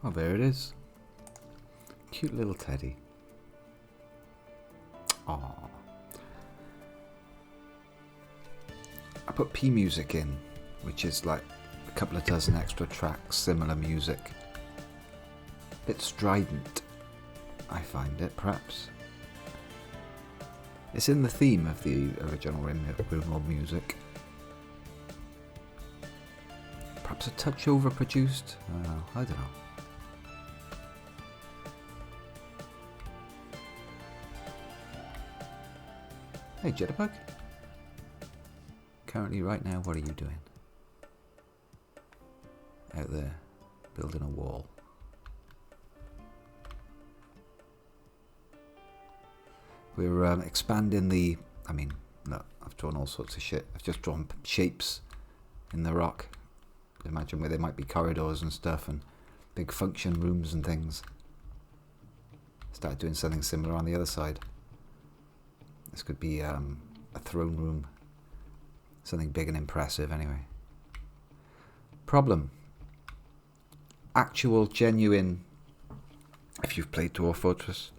Oh, there it is. Cute little teddy. Aww. I put P music in, which is like a couple of dozen extra tracks, similar music. Bit strident, I find it, perhaps. It's in the theme of the original Rimworld music. Perhaps a touch overproduced? I don't know. Hey, Jitterbug. Currently, right now, what are you doing? Out there, building a wall. We're expanding the... I mean, no, I've drawn all sorts of shit. I've just drawn shapes in the rock. Imagine where there might be corridors and stuff and big function rooms and things. Started doing something similar on the other side. This could be a throne room. Something big and impressive, anyway. Problem. Actual, genuine, if you've played Dwarf Fortress,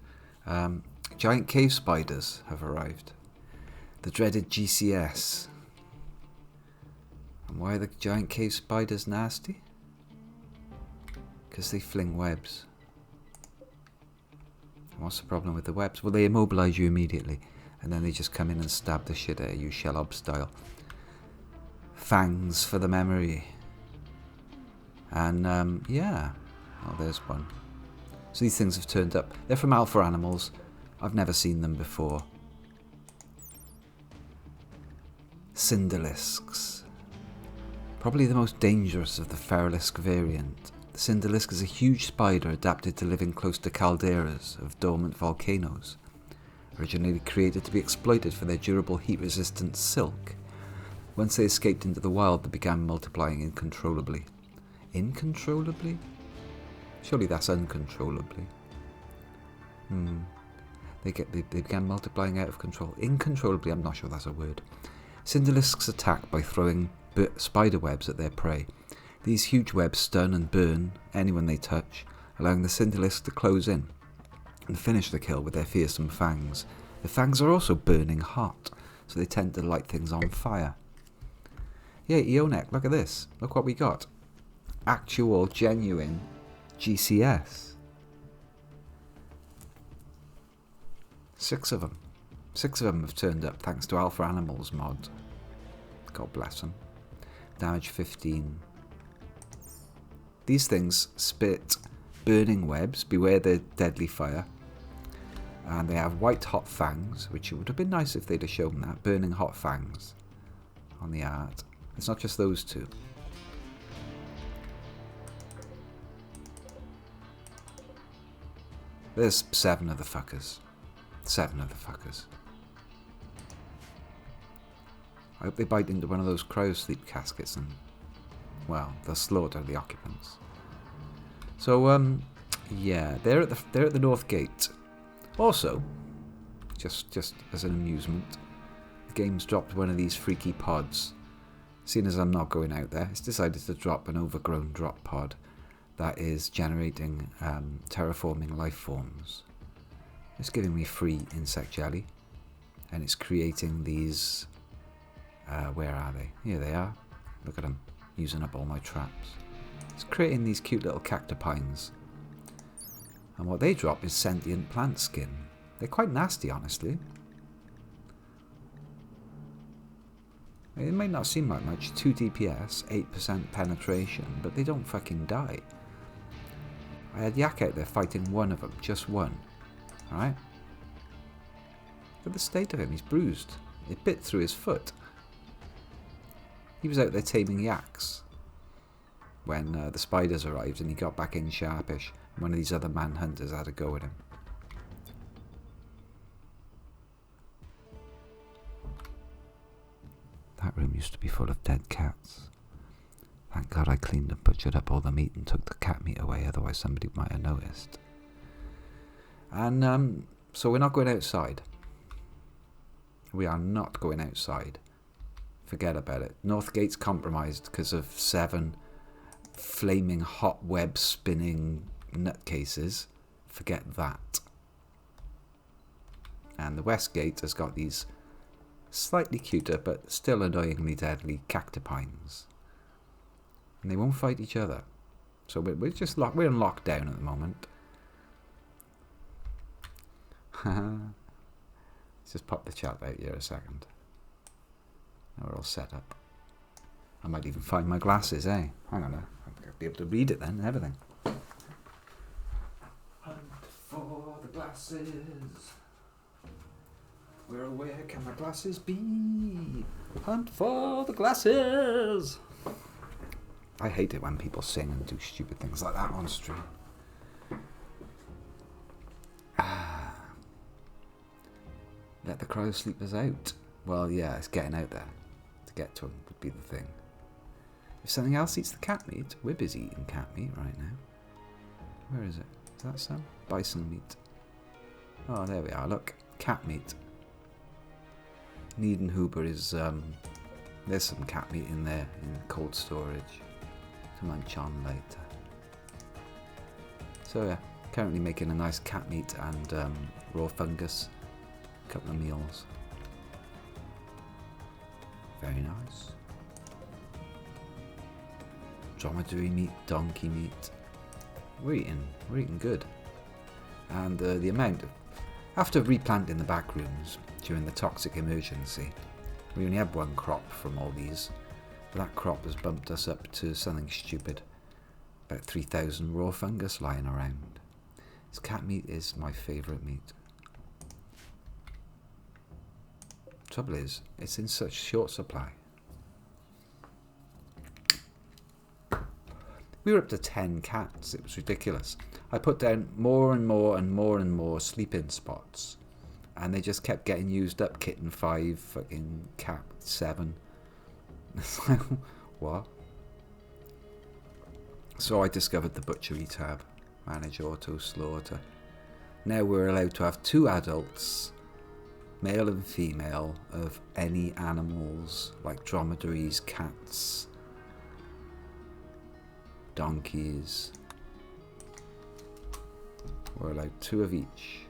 giant cave spiders have arrived. The dreaded GCS. And why are the giant cave spiders nasty? Because they fling webs. And what's the problem with the webs? Well, they immobilize you immediately. And then they just come in and stab the shit out of you, Shelob style. Fangs for the memory. And, yeah. Oh, there's one. So these things have turned up. They're from alpha animals. I've never seen them before. Cinderlisks. Probably the most dangerous of the Feralisk variant. The Cinderlisk is a huge spider adapted to living close to calderas of dormant volcanoes. Originally created to be exploited for their durable heat-resistant silk. Once they escaped into the wild, they began multiplying incontrollably. Incontrollably? Surely that's uncontrollably. They began multiplying out of control. Incontrollably, I'm not sure that's a word. Cinderlisks attack by throwing spider webs at their prey. These huge webs stun and burn anyone they touch, allowing the Cinderlisk to close in and finish the kill with their fearsome fangs. The fangs are also burning hot, so they tend to light things on fire. Yeah, Eonek, look at this. Look what we got. Actual, genuine GCS. 6 of them. 6 of them have turned up thanks to Alpha Animals mod. God bless them. Damage 15. These things spit burning webs. Beware their deadly fire. And they have white hot fangs, which it would have been nice if they'd have shown that. Burning hot fangs on the art. It's not just those two. There's 7 of the fuckers. 7 of the fuckers. I hope they bite into one of those cryosleep caskets and, well, they'll slaughter the occupants. So, yeah, they're at the north gate. Also, just as an amusement, the game's dropped one of these freaky pods. Seeing as I'm not going out there, it's decided to drop an overgrown drop pod that is generating terraforming life forms. It's giving me free insect jelly, and it's creating these. Where are they? Here they are. Look at them, using up all my traps. It's creating these cute little cactopines. And what they drop is sentient plant skin. They're quite nasty, honestly. It may not seem like much. 2 DPS, 8% penetration, but they don't fucking die. I had Yak out there fighting one of them, just one. Alright? Look at the state of him, he's bruised. It bit through his foot. He was out there taming yaks when the spiders arrived and he got back in sharpish. And one of these other manhunters had a go at him. That room used to be full of dead cats. Thank God I cleaned and butchered up all the meat and took the cat meat away, otherwise somebody might have noticed. And so we're not going outside. We are not going outside. Forget about it. North Gate's compromised because of 7 flaming hot web spinning nutcases, forget that. And the west gate has got these slightly cuter but still annoyingly deadly cactipines. And they won't fight each other. So we're just we're in lockdown at the moment. Let's just pop the chat out here a second. Now we're all set up. I might even find my glasses, eh? Hang on, I'll be able to read it then and everything. Hunt for the glasses. Where can my glasses be? Hunt for the glasses. I hate it when people sing and do stupid things like that on stream. Let the crow sleep us out. Well, yeah, it's getting out there. To get to him would be the thing. If something else eats the cat meat, we're busy eating cat meat right now. Where is it? Is that some? Bison meat. Oh, there we are. Look, cat meat. Niedenhuber is, there's some cat meat in there in cold storage to munch on later. So yeah, currently making a nice cat meat and raw fungus. Couple of meals. Very nice. Dromedary meat, donkey meat. We're eating good. And the amount of, after replanting the back rooms during the toxic emergency, we only had one crop from all these. But that crop has bumped us up to something stupid. About 3,000 raw fungus lying around. This cat meat is my favourite meat. Trouble is, it's in such short supply. We were up to 10 cats. It was ridiculous. I put down more and more and more and more sleep-in spots, and they just kept getting used up. Kitten 5, fucking cat 7. It's like, what? So I discovered the butchery tab. Manage auto slaughter. Now we're allowed to have 2 adults, male and female, of any animals like dromedaries, cats, donkeys. We're allowed 2 of each.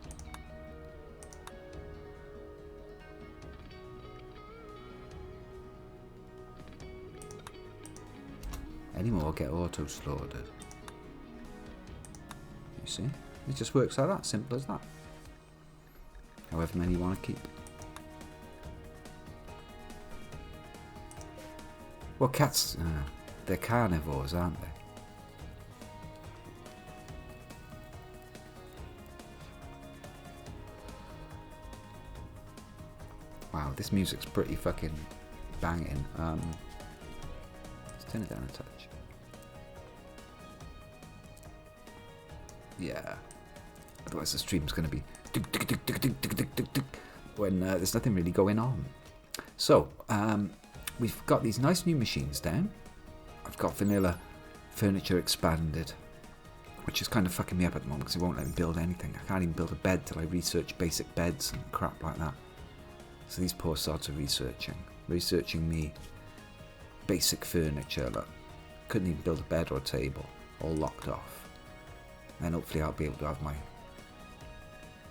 Any more get auto slaughtered. You see? It just works like that, simple as that. However many you want to keep. Well, cats, they're carnivores, aren't they? Wow, this music's pretty fucking banging. Let's turn it down a touch. Yeah. Otherwise the stream's going to be when there's nothing really going on. So, we've got these nice new machines down. I've got vanilla furniture expanded, which is kind of fucking me up at the moment because it won't let me build anything. I can't even build a bed till I research basic beds and crap like that. So these poor sods are researching me basic furniture. Look, couldn't even build a bed or a table, all locked off. And hopefully I'll be able to have my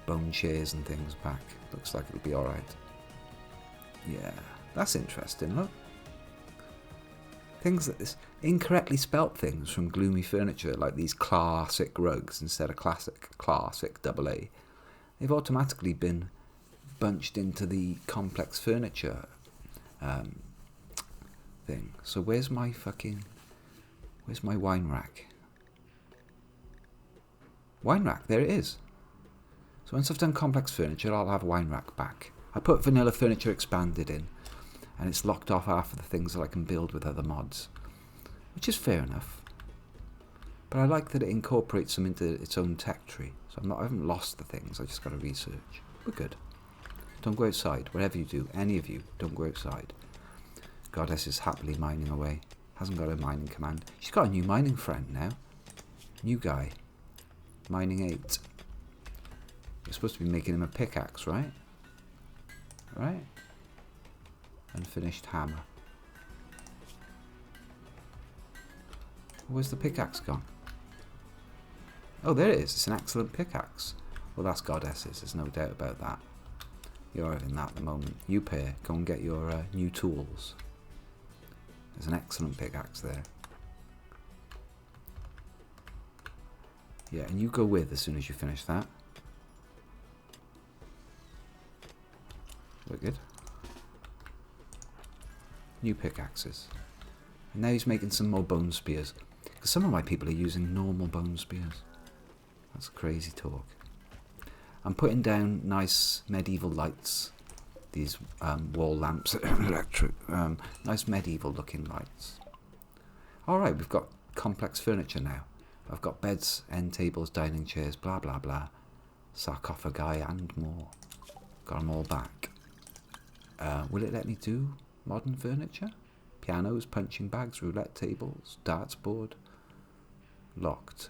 bone chairs and things back. Looks like it'll be alright. Yeah, that's interesting, look. Things that this incorrectly spelt things from gloomy furniture, like these classic rugs instead of classic AA. They've automatically been bunched into the complex furniture thing. So where's my wine rack? Wine rack, there it is. So once I've done complex furniture, I'll have wine rack back. I put vanilla furniture expanded in, and it's locked off half of the things that I can build with other mods, which is fair enough. But I like that it incorporates them into its own tech tree. So I haven't lost the things, I just got to research. We're good. Don't go outside, whatever you do, any of you, don't go outside. Goddess is happily mining away. Hasn't got a mining command. She's got a new mining friend now. New guy. Mining 8. You're supposed to be making him a pickaxe, right? Right? Unfinished hammer. Where's the pickaxe gone? Oh, there it is. It's an excellent pickaxe. Well, that's goddesses. There's no doubt about that. You're having that at the moment. You pair, go and get your new tools. There's an excellent pickaxe there. Yeah, and you go with as soon as you finish that. Wicked. New pickaxes. And now he's making some more bone spears. Because some of my people are using normal bone spears. That's crazy talk. I'm putting down nice medieval lights. These wall lamps, electric, nice medieval looking lights. Alright, we've got complex furniture now. I've got beds, end tables, dining chairs, blah blah blah. Sarcophagi and more. Got them all back. Will it let me do modern furniture? Pianos, punching bags, roulette tables, darts board. Locked.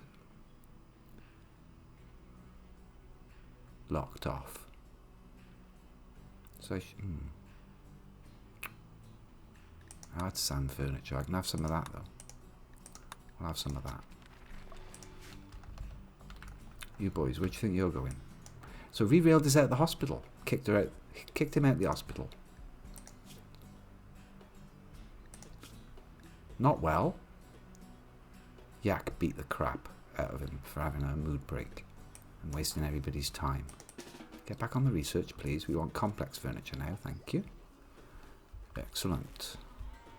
Locked off. So I'd sand furniture. I can have some of that though. I'll have some of that. You boys, where do you think you're going? So Rimworld is out of the hospital. Kicked him out of the hospital. Not well. Yak beat the crap out of him for having a mood break and wasting everybody's time. Get back on the research, please. We want complex furniture now, thank you. Excellent.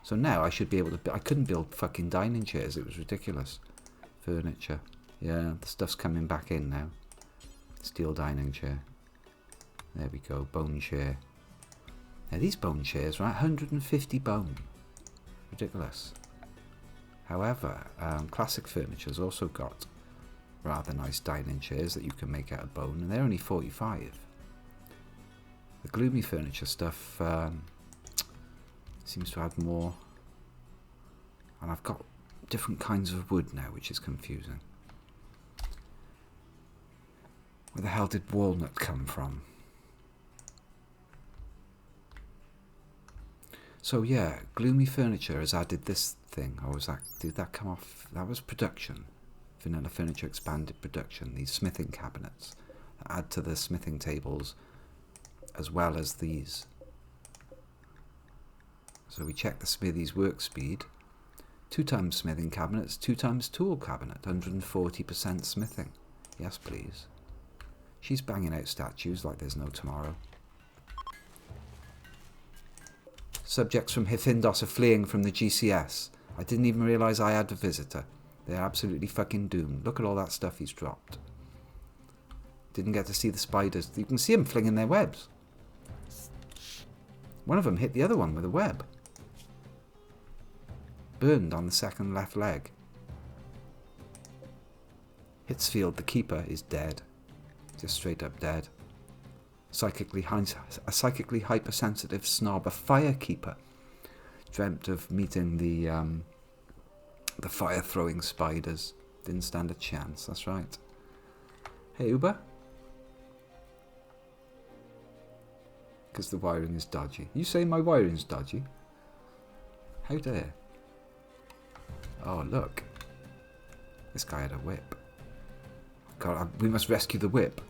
So now I should be able to... I couldn't build fucking dining chairs. It was ridiculous. Furniture. Yeah, the stuff's coming back in now. Steel dining chair. There we go. Bone chair. Now these bone chairs, right? 150 bone. Ridiculous. However, classic furniture's also got rather nice dining chairs that you can make out of bone, and they're only 45. The gloomy furniture stuff seems to have more, and I've got different kinds of wood now, which is confusing. Where the hell did walnut come from? So yeah, gloomy furniture has added this thing, or was that, did that come off? That was production. Vanilla Furniture expanded production. These smithing cabinets that add to the smithing tables as well as these. So we check the smithy's work speed. 2 times smithing cabinets, 2 times tool cabinet, 140% smithing. Yes, please. She's banging out statues like there's no tomorrow. Subjects from Hithindos are fleeing from the GCS. I didn't even realise I had a visitor. They're absolutely fucking doomed. Look at all that stuff he's dropped. Didn't get to see the spiders. You can see them flinging their webs. One of them hit the other one with a web. Burned on the second left leg. Hitsfield, the keeper, is dead. Just straight up dead. A psychically hypersensitive snob, a firekeeper, dreamt of meeting the fire-throwing spiders. Didn't stand a chance, that's right. Hey, Uber? Because the wiring is dodgy. You say my wiring's dodgy? How dare? Oh, look. This guy had a whip. God, we must rescue the whip.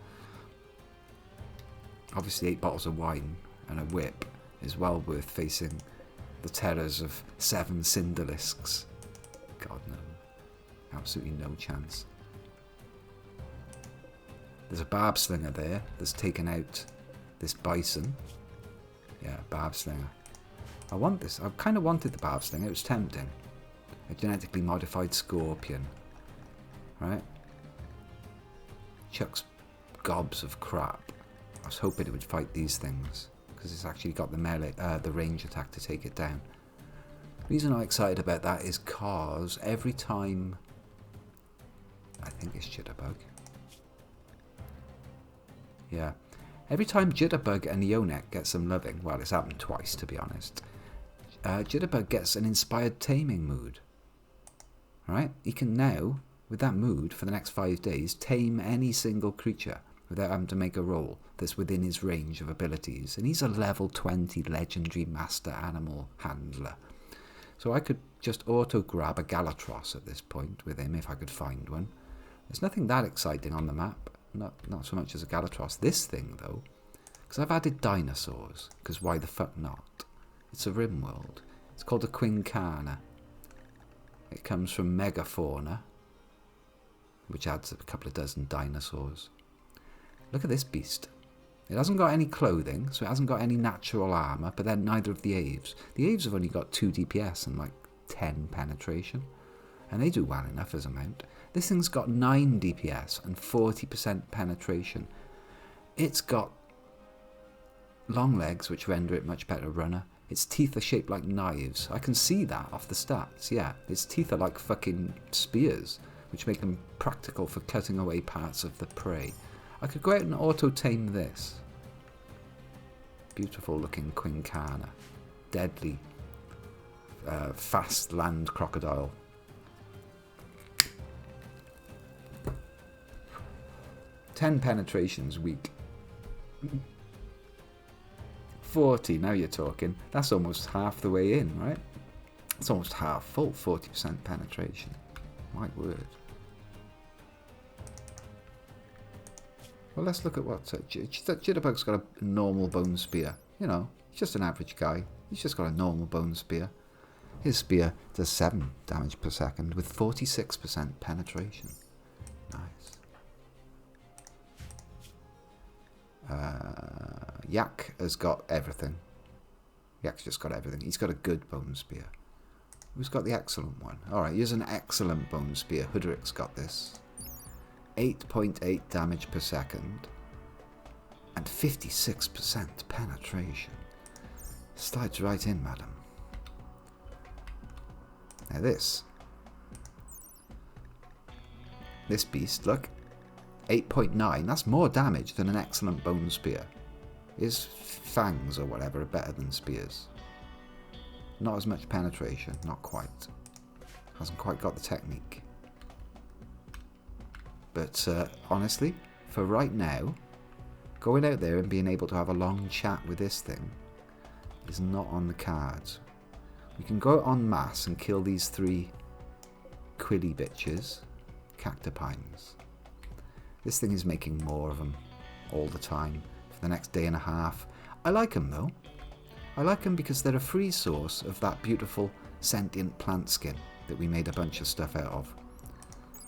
Obviously 8 bottles of wine and a whip is well worth facing the terrors of 7 cinderlisks. God, no. Absolutely no chance. There's a barb slinger there that's taken out this bison. Yeah, barb slinger. I want this. I kind of wanted the barb slinger. It was tempting. A genetically modified scorpion. Right? Chucks gobs of crap. I was hoping it would fight these things, because it's actually got the melee, the range attack to take it down. The reason I'm excited about that is cause every time, I think it's Jitterbug. Yeah. Every time Jitterbug and Yonek get some loving, well, it's happened twice to be honest, Jitterbug gets an inspired taming mood. Right? He can now, with that mood, for the next 5 days, tame any single creature without having to make a roll that's within his range of abilities. And he's a level 20 legendary master animal handler. So I could just auto-grab a Galatros at this point with him if I could find one. There's nothing that exciting on the map. Not so much as a Galatros. This thing, though, because I've added dinosaurs, because why the fuck not? It's a Rimworld. It's called a Quincana. It comes from Megafauna, which adds a couple of dozen dinosaurs. Look at this beast. It hasn't got any clothing, so it hasn't got any natural armour, but then neither of the Aves. The Aves have only got 2 DPS and like 10 penetration, and they do well enough as a mount. This thing's got 9 DPS and 40% penetration. It's got long legs, which render it much better runner. Its teeth are shaped like knives. I can see that off the stats, yeah. Its teeth are like fucking spears, which make them practical for cutting away parts of the prey. I could go out and auto-tame this. Beautiful looking Quincana. Deadly, fast land crocodile. Ten penetrations weak. 40, now you're talking. That's almost half the way in, right? It's almost half full, 40% penetration. My word. Well, let's look at what... Jitterbug's got a normal bone spear. You know, he's just an average guy. He's just got a normal bone spear. His spear does 7 damage per second with 46% penetration. Nice. Yak has got everything. Yak's just got everything. He's got a good bone spear. Who's got the excellent one? Alright, here's an excellent bone spear. Hoodrick's got this. 8.8 damage per second. And 56% penetration. Slides right in, madam. Now this beast, look. 8.9, that's more damage than an excellent bone spear. His fangs or whatever are better than spears. Not as much penetration, not quite. Hasn't quite got the technique. But honestly, for right now, going out there and being able to have a long chat with this thing is not on the cards. We can go out en masse and kill these 3 quilly bitches, cactipines. This thing is making more of them all the time for the next day and a half. I like them though. I like them because they're a free source of that beautiful sentient plant skin that we made a bunch of stuff out of.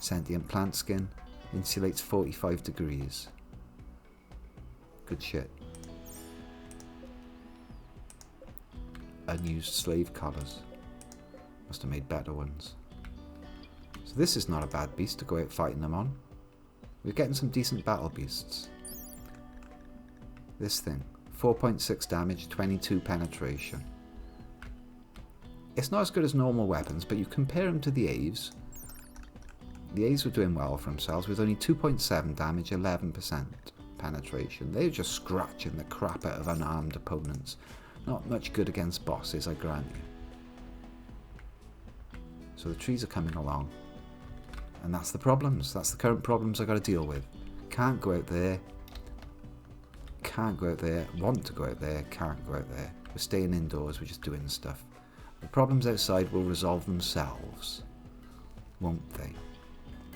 Sentient plant skin insulates 45 degrees. Good shit. Unused slave collars. Must have made better ones. So this is not a bad beast to go out fighting them on. We're getting some decent battle beasts. This thing, 4.6 damage, 22 penetration. It's not as good as normal weapons, but you compare them to the Aves. The Aves were doing well for themselves with only 2.7 damage, 11% penetration. They're just scratching the crap out of unarmed opponents. Not much good against bosses, I grant you. So the trees are coming along. And that's the problems. That's the current problems I've got to deal with. Can't go out there. Can't go out there. Want to go out there. Can't go out there. We're staying indoors. We're just doing stuff. The problems outside will resolve themselves. Won't they?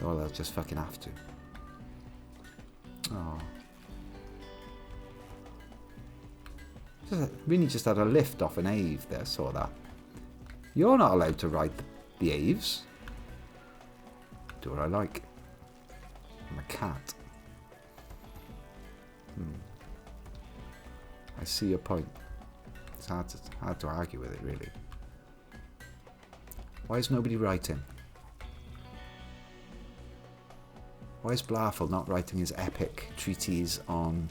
Or they'll just fucking have to. Oh. Really just had a lift off an Ave there. Saw that. You're not allowed to ride the Aves. Do what I like. I'm a cat. I see your point. It's hard to argue with it, really. Why is nobody writing? Why is Blarful not writing his epic treatise on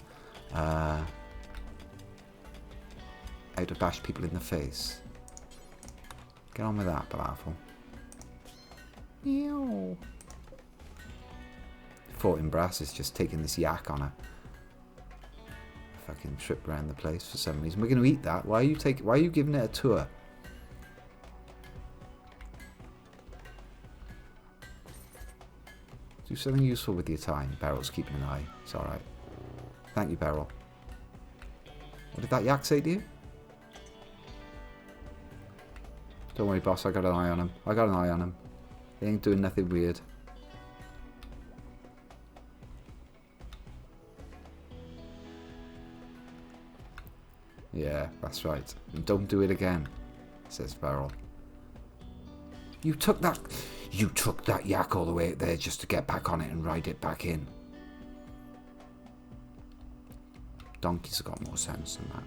how to bash people in the face? Get on with that, Blarful. Meow. Fortin Brass is just taking this yak on a fucking trip around the place for some reason. We're going to eat that. Why are you giving it a tour? Do something useful with your time. Beryl's keeping an eye. It's alright. Thank you, Beryl. What did that yak say to you? Don't worry, boss. I got an eye on him. I got an eye on him. He ain't doing nothing weird. Yeah, that's right. And don't do it again, says Farrell. You took that yak all the way there just to get back on it and ride it back in. Donkeys have got more sense than that.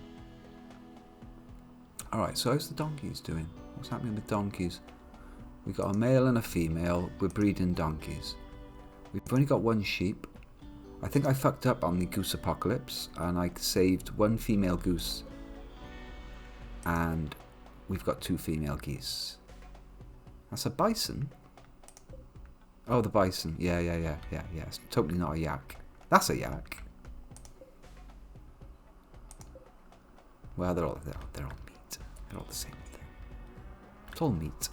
Alright, so how's the donkeys doing? What's happening with donkeys? We've got a male and a female. We're breeding donkeys. We've only got one sheep. I think I fucked up on the goose apocalypse and I saved one female goose. And we've got 2 female geese. That's a bison? Oh, the bison. Yeah. It's totally not a yak. That's a yak. Well, they're all meat. They're all the same thing. It's all meat.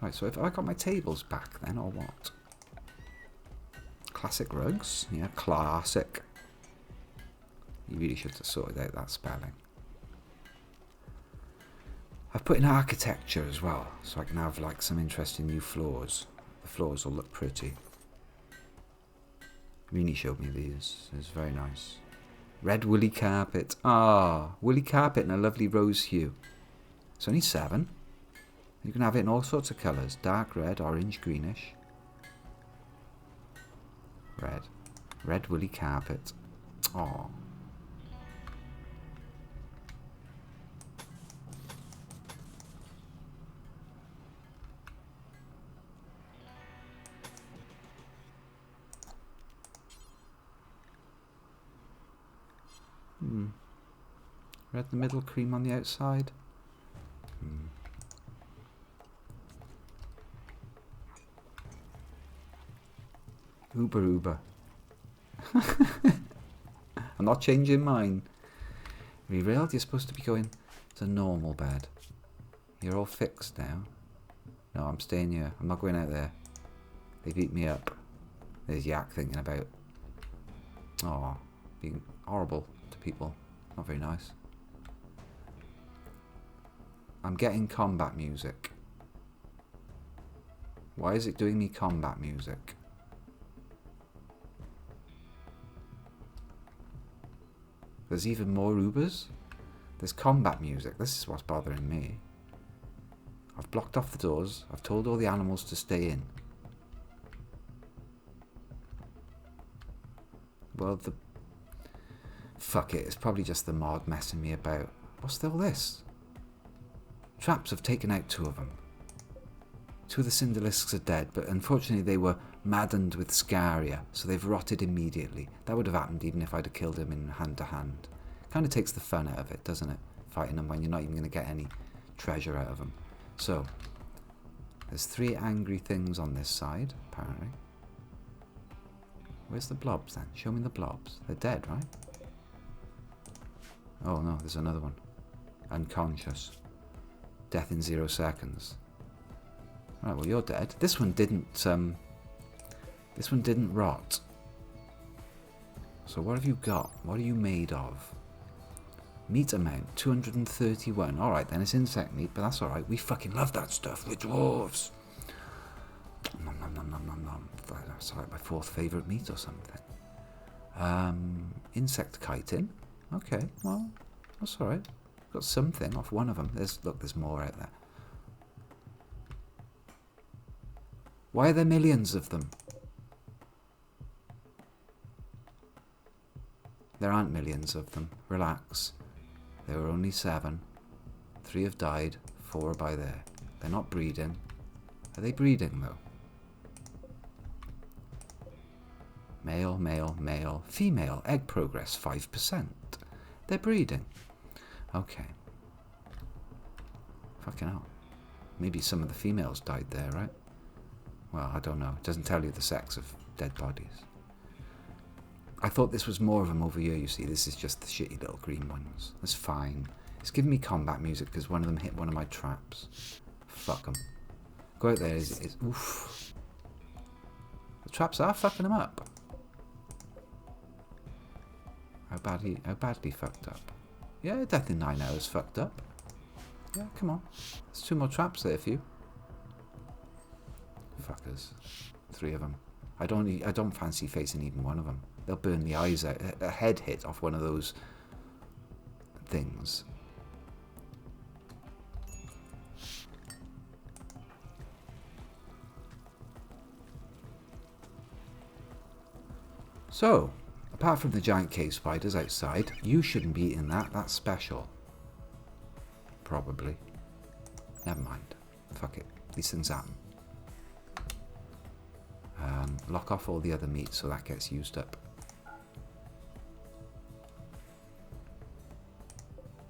Right, so if I got my tables back then, or what? Classic rugs? Yeah, classic. You really should have sorted out that spelling. I've put in architecture as well, so I can have like some interesting new floors. The floors will look pretty. Rini showed me these. It's very nice. Red woolly carpet. Ah, woolly carpet in a lovely rose hue. It's only 7. You can have it in all sorts of colours. Dark red, orange, greenish. Red. Red woolly carpet. Oh. Red in the middle, cream on the outside. Uber. I'm not changing mine. Rimworld, you're supposed to be going to normal bed. You're all fixed now. No, I'm staying here. I'm not going out there. They beat me up. There's Yak thinking about, being horrible to people. Not very nice. I'm getting combat music. Why is it doing me combat music? There's even more Ubers? There's combat music. This is what's bothering me. I've blocked off the doors. I've told all the animals to stay in. Well, fuck it. It's probably just the mod messing me about. What's all this? Traps have taken out 2 of them. 2 of the Cinderlisks are dead, but unfortunately they were maddened with scaria, so they've rotted immediately. That would have happened even if I'd have killed him in hand to hand. Kind of takes the fun out of it, doesn't it? Fighting them when you're not even going to get any treasure out of them. So, there's 3 angry things on this side, apparently. Where's the blobs then? Show me the blobs. They're dead, right? Oh no, there's another one. Unconscious. Death in 0 seconds. Right, well you're dead. This one didn't rot. So what have you got? What are you made of? Meat amount, 231. Alright then, it's insect meat, but that's alright. We fucking love that stuff. We're dwarves. Nom nom nom nom nom nom. That's like my 4th favourite meat or something. Insect chitin. Okay, well, that's alright. Got something off one of them. There's more out there. Why are there millions of them? There aren't millions of them. Relax. There were only 7. 3 have died. 4 are by there. They're not breeding. Are they breeding though? Male, male, male. Female. Egg progress 5%. They're breeding. Okay. Fucking hell. Maybe some of the females died there, right? Well, I don't know. It doesn't tell you the sex of dead bodies. I thought this was more of them over here, you see. This is just the shitty little green ones. That's fine. It's giving me combat music because one of them hit one of my traps. Fuck them. Go out there. Oof. The traps are fucking them up. How badly fucked up? Yeah, death in 9 hours fucked up. Yeah, come on. There's 2 more traps there for you. Fuckers. 3 of them. I don't fancy facing even one of them. They'll burn the eyes out. A head hit off one of those things. So, apart from the giant cave spiders outside, you shouldn't be eating that. That's special. Probably. Never mind. Fuck it. These things happen. Lock off all the other meat so that gets used up.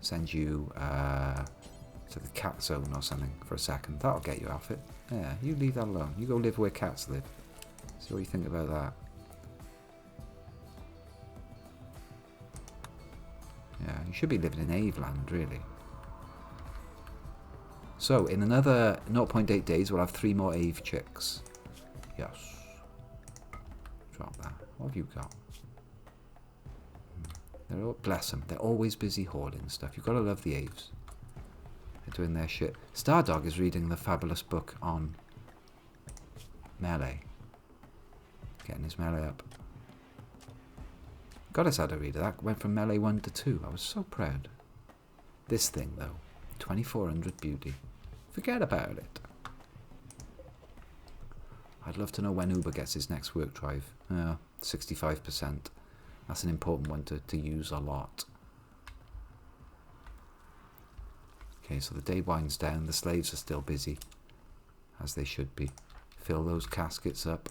Send you to the cat zone or something for a second. That'll get you off it. Yeah, you leave that alone. You go live where cats live. See what you think about that. Yeah, you should be living in Aveland, really. So, in another 0.8 days, we'll have 3 more Ave chicks. Yes. Drop that. What have you got? They're all, bless them, they're always busy hoarding stuff. You've got to love the Aves. They're doing their shit. Stardog is reading the fabulous book on melee. Getting his melee up. God, I had a reader. That went from melee 1 to 2. I was so proud. This thing, though. 2400 beauty. Forget about it. I'd love to know when Uber gets his next work drive. 65%. That's an important one to use a lot. Okay, so the day winds down. The slaves are still busy. As they should be. Fill those caskets up.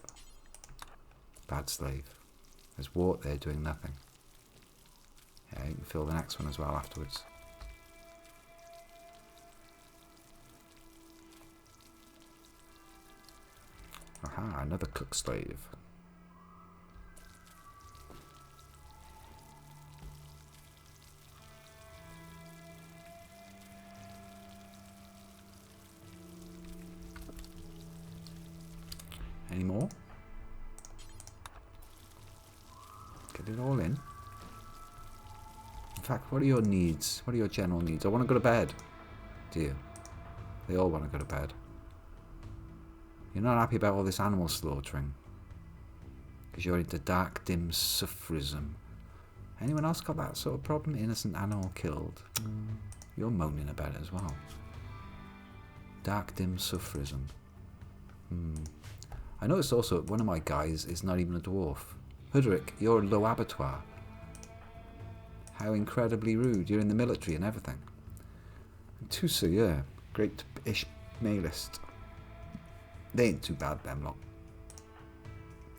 Bad slave. There's Wart there doing nothing. Yeah, you can fill the next one as well afterwards. Aha, another cook slave. Any more? Get it all in. In fact, what are your needs? What are your general needs? I want to go to bed. Do you? They all want to go to bed. You're not happy about all this animal slaughtering. Because you're into dark, dim suffrism. Anyone else got that sort of problem? Innocent animal killed. You're moaning about it as well. Dark, dim suffrism. I noticed also one of my guys is not even a dwarf. Hudrick, you're a low abattoir. How incredibly rude. You're in the military and everything. And Tusa, yeah. Great Ishmaelist. They ain't too bad, them lot.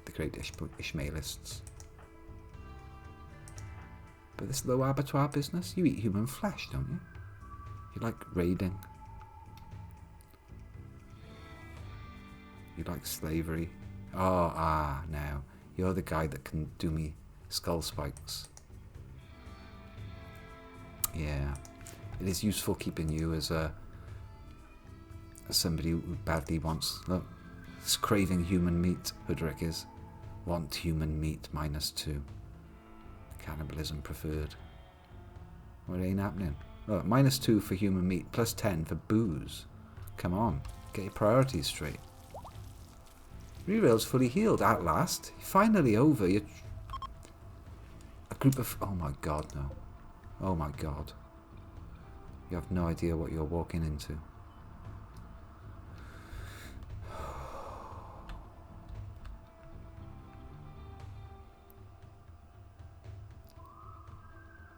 The great Ishmaelists. But this low abattoir business, you eat human flesh, don't you? You like raiding. You like slavery. Oh, now. You're the guy that can do me skull spikes. Yeah. It is useful keeping you as somebody who badly wants... Look, it's craving human meat, Hudrick is. Want human meat, -2. Cannibalism preferred. What ain't happening? Look, -2 for human meat, +10 for booze. Come on, get your priorities straight. Rimworld's fully healed at last. Finally over. A group of... Oh my god, no. Oh my god. You have no idea what you're walking into.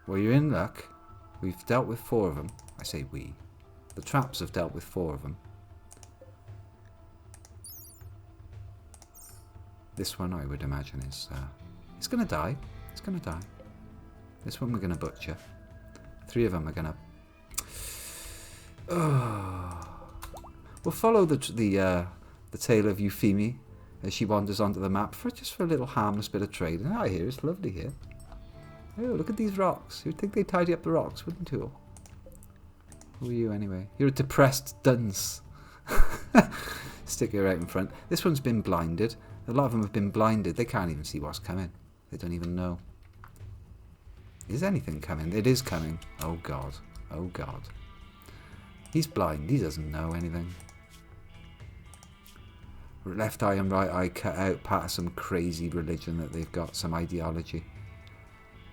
Well, you're in luck. We've dealt with 4 of them. I say we. The traps have dealt with 4 of them. This one, I would imagine, is... it's going to die. It's going to die. This one we're going to butcher. 3 of them are going to... We'll follow the tale of Euphemie as she wanders onto the map just for a little harmless bit of trading. I hear it's lovely here. Oh, look at these rocks. You'd think they'd tidy up the rocks, wouldn't you? Who are you, anyway? You're a depressed dunce. Stick her out in front. This one's been blinded. A lot of them have been blinded. They can't even see what's coming. They don't even know. Is anything coming? It is coming. Oh, God. Oh, God. He's blind. He doesn't know anything. Left eye and right eye cut out. Part of some crazy religion that they've got. Some ideology.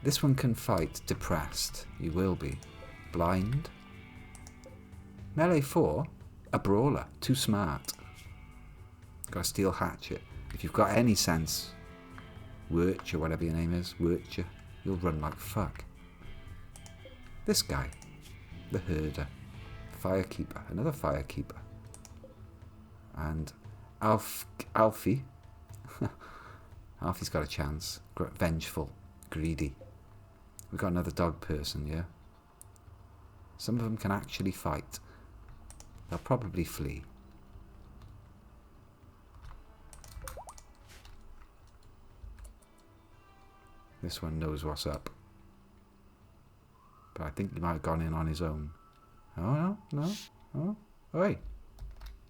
This one can fight. Depressed. You will be. Blind. Melee 4. A brawler. Too smart. Got a steel hatchet. If you've got any sense, Wirch or whatever your name is, Wirch, you'll run like fuck. This guy. The herder. Firekeeper. Another firekeeper. And Alfie. Alfie's got a chance. Vengeful. Greedy. We've got another dog person, yeah? Some of them can actually fight. They'll probably flee. This one knows what's up. But I think he might have gone in on his own. Oh, no. Oh, oi.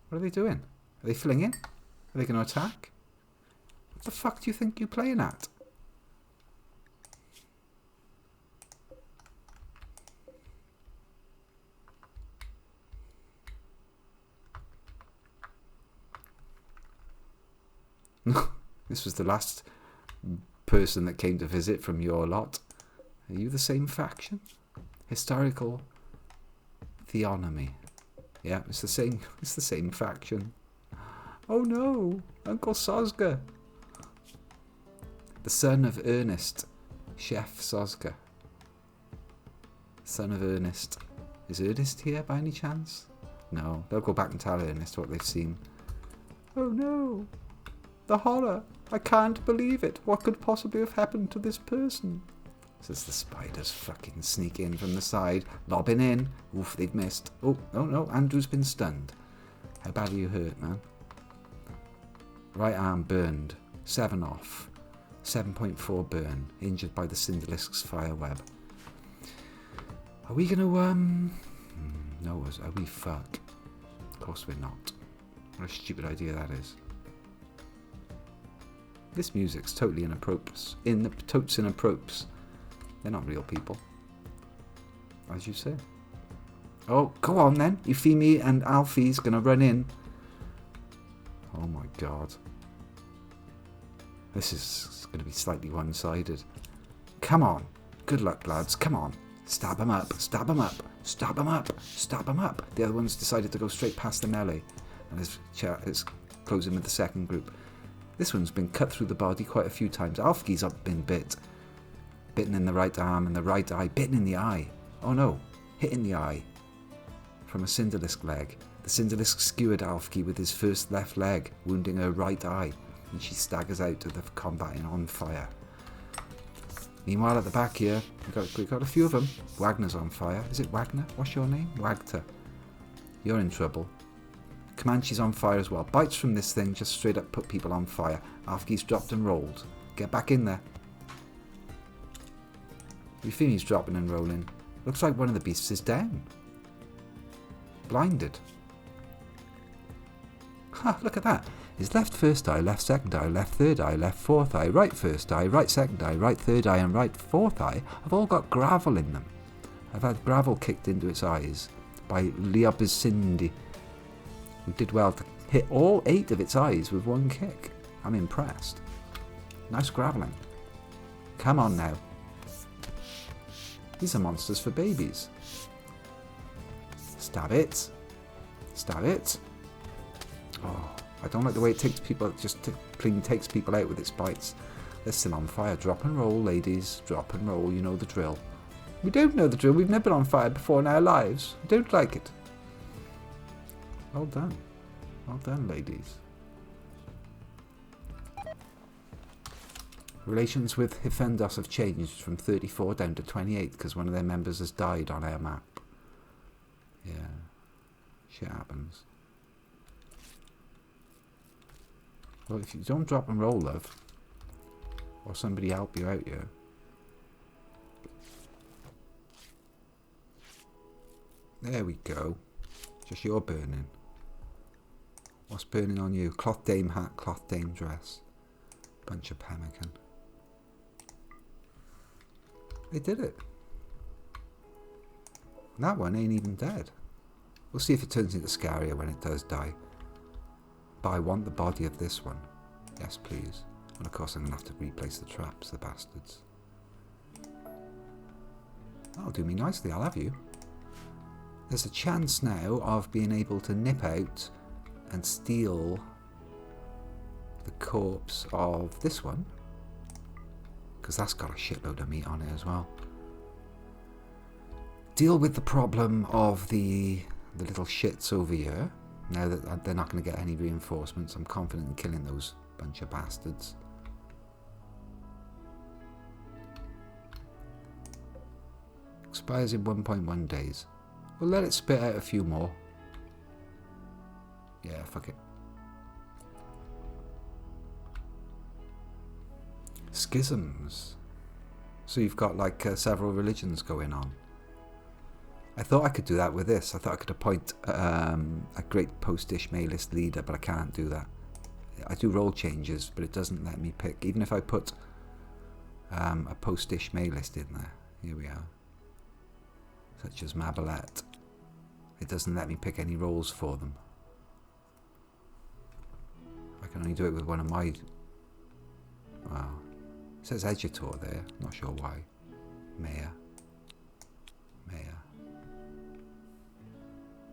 What are they doing? Are they flinging? Are they going to attack? What the fuck do you think you're playing at? This was the last person that came to visit from your lot. Are you the same faction? Historical theonomy. Yeah, it's the same faction. Oh no, Uncle Sosga. The son of Ernest, Chef Sosga. Son of Ernest. Is Ernest here by any chance? No, they'll go back and tell Ernest what they've seen. Oh no. The horror. I can't believe it. What could possibly have happened to this person? Says the spiders fucking sneak in from the side, lobbing in. Oof, they've missed. Oh, no, Andrew's been stunned. How bad are you hurt, man? Right arm burned. 7 off. 7.4 burn. Injured by the Cinderlisk's fire web. Are we going to, No, are we fuck? Of course we're not. What a stupid idea that is. This music's totally inappropriate. Totes inappropriate. They're not real people. As you say. Oh, go on then. Euphemie and Alfie's gonna run in. Oh my god. This is gonna be slightly one-sided. Come on. Good luck, lads. Come on. Stab him up. Stab him up. Stab him up. Stab him up. The other one's decided to go straight past the melee. And it's closing with the second group. This one's been cut through the body quite a few times. Alfie's been bitten in the right arm and the right eye. Bitten in the eye. Oh no. Hit in the eye. From a Cinderlisk leg. The Cinderlisk skewered Alfie with his first left leg, wounding her right eye. And she staggers out of the combat on fire. Meanwhile, at the back here, we've got a few of them. Wagner's on fire. Is it Wagner? What's your name? Wagter. You're in trouble. Comanche's on fire as well. Bites from this thing just straight up put people on fire. Alfie's dropped and rolled. Get back in there. Euphemie's dropping and rolling. Looks like one of the beasts is down. Blinded. Ha, look at that. His left first eye, left second eye, left third eye, left fourth eye, right first eye, right second eye, right third eye and right fourth eye have all got gravel in them. I've had gravel kicked into its eyes by Liabizindi, who did well to hit all 8 of its eyes with one kick. I'm impressed. Nice gravelling. Come on now. These are monsters for babies. Stab it. Stab it. Oh, I don't like the way it takes people, clean takes people out with its bites. They're still on fire. Drop and roll, ladies. Drop and roll, you know the drill. We don't know the drill. We've never been on fire before in our lives. We don't like it. Well done. Well done, ladies. Relations with Hifendos have changed from 34 down to 28 because one of their members has died on our map. Yeah. Shit happens. Well, if you don't drop and roll, love, or somebody help you out here. There we go. Just you're burning. What's burning on you? Cloth dame hat, cloth dame dress. Bunch of pemmican. They did it. And that one ain't even dead. We'll see if it turns into scarier when it does die. But I want the body of this one. Yes, please. And of course I'm going to have to replace the traps, the bastards. That'll do me nicely, I'll have you. There's a chance now of being able to nip out and steal the corpse of this one, because that's got a shitload of meat on it as well. Deal with the problem of the little shits over here. Now that they're not going to get any reinforcements, I'm confident in killing those bunch of bastards. Expires in 1.1 days. We'll let it spit out a few more. Yeah, fuck it. Schisms. So you've got like several religions going on. I thought I could do that with this. I thought I could appoint a great post-Ishmaelist leader, but I can't do that. I do role changes, but it doesn't let me pick. Even if I put a post-Ishmaelist in there. Here we are. Such as Mabalet. It doesn't let me pick any roles for them. I can only do it with one of my... Wow. It says Edutor there. Not sure why. Mayor.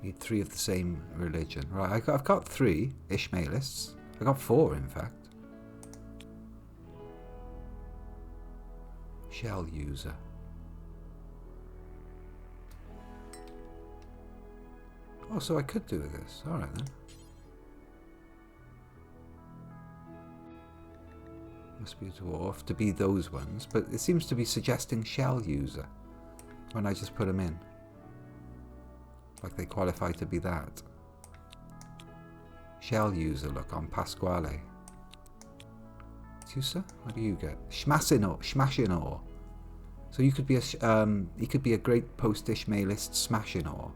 Need 3 of the same religion. Right, I've got 3 Ishmaelists. I got 4, in fact. Shell user. Oh, so I could do this. Alright then. Must be a dwarf to be those ones, but it seems to be suggesting shell user when I just put them in. Like they qualify to be that. Shell user, look, on Pasquale. Tusa? What do you get? Smashinor. So you could be he could be a great post-Ishmaelist Smashinor.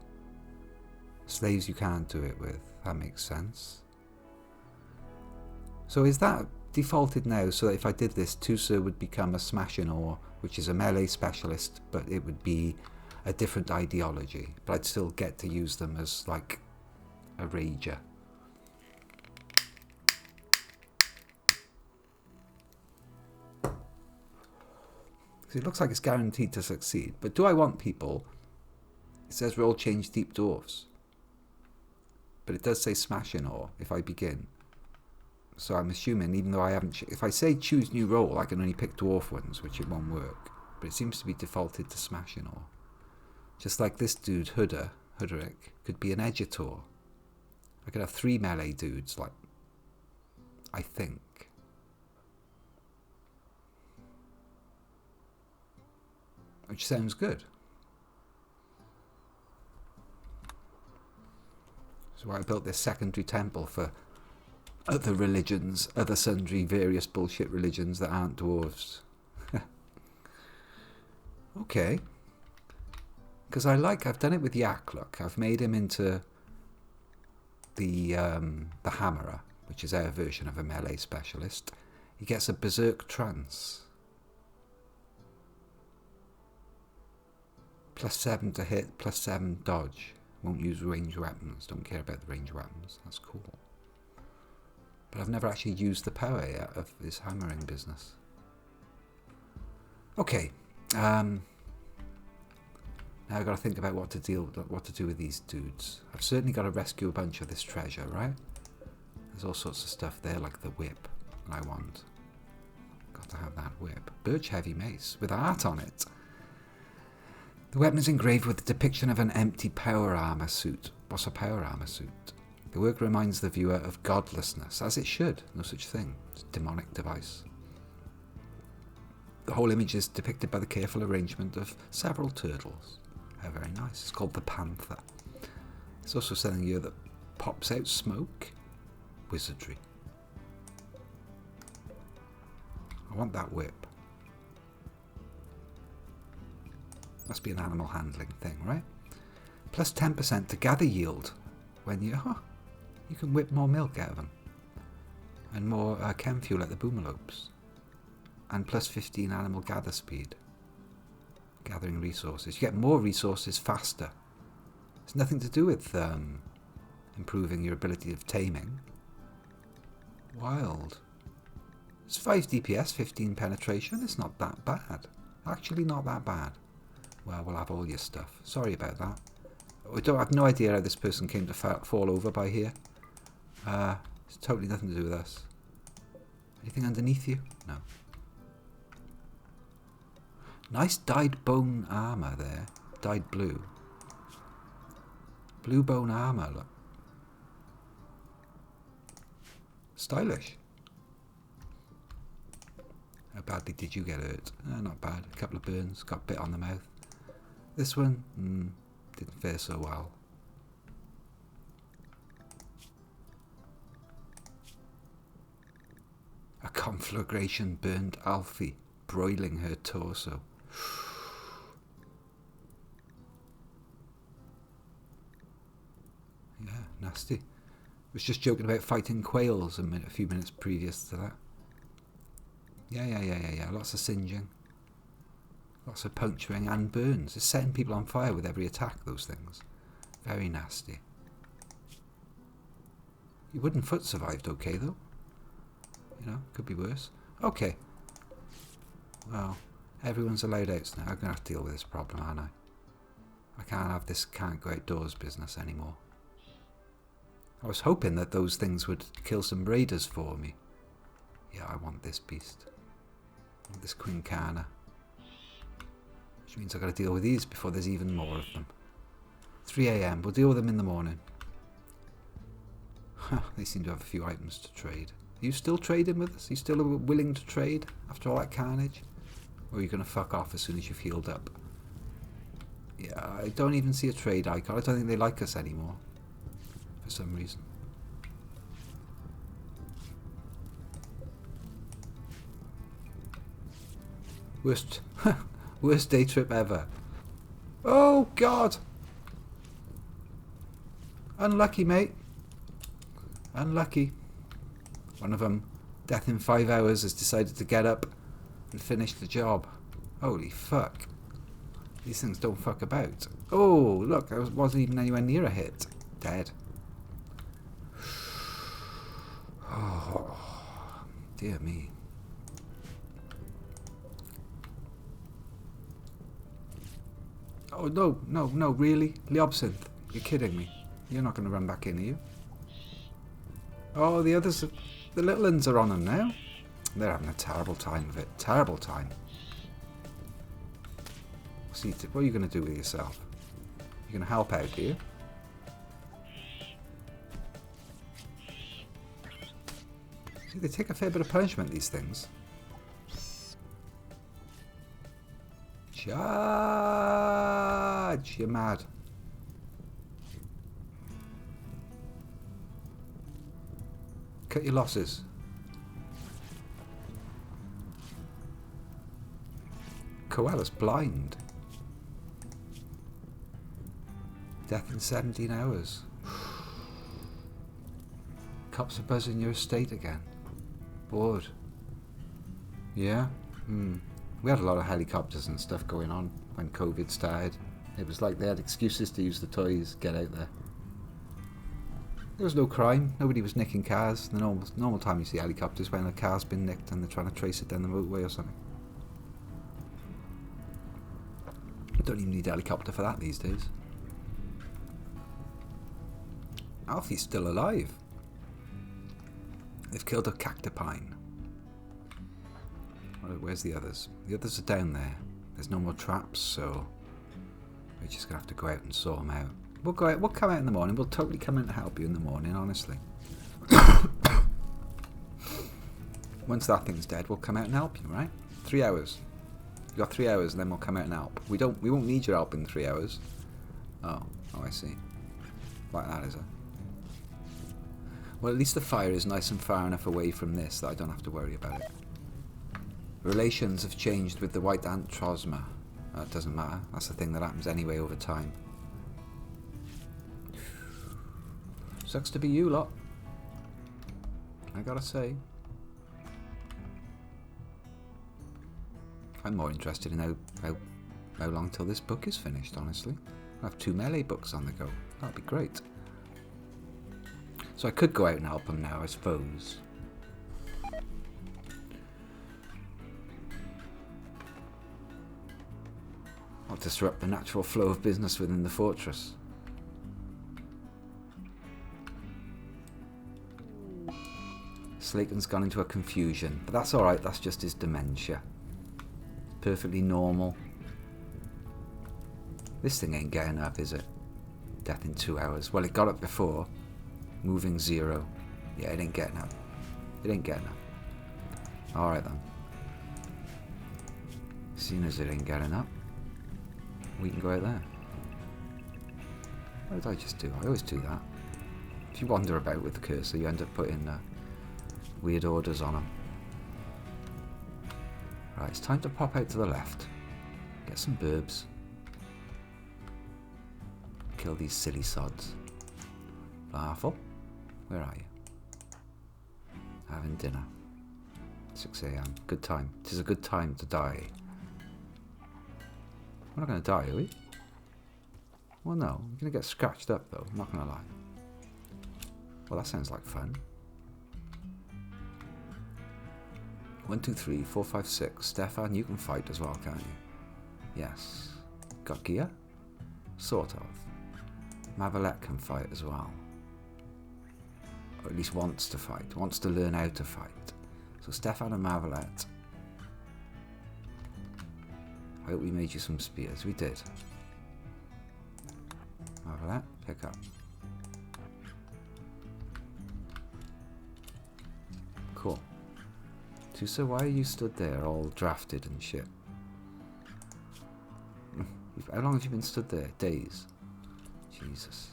Slaves you can't do it with. That makes sense. So is that defaulted now so that if I did this, Tusa would become a Smashinor, which is a melee specialist, but it would be a different ideology, but I'd still get to use them as like a rager. So it looks like it's guaranteed to succeed, but do I want people? It says roll change deep dwarfs, but it does say smashing or if I begin. So I'm assuming, even though I haven't, if I say choose new role, I can only pick dwarf ones, which it won't work. But it seems to be defaulted to smashing or. Just like this dude, Huderick, could be an Edutor. I could have 3 melee dudes, like, I think. Which sounds good. So I built this secondary temple for other religions, other sundry various bullshit religions that aren't dwarves. Okay. Because I've done it with Yak, look. I've made him into the Hammerer, which is our version of a melee specialist. He gets a Berserk Trance. +7 to hit, +7 dodge. Won't use ranged weapons. Don't care about the ranged weapons. That's cool. But I've never actually used the power yet of this hammering business. Okay. Now I've got to think about what to do with these dudes. I've certainly got to rescue a bunch of this treasure, right? There's all sorts of stuff there, like the whip that I want. Got to have that whip. Birch heavy mace with art on it. The weapon is engraved with the depiction of an empty power armor suit. What's a power armor suit? The work reminds the viewer of godlessness, as it should. No such thing. It's a demonic device. The whole image is depicted by the careful arrangement of several turtles. How very nice. It's called the Panther. There's also something here that pops out smoke. Wizardry. I want that whip. Must be an animal handling thing, right? Plus 10% to gather yield. When you can whip more milk out of them. And more chem fuel at the boomalopes. And plus 15 animal gather speed. Gathering resources. You get more resources faster. It's nothing to do with improving your ability of taming. Wild. It's 5 DPS, 15 penetration. It's not that bad. Actually not that bad. well, we'll have all your stuff. Sorry about that. I have no idea how this person came to fall over by here. It's totally nothing to do with us. Anything underneath you? No. Nice dyed bone armour there. Dyed blue. Blue bone armour, look. Stylish. How badly did you get hurt? Not bad. A couple of burns. Got bit on the mouth. This one? Didn't fare so well. A conflagration burned Alfie, broiling her torso. Yeah, nasty. Was just joking about fighting quails a few minutes previous to that. Yeah. Lots of singeing. Lots of puncturing and burns. It's setting people on fire with every attack, those things. Very nasty. Your wooden foot survived okay, though. You know, could be worse. Okay. Well, everyone's allowed out now. I'm going to have to deal with this problem, aren't I? I can't have this can't go outdoors business anymore. I was hoping that those things would kill some raiders for me. Yeah, I want this beast. I want this Quincana. Which means I've got to deal with these before there's even more of them. 3 AM. We'll deal with them in the morning. They seem to have a few items to trade. Are you still trading with us? Are you still willing to trade after all that carnage? Or are you going to fuck off as soon as you've healed up? Yeah, I don't even see a trade icon. I don't think they like us anymore. For some reason. Worst day trip ever. Oh, God! Unlucky, mate. Unlucky. One of them, death in 5 hours, has decided to get up and finish the job. Holy fuck. These things don't fuck about. Oh, look, I wasn't even anywhere near a hit. Dead. Oh, dear me. Oh, no, really? Liobsynth, you're kidding me. You're not going to run back in, are you? Oh, the others, the little ones are on them now. They're having a terrible time of it. Terrible time. See, what are you going to do with yourself? You're going to help out, are you? See, they take a fair bit of punishment, these things. Charge! You're mad. Cut your losses. Koala's blind. Death in 17 hours. Cops are buzzing your estate again. Bored. Yeah? We had a lot of helicopters and stuff going on when COVID started. It was like they had excuses to use the toys, get out there. There was no crime. Nobody was nicking cars. The normal time you see helicopters when a car's been nicked and they're trying to trace it down the motorway or something. You don't even need a helicopter for that these days. Alfie's still alive. They've killed a cactipine. Where's the others? The others are down there. There's no more traps, so we're just gonna have to go out and sort them out. We'll go out. We'll come out in the morning. We'll totally come in to help you in the morning, honestly. Once that thing's dead, we'll come out and help you, right? 3 hours. You got 3 hours, and then we'll come out and help. We won't need your help in 3 hours. Oh, I see. Like that, is it? Well, at least the fire is nice and far enough away from this that I don't have to worry about it. Relations have changed with the white ant Trosma. It doesn't matter. That's the thing that happens anyway over time. Sucks to be you lot. I gotta say. I'm more interested in how long till this book is finished, honestly. I have 2 melee books on the go. That'd be great. So I could go out and help them now, I suppose. not disrupt the natural flow of business within the fortress. Slaken's gone into a confusion, but that's alright, that's just his dementia. Perfectly normal. This thing ain't getting up, is it? Death in 2 hours. Well, it got up before. Moving 0. Yeah, it ain't getting up. It ain't getting up. Alright then. Seeing as it ain't getting up, we can go out there. What did I just do? I always do that. If you wander about with the cursor, you end up putting weird orders on them. Right, it's time to pop out to the left. Get some burbs. Kill these silly sods. Larful, where are you? Having dinner. 6 AM. Good time. It is a good time to die. We're not going to die, are we? Well, no. We're going to get scratched up, though. I'm not going to lie. Well, that sounds like fun. 1, 2, 3, 4, 5, 6. Stefan, you can fight as well, can't you? Yes. Got gear? Sort of. Mavalette can fight as well. Or at least wants to fight. Wants to learn how to fight. So Stefan and Mavalette. I hope we made you some spears. We did. Mavalette, pick up. Cool. Tusa, why are you stood there all drafted and shit? How long have you been stood there? Days. Jesus.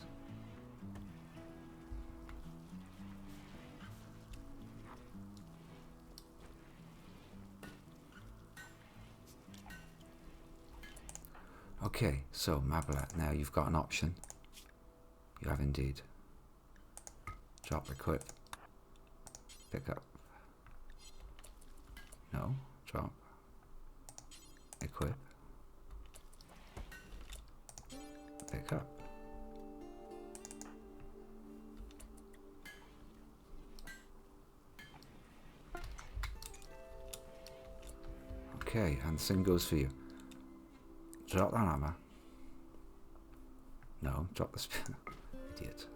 Okay, so Mavalette, now you've got an option. You have indeed. Drop, equip. Pick up. No, drop. Equip. Pick up. Okay, and the same goes for you. Drop that hammer. No, drop the spear. Idiot.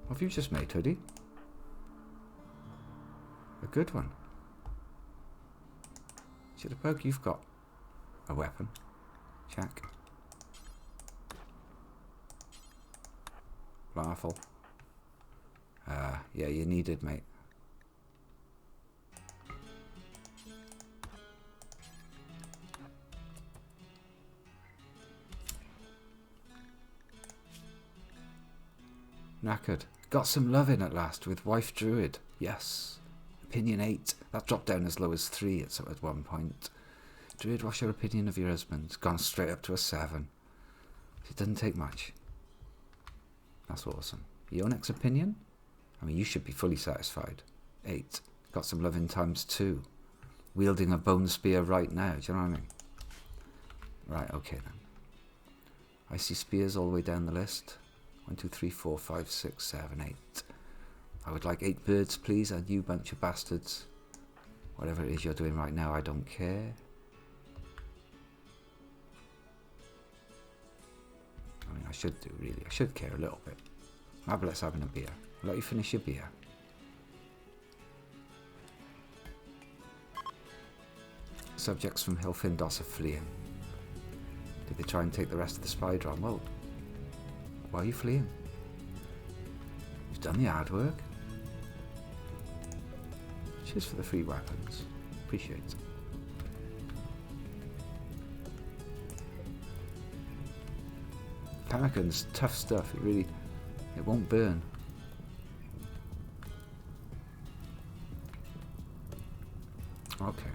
What have you just made, Hoodie? A good one. Jitterbug, you've got a weapon. Check. Rifle. Yeah, you needed, mate. Knackered. Got some loving at last with wife druid. Yes. Opinion 8. That dropped down as low as 3 at one point. Druid, what's your opinion of your husband? It's gone straight up to a 7. It doesn't take much. That's awesome. Your next opinion? I mean, you should be fully satisfied. 8. Got some loving times 2. Wielding a bone spear right now. Do you know what I mean? Right, okay then. I see spears all the way down the list. 1, 2, 3, 4, 5, 6, 7, 8. I would like 8 birds, please, and you bunch of bastards. Whatever it is you're doing right now, I don't care. I mean, I should do, really. I should care a little bit. Mabalette's having a beer. I'll let you finish your beer. Subjects from Hilfindos are fleeing. Did they try and take the rest of the spider on? Well, why are you fleeing? You've done the hard work. Cheers for the free weapons. Appreciate it. Pemmican's tough stuff. It won't burn. Okay.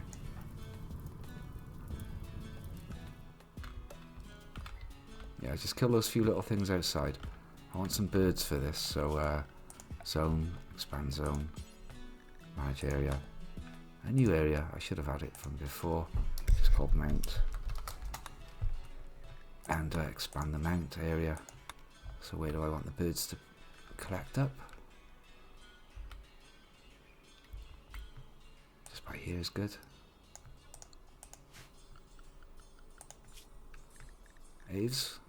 Yeah, just kill those few little things outside. I want some birds for this, so zone, expand zone, manage area. A new area, I should have had it from before. It's called mount. And expand the mount area. So where do I want the birds to collect up? here is good. Aves.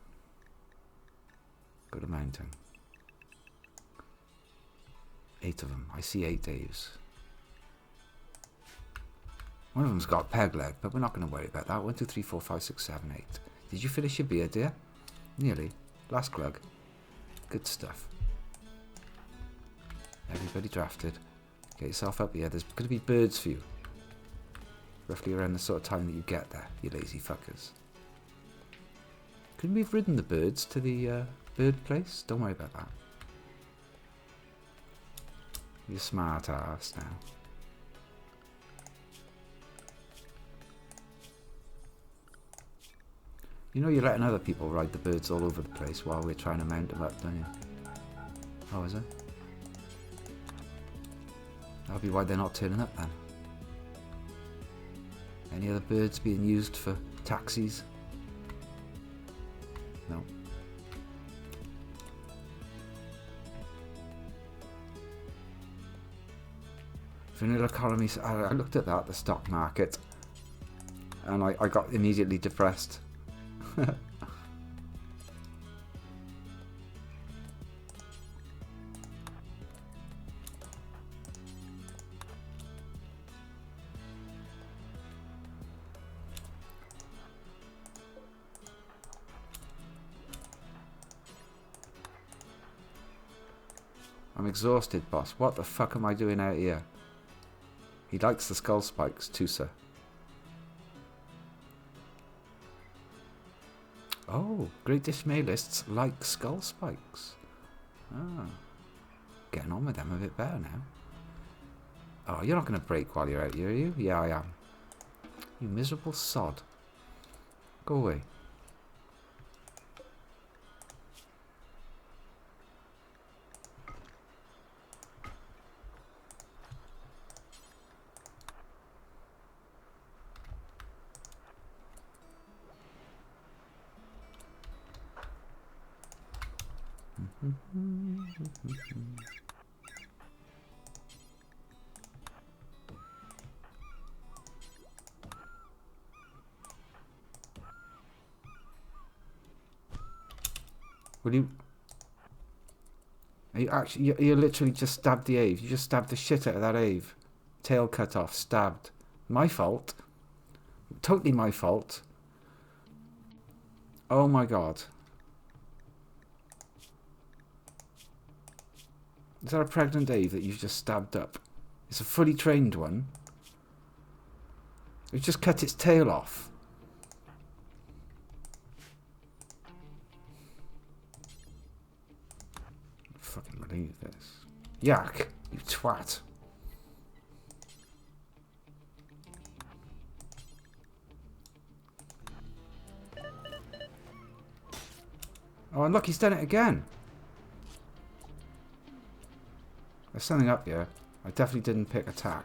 Go to mountain. 8 of them. I see 8 Aves. One of them's got peg leg, but we're not going to worry about that. 1, 2, 3, 4, 5, 6, 7, 8. Did you finish your beer, dear? Nearly. Last glug. Good stuff. Everybody drafted. Get yourself up here. There's going to be birds for you. Roughly around the sort of time that you get there, you lazy fuckers. Couldn't we have ridden the birds to the bird place? Don't worry about that. You're smart ass now. You know you're letting other people ride the birds all over the place while we're trying to mount them up, don't you? Oh, is it? That'll be why they're not turning up then. Any other birds being used for taxis? No. Vanilla colonies. I looked at that at the stock market and I got immediately depressed. I'm exhausted, boss. What the fuck am I doing out here? He likes the skull spikes too, sir. Oh, Great Dismay lists like skull spikes. Ah, getting on with them a bit better now. Oh, you're not going to break while you're out here, are you? Yeah, I am. You miserable sod. Go away. Will you... Are you actually... You literally just stabbed the Ave. You just stabbed the shit out of that Ave. Tail cut off. Stabbed. My fault. Totally my fault. Oh my god. Is that a pregnant Ave that you've just stabbed up? It's a fully trained one. You've just cut its tail off. I fucking believe this. Yak, you twat. Oh, and look, he's done it again. There's something up here. I definitely didn't pick attack.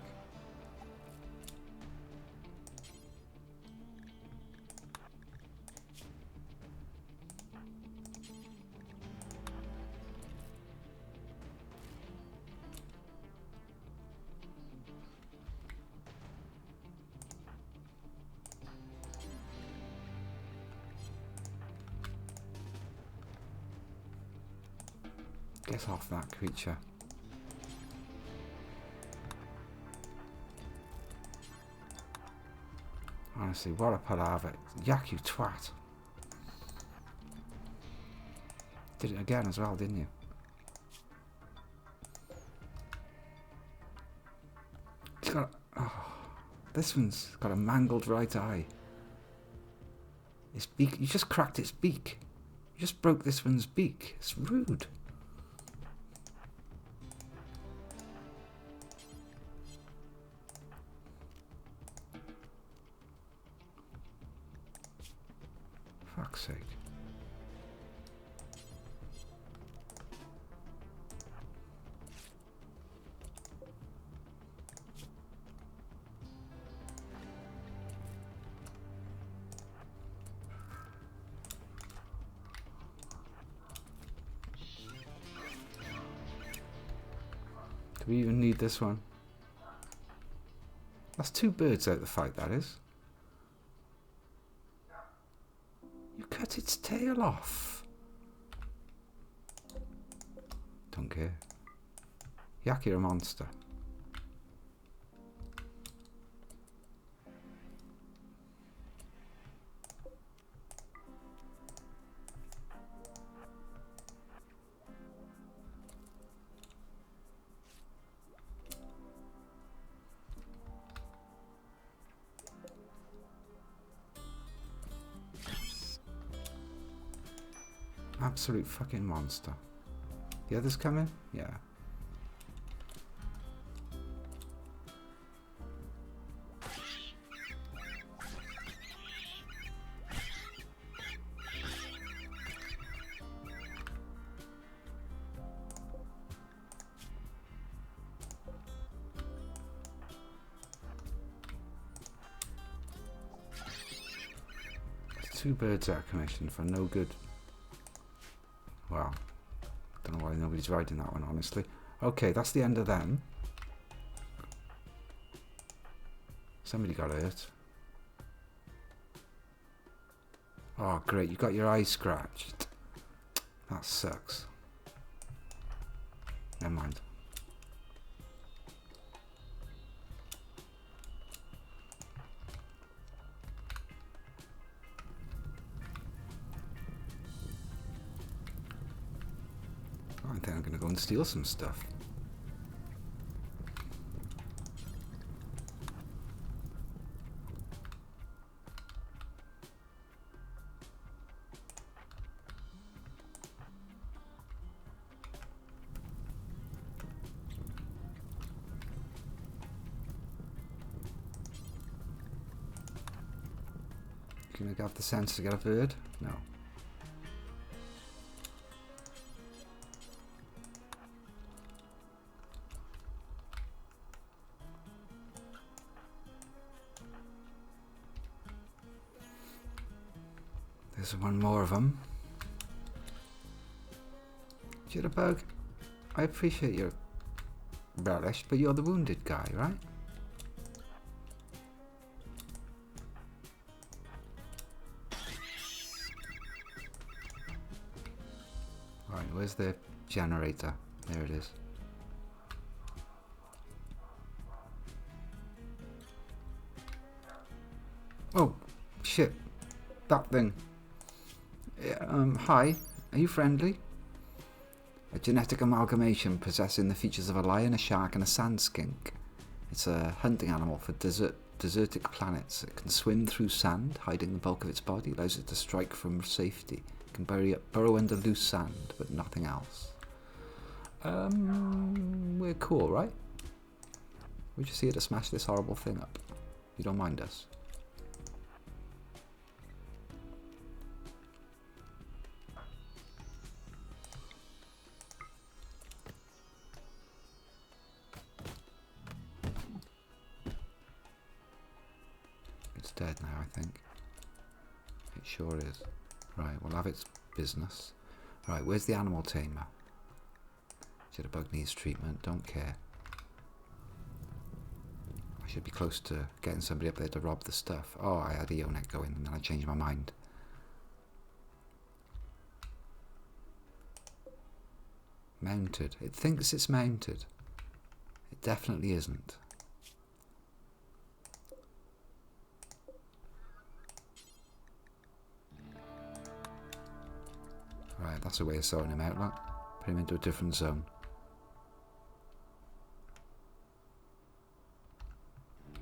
Get off that creature. Honestly, what a palaver. Yak, you twat. Did it again as well, didn't you? He's got a, oh, this one's got a mangled right eye. Its beak, you just cracked its beak. You just broke this one's beak. It's rude. Fuck's sake. Do we even need this one? That's 2 birds out of the fight, that is. You cut its tail off. Don't care. Yak, you're a monster. Absolute fucking monster. The others coming? Yeah. There's 2 birds out of commission for no good. Well, don't know why nobody's riding that one, honestly. Okay, that's the end of them. Somebody got hurt. Oh, great, you got your eye scratched. That sucks. Never mind. I think I'm going to go and steal some stuff. Can I have the sense to get a bird? No. There's one more of them. Jitterbug, I appreciate your relish, but you're the wounded guy, right? Right, where's the generator? There it is. Oh, shit. That thing. Hi, are you friendly? A genetic amalgamation possessing the features of a lion, a shark and a sand skink. It's a hunting animal for desertic planets. It can swim through sand, hiding the bulk of its body, allows it to strike from safety. It can burrow under loose sand, but nothing else. We're cool, right? We're just here to smash this horrible thing up. You don't mind us? It's dead now, I think. It sure is. Right, we'll have its business. Right, where's the animal tamer? Jitterbug needs treatment, don't care. I should be close to getting somebody up there to rob the stuff. Oh, I had Eonet going and then I changed my mind. Mounted. It thinks it's mounted. It definitely isn't. Right, that's a way of sorting him out, look. Put him into a different zone.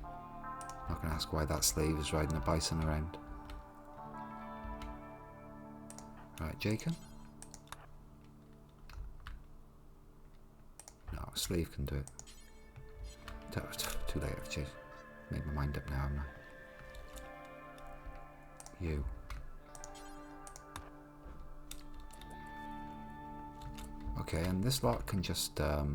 Not going to ask why that slave is riding a bison around. Right, Jacob? No, a slave can do it. Too late, I've changed. Made my mind up now, haven't I? You. Okay, and this lot can just, well,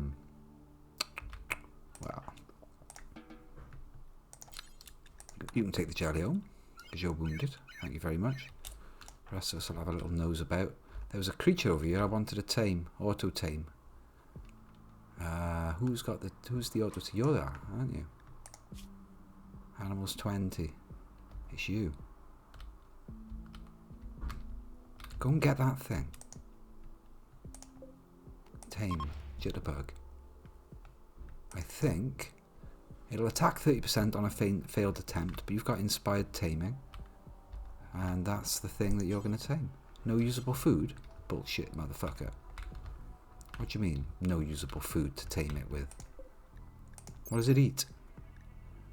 you can take the jelly home, because you're wounded. Thank you very much. The rest of us will have a little nose about. There was a creature over here I wanted to tame, auto-tame. Who's the auto-tame? You're there, aren't you? Animals 20. It's you. Go and get that thing. Tame. Jitterbug. I think it'll attack 30% on a failed attempt, but you've got inspired taming. And that's the thing that you're going to tame. No usable food? Bullshit, motherfucker. What do you mean, no usable food to tame it with? What does it eat?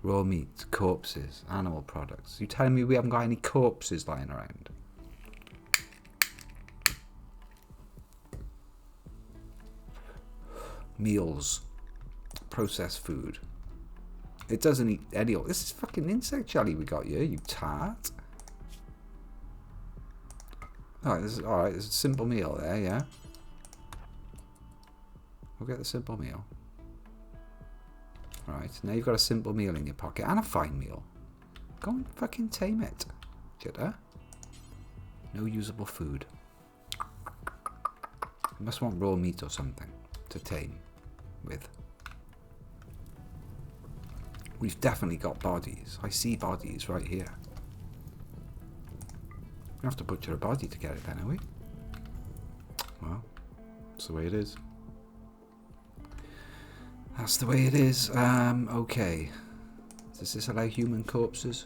Raw meat, corpses, animal products. You telling me we haven't got any corpses lying around? Meals. Processed food. It doesn't eat any... This is fucking insect jelly we got here, you tart. Alright, there's a simple meal there, yeah? We'll get the simple meal. Right, now you've got a simple meal in your pocket and a fine meal. Go and fucking tame it, Jitter. No usable food. You must want raw meat or something to tame with. We've definitely got bodies. I see bodies right here. We have to butcher a body to get it then, are we? Well, that's the way it is. That's the way it is. Okay. Does this allow human corpses?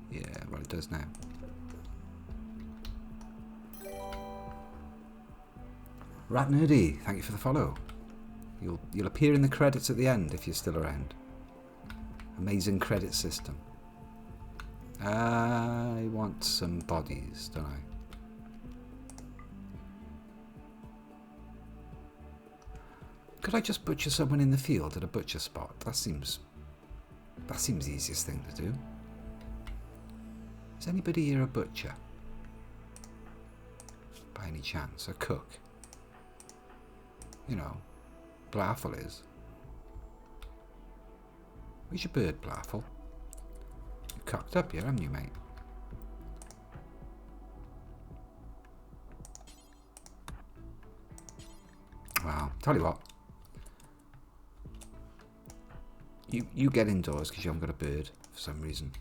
Yeah, well it does now. Rat Nerdy, thank you for the follow. You'll appear in the credits at the end if you're still around. Amazing credit system. I want some bodies, don't I? Could I just butcher someone in the field at a butcher spot? That seems the easiest thing to do. Is anybody here a butcher? By any chance, a cook? You know, Blaffle is. Where's your bird, Blaffle? You're cocked up here, haven't you, mate? Well, tell you what. You get indoors because you haven't got a bird for some reason.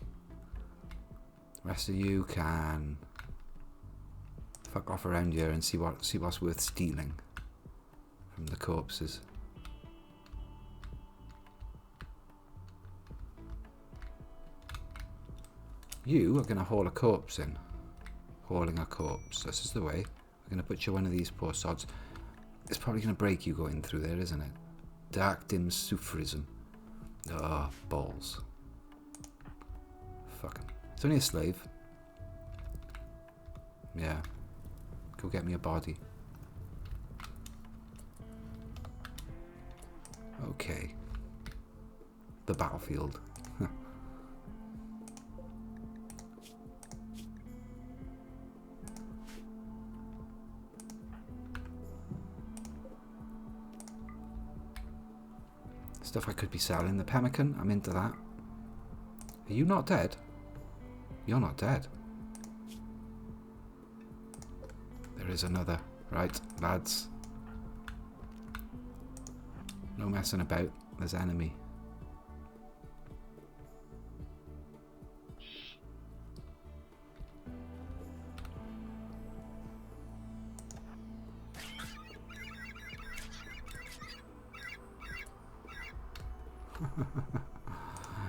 The rest of you can fuck off around here and see what's worth stealing from the corpses. You are going to haul a corpse in. Hauling a corpse. This is the way. We're going to butcher one of these poor sods. It's probably going to break you going through there, isn't it? Dark dim sufrism. Oh, balls. Fuck him. It's only a slave. Yeah. Go get me a body. Okay. The battlefield. Stuff I could be selling. The pemmican, I'm into that. Are you not dead? You're not dead. There is another. Right, lads. No messing about. There's enemy.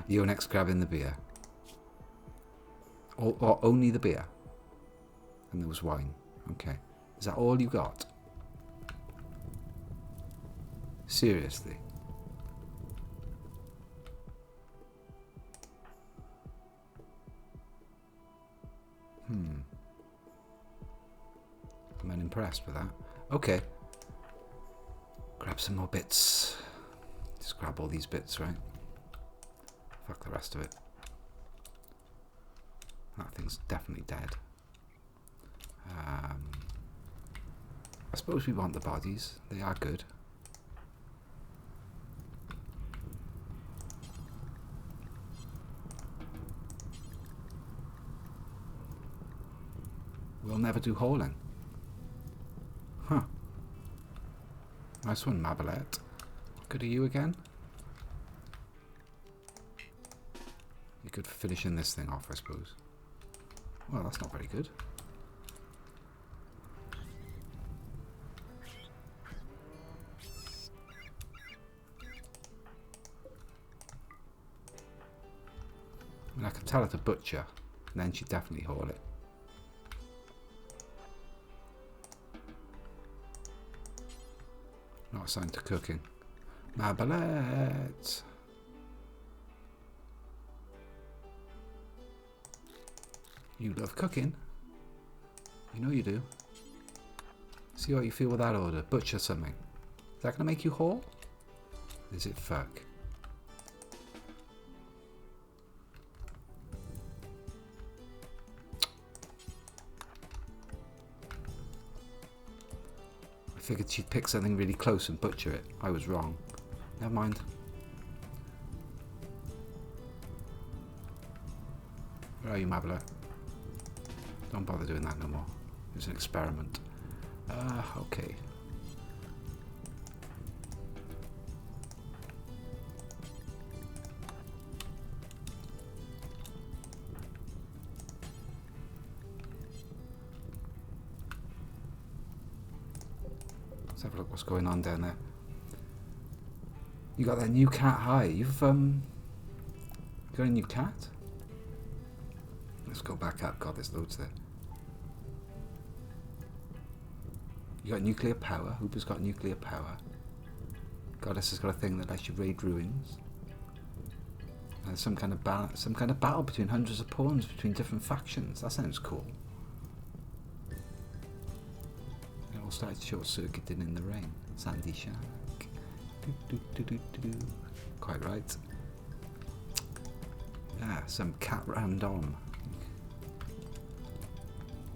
You're next grabbing the beer. Or only the beer. And there was wine. Okay. Is that all you got? Seriously? I'm unimpressed with that. Okay. Grab some more bits. Just grab all these bits, right? Fuck the rest of it. That thing's definitely dead. I suppose we want the bodies. They are good. We'll never do hauling. Huh. Nice one, Mabelet. Good are you again? good for finishing this thing off, I suppose. Well, that's not very good. I mean, I could tell her to butcher, and then she'd definitely haul it. Not assigned to cooking. Marbalette! You love cooking. You know you do. See what you feel with that order. Butcher something. Is that going to make you haul? Is it fuck? I figured she'd pick something really close and butcher it. I was wrong. Never mind. Where are you, Mabla? Don't bother doing that no more. It was an experiment. Okay. Let's have a look what's going on down there. You got that new cat high. You've got a new cat? Let's go back up. God, there's loads there. You got nuclear power. Hooper's got nuclear power. Goddess has got a thing that lets you raid ruins. And some kind of battle between hundreds of pawns between different factions. That sounds cool. It all started short-circuiting in the rain. Sandy Shack. Quite right. Yeah, some cat random.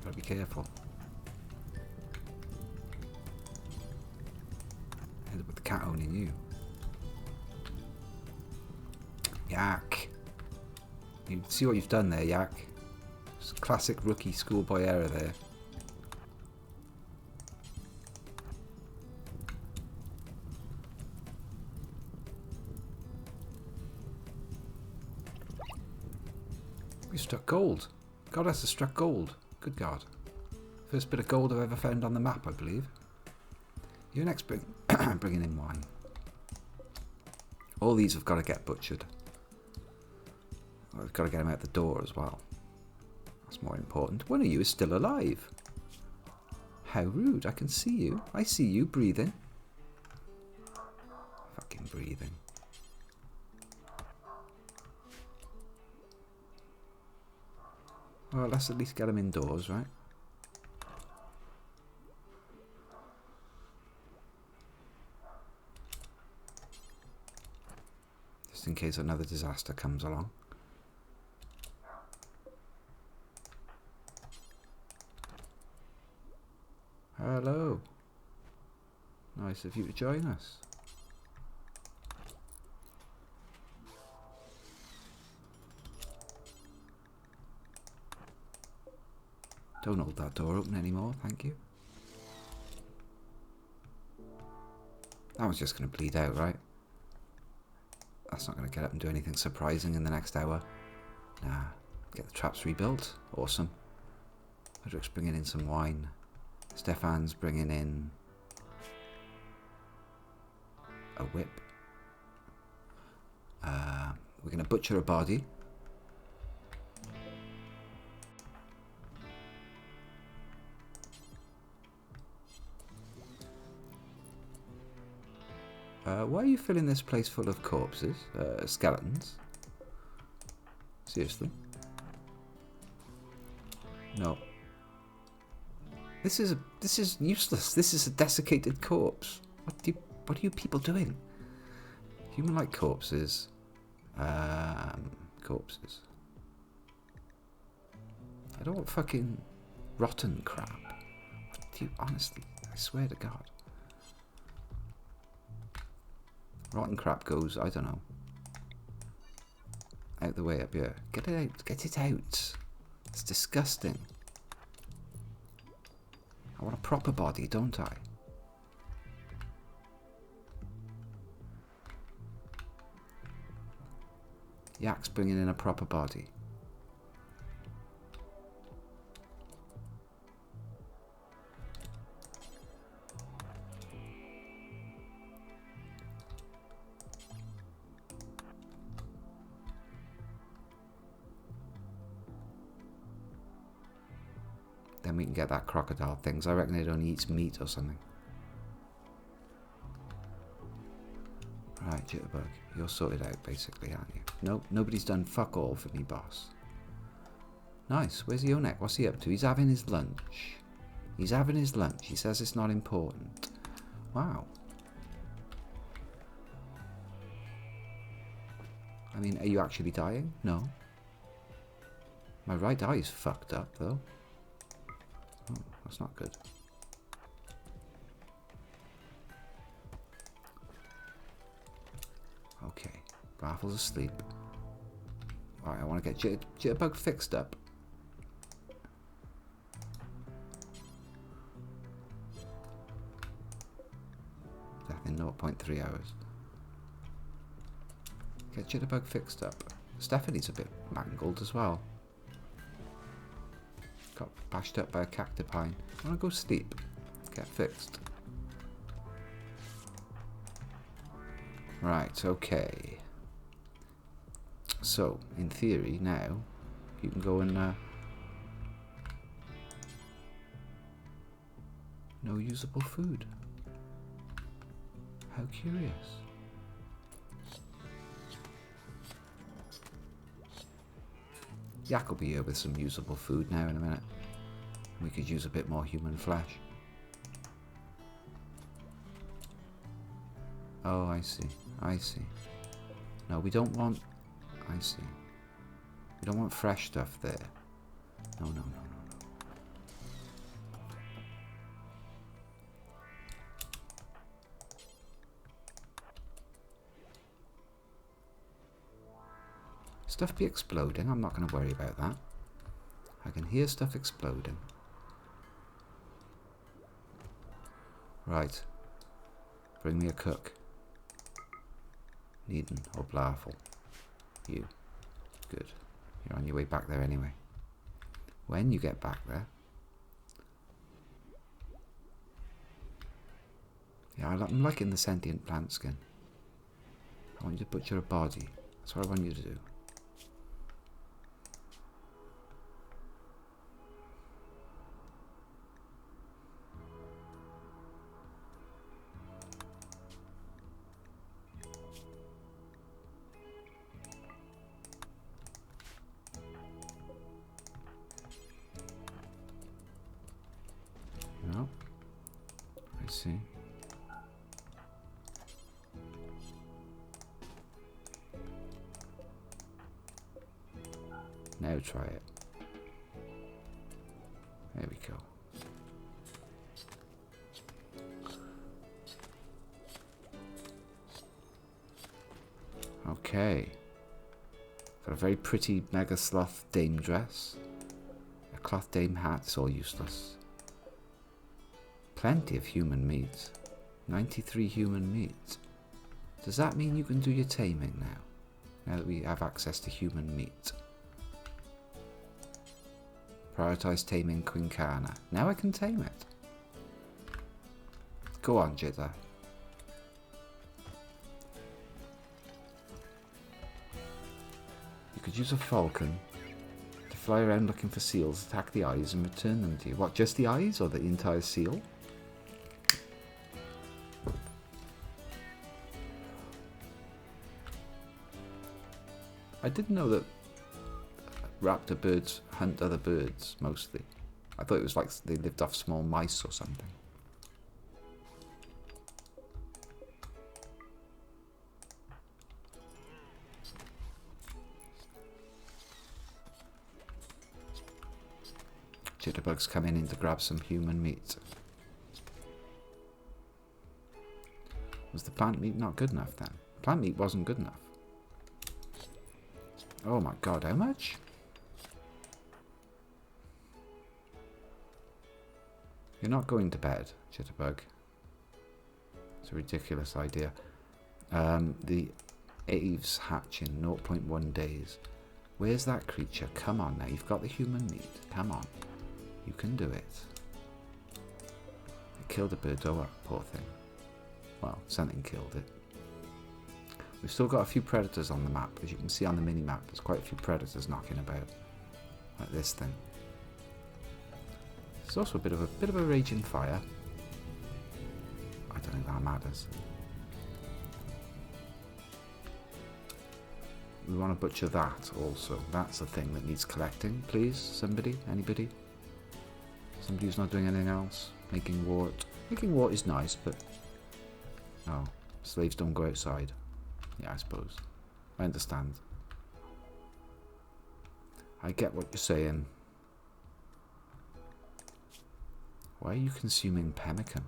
Gotta be careful. End up with the cat owning you. Yak. You see what you've done there, Yak? Just classic rookie schoolboy error there. We struck gold. Goddess has struck gold. Good God. First bit of gold I've ever found on the map, I believe. You're next bringing in wine. All these have got to get butchered. I've got to get them out the door as well. That's more important. One of you is still alive. How rude. I can see you. I see you breathing. Fucking breathing. Well, let's at least get them indoors, right? Just in case another disaster comes along. Hello. Nice of you to join us. Don't hold that door open anymore, thank you. That one's just going to bleed out, right? That's not going to get up and do anything surprising in the next hour. Nah. Get the traps rebuilt. Awesome. Hedrick's bringing in some wine. Stefan's bringing in a whip. We're going to butcher a body. Why are you filling this place full of corpses? Skeletons? Seriously? No. This is useless. This is a desiccated corpse. What are you people doing? Human-like corpses. Corpses. I don't want fucking rotten crap. What do you honestly? I swear to God. Rotten crap goes, I don't know. Out the way up here. Get it out. Get it out. It's disgusting. I want a proper body, don't I? Yak's bringing in a proper body. Then we can get that crocodile things. I reckon it only eats meat or something. Right, Jitterbug, you're sorted out basically, aren't you? Nope, nobody's done fuck all for me, boss. Nice, where's Yonek? What's he up to? He's having his lunch. He's having his lunch. He says it's not important. Wow. I mean, are you actually dying? No. My right eye is fucked up, though. Oh, that's not good. Okay, Raffle's asleep. Alright, I want to get Jitterbug fixed up. Death in 0.3 hours. Get Jitterbug fixed up. Stephanie's a bit mangled as well. Got bashed up by a cactipine. I want to go sleep. Get fixed. Right, okay. So, in theory, now, you can go and... no usable food. How curious. Yak will be here with some usable food now in a minute. We could use a bit more human flesh. Oh, I see. I see. No, we don't want... I see. We don't want fresh stuff there. No, no, no, no, no. Stuff be exploding. I'm not going to worry about that. I can hear stuff exploding. Right. Bring me a cook. Needon or Blarful. You. Good. You're on your way back there anyway. When you get back there... Yeah, I'm liking the sentient plant skin. I want you to butcher a body. That's what I want you to do. No. I see. Now try it. There we go. Okay. Got a very pretty mega sloth dame dress. A cloth dame hat. It's all useless. Plenty of human meat. 93 human meat. Does that mean you can do your taming now? Now that we have access to human meat. Prioritize taming Quincana. Now I can tame it. Go on, Jitter. You could use a falcon to fly around looking for seals, attack the eyes and return them to you. What, just the eyes or the entire seal? I didn't know that raptor birds hunt other birds, mostly. I thought it was like they lived off small mice or something. Jitterbug's coming in to grab some human meat. Was the plant meat not good enough then? Plant meat wasn't good enough. Oh my god, how much? You're not going to bed, Jitterbug. It's a ridiculous idea. The Aves hatching, 0.1 days. Where's that creature? Come on now, you've got the human meat. Come on. You can do it. I killed a bird, oh, poor thing. Well, something killed it. We've still got a few predators on the map. As you can see on the mini-map, there's quite a few predators knocking about. Like this thing. There's also a bit of a raging fire. I don't think that matters. We want to butcher that also. That's a thing that needs collecting, please. Somebody? Anybody? Somebody who's not doing anything else? Making wart. Making wart is nice, but... no. Slaves don't go outside. Yeah, I suppose. I understand. I get what you're saying. Why are you consuming pemmican?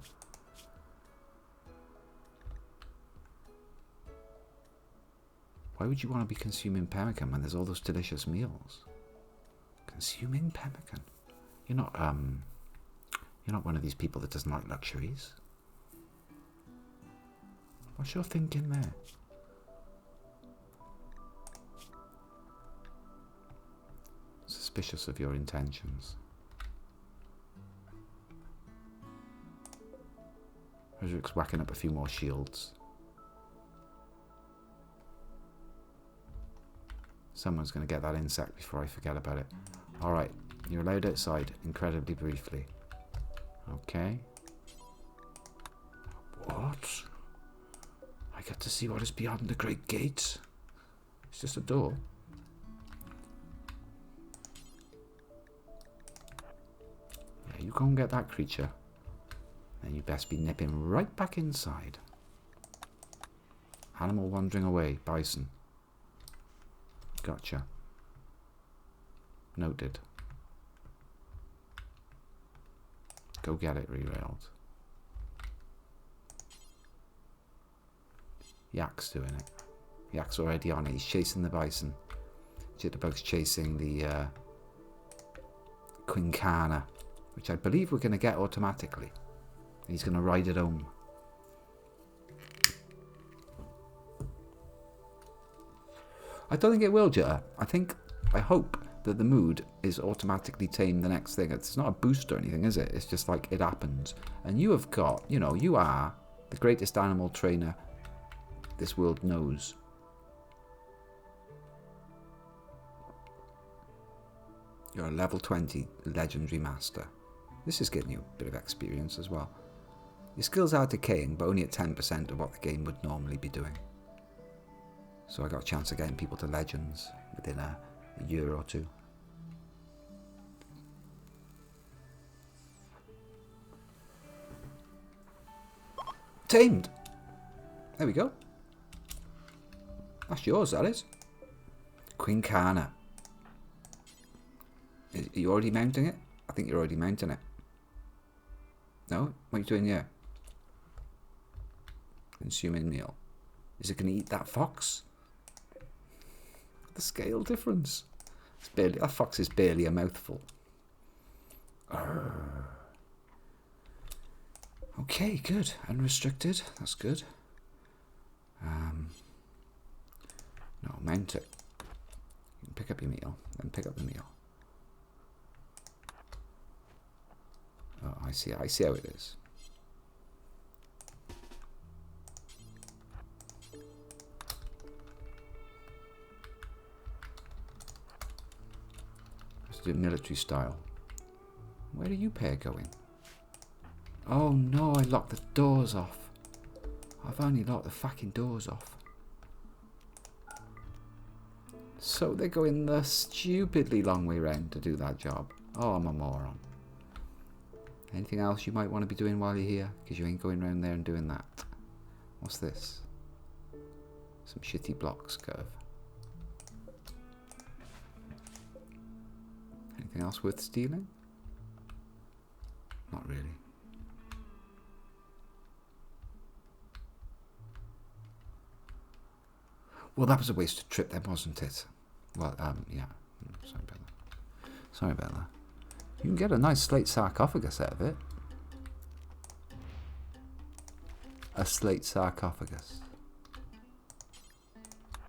Why would you want to be consuming pemmican when there's all those delicious meals? Consuming pemmican? You're not one of these people that doesn't like luxuries. What's your thinking there? Suspicious of your intentions. Roderick's whacking up a few more shields. Someone's going to get that insect before I forget about it. Alright, you're allowed outside incredibly briefly. Okay. What? I get to see what is beyond the great gate. It's just a door. Yeah, you go and get that creature. Then you best be nipping right back inside. Animal wandering away. Bison. Gotcha. Noted. Go get it, Rimworld. Yak's doing it. Yak's already on it. He's chasing the bison. Jitterbug's chasing the Quincana, which I believe we're going to get automatically. He's going to ride it home. I don't think it will, Jitter. I hope that the mood is automatically tamed the next thing. It's not a boost or anything, is it? It's just like it happens. And you have got, you know, you are the greatest animal trainer this world knows. You're a level 20 legendary master. This is getting you a bit of experience as well. Your skills are decaying, but only at 10% of what the game would normally be doing. So I got a chance of getting people to legends within a year or two. Tamed! There we go. That's yours, that is. Quincana. Are you already mounting it? I think you're already mounting it. No? What are you doing here? Consuming meal. Is it going to eat that fox? The scale difference. It's barely, that fox is barely a mouthful. Arrgh. Okay, good. Unrestricted. That's good. No, mount it. You can pick up your meal, then pick up the meal. Oh, I see how it is. Let's do it military style. Where are you pair going? Oh no, I locked the doors off. I've only locked the fucking doors off. So they're going the stupidly long way round to do that job. Oh, I'm a moron. Anything else you might want to be doing while you're here? Because you ain't going round there and doing that. What's this? Some shitty blocks curve. Anything else worth stealing? Not really. Well, that was a wasted trip then, wasn't it? Well, yeah. Sorry about that. Sorry about that. You can get a nice slate sarcophagus out of it. A slate sarcophagus.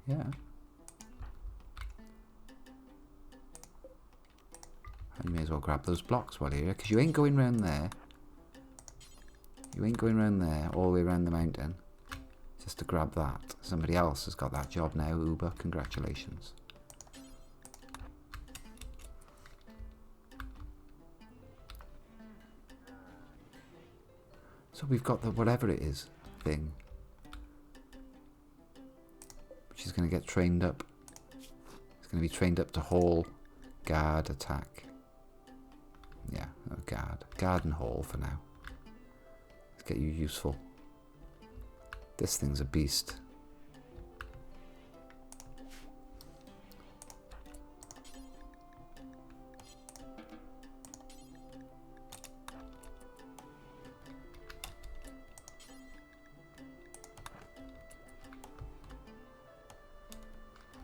Yeah. You may as well grab those blocks while you're here, because you ain't going round there. You ain't going round there, all the way around the mountain, just to grab that. Somebody else has got that job now, Uber. Congratulations. So we've got the whatever it is thing, which is going to get trained up. It's going to be trained up to haul, guard, attack. Yeah, no, guard and haul for now. Let's get you useful. This thing's a beast.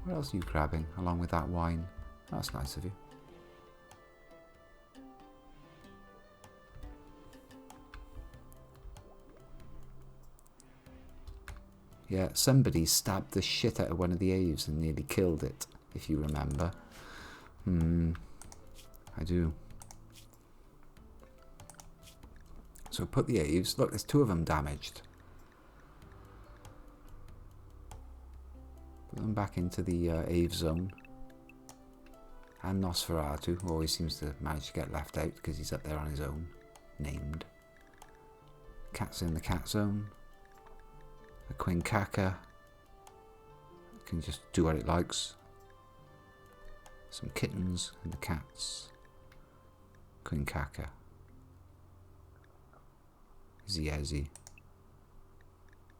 What else are you grabbing along with that wine? That's nice of you. Yeah, somebody stabbed the shit out of one of the aves and nearly killed it, if you remember. I do. So put the aves. Look, there's 2 of them damaged. Put them back into the ave zone. And Nosferatu, who always seems to manage to get left out because he's up there on his own. Named. Cat's in the cat zone. The Quinkaka can just do what it likes. Some kittens and the cats. Quinkaka. Ziezi.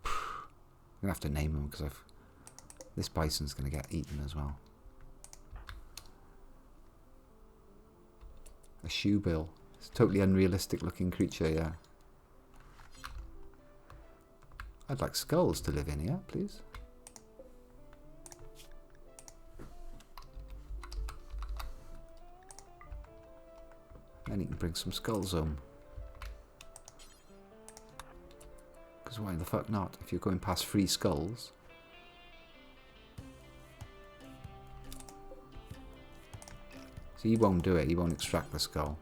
I'm gonna have to name them because this bison's gonna get eaten as well. A shoebill. It's a totally unrealistic looking creature, yeah. I'd like skulls to live in here, please. Then you can bring some skulls home. Because why the fuck not? If you're going past 3 skulls. So he won't do it, he won't extract the skull.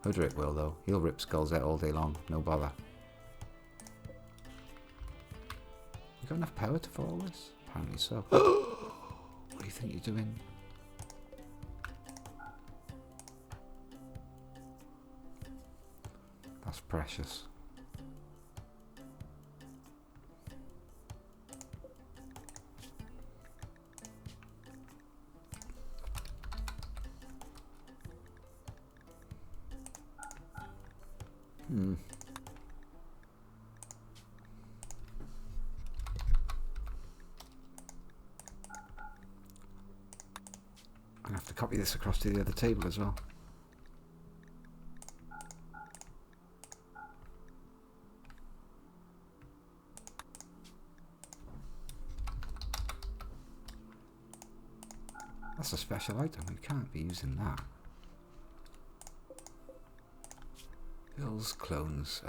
Hoodrick will though. He'll rip skulls out all day long, no bother. You got enough power for all this? Apparently so. What do you think you're doing? That's precious. I have to copy this across to the other table as well. That's a special item. We can't be using that. Bill's clones.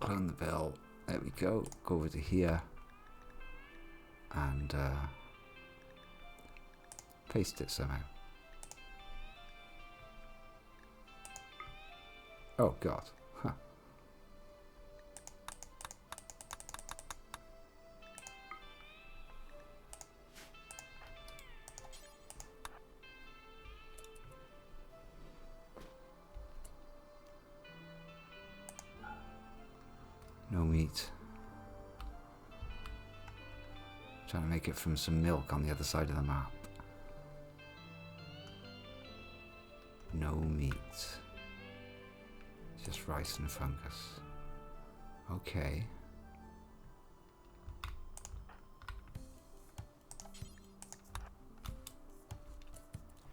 Clone the bill. There we go. Go over to here. And paste it somehow. Oh god. Huh. No meat. Trying to make it from some milk on the other side of the map. No meat. Just rice and fungus. Okay.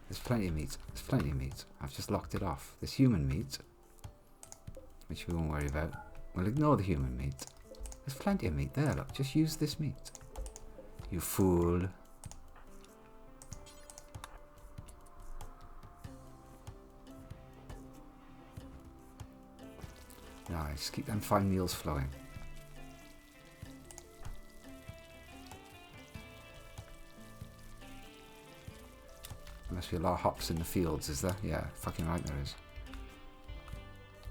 There's plenty of meat. There's plenty of meat. I've just locked it off. There's human meat, which we won't worry about. We'll ignore the human meat. There's plenty of meat there, look. Just use this meat. You fool. Nice. Keep them fine meals flowing. Must be a lot of hops in the fields, is there? Yeah, fucking right there is.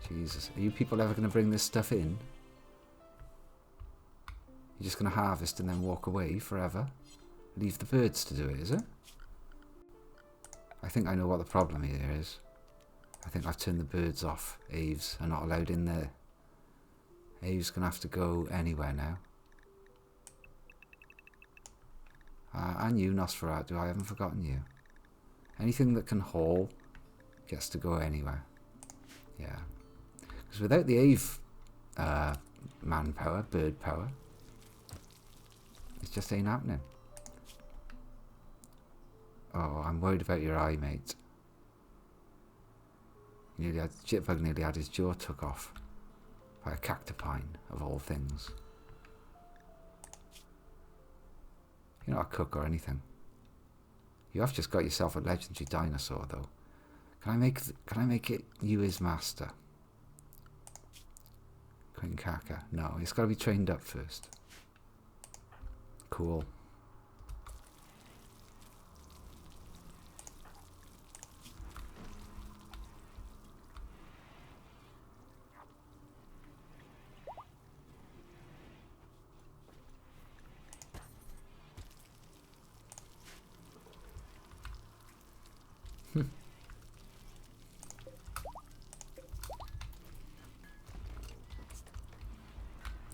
Jesus. Are you people ever going to bring this stuff in? You're just going to harvest and then walk away forever? Leave the birds to do it, is it? I think I know what the problem here is. I think I've turned the birds off. Aves are not allowed in there. Aves going to have to go anywhere now. And you, Nosferatu, I haven't forgotten you. Anything that can haul gets to go anywhere. Yeah. Because without the Ave manpower, bird power, it just ain't happening. Oh, I'm worried about your eye, mate. Jitbug nearly had his jaw took off by a cactipine, of all things. You're not a cook or anything. You have just got yourself a legendary dinosaur, though. Can I make it you his master? Quinkaka. No, it's got to be trained up first. Cool.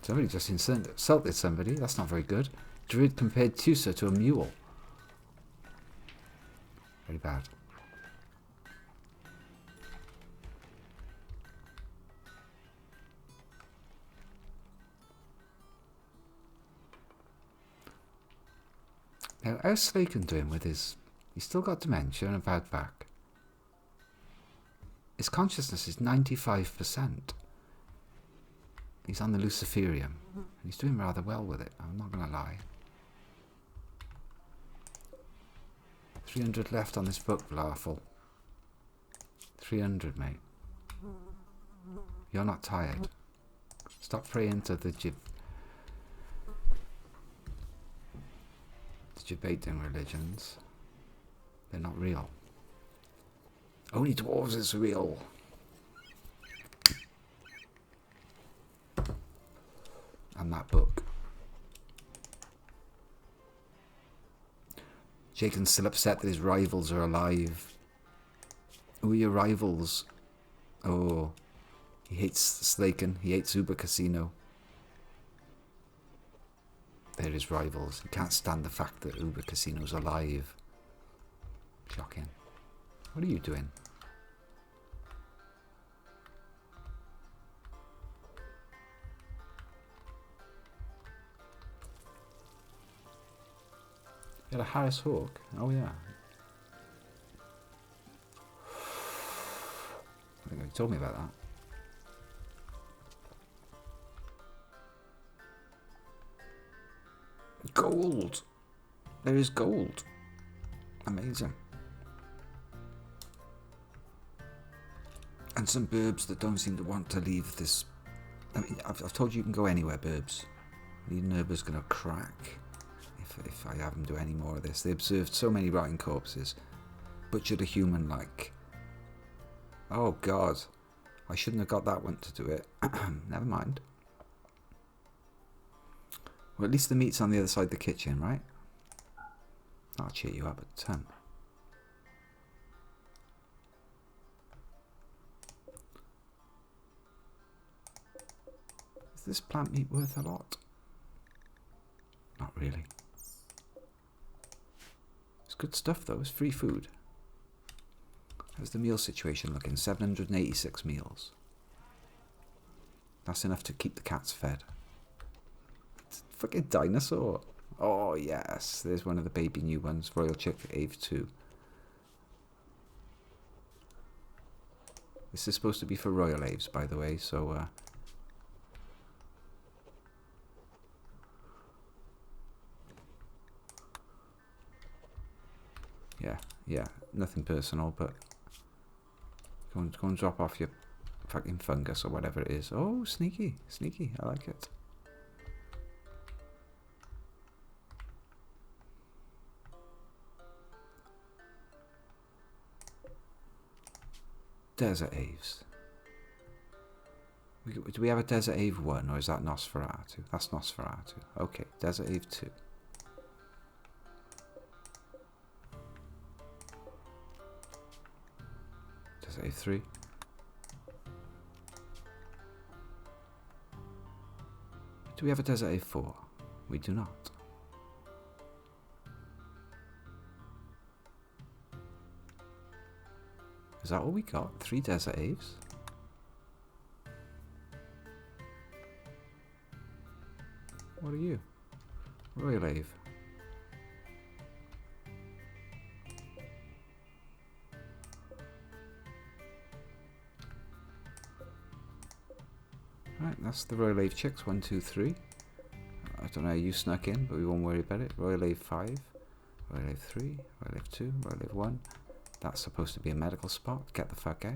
Somebody just insulted somebody. That's not very good. Druid compared Tusa to a mule. Very bad. Now, how's Slaken doing with his... He's still got dementia and a bad back. His consciousness is 95%. He's on the Luciferium. And he's doing rather well with it, I'm not going to lie. 300 left on this book, Larful. 300, mate. You're not tired. Stop praying to the debating religions. They're not real. Only dwarves is real. And that book. Jaken's still upset that his rivals are alive. Who are your rivals? Oh, he hates Slaken. He hates Uber Casino. They're his rivals. He can't stand the fact that Uber Casino's alive. Shocking. What are you doing? You got a Harris Hawk? Oh yeah. I think you told me about that. Gold! There is gold. Amazing. And some burbs that don't seem to want to leave this. I mean, I've told you you can go anywhere, burbs. The Nerber's going to crack if I have them do any more of this. They observed so many rotting corpses. Butchered a human like. Oh god. I shouldn't have got that one to do it. Never mind. Well, at least the meat's on the other side of the kitchen, right? That'll cheer you up a ton. Is this plant meat worth a lot? Not really. It's good stuff though, it's free food. How's the meal situation looking? 786 meals. That's enough to keep the cats fed. It's a fucking dinosaur. Oh yes, there's one of the baby new ones. Royal Chick Ave 2. This is supposed to be for Royal Aves, by the way, so yeah, nothing personal, but go and drop off your fucking fungus or whatever it is. Oh, sneaky, I like it. Desert Aves. Do we have a Desert Ave 1 or is that Nosferatu? That's Nosferatu. Okay, Desert Ave 2. Desert Ave 3. Do we have a Desert Ave 4? We do not. Is that all we got? 3 Desert Aves? What are you? Royal Ave. Right, that's the Royal Ave chicks. 1, 2, 3. I don't know how you snuck in, but we won't worry about it. Royal Ave 5. Royal Ave 3. Royal Ave 2. Royal Ave 1. That's supposed to be a medical spot. Get the fuck out.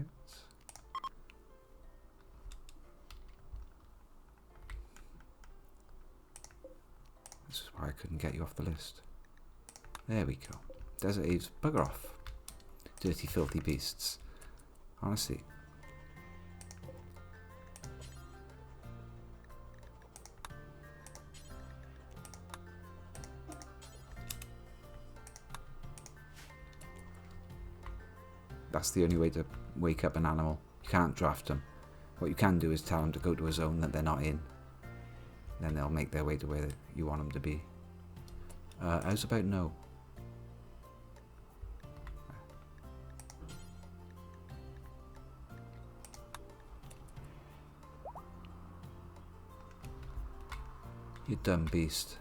This is why I couldn't get you off the list. There we go. Desert Aves, bugger off. Dirty, filthy beasts. Honestly. That's the only way to wake up an animal. You can't draft them. What you can do is tell them to go to a zone that they're not in. Then they'll make their way to where you want them to be. How's about no? You dumb beast.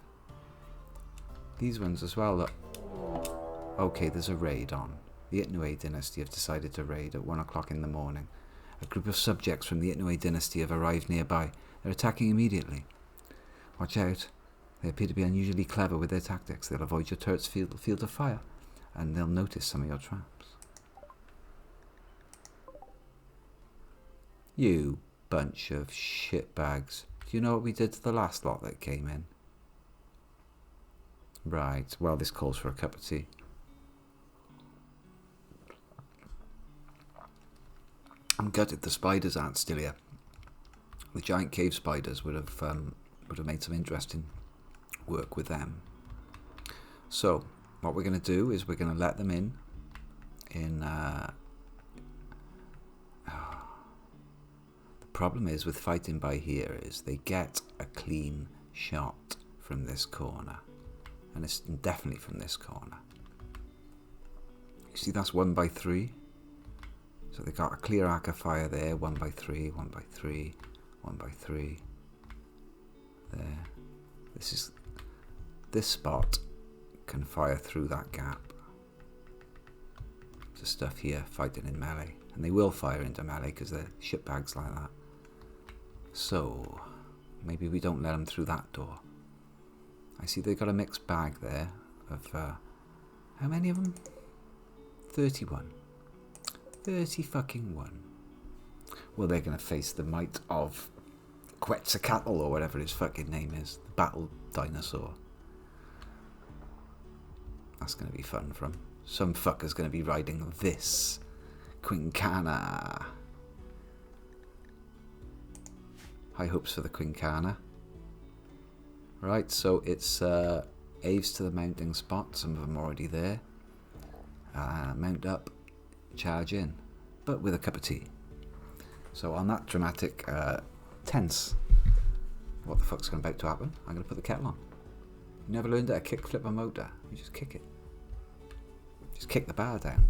These ones as well, look. Okay, there's a raid on. The Itnui dynasty have decided to raid at 1 o'clock in the morning. A group of subjects from the Itnui dynasty have arrived nearby. They're attacking immediately. Watch out. They appear to be unusually clever with their tactics. They'll avoid your turret's field of fire, and they'll notice some of your traps. You bunch of shitbags. Do you know what we did to the last lot that came in? Right, well, this calls for a cup of tea. I'm gutted the spiders aren't still here. The giant cave spiders would have made some interesting work with them. So what we're going to do is we're going to let them in the problem is with fighting by here is they get a clean shot from this corner, and it's definitely from this corner. You see, that's 1 by 3. So they got a clear arc of fire there. 1 by 3, 1 by 3, 1 by 3. There. This spot can fire through that gap. There's stuff here fighting in melee, and they will fire into melee because they're shitbags like that. So maybe we don't let them through that door. I see they got a mixed bag there of how many of them? 31. 30 fucking 1. Well, they're going to face the might of Quetzalcoatl or whatever his fucking name is. The battle dinosaur. That's going to be fun for him. Some fucker's going to be riding this Quincana. High hopes for the Quincana. Right, so it's Aves to the mounting spot. Some of them already there. Mount up. Charge in, but with a cup of tea. So on that dramatic, tense, what the fuck's about to happen? I'm going to put the kettle on. You never learned how to kick flip a motor. You just kick it. Just kick the bar down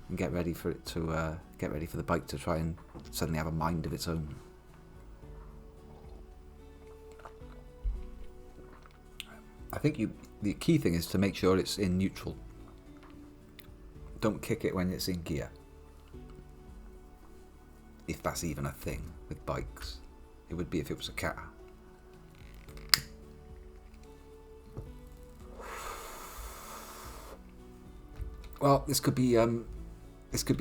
and get ready for it to get ready for the bike to try and suddenly have a mind of its own. I think the key thing is to make sure it's in neutral. Don't kick it when it's in gear. If that's even a thing with bikes. It would be if it was a car. Well, this could be a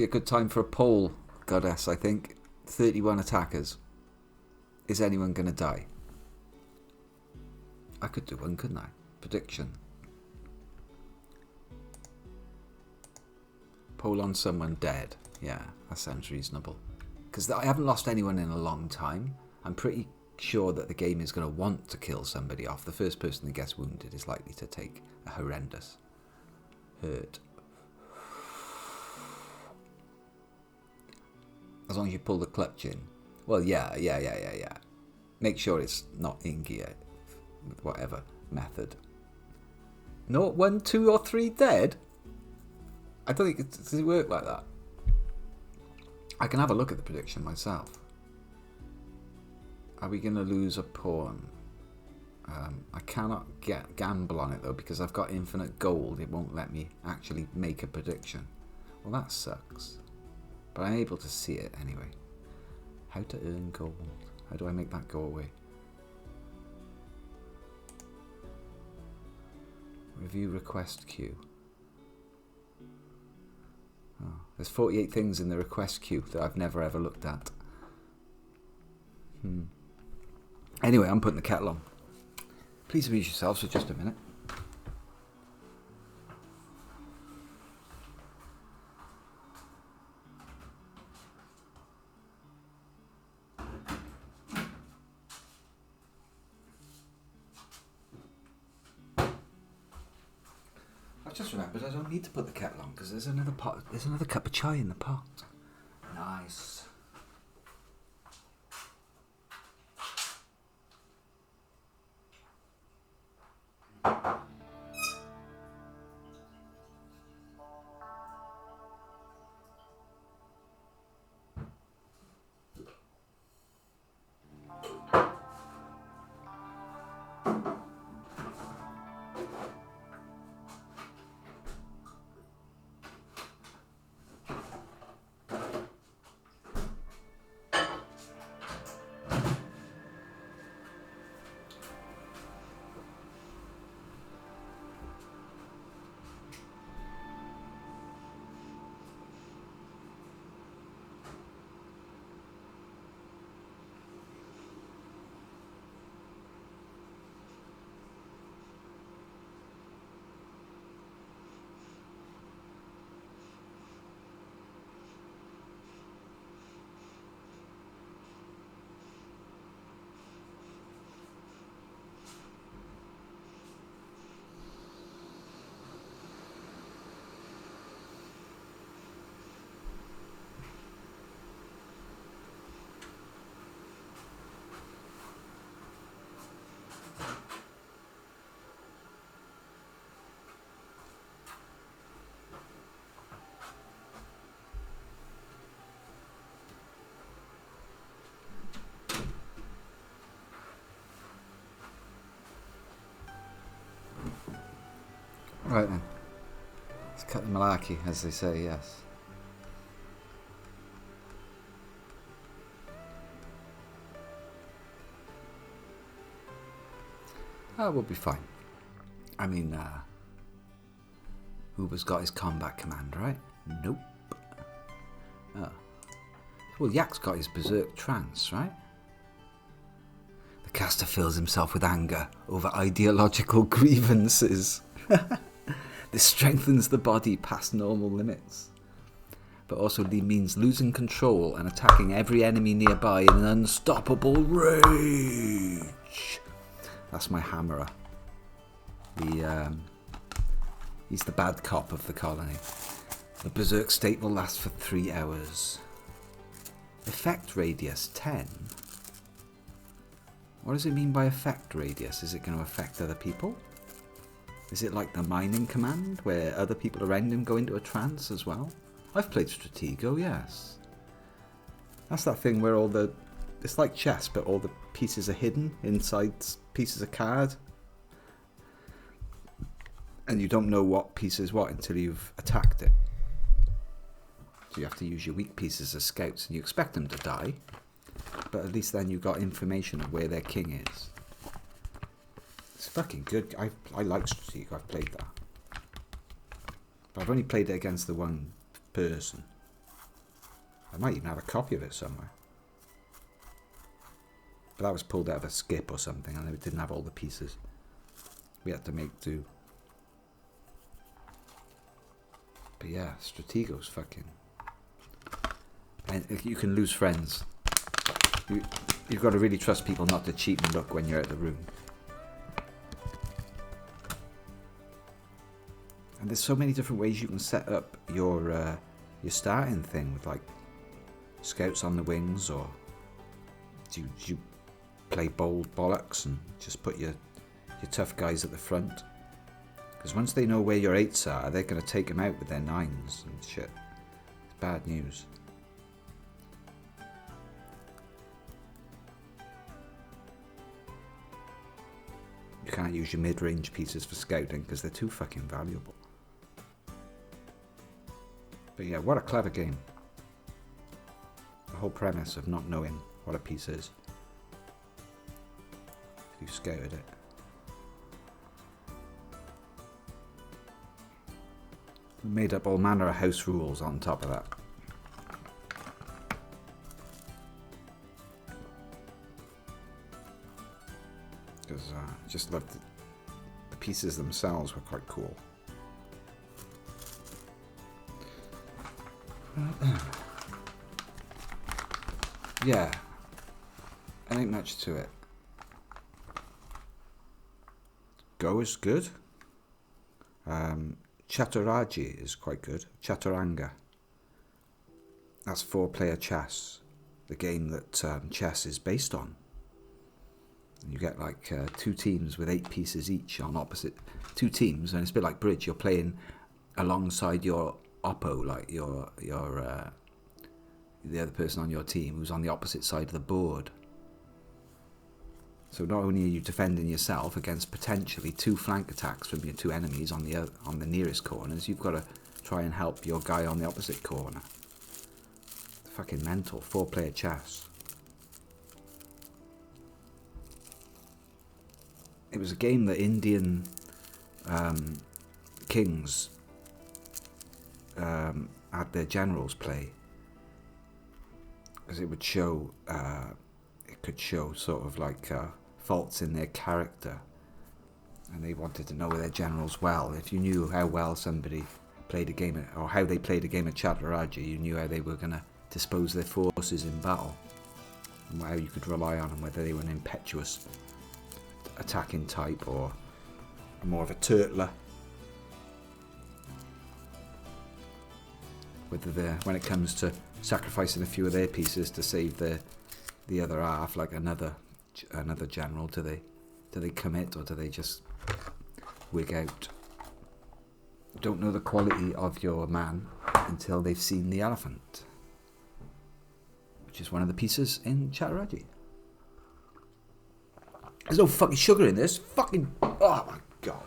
good time for a poll, goddess, I think. 31 attackers. Is anyone going to die? I could do one, couldn't I? Prediction. Poll on someone dead. Yeah, that sounds reasonable. Because I haven't lost anyone in a long time. I'm pretty sure that the game is going to want to kill somebody off. The first person that gets wounded is likely to take a horrendous hurt. As long as you pull the clutch in. Well, yeah. Make sure it's not in gear with whatever method. No, 1, 2 or 3 dead? I don't think it does work like that. I can have a look at the prediction myself. Are we going to lose a pawn? I cannot gamble on it though because I've got infinite gold. It won't let me actually make a prediction. Well, that sucks. But I'm able to see it anyway. How to earn gold. How do I make that go away? Review request queue. Oh, there's 48 things in the request queue that I've never ever looked at. Anyway, I'm putting the kettle on. Please amuse yourselves for just a minute. I've just remembered I don't need to put the kettle on because there's another pot. There's another cup of chai in the pot. Nice. Right then. Let's cut the malarkey, as they say, yes. Oh, we'll be fine. I mean, Uber's got his combat command, right? Nope. Oh. Well, Yak's got his berserk trance, right? The caster fills himself with anger over ideological grievances. This strengthens the body past normal limits, but also means losing control and attacking every enemy nearby in an unstoppable rage. That's my hammerer. He's the bad cop of the colony. The berserk state will last for 3 hours. Effect radius 10. What does it mean by effect radius? Is it going to affect other people? Is it like the mining command, where other people around him go into a trance as well? I've played Stratego, yes. That's that thing where all the... It's like chess, but all the pieces are hidden inside pieces of card. And you don't know what piece is what until you've attacked it. So you have to use your weak pieces as scouts, and you expect them to die. But at least then you've got information of where their king is. It's fucking good. I like Stratego. I've played that. But I've only played it against the one person. I might even have a copy of it somewhere. But that was pulled out of a skip or something, and it didn't have all the pieces. We had to make do. But yeah, Stratego's fucking... And you can lose friends. You've got to really trust people not to cheat and look when you're at the room. And there's so many different ways you can set up your starting thing with like scouts on the wings, or do you play bold bollocks and just put your tough guys at the front? Because once they know where your 8s are, they're going to take them out with their 9s and shit. It's bad news. You can't use your mid-range pieces for scouting because they're too fucking valuable. But yeah, what a clever game. The whole premise of not knowing what a piece is. You scouted it. We made up all manner of house rules on top of that. Because I just loved the pieces themselves were quite cool. Yeah, there ain't much to it. Go is good. Chaturanga is quite good. Chaturanga. That's 4-player chess, the game that chess is based on. And you get like 2 teams with 8 pieces each on opposite 2 teams, and it's a bit like bridge. You're playing alongside your oppo, like your the other person on your team who's on the opposite side of the board. So not only are you defending yourself against potentially 2 flank attacks from your 2 enemies on the nearest corners, you've got to try and help your guy on the opposite corner. Fucking mental. 4-player chess. It was a game that Indian kings had their generals play, because it would show, it could show sort of like faults in their character, and they wanted to know their generals well. If you knew how well somebody played a game, or how they played a game of Chaturanga, you knew how they were going to dispose their forces in battle, and how you could rely on them, whether they were an impetuous attacking type or more of a turtler. Whether they're, when it comes to sacrificing a few of their pieces to save the other half, like another general, do they commit, or do they just wig out? Don't know the quality of your man until they've seen the elephant, which is one of the pieces in Chaturanga. There's no fucking sugar in this. Fucking, oh my god.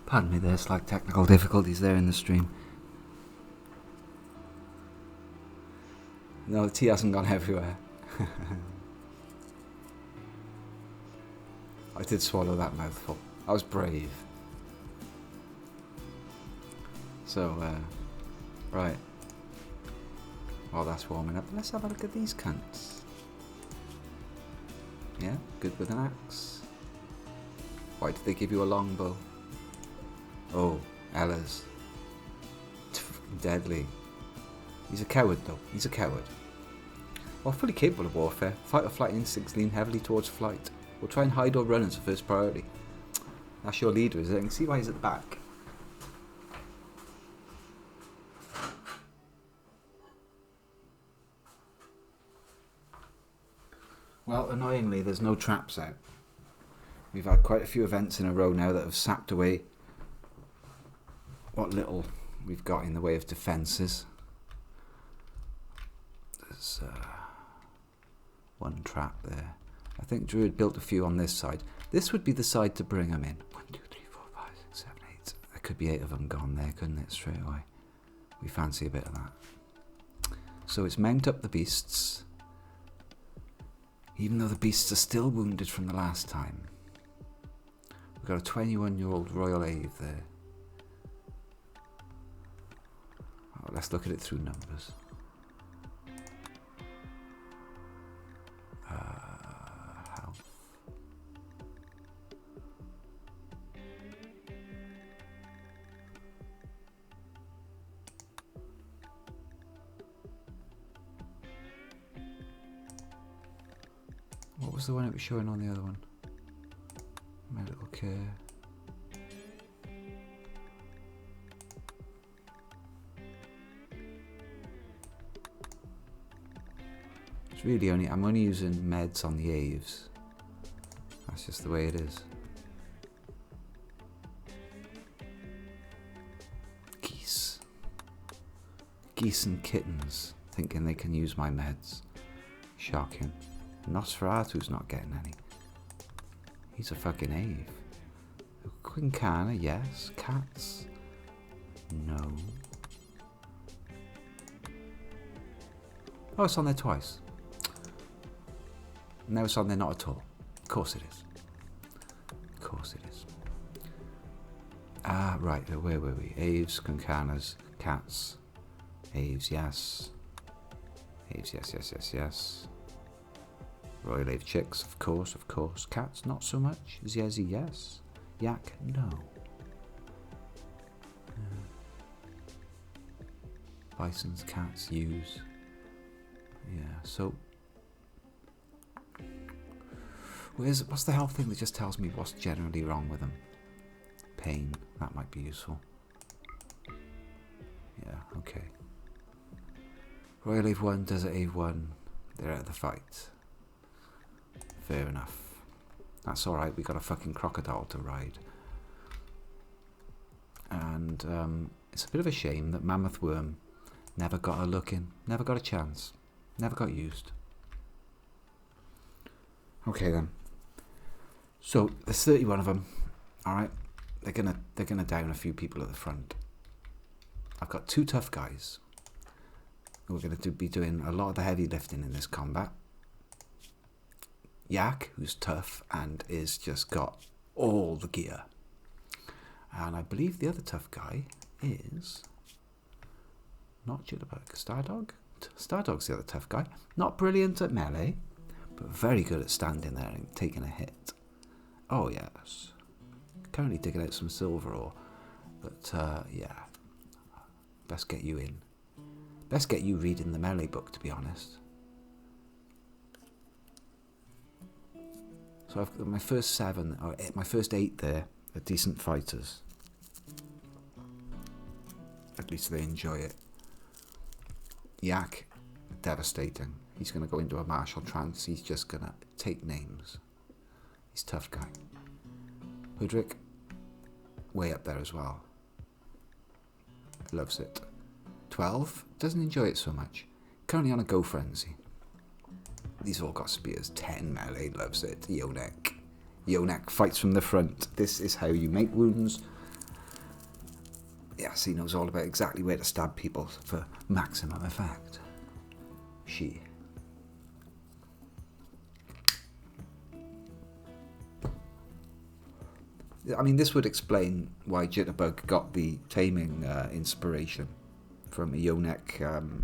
Pardon me, there's like technical difficulties there in the stream. No, the tea hasn't gone everywhere. I did swallow that mouthful. I was brave. So, right. While that's warming up, let's have a look at these cunts. Yeah, good with an axe. Why did they give you a longbow? Oh, Ella's. Deadly. He's a coward though. He's a coward. While fully capable of warfare, fight or flight instincts lean heavily towards flight. We'll try and hide or run as a first priority. That's your leader, is it? I can see why he's at the back. Well, annoyingly, there's no traps out. We've had quite a few events in a row now that have sapped away what little we've got in the way of defences. There's one trap there. I think Druid built a few on this side. This would be the side to bring them in. 1, 2, 3, 4, 5, 6, 7, 8. There could be 8 of them gone there, couldn't it, straight away? We fancy a bit of that. So it's mount up the beasts, even though the beasts are still wounded from the last time. We've got a 21-year-old Royal Ave there. Oh, let's look at it through numbers. Health. What was the one it was showing on the other one? Medical care. It's really I'm only using meds on the Aves. That's just the way it is. Geese. Geese and kittens thinking they can use my meds. Shocking. Nosferatu's not getting any. He's a fucking Ave. Quincana, yes. Cats, no. Oh, it's on there twice. No, it's on there not at all. Of course it is. Of course it is. Ah, right. Where were we? Aves, Quincanas, cats. Aves, yes. Aves, yes, yes, yes, yes. Royal Ave chicks, of course, of course. Cats, not so much. Zezzy, yes. Yak, no. Bisons, cats, ewes. Yeah, so... what's the health thing that just tells me what's generally wrong with them? Pain, that might be useful. Yeah, okay. Royal Ave 1, Desert Ave 1, they're out of the fight. Fair enough. That's alright, we got a fucking crocodile to ride. And it's a bit of a shame that Mammoth Worm never got a look in, never got a chance, never got used. Okay then. So there's 31 of them. Alright. They're gonna down a few people at the front. I've got 2 tough guys who are gonna be doing a lot of the heavy lifting in this combat. Yak, who's tough and is just got all the gear. And I believe the other tough guy is not Jitterbug. Stardog? Stardog's the other tough guy. Not brilliant at melee, but very good at standing there and taking a hit. Oh yes. Currently digging out some silver ore. But yeah. Best get you in. Best get you reading the melee book, to be honest. So I've got my first 7, or my first 8 there are decent fighters. At least they enjoy it. Yak, devastating. He's going to go into a martial trance. He's just going to take names. He's a tough guy. Hoodrick, way up there as well. Loves it. 12, doesn't enjoy it so much. Currently on a go frenzy. These all got spears. 10 melee, loves it. Yonek. Yonek fights from the front. This is how you make wounds. Yes, he knows all about exactly where to stab people for maximum effect. She. I mean, this would explain why Jitterbug got the taming inspiration from a Yonek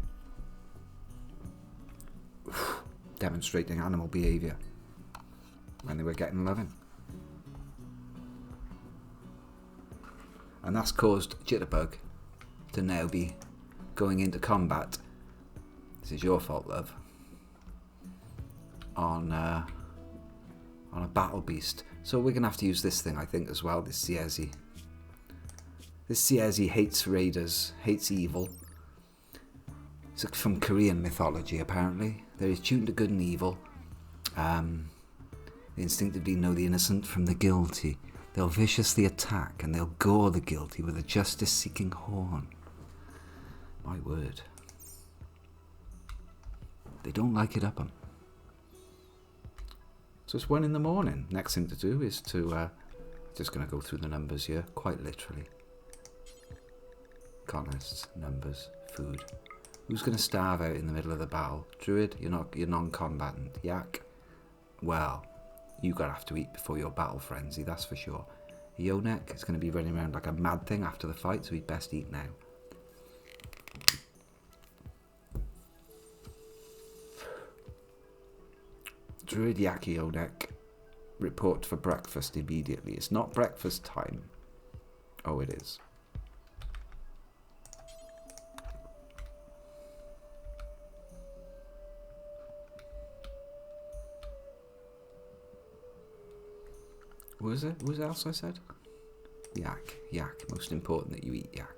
demonstrating animal behaviour when they were getting loving. And that's caused Jitterbug to now be going into combat. This is your fault, love. On a battle beast. So we're going to have to use this thing, I think, as well, this Zezzy. This Zezzy hates raiders, hates evil. It's from Korean mythology, apparently. They're attuned to good and evil. They instinctively know the innocent from the guilty. They'll viciously attack and they'll gore the guilty with a justice-seeking horn. My word. They don't like it up 'em. So it's 1 in the morning. Next thing to do is to... just going to go through the numbers here, quite literally. Colonists, numbers, food. Who's going to starve out in the middle of the battle? Druid, you're non-combatant. Yak, well, you're going to have to eat before your battle frenzy, that's for sure. Yonek is going to be running around like a mad thing after the fight, so he'd best eat now. Druid, Yak, Yonek, report for breakfast immediately. It's not breakfast time. Oh, it is. What was it? What was else I said? Yak. Yak. Most important that you eat yak.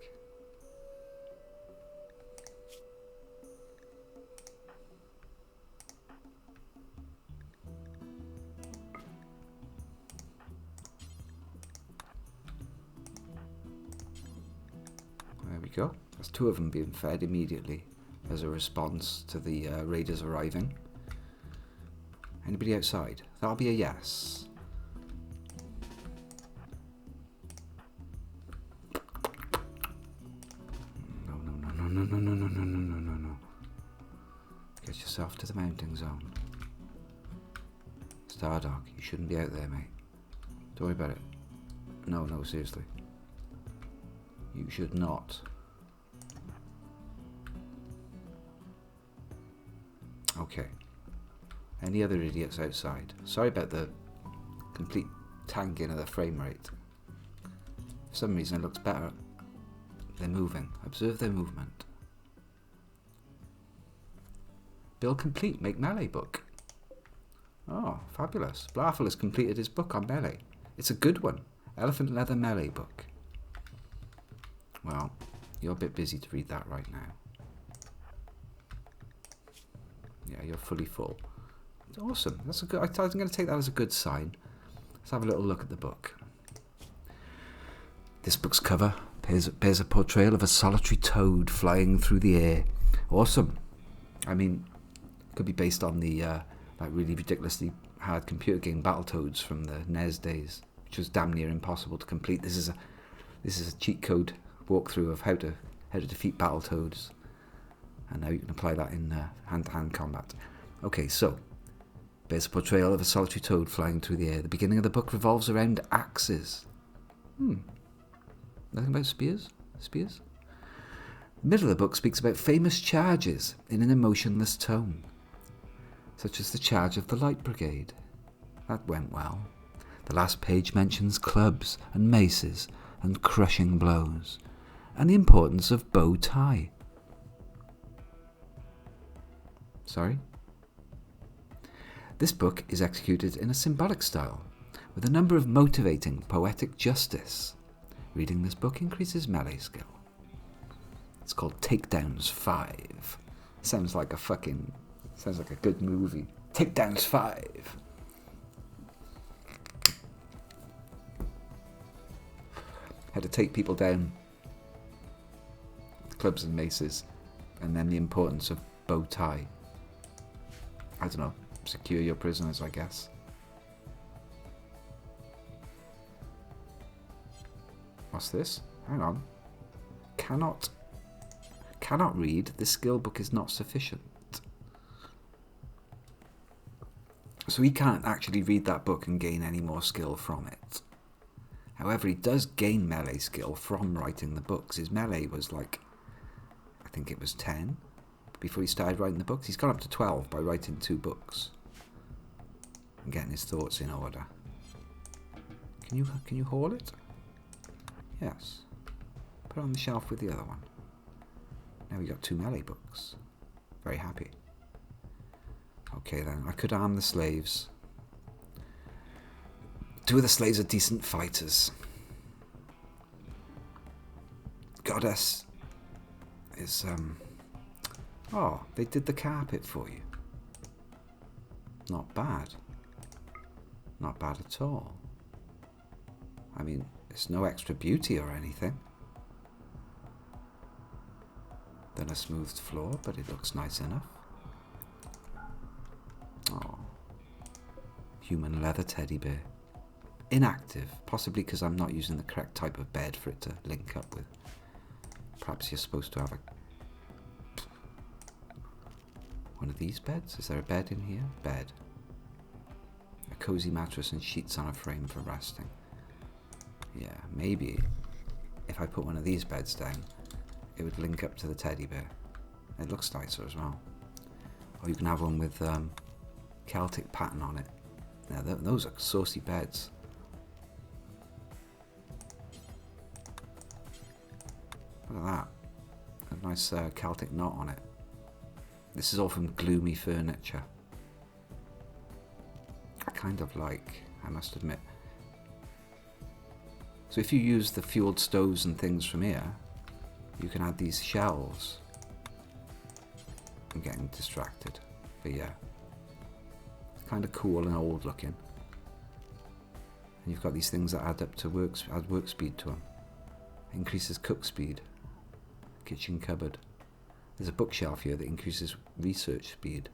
There we go. There's 2 of them being fed immediately as a response to the raiders arriving. Anybody outside? That'll be a yes. No. Get yourself to the mounting zone. Stardog, you shouldn't be out there, mate. Don't worry about it. No, seriously. You should not. Okay. Any other idiots outside? Sorry about the complete tanking of the frame rate. For some reason it looks better. They're moving. Observe their movement. Build complete. Make melee book. Oh, fabulous. Blarfel has completed his book on melee. It's a good one. Elephant leather melee book. Well, you're a bit busy to read that right now. Yeah, you're fully full. It's awesome. That's a good. I'm going to take that as a good sign. Let's have a little look at the book. This book's cover bears a portrayal of a solitary toad flying through the air. Awesome. I mean, could be based on the like really ridiculously hard computer game Battletoads from the NES days, which was damn near impossible to complete. This is a cheat code walkthrough of how to defeat Battletoads, and now you can apply that in hand-to-hand combat. Okay, so bears a portrayal of a solitary toad flying through the air. The beginning of the book revolves around axes. Nothing about spears? Spears? The middle of the book speaks about famous charges in an emotionless tone, such as the charge of the Light Brigade. That went well. The last page mentions clubs and maces and crushing blows, and the importance of bow tie. Sorry? This book is executed in a symbolic style, with a number of motivating poetic justice. Reading this book increases melee skill. It's called Takedowns 5. Sounds like a good movie. Takedowns 5. How to take people down with clubs and maces, and then the importance of bow tie. I don't know, secure your prisoners, I guess. What's this? Hang on. Cannot read. This skill book is not sufficient. So he can't actually read that book and gain any more skill from it. However, he does gain melee skill from writing the books. His melee was like, I think it was 10 before he started writing the books. He's gone up to 12 by writing 2 books and getting his thoughts in order. Can you haul it? Yes. Put it on the shelf with the other one. Now we got 2 melee books. Very happy. Okay then, I could arm the slaves. 2 of the slaves are decent fighters. Goddess is, oh, they did the carpet for you. Not bad. Not bad at all. I mean, it's no extra beauty or anything than a smoothed floor, but it looks nice enough. Oh, human leather teddy bear. Inactive, possibly because I'm not using the correct type of bed for it to link up with. Perhaps you're supposed to have one of these beds? Is there a bed in here? Bed. A cozy mattress and sheets on a frame for resting. Yeah, maybe if I put one of these beds down, it would link up to the teddy bear. It looks nicer as well. Or you can have one with Celtic pattern on it. Yeah, those are saucy beds. Look at that. A nice Celtic knot on it. This is all from Gloomy Furniture. I kind of like, I must admit. So if you use the fueled stoves and things from here, you can add these shelves. I'm getting distracted, but yeah. It's kind of cool and old looking. And you've got these things that add up to add work speed to them. Increases cook speed. Kitchen cupboard. There's a bookshelf here that increases research speed.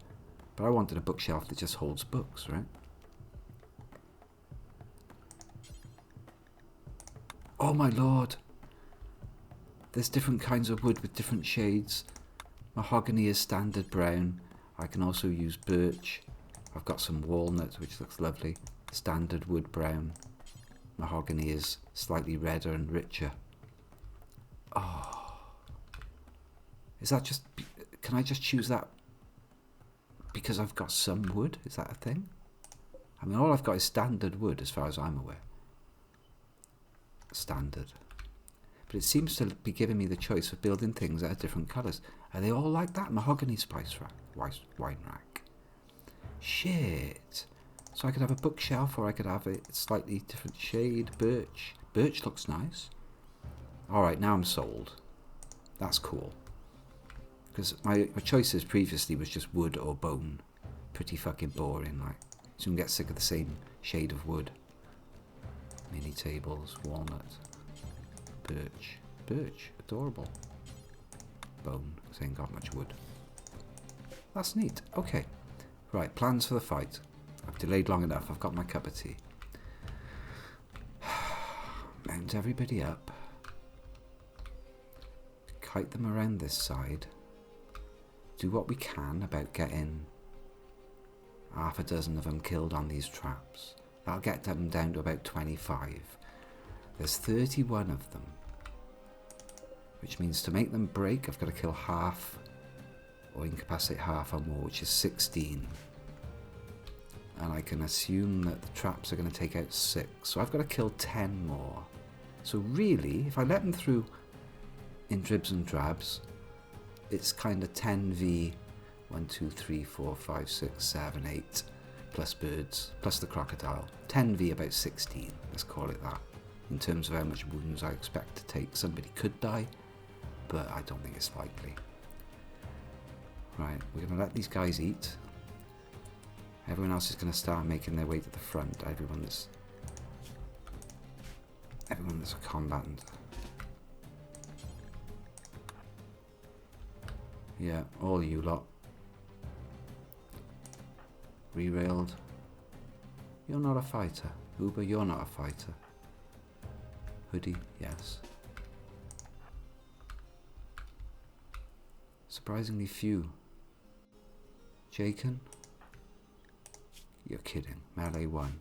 But I wanted a bookshelf that just holds books, right? Oh my lord! There's different kinds of wood with different shades. Mahogany is standard brown. I can also use birch. I've got some walnut, which looks lovely. Standard wood brown. Mahogany is slightly redder and richer. Oh. Is that just... Can I just choose that because I've got some wood? Is that a thing? I mean, all I've got is standard wood as far as I'm aware. Standard. But it seems to be giving me the choice of building things that are different colours. Are they all like that? Mahogany spice rack. Wine rack. Shit. So I could have a bookshelf or I could have a slightly different shade. Birch. Birch looks nice. Alright, now I'm sold. That's cool. Because my choices previously was just wood or bone. Pretty fucking boring, like. So you can get sick of the same shade of wood. Mini tables, walnut, birch. Birch, adorable. Bone, because I ain't got much wood. That's neat. Okay. Right, plans for the fight. I've delayed long enough. I've got my cup of tea. Mount everybody up. Kite them around this side. Do what we can about getting half a dozen of them killed on these traps. That'll get them down to about 25. There's 31 of them. Which means to make them break, I've got to kill half or incapacitate half or more, which is 16. And I can assume that the traps are going to take out 6. So I've got to kill 10 more. So really, if I let them through in dribs and drabs, it's kind of 10v 1, 2, 3, 4, 5, 6, 7, 8 plus birds, plus the crocodile. 10v about 16, let's call it that. In terms of how much wounds I expect to take. Somebody could die, but I don't think it's likely. Right, we're going to let these guys eat. Everyone else is going to start making their way to the front. Everyone that's a combatant. Yeah, all you lot. Rerailed. You're not a fighter. Uber, you're not a fighter. Hoodie, yes. Surprisingly few. Jaken? You're kidding. Melee 1.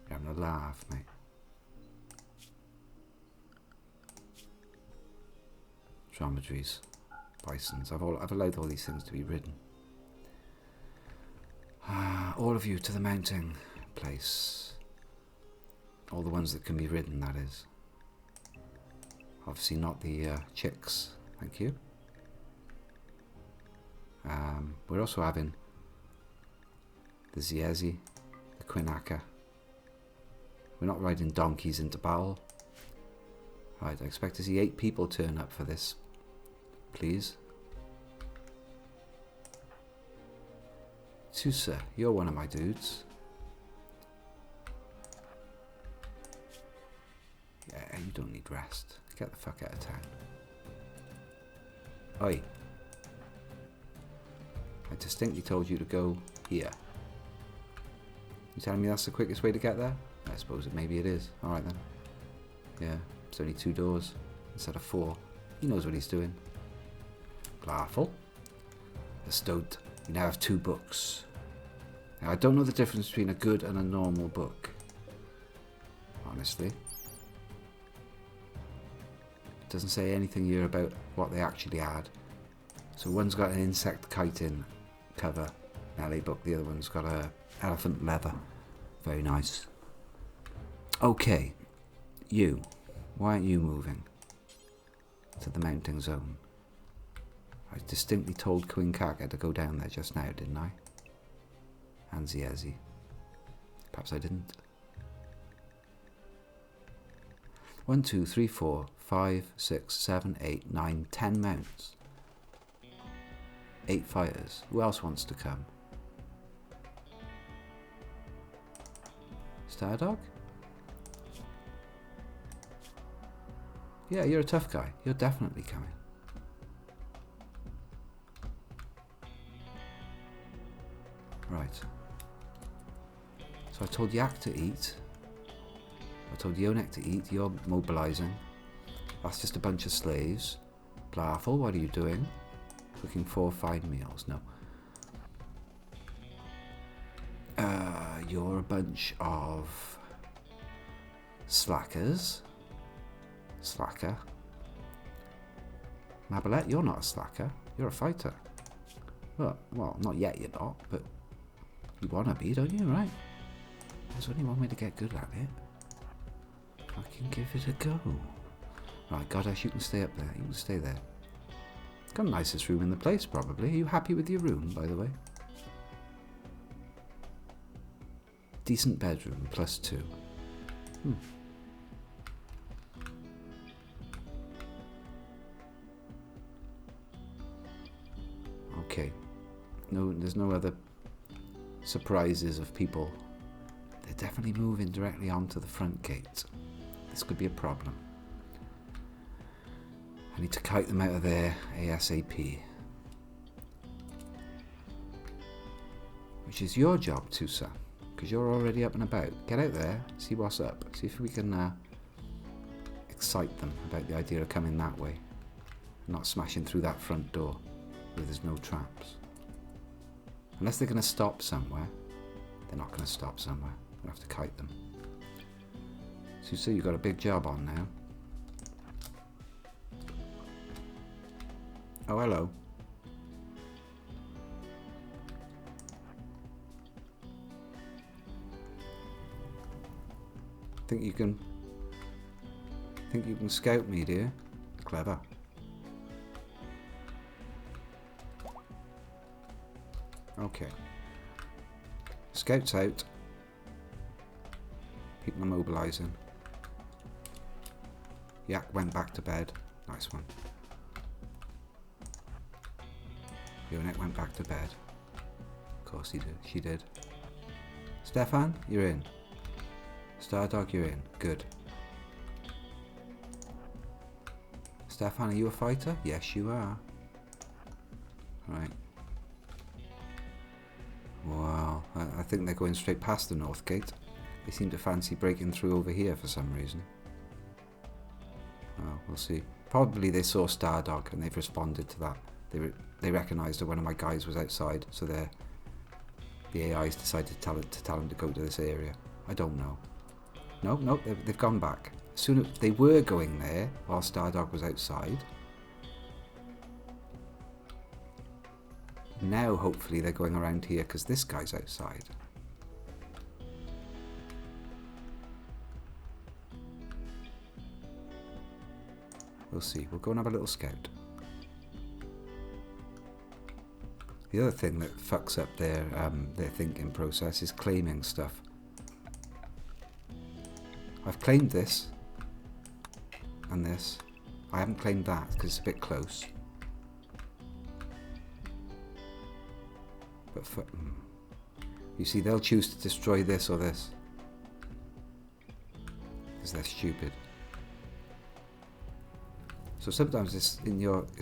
You're having a laugh, mate. Dromedaries. Bisons. I've allowed all these things to be ridden. All of you to the mounting place. All the ones that can be ridden, that is. Obviously not the chicks. Thank you. We're also having the Ziezi, the Quinaka. We're not riding donkeys into battle. Right, I expect to see 8 people turn up for this. Please. Tusa, you're one of my dudes. Yeah, you don't need rest. Get the fuck out of town. Oi. I distinctly told you to go here. You telling me that's the quickest way to get there? I suppose maybe it is. Alright then. Yeah, it's only 2 doors instead of 4. He knows what he's doing. Blarful. Bestowed You now have 2 books. Now, I don't know the difference between a good and a normal book. Honestly. It doesn't say anything here about what they actually add. So one's got an insect kiting cover, LA book. The other one's got a elephant leather. Very nice. Okay. You. Why aren't you moving to the mounting zone? I distinctly told Queen Kaga to go down there just now, didn't I? And Ziezi. Perhaps I didn't. 1, 2, 3, 4, 5, 6, 7, 8, 9, 10 mounts. 8 fighters. Who else wants to come? Stardog? Yeah, you're a tough guy. You're definitely coming. Right. So I told Yak to eat. I told Yonek to eat. You're mobilizing. That's just a bunch of slaves. Blarfel, what are you doing? Cooking 4 fine meals. No. You're a bunch of slackers. Slacker. Mabelet, you're not a slacker. You're a fighter. Well, not yet you're not, but you want to be, don't you, right? There's only one way to get good at it. I can give it a go. Right, Goddess, you can stay up there. You can stay there. It's got the nicest room in the place, probably. Are you happy with your room, by the way? Decent bedroom, +2. Okay. No, there's no other surprises of people. They're definitely moving directly onto the front gate. This could be a problem. I need to kite them out of there ASAP. Which is your job, Tusa, because you're already up and about. Get out there, see what's up. See if we can excite them about the idea of coming that way. Not smashing through that front door where there's no traps. Unless they're going to stop somewhere. They're not going to stop somewhere. We'll have to kite them. So you see you've got a big job on now. Oh, hello. Think you can scout me, do you? Clever. Okay. Scouts out. People are mobilising. Yak went back to bed. Nice one. Yonek went back to bed. Of course he did. She did. Stefan, you're in. Stardog, you're in. Good. Stefan, are you a fighter? Yes, you are. Right. Wow. I think they're going straight past the north gate. They seem to fancy breaking through over here for some reason. Oh, we'll see. Probably they saw Stardog and they've responded to that. They recognised that one of my guys was outside, so the AIs decided to tell him to go to this area. I don't know. No, they've gone back. As soon as they were going there while Stardog was outside. Now, hopefully, they're going around here because this guy's outside. We'll see. We'll go and have a little scout. The other thing that fucks up their thinking process is claiming stuff. I've claimed this and this. I haven't claimed that because it's a bit close. But you see, they'll choose to destroy this or this because they're stupid. So sometimes it's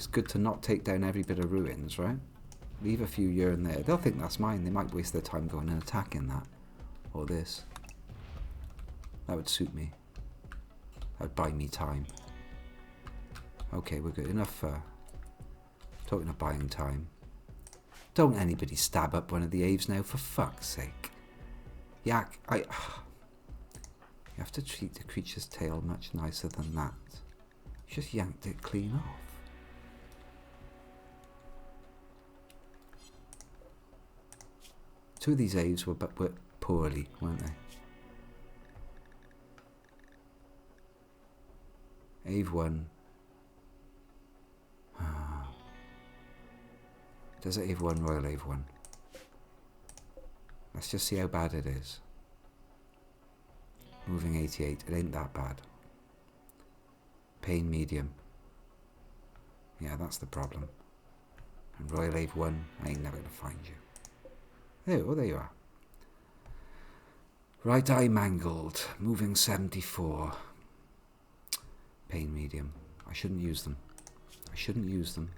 good to not take down every bit of ruins, right? Leave a few here and there. They'll think that's mine. They might waste their time going and attacking that or this. That would suit me. That would buy me time. Okay, we're good. Enough talking of buying time. Don't anybody stab up one of the Aves now, for fuck's sake. Yak, you have to treat the creature's tail much nicer than that. You just yanked it clean off. Two of these Aves were poorly, weren't they? Ave 1. Desert Ave 1, Royal Ave 1. Let's just see how bad it is. Moving 88, it ain't that bad. Pain medium. Yeah, that's the problem. And Royal Ave 1, I ain't never gonna find you. There you are. Right eye mangled, moving 74. Pain medium. I shouldn't use them. I shouldn't use them.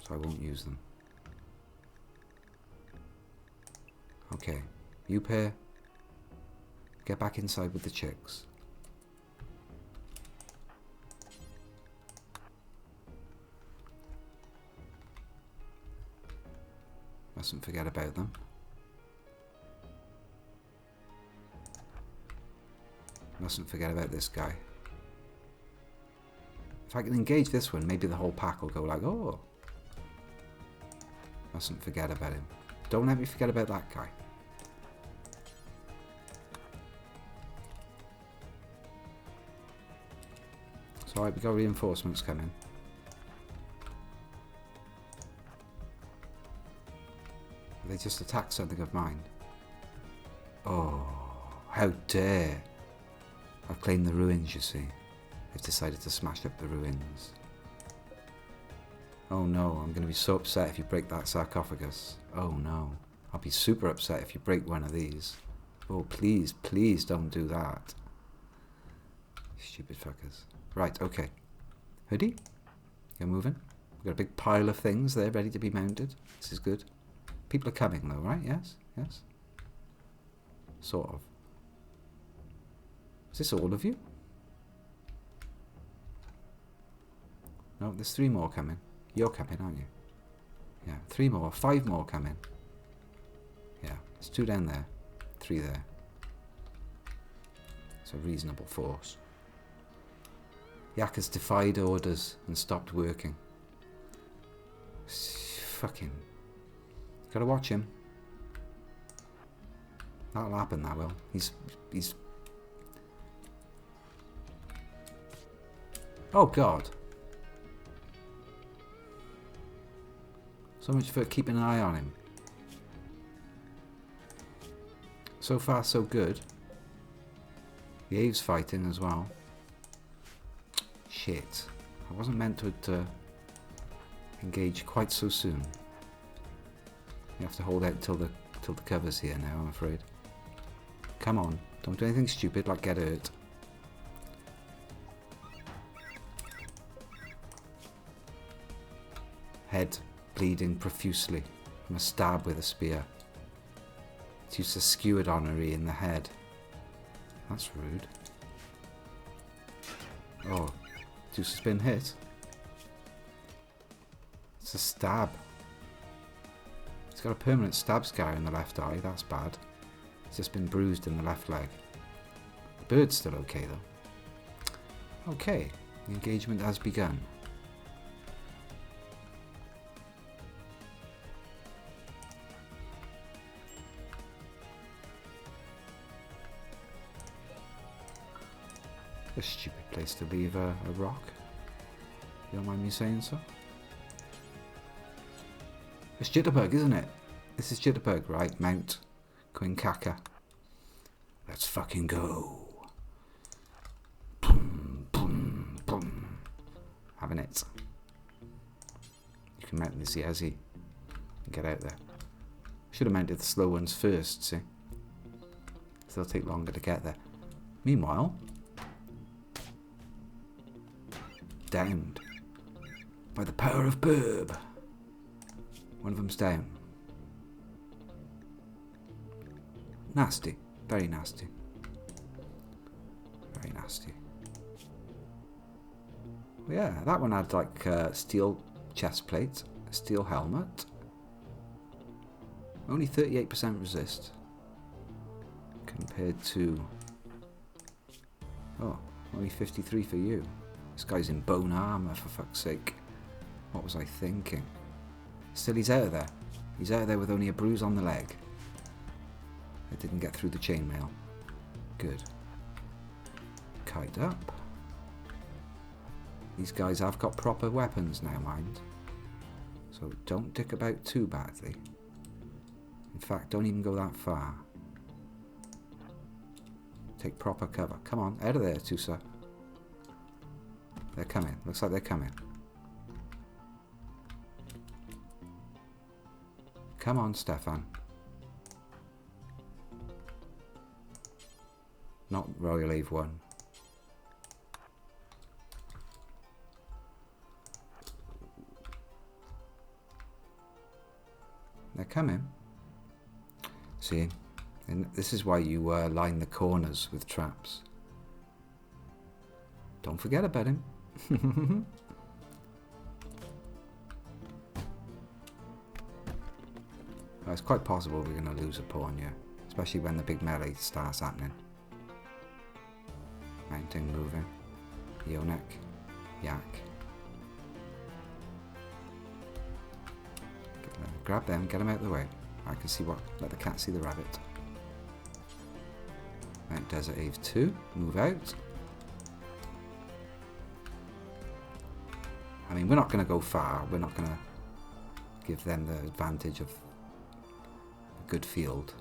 So I won't use them. Okay. You pair. Get back inside with the chicks. Mustn't forget about them. Mustn't forget about this guy. If I can engage this one, maybe the whole pack will go like, oh. Mustn't forget about him. Don't let me forget about that guy. It's alright, we got reinforcements coming. They just attacked something of mine. Oh, how dare. I've claimed the ruins, you see. They've decided to smash up the ruins. Oh no, I'm going to be so upset if you break that sarcophagus. Oh no, I'll be super upset if you break one of these. Oh please, please don't do that. Stupid fuckers. Right, okay. Hoodie, you're moving. We've got a big pile of things there ready to be mounted. This is good. People are coming though, right? Yes? Yes? Sort of. Is this all of you? No, there's 3 more coming. You're coming, aren't you? Yeah, 3 more. 5 more coming. Yeah, there's 2 down there. 3 there. It's a reasonable force. Yak has defied orders and stopped working. Fucking... Gotta watch him. That'll happen, that will. He's... Oh, God. So much for keeping an eye on him. So far, so good. The Ave's fighting as well. Shit. I wasn't meant to engage quite so soon. You have to hold out till the cover's here now, I'm afraid. Come on. Don't do anything stupid like get hurt. Head bleeding profusely from a stab with a spear. It used a skewered honorary in the head. That's rude. Oh, Deuce has been hit. It's a stab. He's got a permanent stab scar in the left eye. That's bad. He's just been bruised in the left leg. The bird's still okay though. Okay, the engagement has begun. A stupid place to leave a rock. You don't mind me saying so? It's Jitterbug, isn't it? This is Jitterbug, right? Mount Quinkaka. Let's fucking go. Boom, boom, boom. Having it. You can mount this Yazzie and get out there. Should have mounted the slow ones first, see? So they'll take longer to get there. Meanwhile, downed by the power of Burb. One of them's down. Nasty. Very nasty. Very nasty. Well, yeah, that one had like steel chest plate, a steel helmet, Only 38% resist. Compared to... Oh, only 53 for you. This guy's in bone armour, for fuck's sake. What was I thinking? Still, he's out of there. He's out of there with only a bruise on the leg. I didn't get through the chainmail. Good. Kite up. These guys have got proper weapons now, mind. So don't dick about too badly. In fact, don't even go that far. Take proper cover. Come on, out of there, Tusa. They're coming. Looks like they're coming. Come on, Stefan. Not Royal Ave 1. They're coming. See, and this is why you line the corners with traps. Don't forget about him. It's quite possible we're going to lose a pawn here, especially when the big melee starts happening. Mounting, moving. Yonek. Yak. Grab them, get them out of the way. I can see what. Let the cat see the rabbit. Mount Desert Ave 2. Move out. I mean, we're not going to go far. We're not going to give them the advantage of a good field.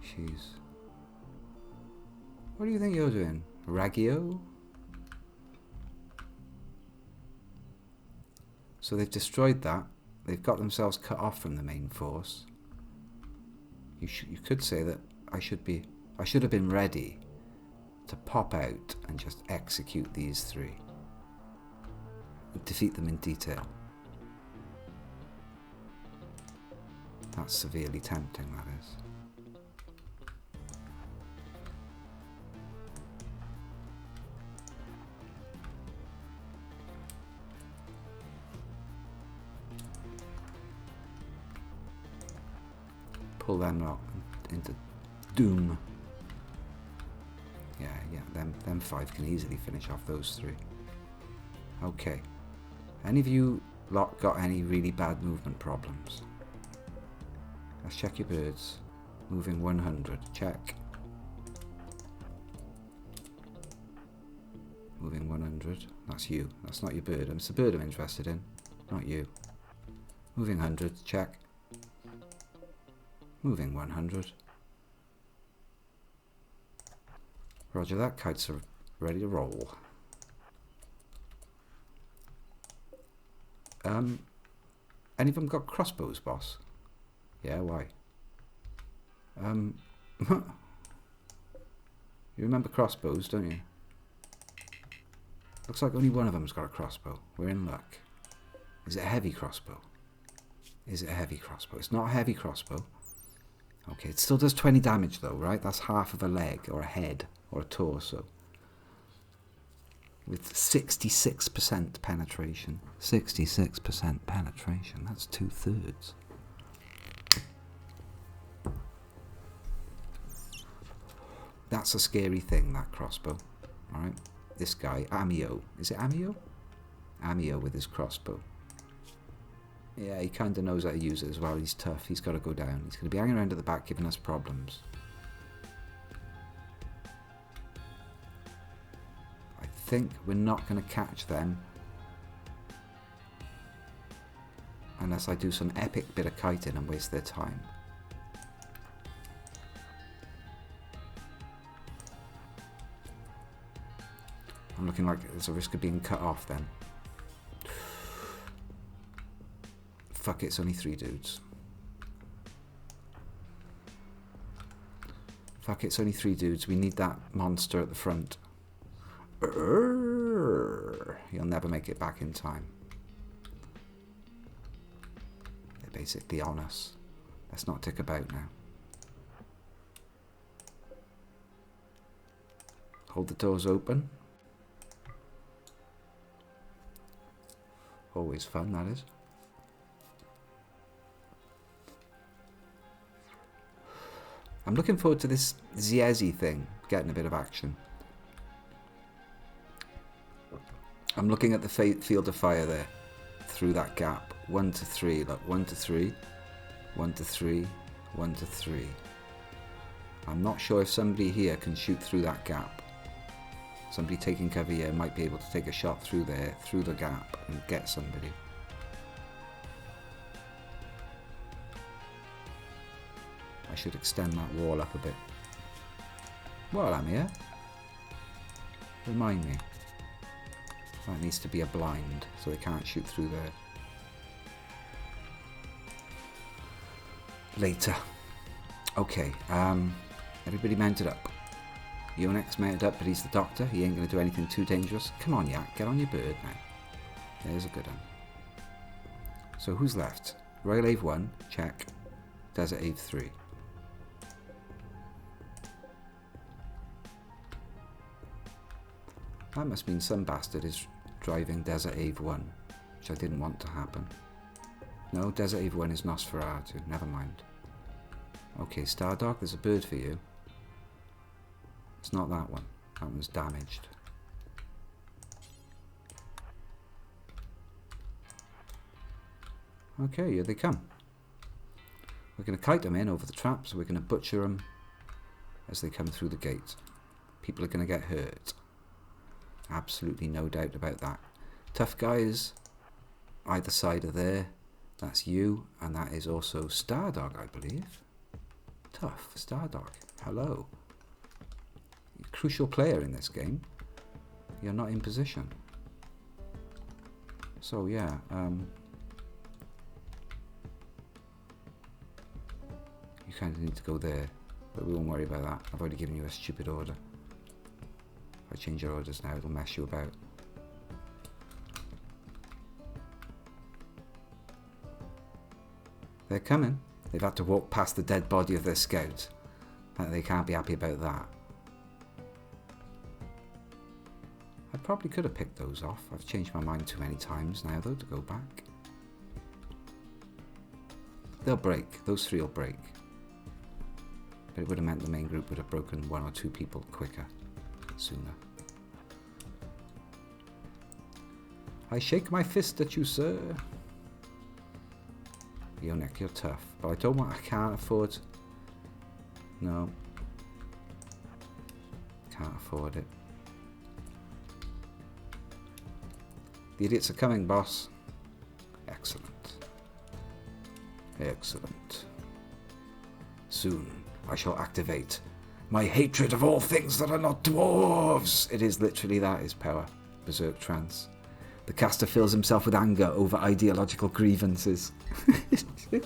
Jeez. What do you think you're doing? Raggio? So they've destroyed that. They've got themselves cut off from the main force. You could say that I should have been ready to pop out and just execute these three. Defeat them in detail. That's severely tempting, that is. Pull them up into doom. Yeah, them five can easily finish off those three. Okay. Any of you lot got any really bad movement problems? Let's check your birds. Moving 100. Check. Moving 100. That's you. That's not your bird. It's the bird I'm interested in. Not you. Moving 100. Check. Moving 100. Roger that. Kites are ready to roll. Any of them got crossbows, boss? Yeah, why? You remember crossbows, don't you? Looks like only one of them's got a crossbow. We're in luck. Is it a heavy crossbow? Is it a heavy crossbow? It's not a heavy crossbow. Okay, it still does 20 damage though, right? That's half of a leg, or a head, or a torso. With 66% penetration. 66% penetration. That's 2/3. That's a scary thing, that crossbow. Alright? This guy, Amio. Is it Amio? Amio with his crossbow. Yeah, he kind of knows how to use it as well. He's tough. He's got to go down. He's going to be hanging around at the back giving us problems. I think we're not going to catch them unless I do some epic bit of kiting and waste their time. I'm looking like there's a risk of being cut off then. Fuck it, it's only 3 dudes. Fuck it, it's only 3 dudes. We need that monster at the front. He'll never make it back in time. They're basically on us. Let's not tick about now. Hold the doors open. Always fun, that is. I'm looking forward to this Ziezi thing, getting a bit of action. I'm looking at the field of fire there, through that gap. 1 to 3, look, 1 to 3, 1 to 3, 1 to 3. I'm not sure if somebody here can shoot through that gap. Somebody taking cover here might be able to take a shot through there, through the gap, and get somebody. I should extend that wall up a bit. While I'm here, remind me. That needs to be a blind, so they can't shoot through there. Later. Okay, everybody mounted up. Yonek's mounted up, but he's the doctor. He ain't going to do anything too dangerous. Come on, Yak, get on your bird now. There's a good one. So who's left? Royal Ave 1, check. Desert Ave 3. That must mean some bastard is driving Desert Ave 1, which I didn't want to happen. No, Desert Ave 1 is Nosferatu, never mind. Okay, Stardog, there's a bird for you. It's not that one. That one's damaged. Okay, here they come. We're going to kite them in over the trap, so we're going to butcher them as they come through the gate. People are going to get hurt. Absolutely no doubt about that. Tough guys, either side of there. That's you, and that is also Stardog, I believe. Tough, Stardog. Hello. Crucial player in this game. You're not in position. So yeah, you kind of need to go there, but we won't worry about that. I've already given you a stupid order. If I change your orders now, it'll mess you about. They're coming. They've had to walk past the dead body of their scout. They can't be happy about that. I probably could have picked those off. I've changed my mind too many times now, though, to go back. They'll break. Those three will break. But it would have meant the main group would have broken 1 or 2 people quicker, sooner. I shake my fist at you, sir. Yonek, you're tough. But I don't want... I can't afford... No. Can't afford it. The idiots are coming, boss. Excellent. Excellent. Soon I shall activate my hatred of all things that are not dwarves. It is literally that, his power. Berserk trance. The caster fills himself with anger over ideological grievances. They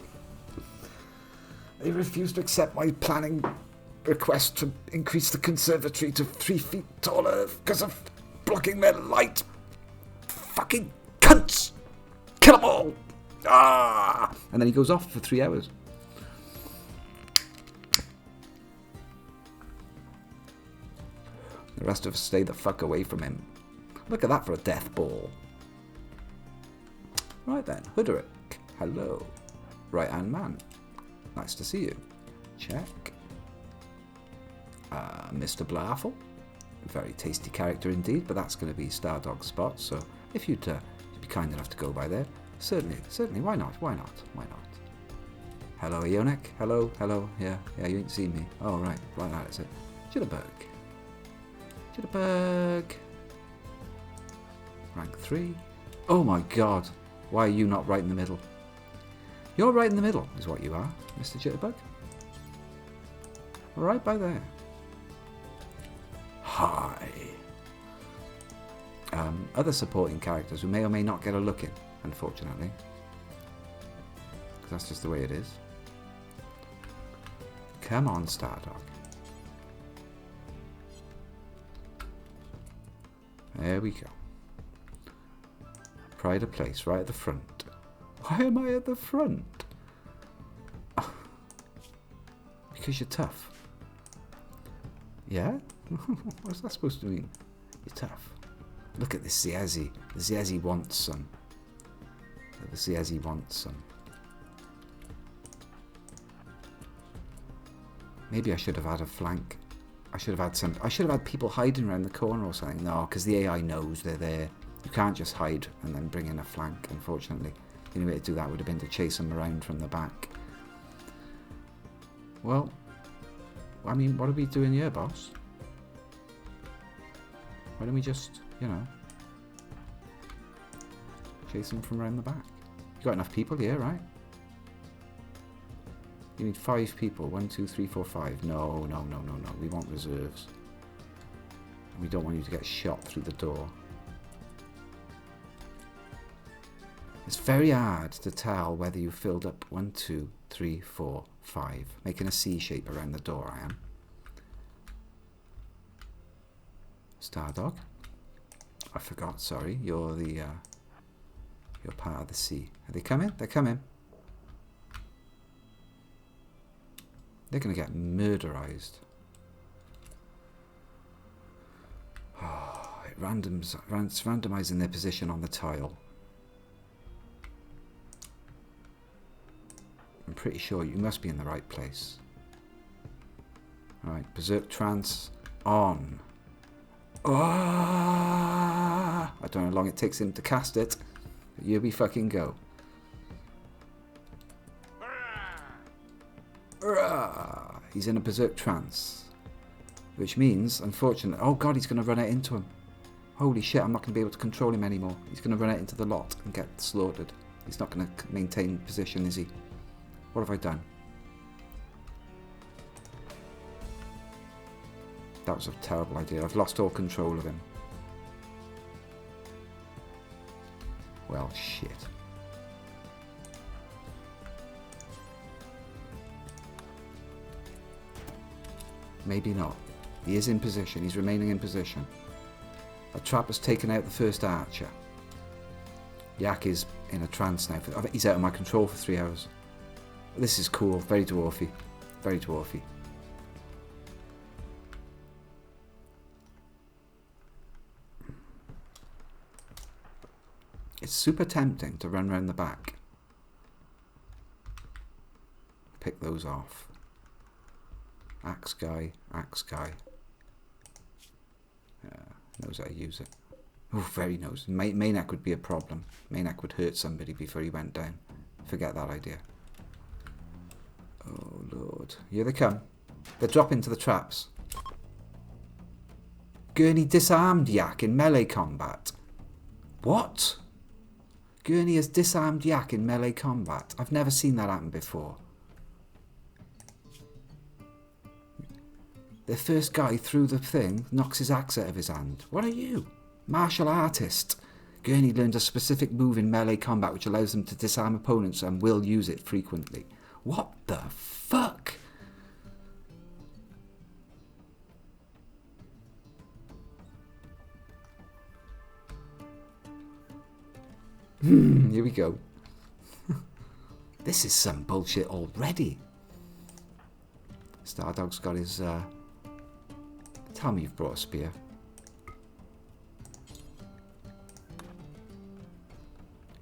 refuse to accept my planning request to increase the conservatory to 3 feet taller because of blocking their light. Fucking cunts! Kill them all! Ah! And then he goes off for 3 hours. The rest of us stay the fuck away from him. Look at that for a death ball. Right then, Hooderick. Hello. Right-hand man. Nice to see you. Check. Mr. Blarfel. Very tasty character indeed, but that's going to be Stardog's spot, so if you'd be kind enough to go by there, certainly, why not? Hello, Ionek. Hello, yeah, you ain't seen me. Oh, right, that is it. Jitterbug. Rank 3. Oh my god, why are you not right in the middle? You're right in the middle, is what you are, Mr. Jitterbug. Right by there. Hi. Other supporting characters who may or may not get a look in, unfortunately. Because that's just the way it is. Come on, Stardog. There we go. Pride of place, right at the front. Why am I at the front? Oh, because you're tough. Yeah? What's that supposed to mean? You're tough. Look at this Ziezi. The Ziezi wants some. the Ziezi wants some. Maybe I should have had a flank. I should have had people hiding around the corner or something. No, because the AI knows they're there. You can't just hide and then bring in a flank, unfortunately. The only way to do that would have been to chase them around from the back. Well, I mean, what are we doing here, boss? Why don't we just, you know, chase them from around the back? You got enough people here, right? You need 5 people. 1, 2, 3, 4, 5. No. We want reserves. We don't want you to get shot through the door. It's very hard to tell whether you filled up 1, 2, 3, 4, 5. Making a C shape around the door, I am. Stardog. I forgot, sorry. You're part of the C. Are they coming? They're coming. They're going to get murderized. Oh, it's randomizing their position on the tile. I'm pretty sure you must be in the right place. Alright, Berserk Trance on. Oh, I don't know how long it takes him to cast it, but here we fucking go. He's in a Berserk Trance, which means, unfortunately, oh god, he's going to run it into him. Holy shit, I'm not going to be able to control him anymore. He's going to run it into the lot and get slaughtered. He's not going to maintain position, is he? What have I done? That was a terrible idea. I've lost all control of him. Well, shit. Maybe not. He is in position. He's remaining in position. A trap has taken out the first archer. Yak is in a trance now. He's out of my control for 3 hours. This is cool. Very dwarfy. Very dwarfy. It's super tempting to run around the back. Pick those off. Axe guy, axe guy. Knows how to use it. Oh, very knows. Maniac would be a problem. Maniac would hurt somebody before he went down. Forget that idea. Oh, Lord. Here they come. They're dropping to the traps. Gurney disarmed Yak in melee combat. What? Gurney has disarmed Yak in melee combat. I've never seen that happen before. The first guy through the thing knocks his axe out of his hand. What are you? Martial artist. Gurney learned a specific move in melee combat which allows them to disarm opponents and will use it frequently. What the fuck? Here we go. This is some bullshit already. Stardog's got his... Tell me you've brought a spear.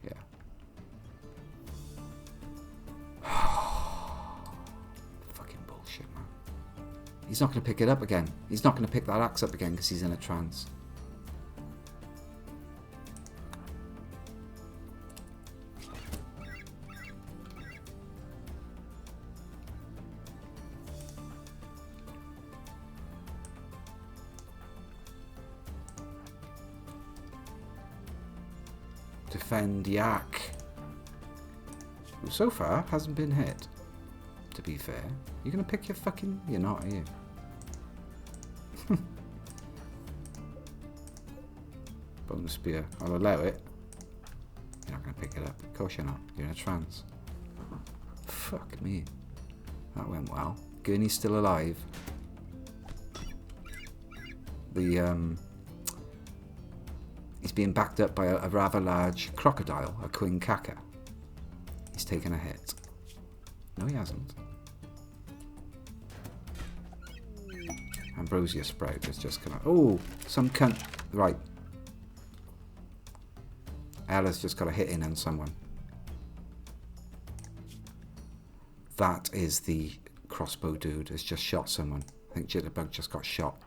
Yeah. Fucking bullshit, man. He's not going to pick it up again. He's not going to pick that axe up again because he's in a trance. Defend Yak. Who so far hasn't been hit. To be fair. You're going to pick your fucking... You're not, are you? Bone spear. I'll allow it. You're not going to pick it up. Of course you're not. You're in a trance. Fuck me. That went well. Gurney's still alive. He's being backed up by a rather large crocodile, a queen kaka. He's taken a hit. No, he hasn't. Ambrosia Sprout has just come out. Oh, some cunt. Right. Ella's just got a hit in on someone. That is the crossbow dude. Has just shot someone. I think Jitterbug just got shot.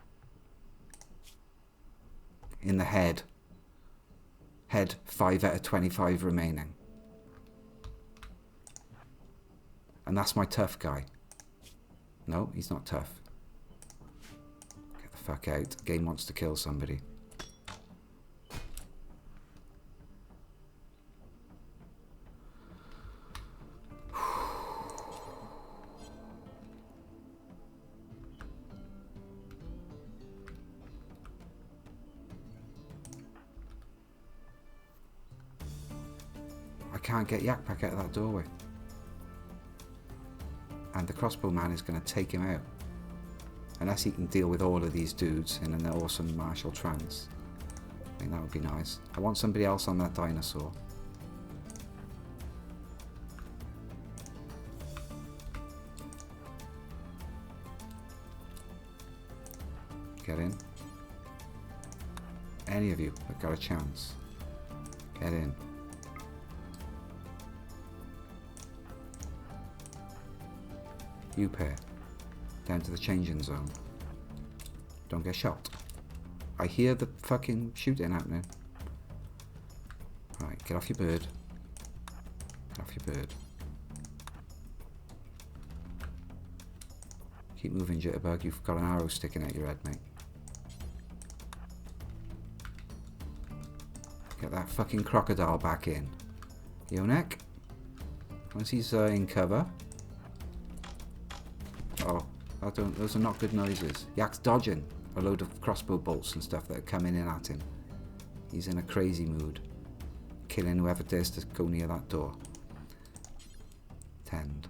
In the head. Head, 5 out of 25 remaining. And that's my tough guy. No, he's not tough. Get the fuck out. The game wants to kill somebody. I can't get Yak back out of that doorway. And the crossbow man is going to take him out. Unless he can deal with all of these dudes in an awesome martial trance. I think that would be nice. I want somebody else on that dinosaur. Get in. Any of you that got a chance. Get in. You pair. Down to the changing zone. Don't get shot. I hear the fucking shooting happening. Right, get off your bird. Get off your bird. Keep moving, Jitterbug. You've got an arrow sticking out your head, mate. Get that fucking crocodile back in. Yonek. Once he's in cover. Oh, those are not good noises. Yak's dodging a load of crossbow bolts and stuff that are coming in at him. He's in a crazy mood. Killing whoever dares to go near that door. Tend.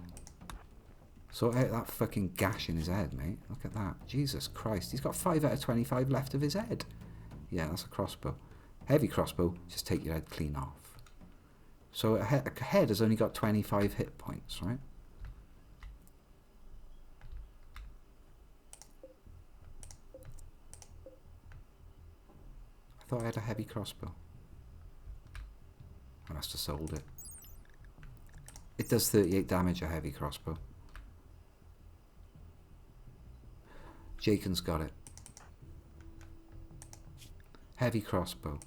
Sort out that fucking gash in his head, mate. Look at that. Jesus Christ. He's got 5 out of 25 left of his head. Yeah, that's a crossbow. Heavy crossbow, just take your head clean off. So a head has only got 25 hit points, right? I thought I had a heavy crossbow. I must have sold it. It does 38 damage, a heavy crossbow. Jaken's got it. Heavy crossbow.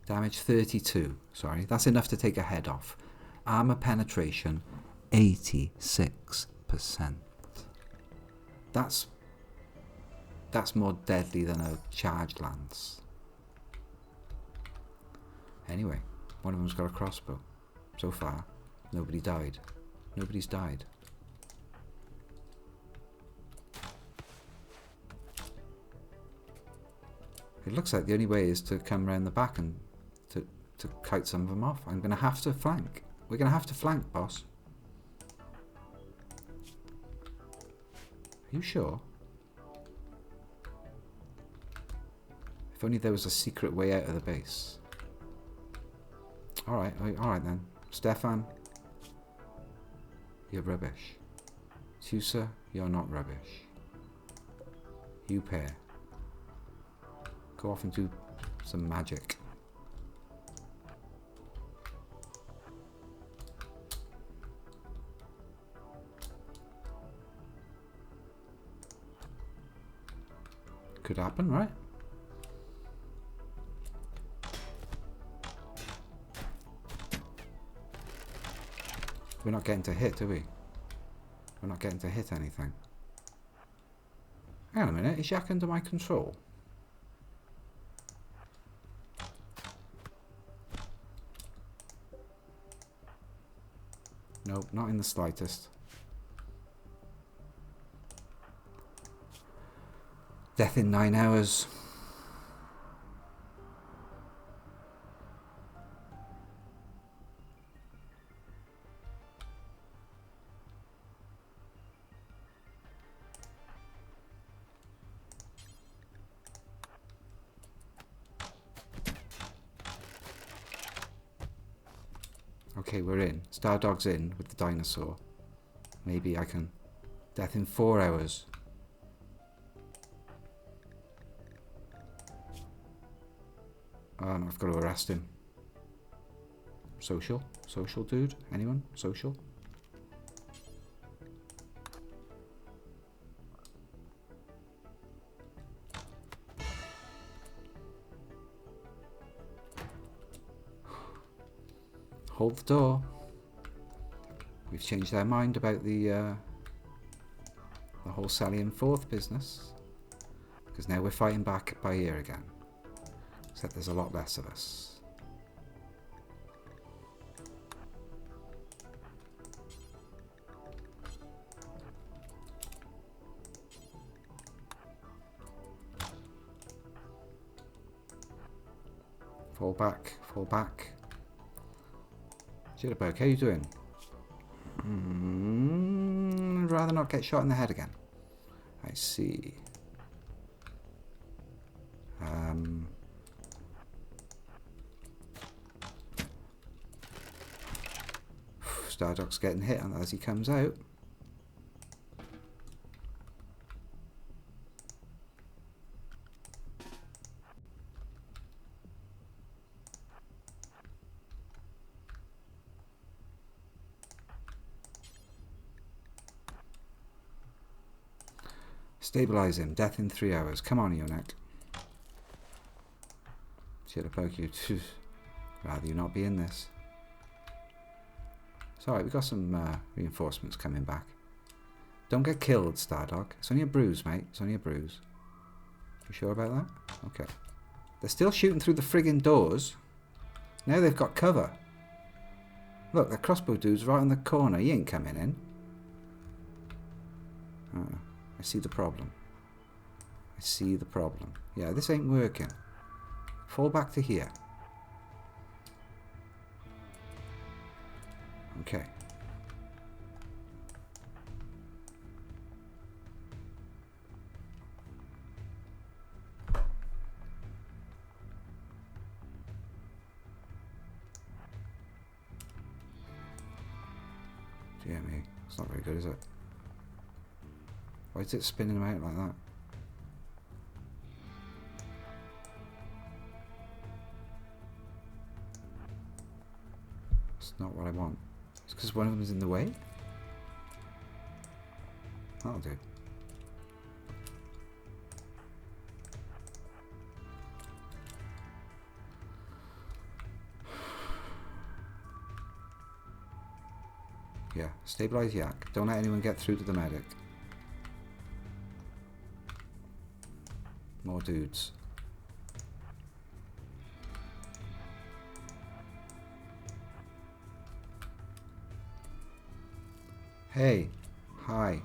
Damage 32. Sorry, that's enough to take a head off. Armor penetration 86%. That's more deadly than a charged lance. Anyway, one of them's got a crossbow. So far, nobody died. Nobody's died. It looks like the only way is to come around the back and to kite some of them off. I'm going to have to flank. We're going to have to flank, boss. Are you sure? If only there was a secret way out of the base. Alright then. Stefan, you're rubbish. Tusa, you're not rubbish. You pair. Go off and do some magic. Could happen, right? We're not getting to hit, are we? We're not getting to hit anything. Hang on a minute, is Yak under my control? Nope, not in the slightest. Death in 9 hours. Okay, we're in. Stardog's in with the dinosaur. Maybe I can... Death in 4 hours. Oh, no, I've got to arrest him. Social? Social dude? Anyone? Social? Hold the door. We've changed our mind about the whole Sally and Forth business. Because now we're fighting back by ear again. Except there's a lot less of us. Fall back, fall back. Jitterbug, how you doing? I'd rather not get shot in the head again. I see. Stardog's getting hit as he comes out. Stabilize him. Death in 3 hours. Come on, Yonek. Jitterbug, you. Rather you not be in this. It's alright, we've got some reinforcements coming back. Don't get killed, Stardog. It's only a bruise, mate. It's only a bruise. You sure about that? Okay. They're still shooting through the friggin' doors. Now they've got cover. Look, the crossbow dude's right in the corner. He ain't coming in. Oh. I see the problem. I see the problem. Yeah, this ain't working. Fall back to here. Okay. Dear me, it's not very good, is it? Why is it spinning them out like that? It's not what I want. It's because one of them is in the way? That'll do. Yeah, stabilize Yak. Don't let anyone get through to the medic. More dudes. Hey. Hi.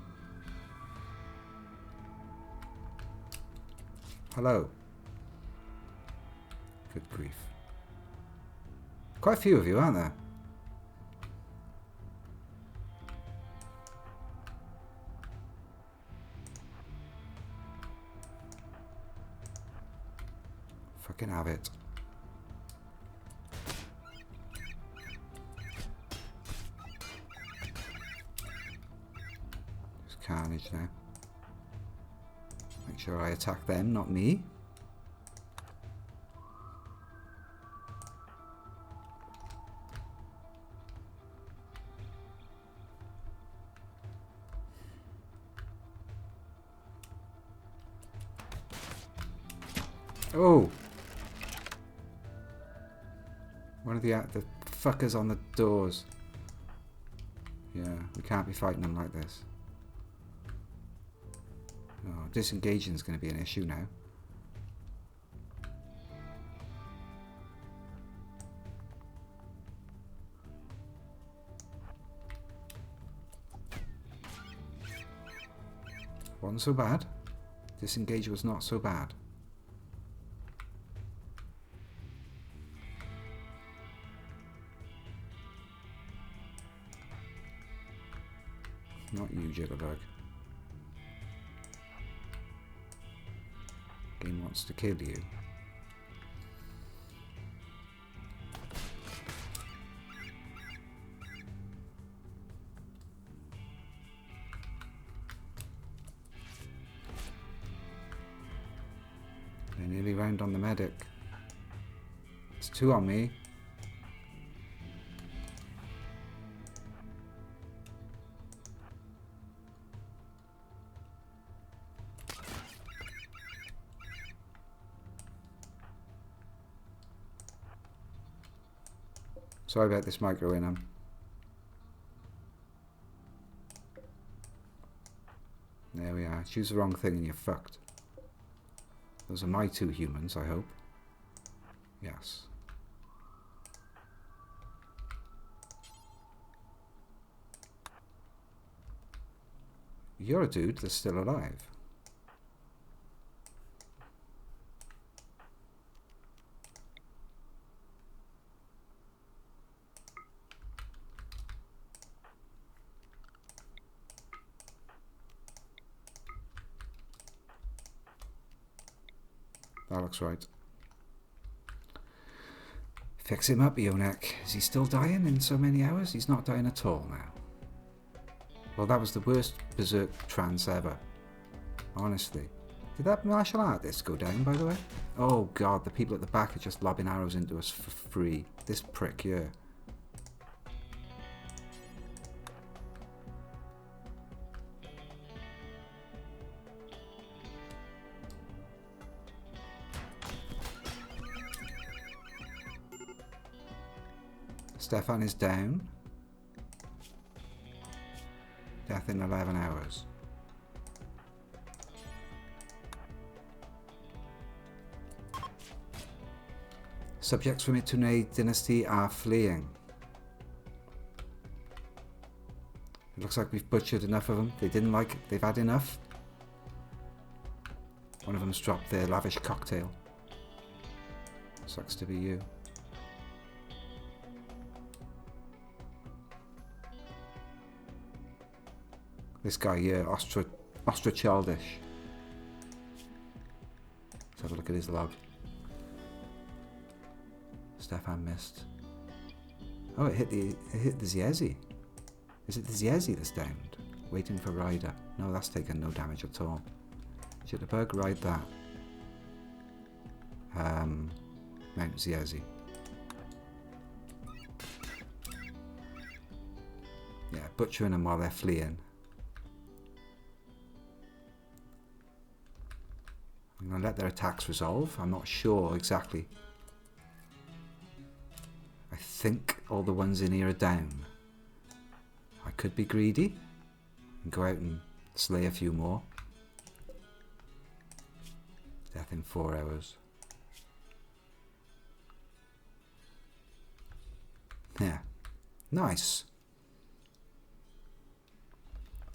Hello. Good grief. Quite a few of you, aren't there? Fucking have it. There's carnage now. Make sure I attack them, not me. Oh! One of the fuckers on the doors. Yeah, we can't be fighting them like this. Oh, disengaging is going to be an issue now. Wasn't so bad. Disengage was not so bad. Not you, Jitterbug. Game wants to kill you. They're nearly round on the medic. It's 2 on me. Sorry about this micro in. There we are. Choose the wrong thing and you're fucked. Those are my 2 humans, I hope. Yes. You're a dude that's still alive. That looks right. Fix him up, Yonek. Is he still dying in so many hours? He's not dying at all now. Well, that was the worst berserk trance ever. Honestly. Did that martial artist go down, by the way? Oh god, the people at the back are just lobbing arrows into us for free. This prick here. Stefan is down. Death in 11 hours. Subjects from Itune dynasty are fleeing. It looks like we've butchered enough of them. They didn't like it. They've had enough. One of them's dropped their lavish cocktail. Sucks to be you. This guy here, Ostrachaldish. Let's have a look at his log. Stefan missed. Oh, it hit the Ziezi. Is it the Ziezi that's downed? Waiting for Rider. No, that's taken no damage at all. Jitterbug, ride that. Mount Ziezi. Yeah, butchering them while they're fleeing. I'm going to let their attacks resolve. I'm not sure exactly. I think all the ones in here are down. I could be greedy and go out and slay a few more. Death in 4 hours. Yeah. Nice.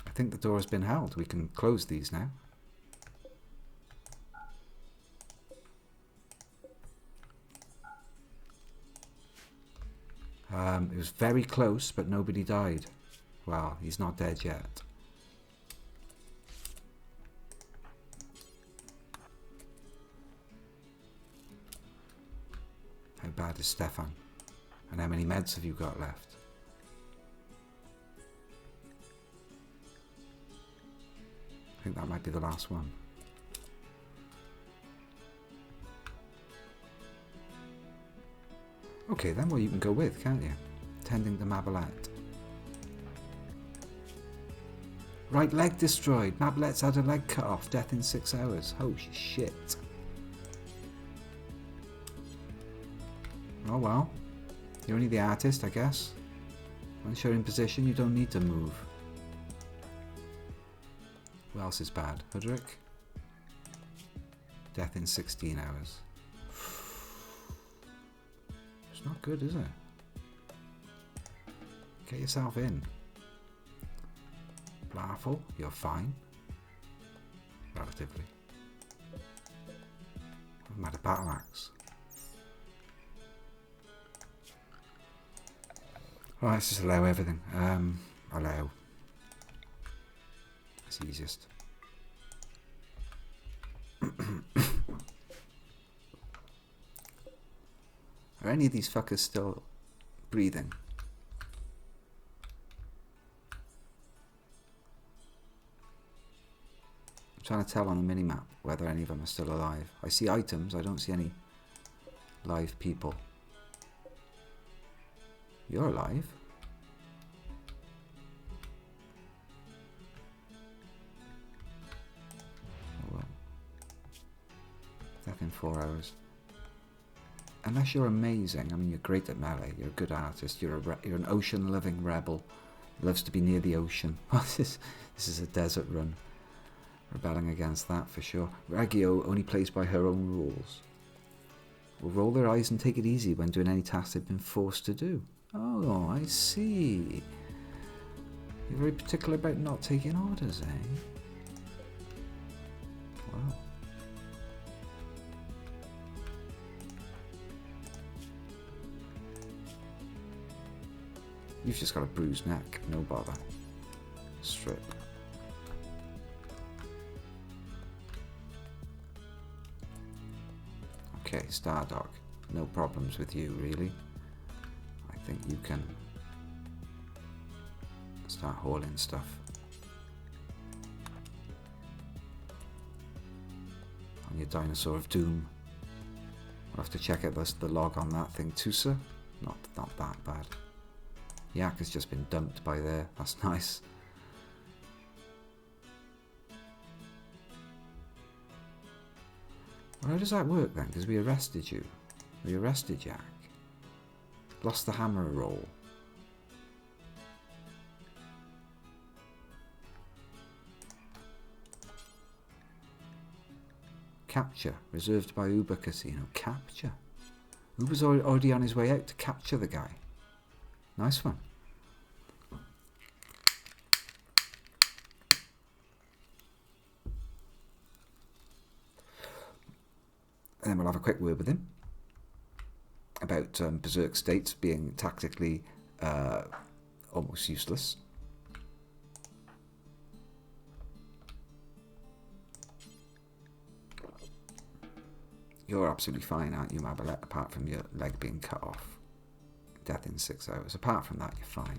I think the door has been held. We can close these now. It was very close, but nobody died. Well, he's not dead yet. How bad is Stefan? And how many meds have you got left? I think that might be the last one. Okay then, well you can go with, can't you? Tending the Mabelet. Right leg destroyed. Mabelet's had a leg cut off. Death in 6 hours. Holy shit. Oh well. You're only the artist, I guess. Once you're in position, you don't need to move. Who else is bad? Hudrick? Death in 16 hours. It's not good, is it? Get yourself in. Blarful, you're fine. Relatively. I'm at a battle axe. Right, let's just allow everything. Allow. That's easiest. Are any of these fuckers still breathing? I'm trying to tell on the minimap whether any of them are still alive. I see items, I don't see any live people. You're alive. Oh well. Death in 4 hours. unless you're amazing. I mean, you're great at melee. You're a good artist. You're an ocean-loving rebel. Loves to be near the ocean. This is a desert run. Rebelling against that for sure. Regio only plays by her own rules. Will roll their eyes and take it easy when doing any task they've been forced to do. Oh, I see. You're very particular about not taking orders, eh? Wow. You've just got a bruised neck. No bother. Strip. Okay, Stardog. No problems with you, really. I think you can start hauling stuff. On your Dinosaur of Doom. We'll have to check out the log on that thing too, sir. Not that bad. Yak has just been dumped by there. That's nice. Well, how does that work then? Because we arrested you. We arrested Yak. Lost the hammer roll. Capture. Reserved by Uber Casino. Capture. Uber's already on his way out to capture the guy. Nice one. And then we'll have a quick word with him about Berserk States being tactically almost useless. You're absolutely fine, aren't you, Mabelet, apart from your leg being cut off. Death in 6 hours. Apart from that, you're fine.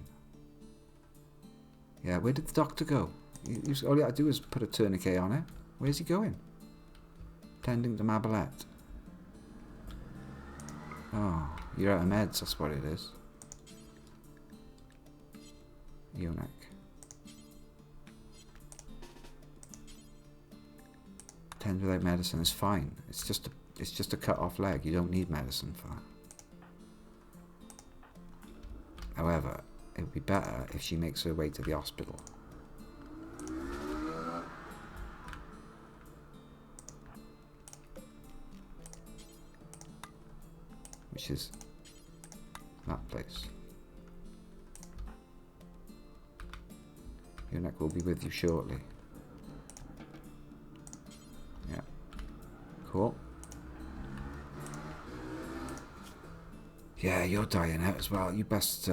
Yeah, where did the doctor go? All you had to do is put a tourniquet on it. Where's he going? Tending to Mabelet. Oh, you're out of meds, that's what it is. Eunuch. Tend without medicine is fine. It's just a cut off leg. You don't need medicine for that. However, it would be better if she makes her way to the hospital. Which is that place. Eunuch will be with you shortly. Yeah. Cool. Yeah, you're dying out as well. You best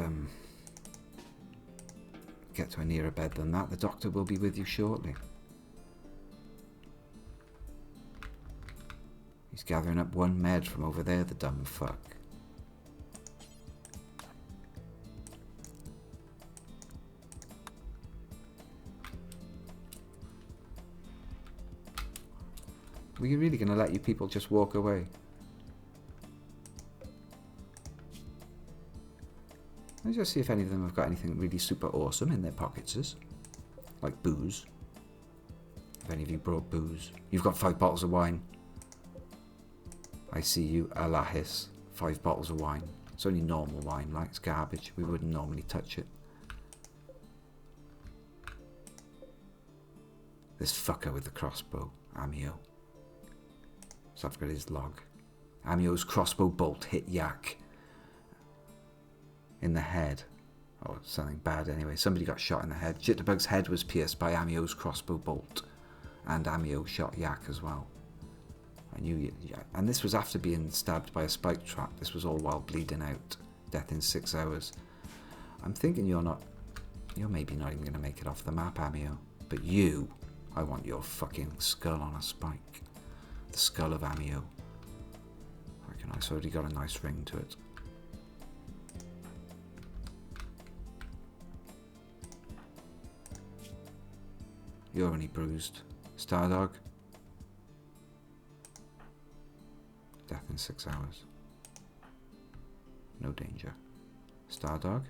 get to a nearer bed than that. The doctor will be with you shortly. He's gathering up one med from over there, the dumb fuck. Were you really going to let you people just walk away? Let's just see if any of them have got anything really super awesome in their pockets. Like booze. If any of you brought booze. You've got 5 bottles of wine. I see you, Alahis. 5 bottles of wine. It's only normal wine, like it's garbage. We wouldn't normally touch it. This fucker with the crossbow, Amio. So I've got his log. Amio's crossbow bolt hit Yak in the head. Oh, something bad anyway. Somebody got shot in the head. Jitterbug's head was pierced by Amio's crossbow bolt. And Amio shot Yak as well. I knew you. Yeah. And this was after being stabbed by a spike trap. This was all while bleeding out. Death in 6 hours. I'm thinking you're maybe not even going to make it off the map, Amio. But you, I want your fucking skull on a spike. The skull of Amio. I reckon it's already got a nice ring to it. You're only bruised. Stardog. Death in 6 hours. No danger. Stardog.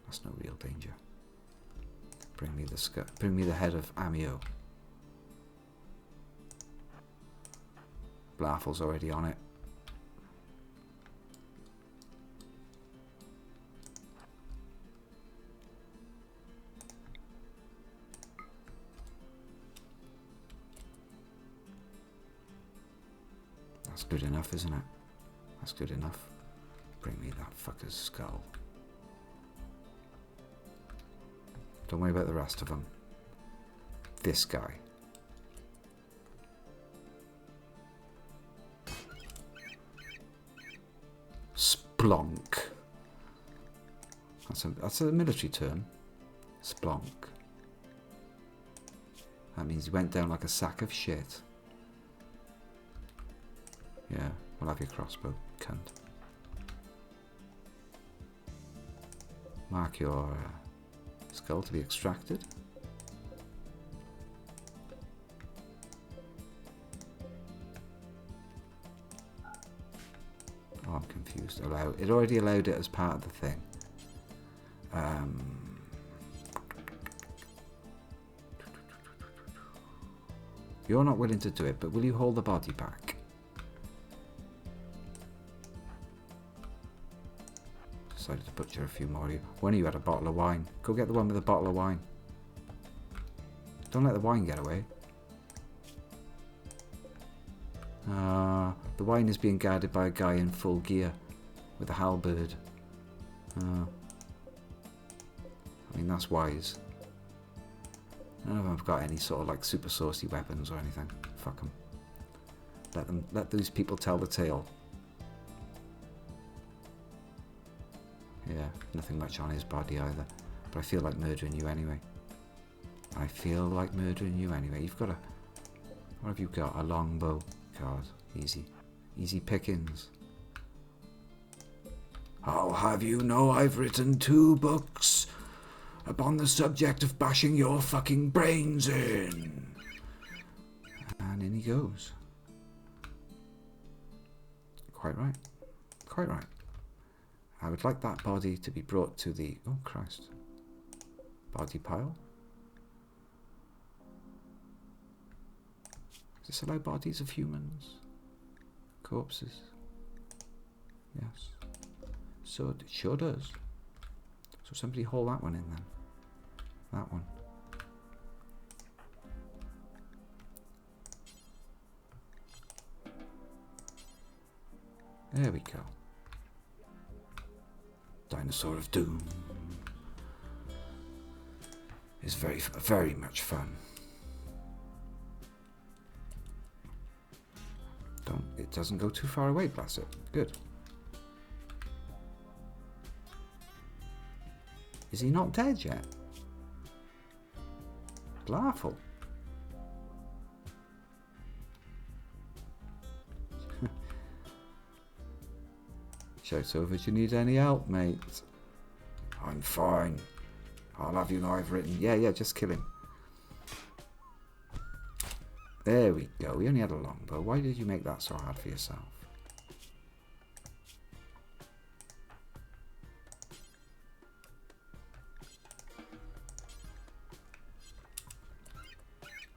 That's no real danger. Bring me the head of Amio. Larfel's already on it. That's good enough, isn't it? That's good enough. Bring me that fucker's skull. Don't worry about the rest of them. This guy. Splonk. That's a military term. Splonk. That means he went down like a sack of shit. Yeah, we'll have your crossbow, cunt. Mark your skull to be extracted. Oh, I'm confused. It already allowed it as part of the thing. You're not willing to do it, but will you hold the body back? Decided to butcher a few more of you. One of you had a bottle of wine. Go get the one with a bottle of wine. Don't let the wine get away. The wine is being guarded by a guy in full gear with a halberd. I mean, that's wise. None of them have got any sort of like super saucy weapons or anything. Fuck them. Let those people tell the tale. Yeah, nothing much on his body either. But I feel like murdering you anyway. I feel like murdering you anyway. You've got a... What have you got? A longbow. God, easy. Easy pickings. I'll have you know I've written 2 books upon the subject of bashing your fucking brains in. And in he goes. Quite right. Quite right. I would like that body to be brought to the... Oh, Christ. Body pile. Does this allow bodies of humans? Corpses? Yes. So it sure does. So somebody haul that one in then. That one. There we go. Dinosaur of Doom is very, very much fun. It doesn't go too far away, bless it. Good. Is he not dead yet? Larful. Shouts over, do you need any help, mate? I'm fine. I'll have you know I've written. Yeah, just kill him. There we go. We only had a longbow. Why did you make that so hard for yourself?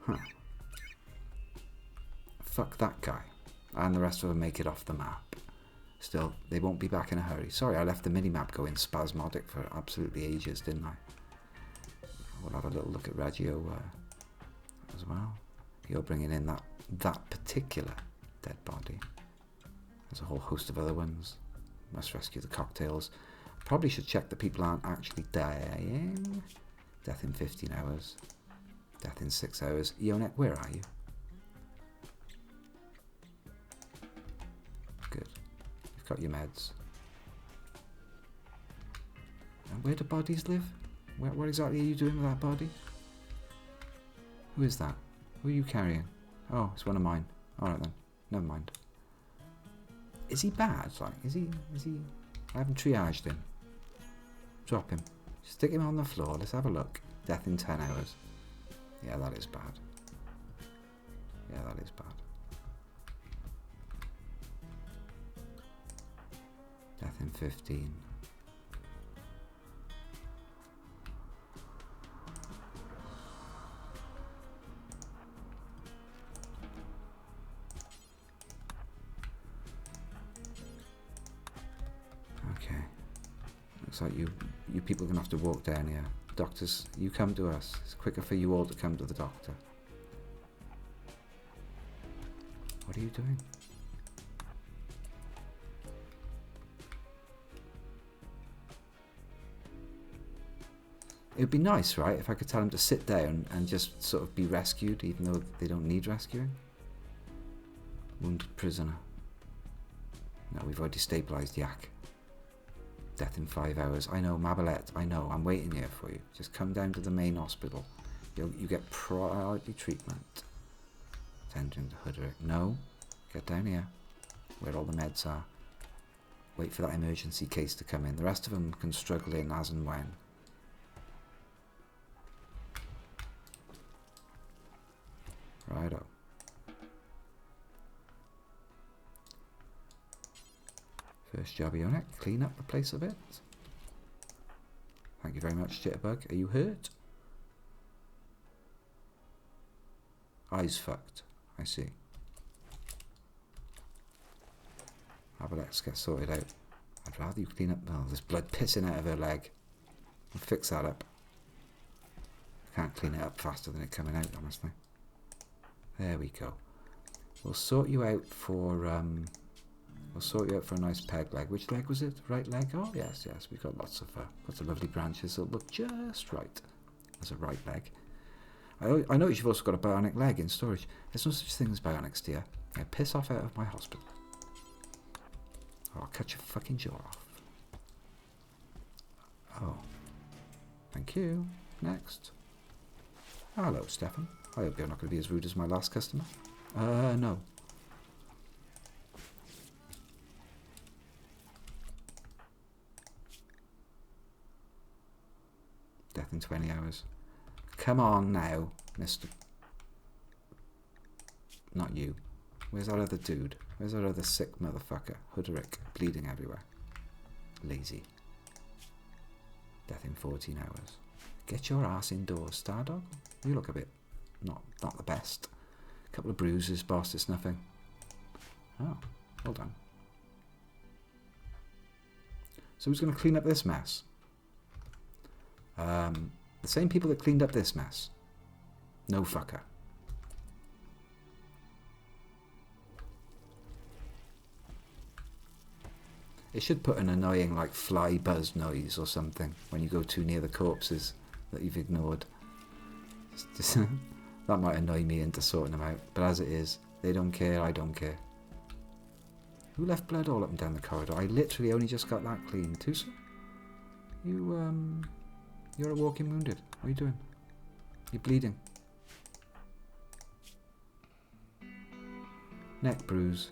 Huh. Fuck that guy. And the rest of them make it off the map. Still, they won't be back in a hurry. Sorry, I left the minimap going spasmodic for absolutely ages, didn't I? We'll have a little look at Reggio as well. You're bringing in that particular dead body. There's a whole host of other ones. Must rescue the cocktails. Probably should check that people aren't actually dying. Death in 15 hours. Death in 6 hours. Ionek, where are you? Good. You've got your meds. And where do bodies live? What exactly are you doing with that body? Who is that? Who are you carrying? Oh, it's one of mine. Alright then. Never mind. Is he bad? Like, is he... I haven't triaged him. Drop him. Stick him on the floor. Let's have a look. Death in 10 hours. Yeah, that is bad. Yeah, that is bad. Death in 15. Looks like you people are going to have to walk down here. Doctors, you come to us. It's quicker for you all to come to the doctor. What are you doing? It would be nice, right, if I could tell them to sit down and just sort of be rescued, even though they don't need rescuing. Wounded prisoner. No, we've already stabilised Yak. Death in 5 hours. I know, Mabalette, I know, I'm waiting here for you. Just come down to the main hospital. You get priority treatment. Tending to Hooderick. No, get down here, where all the meds are. Wait for that emergency case to come in. The rest of them can struggle in as and when. Righto. First job on it, clean up the place a bit. Thank you very much, Jitterbug. Are you hurt? Eyes fucked. I see. How about let's get sorted out. I'd rather you clean up. Oh, there's blood pissing out of her leg. I'll fix that up. I can't clean it up faster than it coming out, honestly. There we go. We'll sort you out for a nice peg leg. Which leg was it? Right leg? Oh yes, yes. We've got lots of lovely branches that look just right as a right leg. I notice you've also got a bionic leg in storage. There's no such thing as bionics, dear. Now piss off out of my hospital. Or I'll cut your fucking jaw off. Oh. Thank you. Next. Hello, Stefan. I hope you're not going to be as rude as my last customer. No. Death in 20 hours. Come on now, Mr. Not you. Where's that other dude? Where's that other sick motherfucker? Hooderick, bleeding everywhere. Lazy. Death in 14 hours. Get your ass indoors, Stardog. You look a bit not the best. A couple of bruises, boss, it's nothing. Oh, well done. So who's going to clean up this mess? The same people that cleaned up this mess. No fucker. It should put an annoying like fly buzz noise or something when you go too near the corpses that you've ignored. Just that might annoy me into sorting them out, but as it is, they don't care, I don't care. Who left blood all up and down the corridor? I literally only just got that clean. Tusa? You're a walking wounded. What are you doing? You're bleeding. Neck bruise.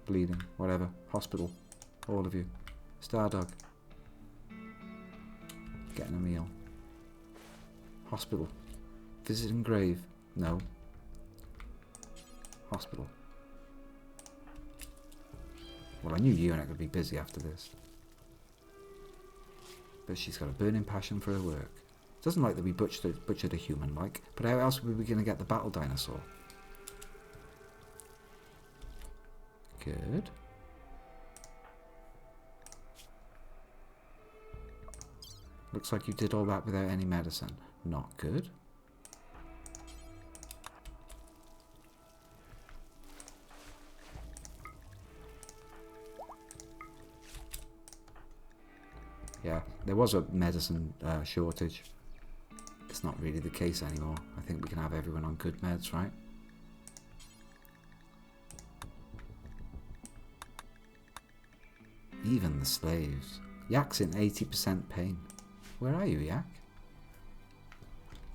Bleeding. Whatever. Hospital. All of you. Stardog. Getting a meal. Hospital. Visiting grave. No. Hospital. Well, I knew Eunice would be busy after this. But she's got a burning passion for her work. Doesn't like that we butchered a human, like. But how else were we going to get the battle dinosaur? Good. Looks like you did all that without any medicine. Not good. Yeah, there was a medicine shortage. It's not really the case anymore. I think we can have everyone on good meds, right? Even the slaves. Yak's in 80% pain. Where are you, Yak?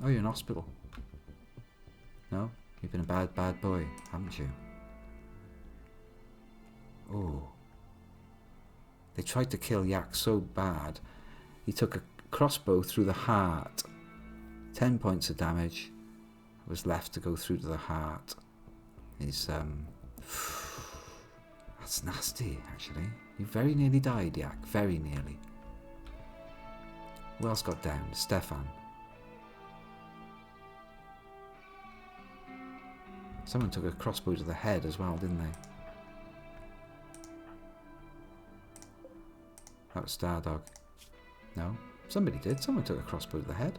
Oh, you're in hospital. No? You've been a bad, bad boy, haven't you? Oh. They tried to kill Yak so bad, he took a crossbow through the heart. 10 points of damage was left to go through to the heart. He's, that's nasty, actually. You very nearly died, Yak. Very nearly. Who else got down? Stefan. Someone took a crossbow to the head as well, didn't they? That was Stardog. No? Somebody did. Someone took a crossbow to the head.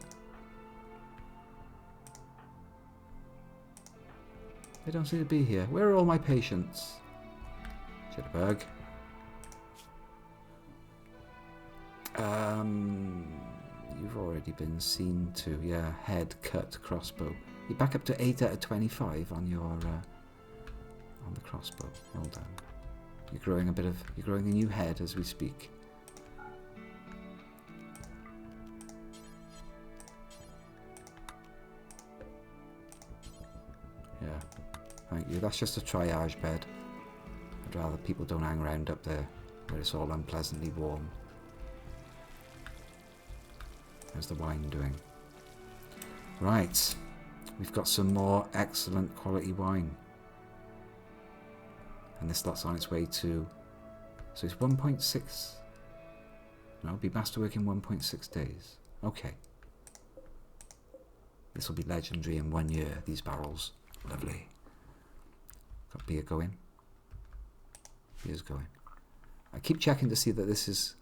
They don't seem to be here. Where are all my patients? Jitterbug. You've already been seen to. Yeah, head cut crossbow. You're back up to 8 out of 25 on your on the crossbow. Well done. You're growing you're growing a new head as we speak. Yeah, thank you. That's just a triage bed. I'd rather people don't hang around up there where it's all unpleasantly warm. How's the wine doing? Right, we've got some more excellent quality wine. And this lot's on its way to... So it's 1.6... No, it'll be masterwork in 1.6 days. Okay. This will be legendary in 1 year, these barrels. Lovely. Got beer going. Beer's going. I keep checking to see that this is...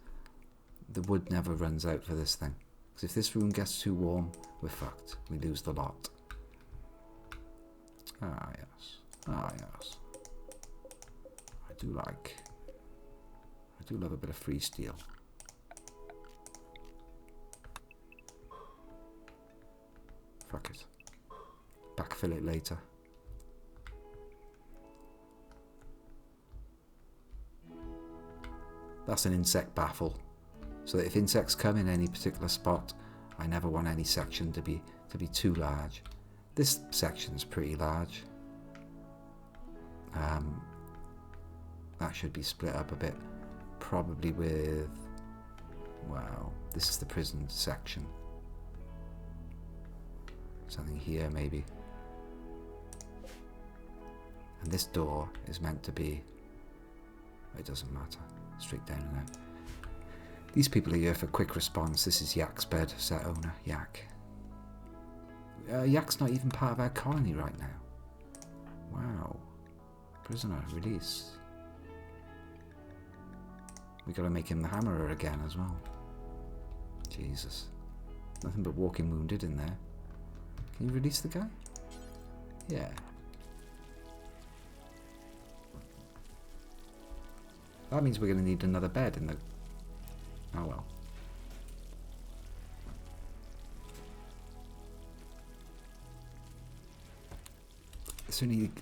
The wood never runs out for this thing. Because if this room gets too warm, we're fucked. We lose the lot. Ah, yes. Ah, yes. I do love a bit of free steel. Fuck it. Backfill it later. That's an insect baffle. So that if insects come in any particular spot, I never want any section to be too large. This section's pretty large. That should be split up a bit. Probably with... Wow, this is the prison section. Something here maybe. And this door is meant to be... It doesn't matter. Straight down and out. These people are here for quick response. This is Yak's bed, set owner, Yak. Yak's not even part of our colony right now. Wow. Prisoner, release. We gotta make him the hammerer again as well. Jesus. Nothing but walking wounded in there. Can you release the guy? Yeah. That means we're gonna need another bed in the... Oh well. The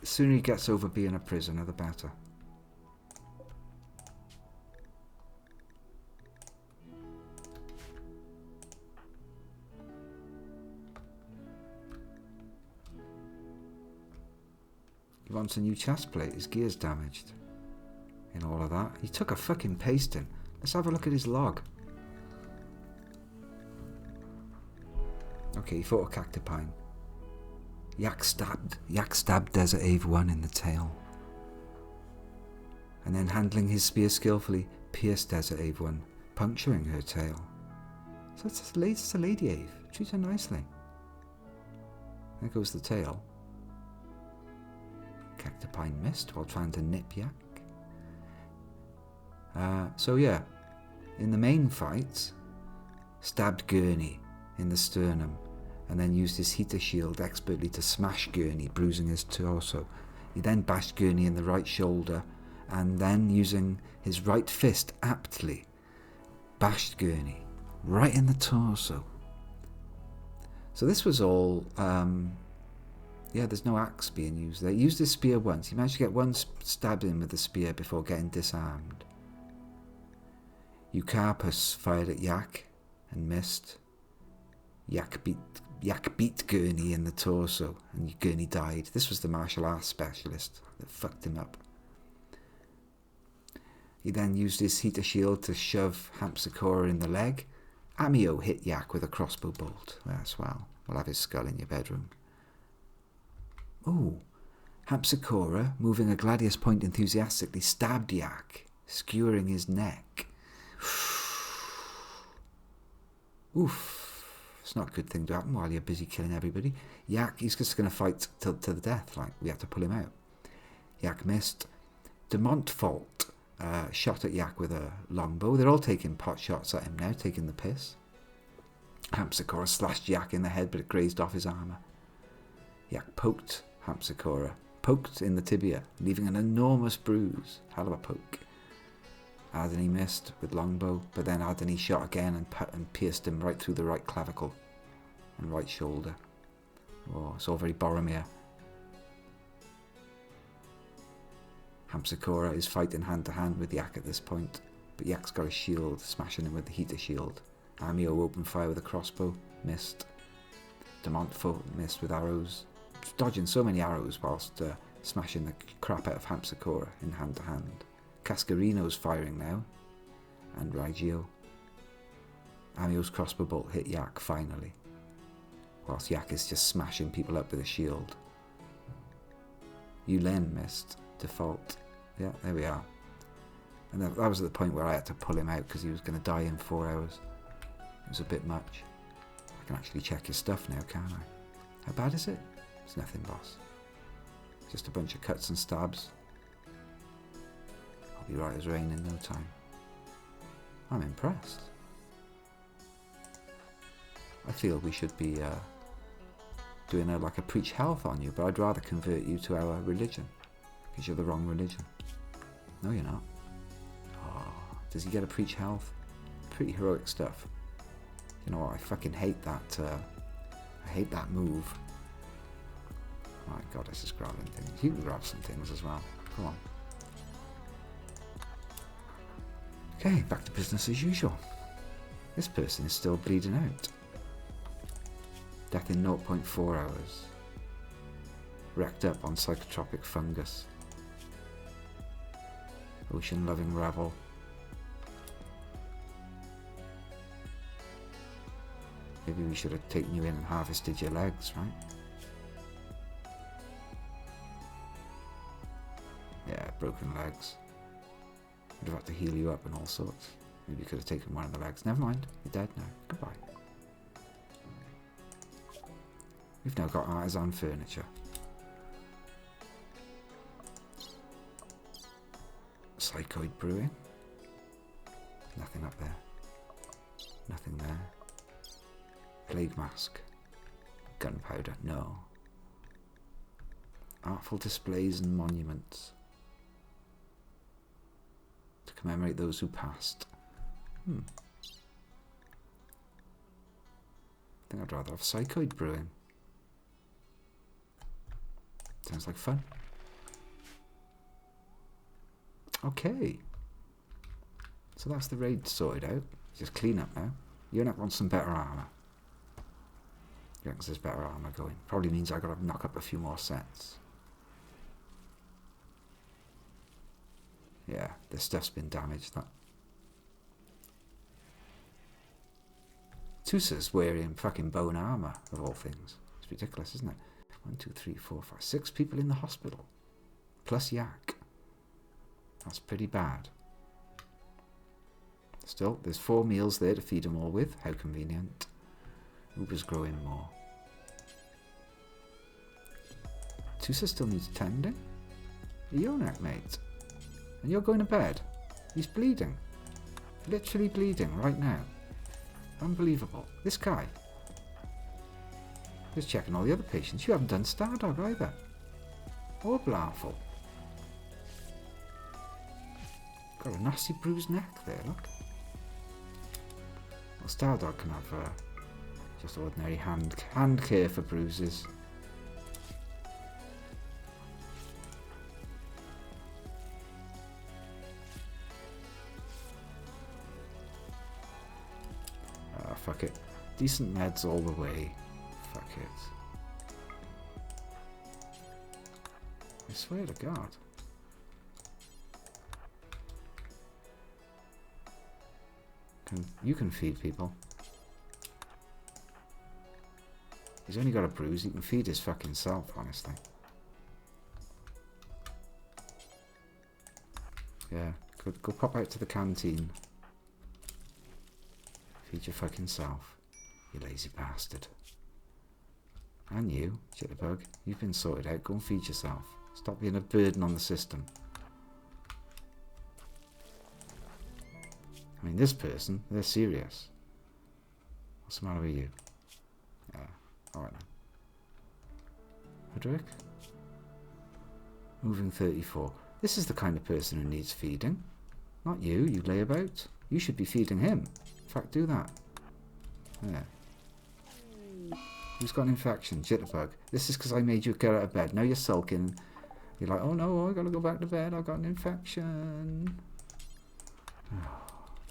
sooner he gets over being a prisoner, the better. He wants a new chest plate. His gear's damaged. In all of that. He took a fucking pasting. Let's have a look at his log. Okay, he fought a cactipine. Yak stabbed Desert Ave 1 in the tail. And then handling his spear skillfully, pierced Desert Ave 1, puncturing her tail. So it's a Lady Ave. Treat her nicely. There goes the tail. Cactipine missed while trying to nip Yak. So yeah, in the main fight, stabbed Gurney in the sternum, and then used his heater shield expertly to smash Gurney, bruising his torso. He then bashed Gurney in the right shoulder, and then using his right fist aptly, bashed Gurney right in the torso. So this was all, yeah, there's no axe being used there. He used his spear once. He managed to get one stab in with the spear before getting disarmed. Eucarpus fired at Yak and missed. Yak beat Gurney in the torso and Gurney died. This was the martial arts specialist that fucked him up. He then used his heater shield to shove Hampsicora in the leg. Amio hit Yak with a crossbow bolt. That's well. We'll have his skull in your bedroom. Ooh. Hampsicora, moving a gladius point enthusiastically, stabbed Yak, skewering his neck. Oof. It's not a good thing to happen while you're busy killing everybody. Yak, he's just going to fight to the death. Like, we have to pull him out. Yak missed. De Montfort shot at Yak with a longbow. They're all taking pot shots at him now, taking the piss. Hampsikora slashed Yak in the head, but it grazed off his armour. Yak poked Hampsikora, poked in the tibia, leaving an enormous bruise. Hell of a poke. Ardeni missed with longbow, but then Ardeni shot again and pierced him right through the right clavicle and right shoulder. Oh, it's all very Boromir. Hampsikora is fighting hand to hand with Yak at this point, but Yak's got a shield, smashing him with the heater shield. Amio opened fire with a crossbow, missed. Demontfo missed with arrows, dodging so many arrows whilst smashing the crap out of Hampsikora in hand to hand. Cascarino's firing now, and Raigio. Amio's crossbow bolt hit Yak finally, whilst Yak is just smashing people up with a shield. Yulen missed, default. Yeah, there we are. And that was at the point where I had to pull him out because he was going to die in 4 hours. It was a bit much. I can actually check his stuff now, can't I? How bad is it? It's nothing, boss. Just a bunch of cuts and stabs. I'll be right as rain in no time. I'm impressed. I feel we should be doing like a preach health on you, but I'd rather convert you to our religion, because you're the wrong religion. No, you're not. Oh, does he get a preach health? Pretty heroic stuff. You know what? I fucking hate that. I hate that move. My God, this is grabbing things. You can grab some things as well. Come on. Okay, back to business as usual. This person is still bleeding out. Death in 0.4 hours. Wrecked up on psychotropic fungus. Ocean-loving rebel. Maybe we should have taken you in and harvested your legs, right? Yeah, broken legs. Would have had to heal you up and all sorts. Maybe you could have taken one of the legs. Never mind, you're dead now. Goodbye. We've now got artisan furniture. Psychoid brewing. Nothing up there. Nothing there. Plague mask. Gunpowder. No. Artful displays and monuments. To commemorate those who passed. I think I'd rather have psychoid brewing. Sounds like fun. Okay. So that's the raid sorted out. Just clean up now. You're not want some better armour. You reckon there's better armour going. Probably means I gotta knock up a few more sets. Yeah, this stuff's been damaged. That Tusa's wearing fucking bone armour, of all things. It's ridiculous, isn't it? 1, 2, 3, 4, 5, 6 people in the hospital. Plus Yak. That's pretty bad. Still, there's 4 meals there to feed them all with. How convenient. Uber's growing more. Tusa still needs tending. You're not, mate. And you're going to bed. He's bleeding. Literally bleeding right now. Unbelievable. This guy. Just checking all the other patients. You haven't done Stardog either. Or Blarful. Got a nasty bruised neck there, look. Well, Stardog can have just ordinary hand care for bruises. Fuck it. Decent meds all the way. Fuck it. I swear to God. You can feed people. He's only got a bruise. He can feed his fucking self, honestly. Yeah, go pop out to the canteen. Feed your fucking self, you lazy bastard. And you, Jitterbug, you've been sorted out. Go and feed yourself. Stop being a burden on the system. I mean, this person, they're serious. What's the matter with you? Yeah, alright now. Frederick? Moving 34. This is the kind of person who needs feeding. Not you, you layabout. You should be feeding him. In fact, do that. There. Who's got an infection? Jitterbug. This is because I made you get out of bed. Now you're sulking. You're like, oh no, I gotta go back to bed. I got an infection.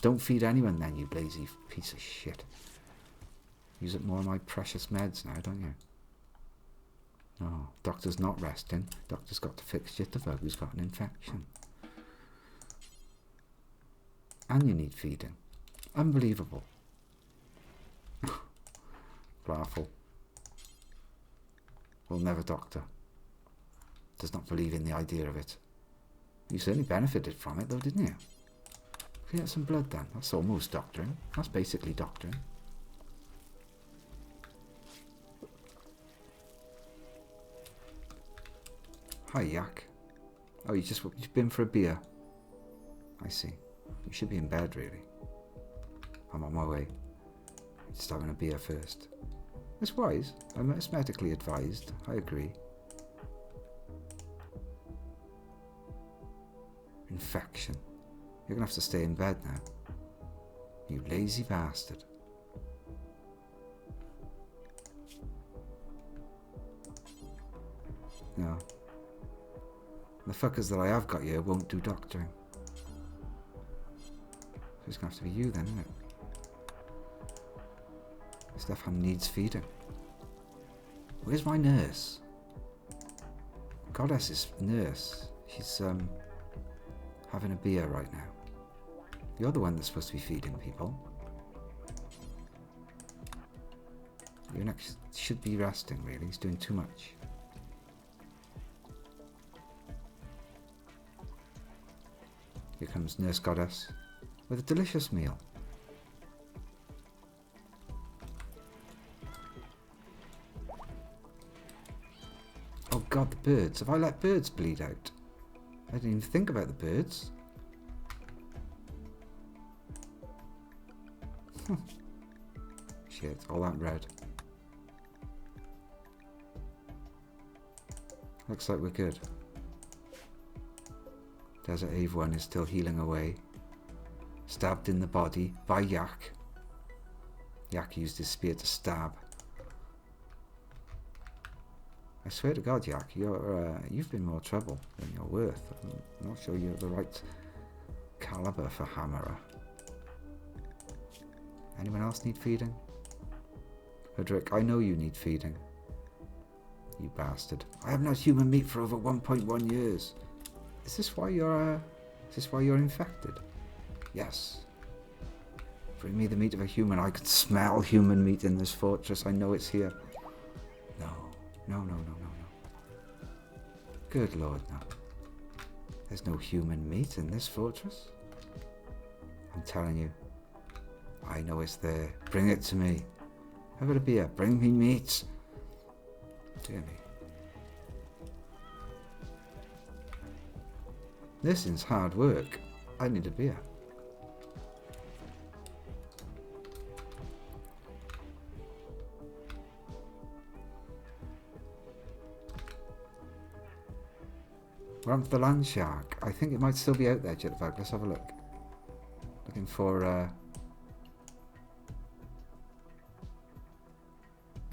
Don't feed anyone then, you lazy piece of shit. Use up more of my precious meds now, don't you? No, doctor's not resting. Doctor's got to fix Jitterbug who's got an infection. And you need feeding. Unbelievable. Laughable. Will never doctor. Does not believe in the idea of it. You certainly benefited from it though, didn't you? Clean out some blood then. That's almost doctoring. That's basically doctoring. Hi, Yak. Oh, you've been for a beer. I see. You should be in bed, really. I'm on my way. Just having a beer first. It's wise. It's medically advised. I agree. Infection. You're gonna have to stay in bed now. You lazy bastard. No. The fuckers that I have got here won't do doctoring. So it's gonna have to be you then, isn't it? Stefan needs feeding. Where's my nurse? Goddess's nurse. She's having a beer right now. You're the one that's supposed to be feeding people. You next should be resting, really. He's doing too much. Here comes Nurse Goddess with a delicious meal. Oh God, the birds. Have I let birds bleed out? I didn't even think about the birds. Shit, all that red. Looks like we're good. Desert Ave 1 is still healing away. Stabbed in the body by Yak. Yak used his spear to stab. I swear to God, Yak, you've been more trouble than you're worth. I'm not sure you're the right caliber for Hammerer. Anyone else need feeding? Frederick, I know you need feeding. You bastard. I haven't had human meat for over 1.1 years. Is this why you're infected? Yes. Bring me the meat of a human. I can smell human meat in this fortress. I know it's here. No. No. Good Lord, no. There's no human meat in this fortress. I'm telling you. I know it's there. Bring it to me. Have it a beer. Bring me meat. Dear me. This is hard work. I need a beer. We're on to the land shark. I think it might still be out there, Jitterbug. Let's have a look. Looking for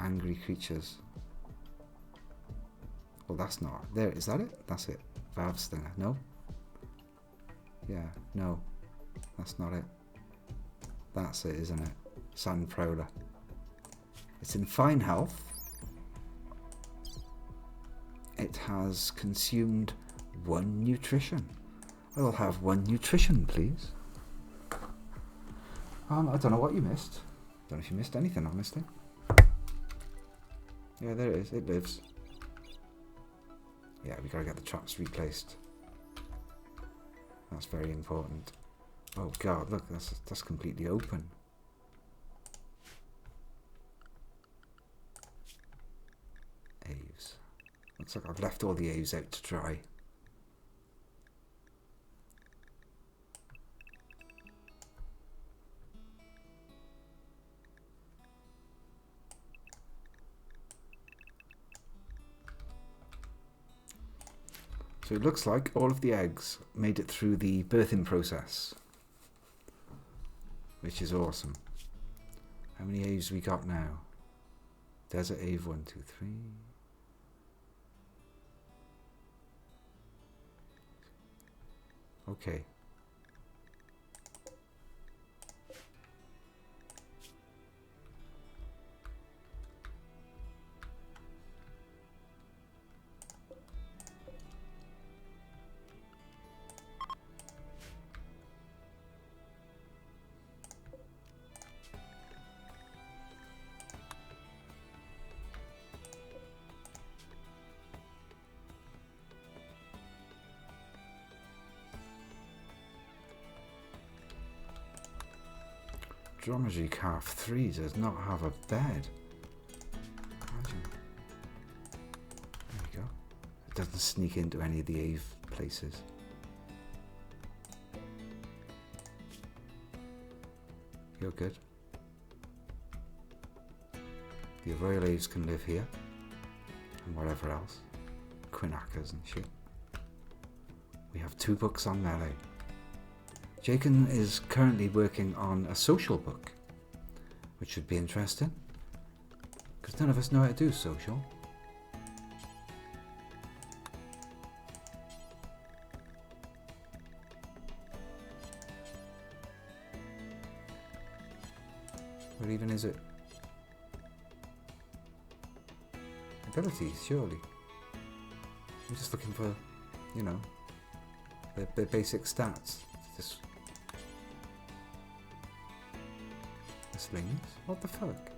angry creatures. Well, that's not. There, is that it? That's it. Valve Stinger. No? Yeah, no. That's not it. That's it, isn't it? Sand Prowler. It's in fine health. It has consumed 1 nutrition. I will have 1 nutrition, please. I don't know what you missed. Don't know if you missed anything, honestly. Yeah, there it is. It lives. Yeah, we gotta get the traps replaced. That's very important. Oh God, look, that's completely open. Aves. Looks like I've left all the aves out to dry. So it looks like all of the eggs made it through the birthing process, which is awesome. How many Aves we got now? Desert Ave 1, 2, 3. Okay. Dromedary Calf 3 does not have a bed. Imagine. There you go. It doesn't sneak into any of the Ave places. You're good. The Royal Aves can live here. And whatever else. Quinackers and shit. We have 2 books on melee. Jacob is currently working on a social book, which should be interesting, because none of us know how to do social. What even is it? Abilities, surely. I'm just looking for, you know, the basic stats. This slings? What the fuck?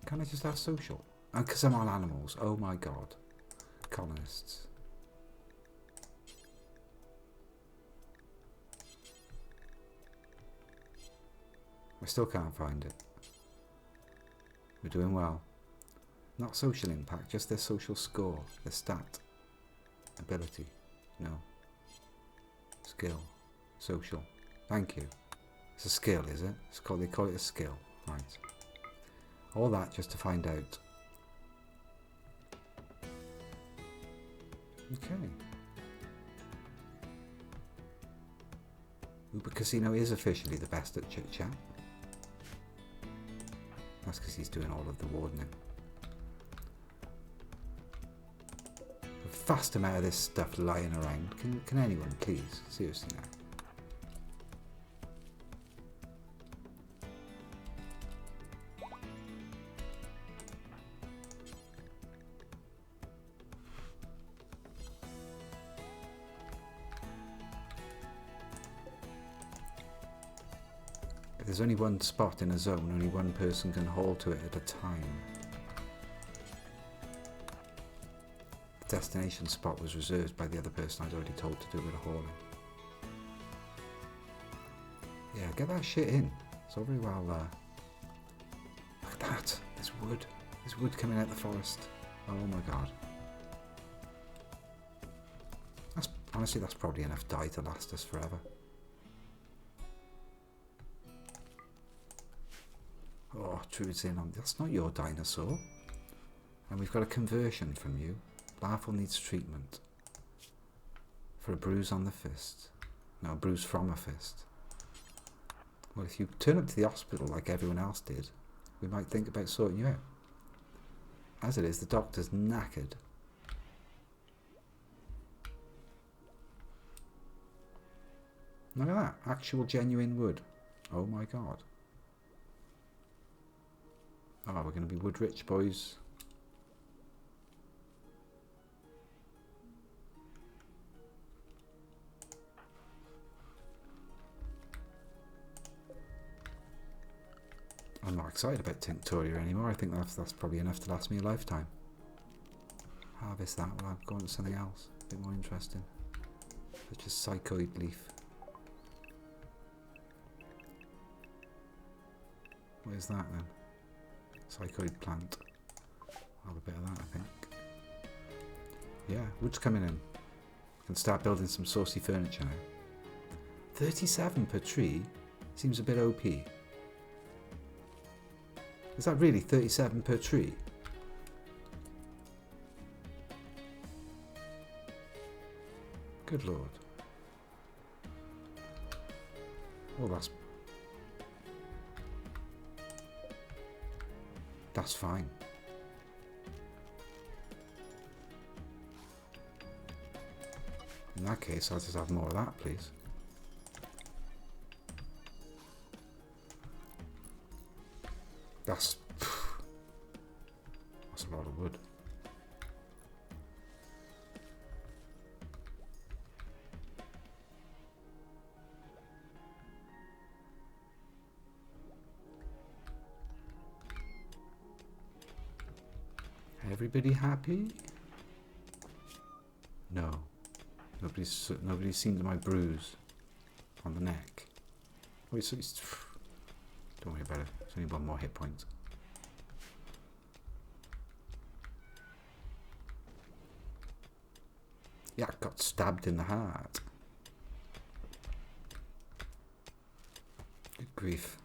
Can I just have social? And because I'm on animals. Oh my god. Colonists. I still can't find it. We're doing well. Not social impact, just their social score, their stat. Ability. No. Skill. Social. Thank you. It's a skill, is it? They call it a skill. Right. All that just to find out. Okay. Uber Casino is officially the best at chit chat. That's because he's doing all of the wardening. A vast amount of this stuff lying around. Can anyone please? Seriously now. If there's only one spot in a zone, only one person can haul to it at a time. The destination spot was reserved by the other person I'd already told to do a bit of hauling. Yeah, get that shit in. It's all very well there. Look at that. There's wood. There's wood coming out the forest. Oh my god. Honestly, that's probably enough dye to last us forever. Oh, Trude's in on. That's not your dinosaur. And we've got a conversion from you. Larval needs treatment. For a bruise on the fist. No, a bruise from a fist. Well, if you turn up to the hospital like everyone else did, we might think about sorting you out. As it is, the doctor's knackered. Look at that. Actual genuine wood. Oh my god. Oh, we're going to be wood rich, boys. I'm not excited about Tinctoria anymore. I think that's probably enough to last me a lifetime. Harvest that. Well, I'll go on to something else. A bit more interesting. Such as psychoid leaf. Where's that then? Psychoid plant. I'll have a bit of that, I think. Yeah, wood's coming in. Can start building some saucy furniture now. 37 per tree? Seems a bit OP. Is that really 37 per tree? Good lord. Oh, that's fine. In that case, I'll just have more of that, please. That's a lot of wood. Everybody happy? No. Nobody's seen my bruise on the neck. Wait, so it's... Don't worry about it. It's only one more hit point. Yeah, I got stabbed in the heart. Good grief.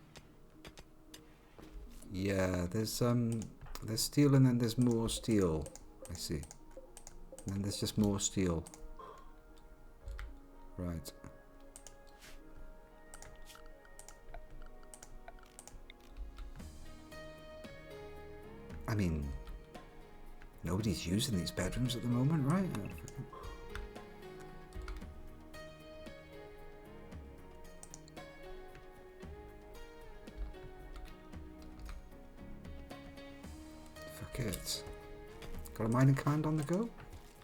Yeah, there's steel and then there's more steel. I see. And then there's just more steel. Right. I mean, nobody's using these bedrooms at the moment, right? Fuck it. Got a mining command on the go?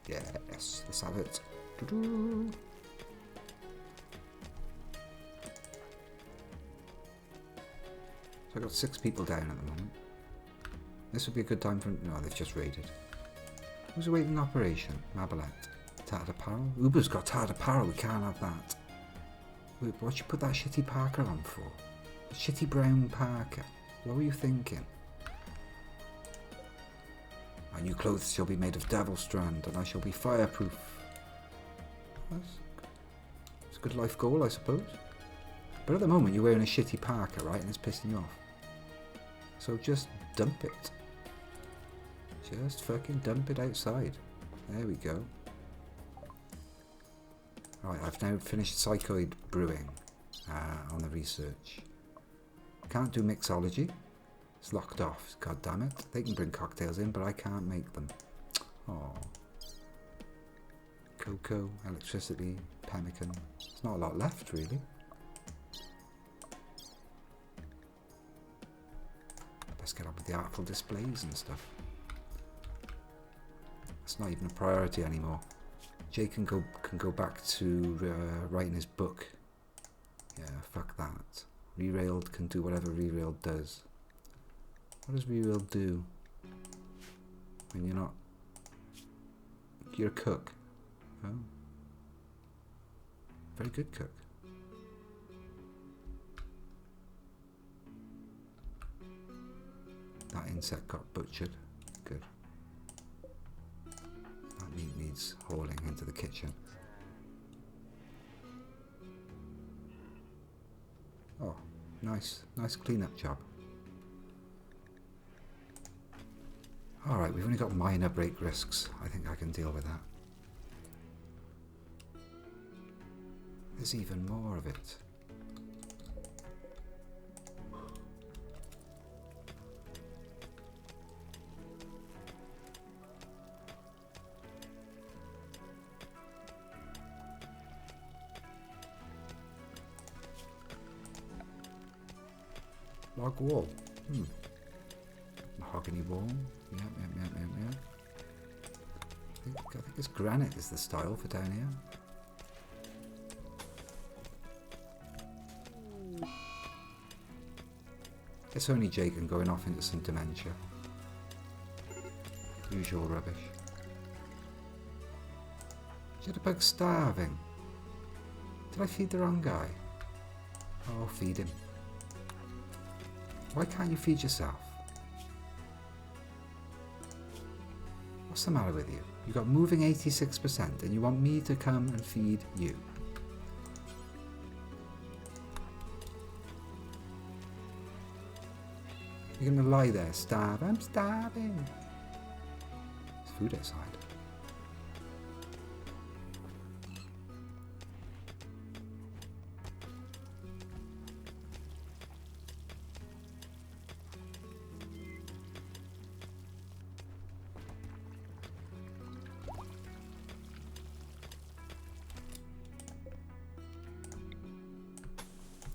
Yes, let's have it. Doo-doo. So I got 6 people down at the moment. This would be a good time for... No, they've just raided. Who's awaiting operation? Mabelet. Tattered apparel? Uber's got tattered apparel, we can't have that. Wait, what'd you put that shitty parka on for? A shitty brown parka. What were you thinking? My new clothes shall be made of devil strand, and I shall be fireproof. It's a good life goal, I suppose. But at the moment you're wearing a shitty parka, right, and it's pissing you off. So just dump it. Just fucking dump it outside. There we go. Right, I've now finished psychoid brewing on the research. Can't do mixology. It's locked off. God damn it. They can bring cocktails in, but I can't make them. Oh. Cocoa, electricity, pemmican. There's not a lot left, really. Let's get on with the artful displays and stuff. It's not even a priority anymore. Jay can go back to writing his book. Yeah, fuck that. Rerailed can do whatever Rerailed does. What does Rerailed do? When you're not... You're a cook. Oh. Very good cook. That insect got butchered. Good. That meat needs hauling into the kitchen. Oh, nice. Nice clean-up job. Alright, we've only got minor break risks. I think I can deal with that. There's even more of it. Log wall. Mahogany wall. Yep. I think this granite is the style for down here. It's only Jacob going off into some dementia. Usual rubbish. Jitterbug's starving. Did I feed the wrong guy? Oh, feed him. Why can't you feed yourself? What's the matter with you? You got moving 86% and you want me to come and feed you. You're gonna lie there, starve. I'm starving. There's food outside.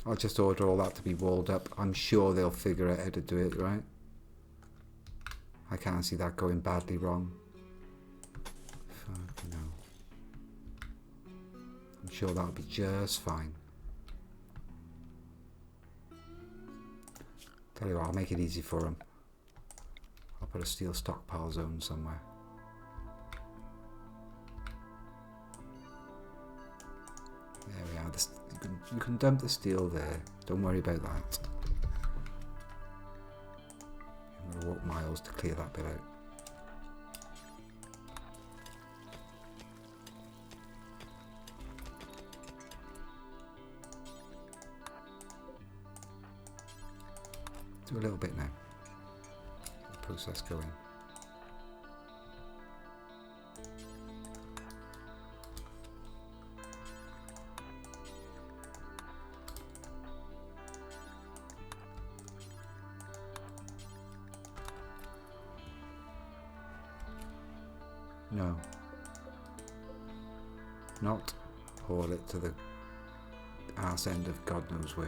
I'll just order all that to be walled up. I'm sure they'll figure out how to do it, right? I can't see that going badly wrong. Fucking hell. I'm sure that'll be just fine. Tell you what, I'll make it easy for them. I'll put a steel stockpile zone somewhere. There we are. This, you can dump the steel there. Don't worry about that. I'm going to walk miles to clear that bit out. Do a little bit now. The process going. No. Not haul it to the arse end of God knows where.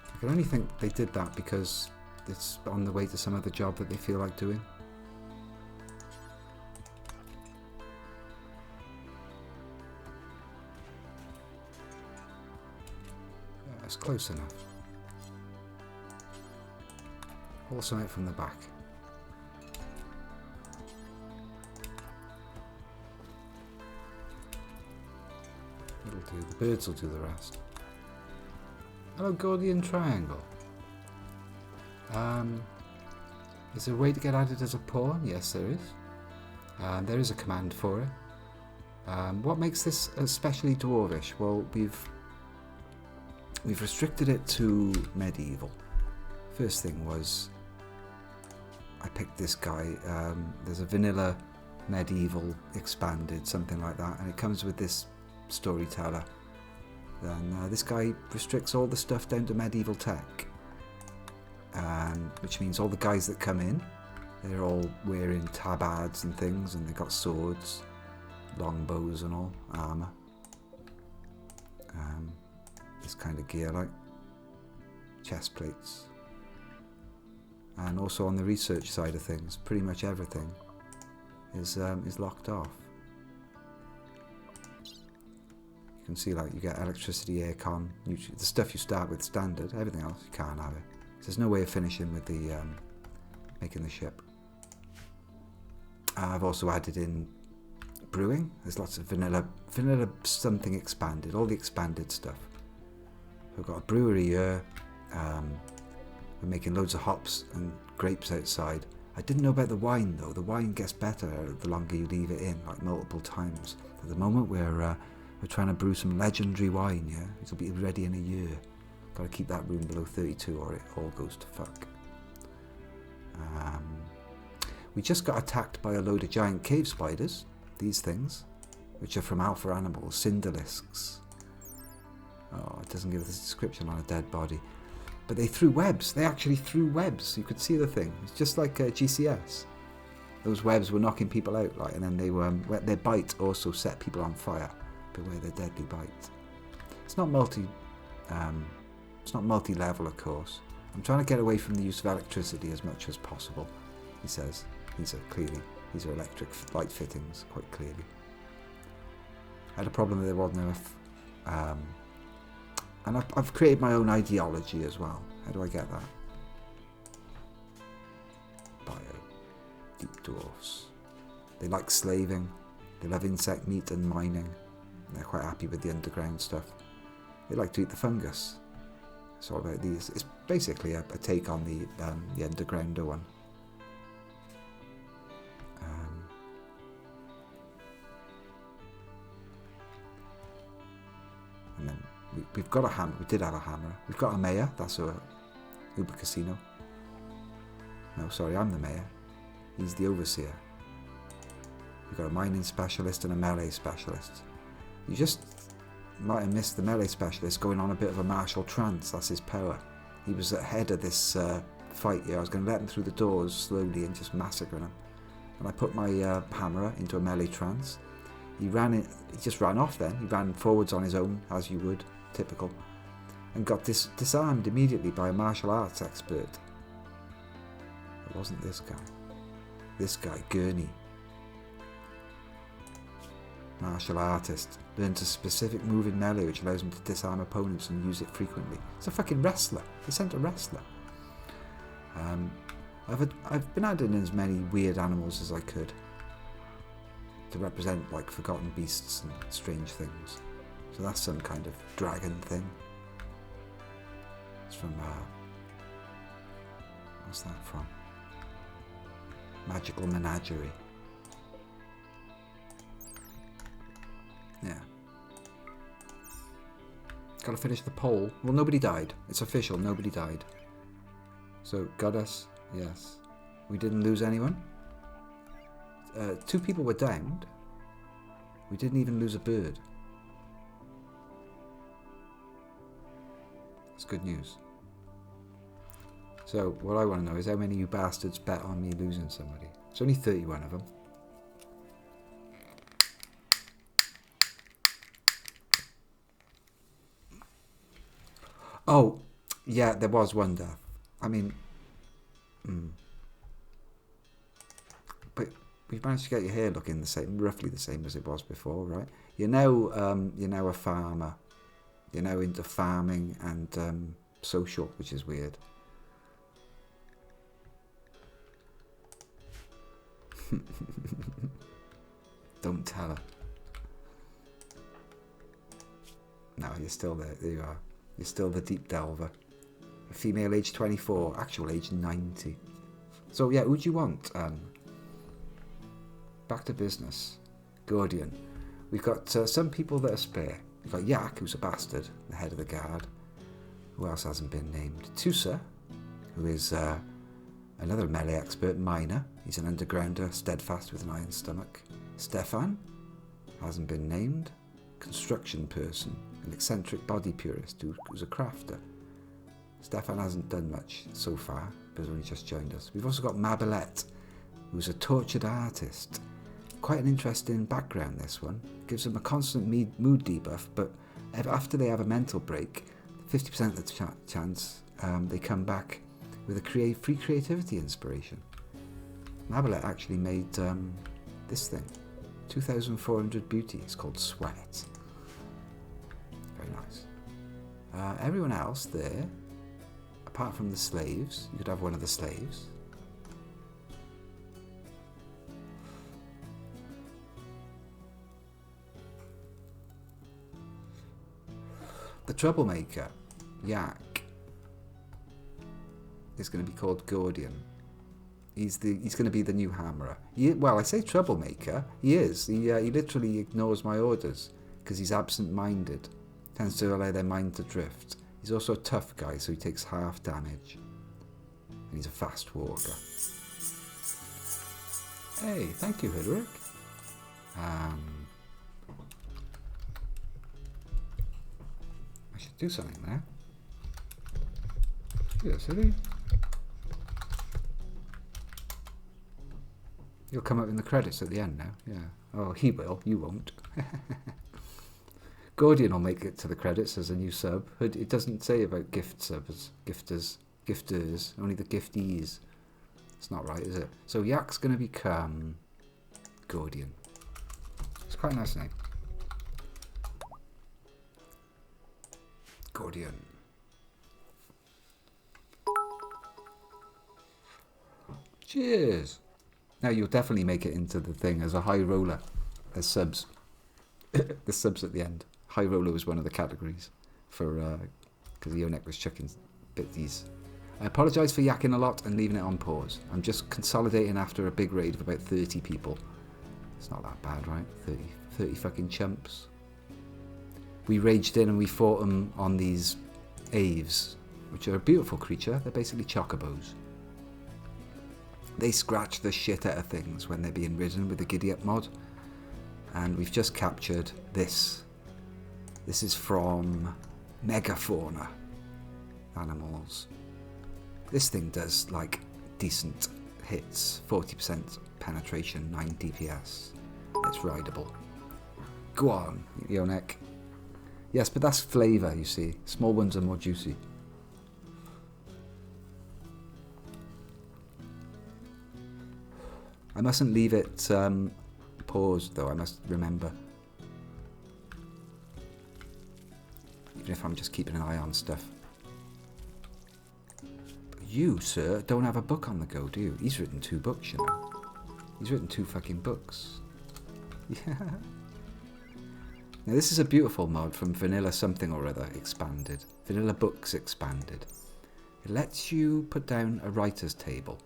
I can only think they did that because it's on the way to some other job that they feel like doing. Yeah, it's close enough. Also out from the back. It'll do. The birds will do the rest. Hello, Gordian Triangle. Is there a way to get added as a pawn? Yes, there is. There is a command for it. What makes this especially dwarvish? Well, we've restricted it to medieval. First thing was I picked this guy. There's a vanilla medieval expanded, something like that, and it comes with this storyteller. Then this guy restricts all the stuff down to medieval tech, which means all the guys that come in, they're all wearing tabards and things, and they've got swords, longbows and all, armour. This kind of gear, like chest plates. And also on the research side of things, pretty much everything is locked off. You can see, like, you get electricity, aircon, the stuff you start with standard. Everything else you can't have it. So there's no way of finishing with the making the ship. I've also added in brewing. There's lots of vanilla something expanded, all the expanded stuff. We've got a brewery here. We're making loads of hops and grapes outside. I didn't know about the wine though. The wine gets better the longer you leave it in, like multiple times. At the moment we're trying to brew some legendary wine, yeah? It'll be ready in a year. Got to keep that room below 32 or it all goes to fuck. We just got attacked by a load of giant cave spiders, these things, which are from alpha animals, cinderlisks. Oh, it doesn't give us a description on a dead body. But they threw webs. They actually threw webs. You could see the thing. It's just like GCS. Those webs were knocking people out, like, and then they were their bite also set people on fire. Beware their deadly bite. It's not multi-level, of course. I'm trying to get away from the use of electricity as much as possible. He says these are electric light fittings, quite clearly. I had a problem that there wasn't enough. And I've created my own ideology as well. How do I get that? Bio. Deep dwarfs. They like slaving. They love insect meat and mining. They're quite happy with the underground stuff. They like to eat the fungus. It's all about these. It's basically a take on the undergrounder one. And then we've got a hammer. We did have a hammer. We've got a mayor. That's a Uber Casino. No, sorry, I'm the mayor. He's the overseer. We've got a mining specialist and a melee specialist. You just might have missed the melee specialist going on a bit of a martial trance. That's his power. He was ahead of this fight here. I was going to let him through the doors slowly and just massacre him. And I put my hammerer into a melee trance. He just ran off then. He ran forwards on his own, as you would, typical. And got disarmed immediately by a martial arts expert. It wasn't this guy. This guy, Gurney. Martial artist. Learns a specific move in melee which allows him to disarm opponents and use it frequently. It's a fucking wrestler. They sent a wrestler. I've been adding in as many weird animals as I could to represent like forgotten beasts and strange things. So that's some kind of dragon thing. It's from what's that from? Magical Menagerie. Yeah. Gotta finish the poll. Well, nobody died. It's official. Nobody died. So, got us. Yes. We didn't lose anyone. 2 people were downed. We didn't even lose a bird. That's good news. So, what I want to know is how many of you bastards bet on me losing somebody. It's only 31 of them. Oh, yeah, there was one death. I mean, but we've managed to get your hair looking the same, roughly the same as it was before, right? You're now a farmer. You're now into farming and social, which is weird. Don't tell her. No, you're still there. There you are. You're still the deep delver. A female age 24, actual age 90. So yeah, who'd you want? Back to business. Gordian. We've got some people that are spare. We've got Yak, who's a bastard, the head of the guard. Who else hasn't been named? Tusa, who is another melee expert, miner. He's an undergrounder, steadfast with an iron stomach. Stefan, hasn't been named. Construction person, an eccentric body purist who's a crafter. Stefan hasn't done much so far, but has only just joined us. We've also got Mabelette, who's a tortured artist. Quite an interesting background, this one. Gives them a constant mood debuff, but after they have a mental break, 50% of the chance they come back with a free creativity inspiration. Mabelette actually made this thing. 2,400 beauty. It's called Sweat. Very nice. Everyone else there, apart from the slaves, you could have one of the slaves. The troublemaker, Yak, is going to be called Gordian. He's going to be the new hammerer. Well, I say troublemaker. He is. He literally ignores my orders because he's absent-minded. Tends to allow their mind to drift. He's also a tough guy, so he takes half damage. And he's a fast walker. Hey, thank you, Hillerick. I should do something there. Yeah, silly. You'll come up in the credits at the end now, yeah. Oh, he will, you won't. Gordian will make it to the credits as a new sub. It doesn't say about gift subs, gifters, only the giftees. It's not right, is it? So Yak's going to become Gordian. It's quite a nice name. Gordian. Cheers! Now you'll definitely make it into the thing as a high roller. There's subs. There's subs at the end. High roller was one of the categories for because Yonek was chucking bitties. I apologise for yakking a lot and leaving it on pause. I'm just consolidating after a big raid of about 30 people. It's not that bad, right? 30 fucking chumps. We raged in and we fought them on these Aves, which are a beautiful creature. They're basically chocobos. They scratch the shit out of things when they're being ridden with the Giddy Up mod. And we've just captured this. This is from Megafauna Animals. This thing does like decent hits, 40% penetration, 9 DPS. It's rideable. Go on, Yonek. Yes, but that's flavour, you see. Small ones are more juicy. I mustn't leave it paused, though. I must remember. Even if I'm just keeping an eye on stuff. But you, sir, don't have a book on the go, do you? He's written 2 books, you know. He's written 2 fucking books. Yeah. Now, this is a beautiful mod from Vanilla something or other expanded. Vanilla Books expanded. It lets you put down a writer's table.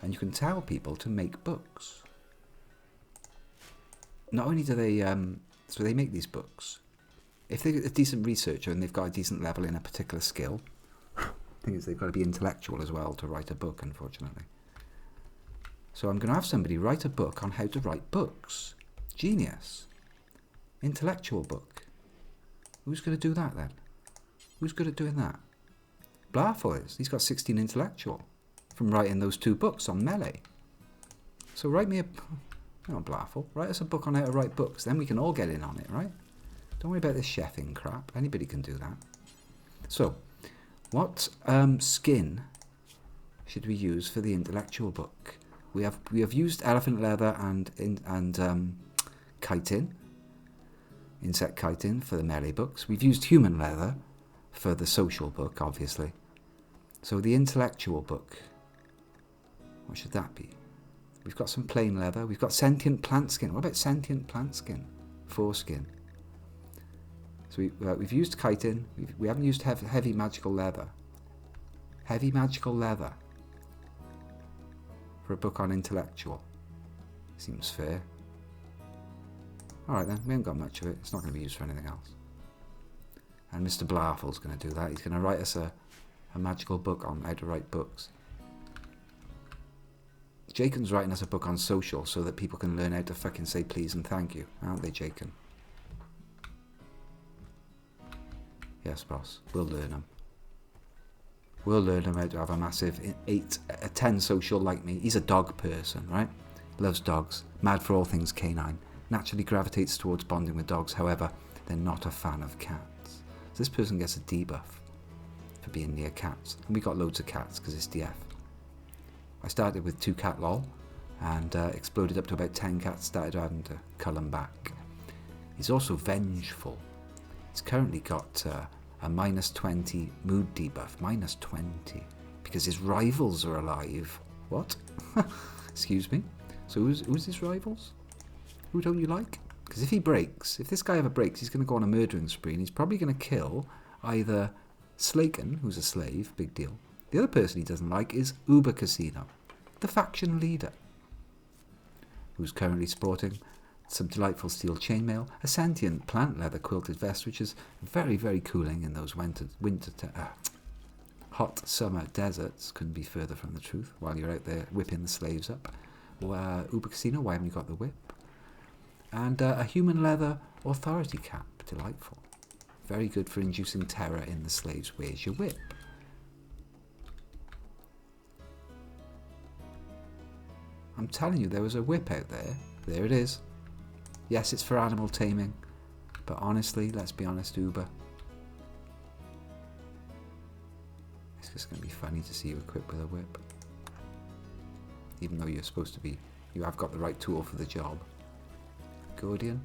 And you can tell people to make books. Not only do they, so they make these books. If they're a decent researcher and they've got a decent level in a particular skill, the thing is they've got to be intellectual as well to write a book, unfortunately. So I'm going to have somebody write a book on how to write books. Genius. Intellectual book. Who's going to do that then? Who's good at doing that? Blarful is. He's got 16 intellectual from writing those 2 books on Melee. So write me a... Not Blarful. Write us a book on how to write books. Then we can all get in on it, right? Don't worry about this chefing crap. Anybody can do that. So, what skin should we use for the intellectual book? We have used elephant leather and chitin, insect chitin for the Melee books. We've used human leather for the social book, obviously. So the intellectual book, what should that be? We've got some plain leather. We've got sentient plant skin. What about sentient plant skin? Foreskin. So we've used chitin. We haven't used heavy magical leather. Heavy magical leather for a book on intellectual. Seems fair. Alright then, we haven't got much of it. It's not going to be used for anything else. And Mr. Blarful's going to do that. He's going to write us a magical book on how to write books. Jacon's writing us a book on social so that people can learn how to fucking say please and thank you. Aren't they, Jacon? Yes, boss. We'll learn them. We'll learn him how to have a massive 10 social like me. He's a dog person, right? Loves dogs. Mad for all things canine. Naturally gravitates towards bonding with dogs. However, they're not a fan of cats. So this person gets a debuff for being near cats. And we got loads of cats because it's DF. I started with 2 cat lol and exploded up to about 10 cats. Started having to cull them back. He's also vengeful. He's currently got a minus 20 mood debuff. Minus 20. Because his rivals are alive. What? Excuse me? So who's his rivals? Who don't you like? Because if he breaks, if this guy ever breaks, he's going to go on a murdering spree and he's probably going to kill either Slaken, who's a slave, big deal. The other person he doesn't like is Uber Casino, the faction leader, who's currently sporting some delightful steel chainmail, a sentient plant leather quilted vest, which is very, very cooling in those hot summer deserts. Couldn't be further from the truth while you're out there whipping the slaves up. Uber Casino, why haven't you got the whip? And a human leather authority cap, delightful. Very good for inducing terror in the slaves. Where's your whip? I'm telling you, there was a whip out there. There it is. Yes, it's for animal taming. But honestly, let's be honest, Uber. It's just going to be funny to see you equipped with a whip. Even though you're supposed to be... You have got the right tool for the job. Gordian.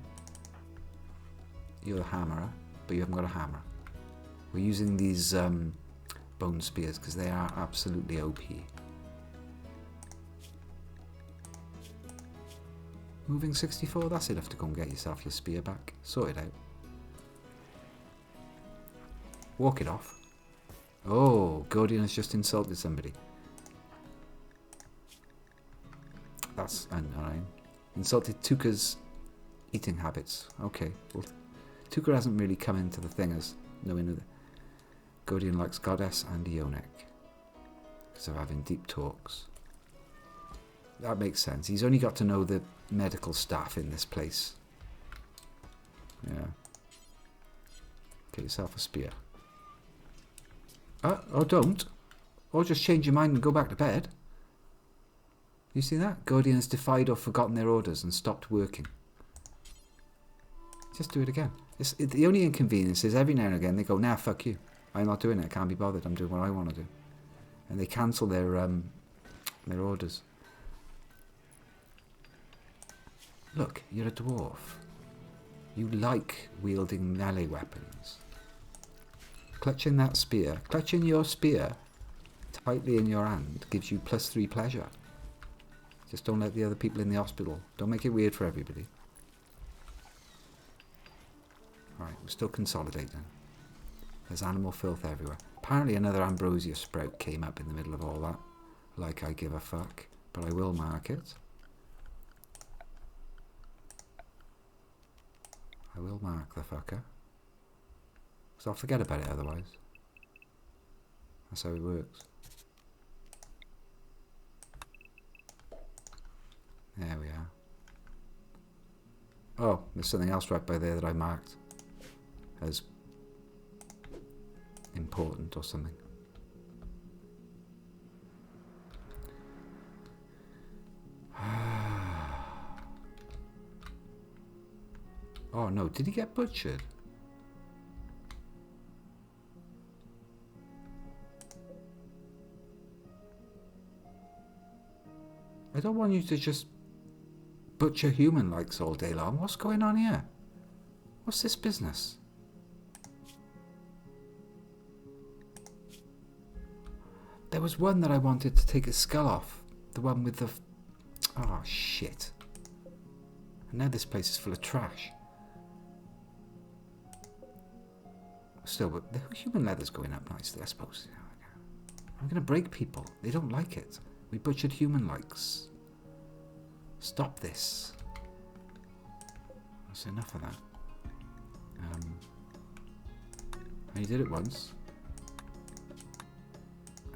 You're the hammerer, but you haven't got a hammer. We're using these bone spears because they are absolutely OP. Moving 64, that's enough to go and get yourself your spear back. Sort it out. Walk it off. Oh, Gordian has just insulted somebody. That's annoying. Insulted Tuka's eating habits. Okay, well, Tuka hasn't really come into the thing as knowing that Gordian likes Goddess and Ionek because of having deep talks. That makes sense. He's only got to know the medical staff in this place. Yeah. Get yourself a spear. Or don't. Or just change your mind and go back to bed. You see that? Gordian has defied or forgotten their orders and stopped working. Just do it again. The only inconvenience is every now and again they go, nah, fuck you. I'm not doing it. I can't be bothered. I'm doing what I want to do. And they cancel their orders. Look, you're a dwarf. You like wielding melee weapons. Clutching that spear, clutching your spear tightly in your hand gives you +3 pleasure. Just don't let the other people in the hospital. Don't make it weird for everybody. Alright, we're still consolidating. There's animal filth everywhere. Apparently another ambrosia sprout came up in the middle of all that. Like I give a fuck. But I will mark it. I will mark the fucker. Because I'll forget about it otherwise. That's how it works. There we are. Oh, there's something else right by there that I marked as important or something. Oh no, did he get butchered? I don't want you to just butcher human likes all day long. What's going on here? What's this business? There was one that I wanted to take his skull off. The one with the... Oh, shit. And now this place is full of trash. Still, but the human leather's going up nicely, I suppose. I'm going to break people. They don't like it. We butchered human likes. Stop this. That's enough of that. I did it once.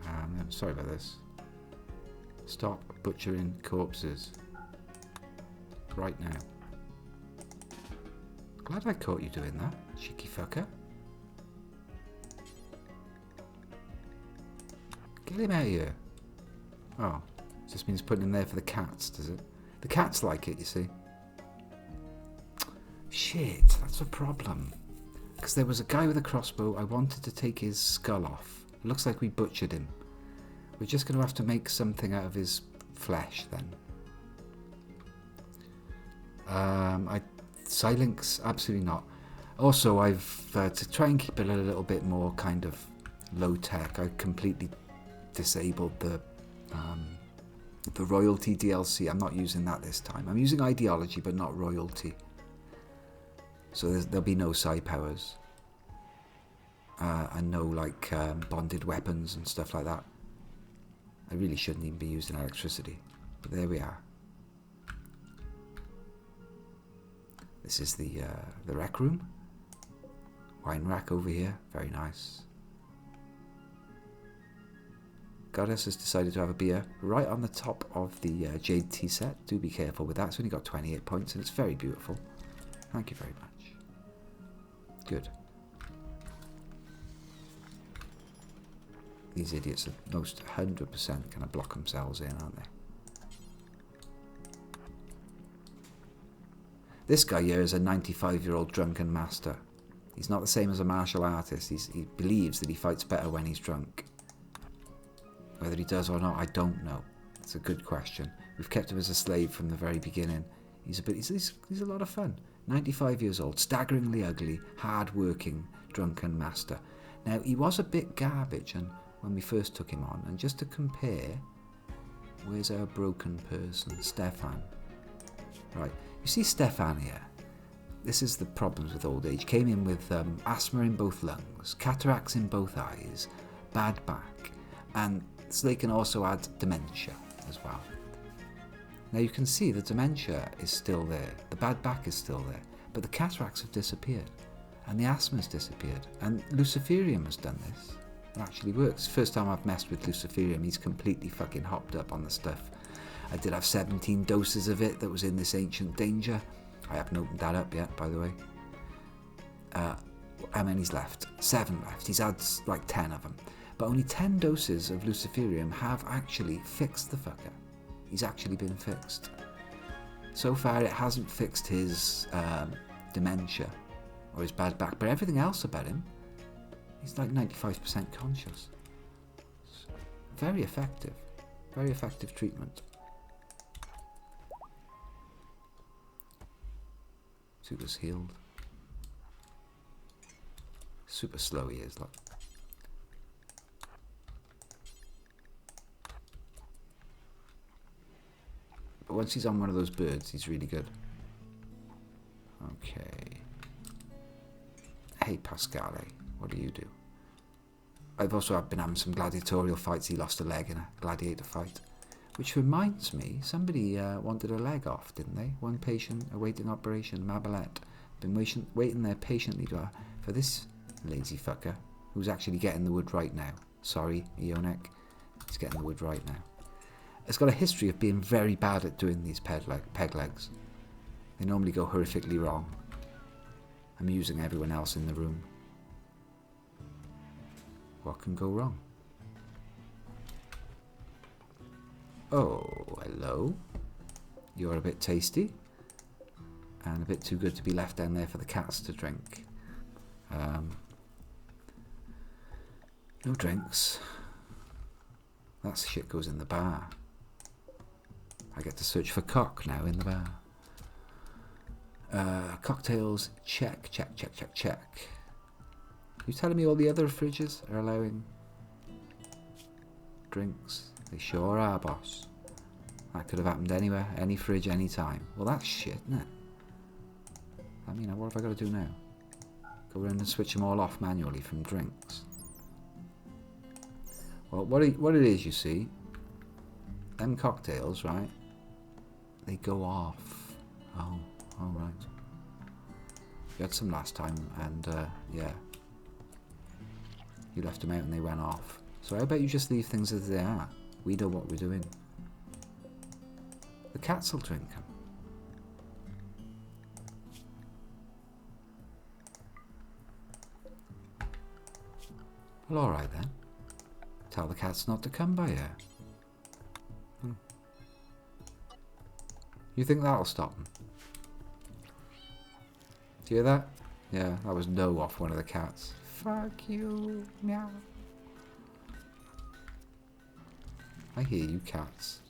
I'm sorry about this. Stop butchering corpses. Right now. Glad I caught you doing that, cheeky fucker. Get him out of here. Oh, just means putting him there for the cats, does it? The cats like it, you see. Shit, that's a problem. Because there was a guy with a crossbow, I wanted to take his skull off. It looks like we butchered him. We're just going to have to make something out of his flesh then. Silinx, absolutely not. Also, I've, to try and keep it a little bit more kind of low tech, I completely disabled the royalty DLC. I'm not using that this time. I'm using ideology, but not royalty. So there'll be no psi powers. And no, like, bonded weapons and stuff like that. I really shouldn't even be using electricity. But there we are. This is the rec room. Wine rack over here. Very nice. Goddess has decided to have a beer right on the top of the jade tea set. Do be careful with that. It's only got 28 points and it's very beautiful. Thank you very much. Good. These idiots are most 100% going to block themselves in, aren't they? This guy here is a 95-year-old drunken master. He's not the same as a martial artist. He believes that he fights better when he's drunk. Whether he does or not, I don't know. It's a good question. We've kept him as a slave from the very beginning. He's a lot of fun. 95 years old, staggeringly ugly, hard-working, drunken master. Now, he was a bit garbage when we first took him on. And just to compare, where's our broken person? Stefan. Right. You see Stefan here? This is the problems with old age. Came in with asthma in both lungs, cataracts in both eyes, bad back, and so they can also add dementia as well. Now you can see the dementia is still there, the bad back is still there, but the cataracts have disappeared, and the asthma has disappeared, and Luciferium has done this. It actually works. First time I've messed with Luciferium, he's completely fucking hopped up on the stuff. I did have 17 doses of it that was in this ancient danger. I haven't opened that up yet, by the way. How many's left? 7 left. He's had like 10 of them. But only 10 doses of Luciferium have actually fixed the fucker. He's actually been fixed. So far, it hasn't fixed his dementia or his bad back, but everything else about him, he's like 95% conscious. It's very effective treatment. Super's healed. Super slow he is, look. But once he's on one of those birds, he's really good. Okay. Hey, Pascale, what do you do? I've also been having some gladiatorial fights. He lost a leg in a gladiator fight. Which reminds me, somebody wanted a leg off, didn't they? One patient awaiting operation, Mabalette. Been waiting there patiently for this lazy fucker, who's actually getting the wood right now. Sorry, Ionek. He's getting the wood right now. It's got a history of being very bad at doing these peg legs. They normally go horrifically wrong, amusing everyone else in the room. What can go wrong? Oh, hello. You're a bit tasty and a bit too good to be left down there for the cats to drink. No drinks. That shit goes in the bar. I get to search for cock now in the bar. Cocktails, check. You telling me all the other fridges are allowing drinks? They sure are, boss. That could have happened anywhere, any fridge, any time. Well, that's shit, isn't it? I mean, what have I got to do now? Go around and switch them all off manually from drinks. Well, what it is, you see, them cocktails, right? They go off. Oh, all right. You had some last time, and yeah, you left them out and they went off. So I bet you just leave things as they are. We know what we're doing. The cats will drink them. Well, all right then. Tell the cats not to come by here. You think that'll stop them? Do you hear that? Yeah, that was no off one of the cats. Fuck you, meow. I hear you, cats.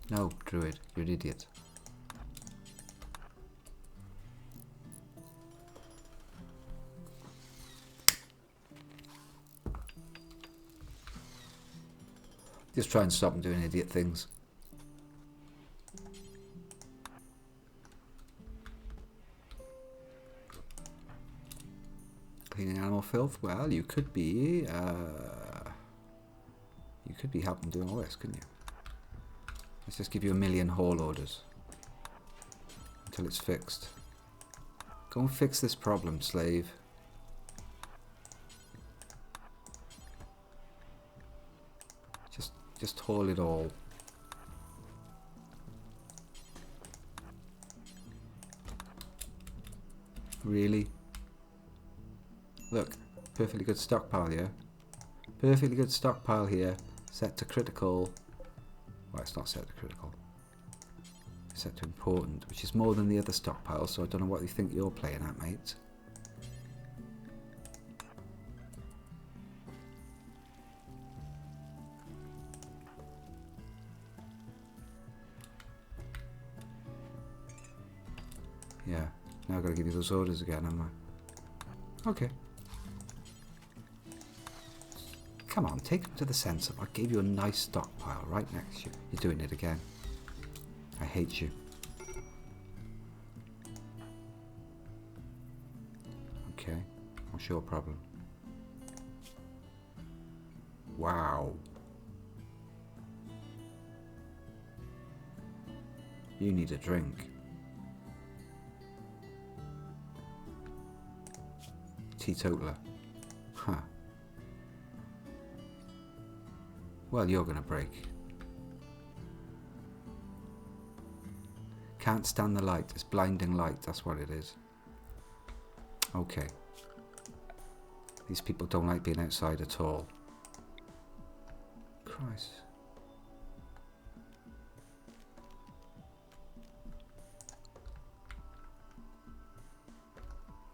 No, Druid, you're an idiot. Just try and stop them doing idiot things. Cleaning animal filth? Well, you could be helping doing all this, couldn't you? Let's just give you 1,000,000 haul orders until it's fixed. Go and fix this problem, slave. Just haul it all. Really? Look, perfectly good stockpile here. Perfectly good stockpile here. Set to critical. Well, it's not set to critical. It's set to important, which is more than the other stockpile, so I don't know what you think you're playing at, mate. Yeah, now I've got to give you those orders again, haven't I? Okay. Come on, take them to the sense of I gave you a nice stockpile right next to you. You're doing it again. I hate you. Okay, what's your problem? Wow. You need a drink. Teetotaler. Huh. Well, you're gonna break. Can't stand the light. It's blinding light. That's what it is. Okay. These people don't like being outside at all. Christ.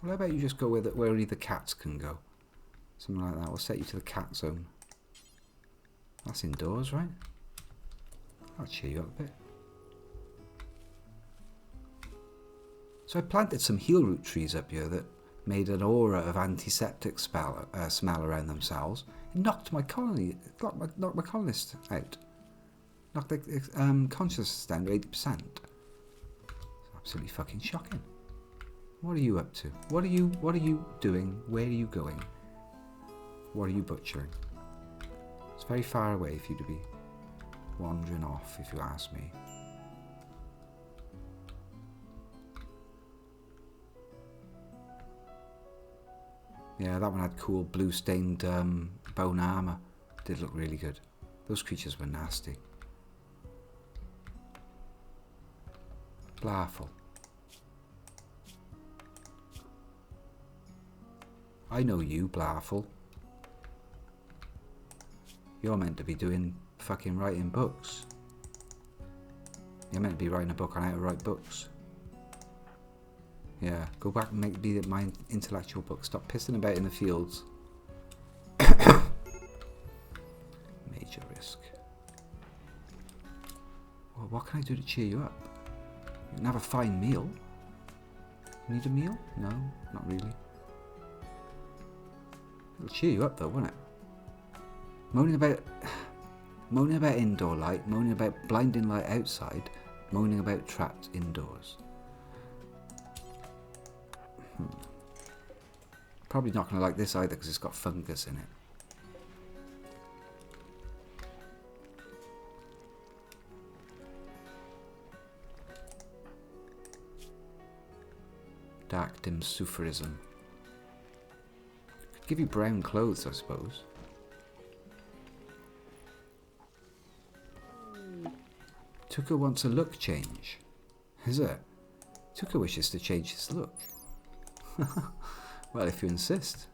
Well, how about you just go where only the cats can go? Something like that. We'll set you to the cat zone. That's indoors, right? I'll cheer you up a bit. So I planted some heelroot trees up here that made an aura of antiseptic smell around themselves. It knocked my knocked my colonists out. Knocked the consciousness down to 80%. It's absolutely fucking shocking. What are you up to? What are you doing? Where are you going? What are you butchering? It's very far away for you to be wandering off, if you ask me. Yeah, that one had cool blue stained bone armour. Did look really good. Those creatures were nasty. Blarful. I know you, Blarful. You're meant to be doing fucking writing books. You're meant to be writing a book on how to write books. Yeah, go back and be my intellectual book. Stop pissing about in the fields. Major risk. Well, what can I do to cheer you up? You can have a fine meal. You need a meal? No, not really. It'll cheer you up though, won't it? Moaning about indoor light, moaning about blinding light outside, moaning about trapped indoors. Probably not going to like this either because it's got fungus in it. Dark dim sufferism. Could give you brown clothes, I suppose. Tuka wants a look change. Is it? Tuka wishes to change his look. Well, if you insist.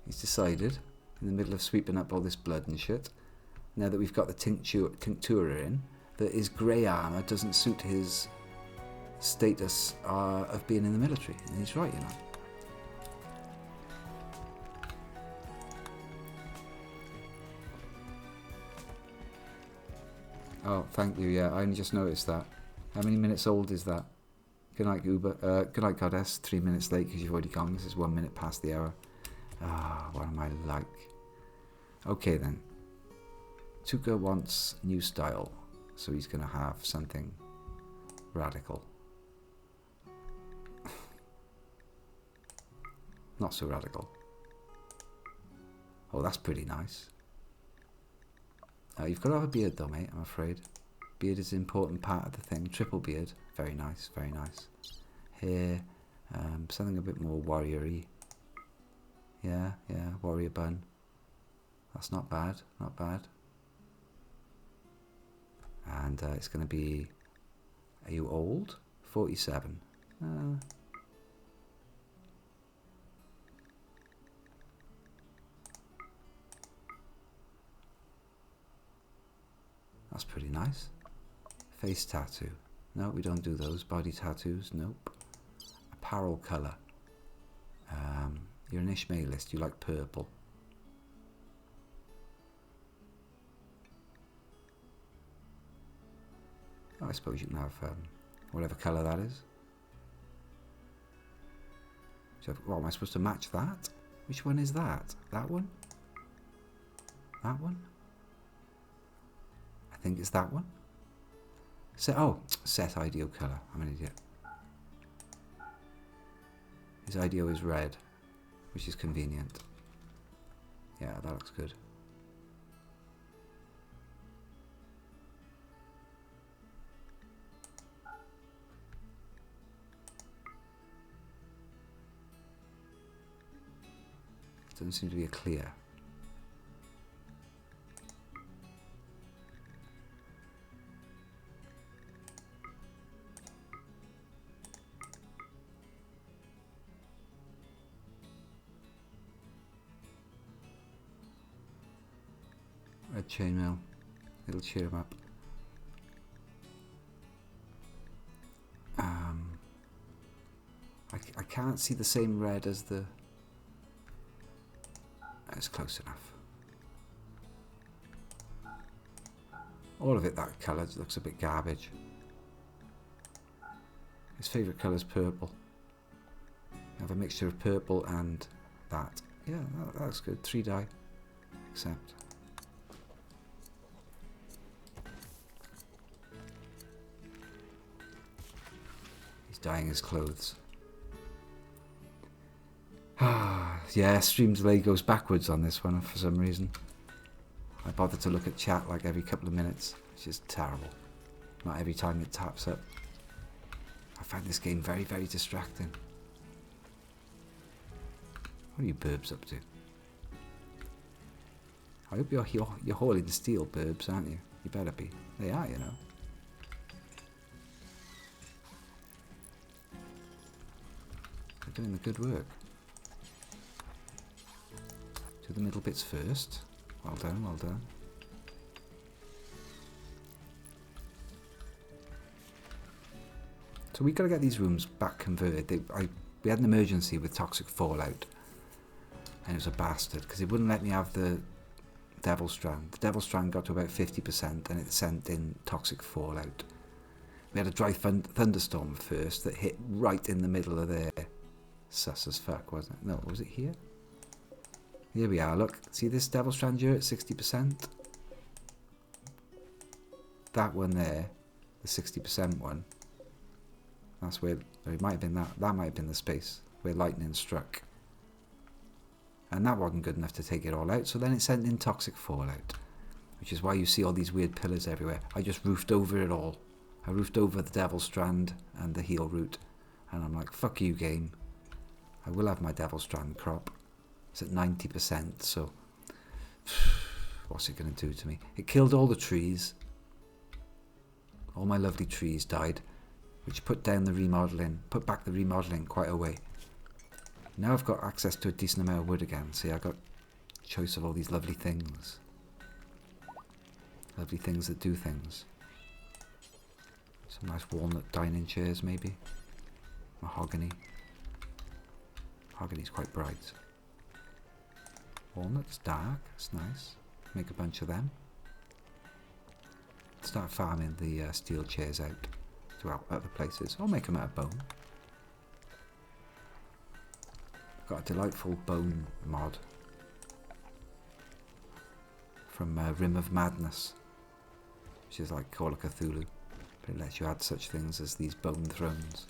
He's decided, in the middle of sweeping up all this blood and shit, now that we've got the tinctura in, that his grey armour doesn't suit his status of being in the military. And he's right, you know. Oh, thank you, yeah, I only just noticed that. How many minutes old is that? Good night, Uber. Good night, Goddess. 3 minutes late because you've already gone. This is 1 minute past the hour. Ah, what am I like? Okay, then. Tuka wants new style, so he's going to have something radical. Not so radical. Oh, that's pretty nice. You've got to have a beard, though, mate, I'm afraid. Beard is an important part of the thing. Triple beard. Very nice, very nice. Hair, something a bit more warrior-y. Yeah, warrior bun. That's not bad, not bad. And it's going to be... Are you old? 47. That's pretty nice. Face tattoo. No, we don't do those. Body tattoos. Nope. Apparel colour. You're an Ishmaelist. You like purple. Oh, I suppose you can have whatever colour that is. So, what, am I supposed to match that? Which one is that? That one? That one? I think it's that one. Set ideal colour. I'm an idiot. His ideal is red, which is convenient. Yeah, that looks good. Doesn't seem to be a clear. Red chainmail. It'll cheer him up. can't see the same red as the... That's close enough. All of it that colour looks a bit garbage. His favourite colour is purple. I have a mixture of purple and that. Yeah, that's good. 3 die. Accept. He's dyeing his clothes. Yeah, stream delay goes backwards on this one for some reason. I bother to look at chat like every couple of minutes. It's just terrible. Not every time it taps up. I find this game very, very distracting. What are you burbs up to? I hope you're hauling steel, burbs, aren't you? You better be. They are, you know. They're doing the good work. Do the middle bits first. Well done, well done. So we got to get these rooms back converted. We had an emergency with toxic fallout, and it was a bastard because it wouldn't let me have the Devil Strand. The Devil Strand got to about 50% and it sent in toxic fallout. We had a dry thunderstorm first that hit right in the middle of there. Sus as fuck, wasn't it? No, was it here? Here we are, look. See this Devil Strand here at 60%? That one there, the 60% one, that's where, it might have been that might have been the space where lightning struck. And that wasn't good enough to take it all out, so then it sent in toxic fallout. Which is why you see all these weird pillars everywhere. I just roofed over it all. I roofed over the Devil Strand and the heal route. And I'm like, fuck you game. I will have my Devil Strand crop. It's at 90%, so what's it going to do to me? It killed all the trees. All my lovely trees died, which put down the remodeling, put back the remodeling quite a way. Now I've got access to a decent amount of wood again. See, I got choice of all these lovely things. Lovely things that do things. Some nice walnut dining chairs, maybe. Mahogany. Mahogany's quite bright. Walnut's dark, it's nice. Make a bunch of them. Start farming the steel chairs out to other places, or make them out of bone. Got a delightful bone mod from Rim of Madness, which is like Call of Cthulhu, but it lets you add such things as these bone thrones.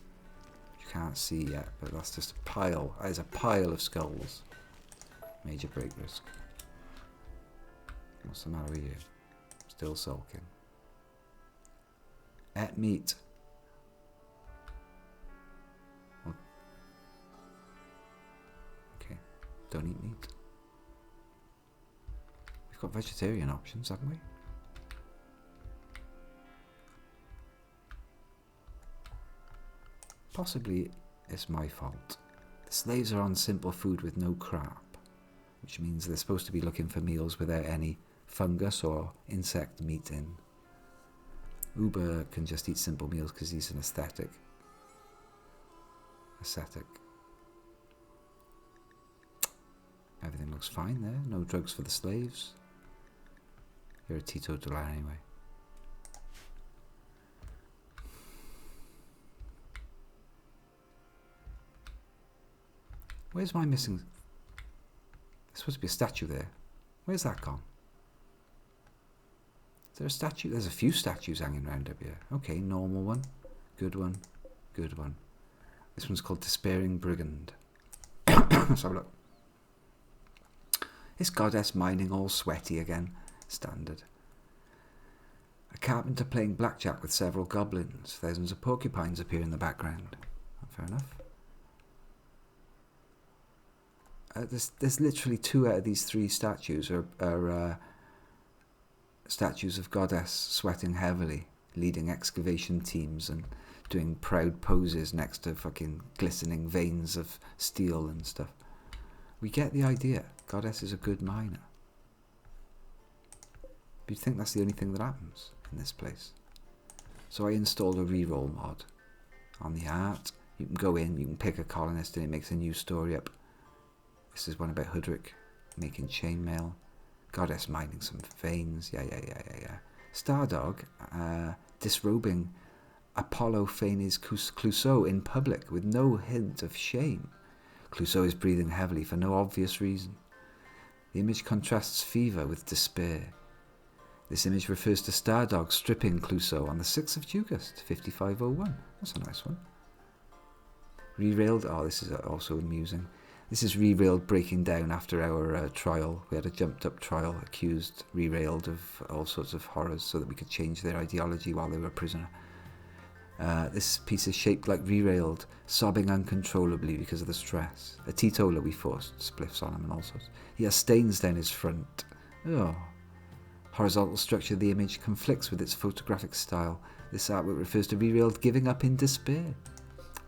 You can't see yet, but that's just a pile. That is a pile of skulls. Major break risk. What's the matter with you? Still sulking. Et meat. Oh. Okay, don't eat meat. We've got vegetarian options, haven't we? Possibly it's my fault. The slaves are on simple food with no crap, which means they're supposed to be looking for meals without any fungus or insect meat in. Uber can just eat simple meals because he's an ascetic. Everything looks fine there. No drugs for the slaves. You're a teetotaler anyway. Where's my missing... There's supposed to be a statue there. Where's that gone? Is there a statue? There's a few statues hanging around up here. Okay, normal one. Good one. Good one. This one's called Despairing Brigand. Let's have a look. Is goddess mining all sweaty again? Standard. A carpenter playing blackjack with several goblins. Thousands of porcupines appear in the background. Fair enough. There's literally 2 out of these 3 statues are statues of goddess sweating heavily, leading excavation teams and doing proud poses next to fucking glistening veins of steel and stuff. We get the idea. Goddess is a good miner. But you'd think that's the only thing that happens in this place. So I installed a reroll mod on the art. You can go in, you can pick a colonist, and it makes a new story up. This is one about Hudrick making chainmail. Goddess mining some veins. Yeah. Stardog disrobing Apollo feigns Clouseau in public with no hint of shame. Clouseau is breathing heavily for no obvious reason. The image contrasts fever with despair. This image refers to Stardog stripping Clouseau on the 6th of August, 5501. That's a nice one. Rerailed. Oh, this is also amusing. This is Rerailed breaking down after our trial. We had a jumped up trial, accused Rerailed of all sorts of horrors so that we could change their ideology while they were a prisoner. This piece is shaped like Rerailed, sobbing uncontrollably because of the stress. A teetotaler, we forced spliffs on him and all sorts. He has stains down his front. Oh. Horizontal structure of the image conflicts with its photographic style. This artwork refers to Rerailed giving up in despair.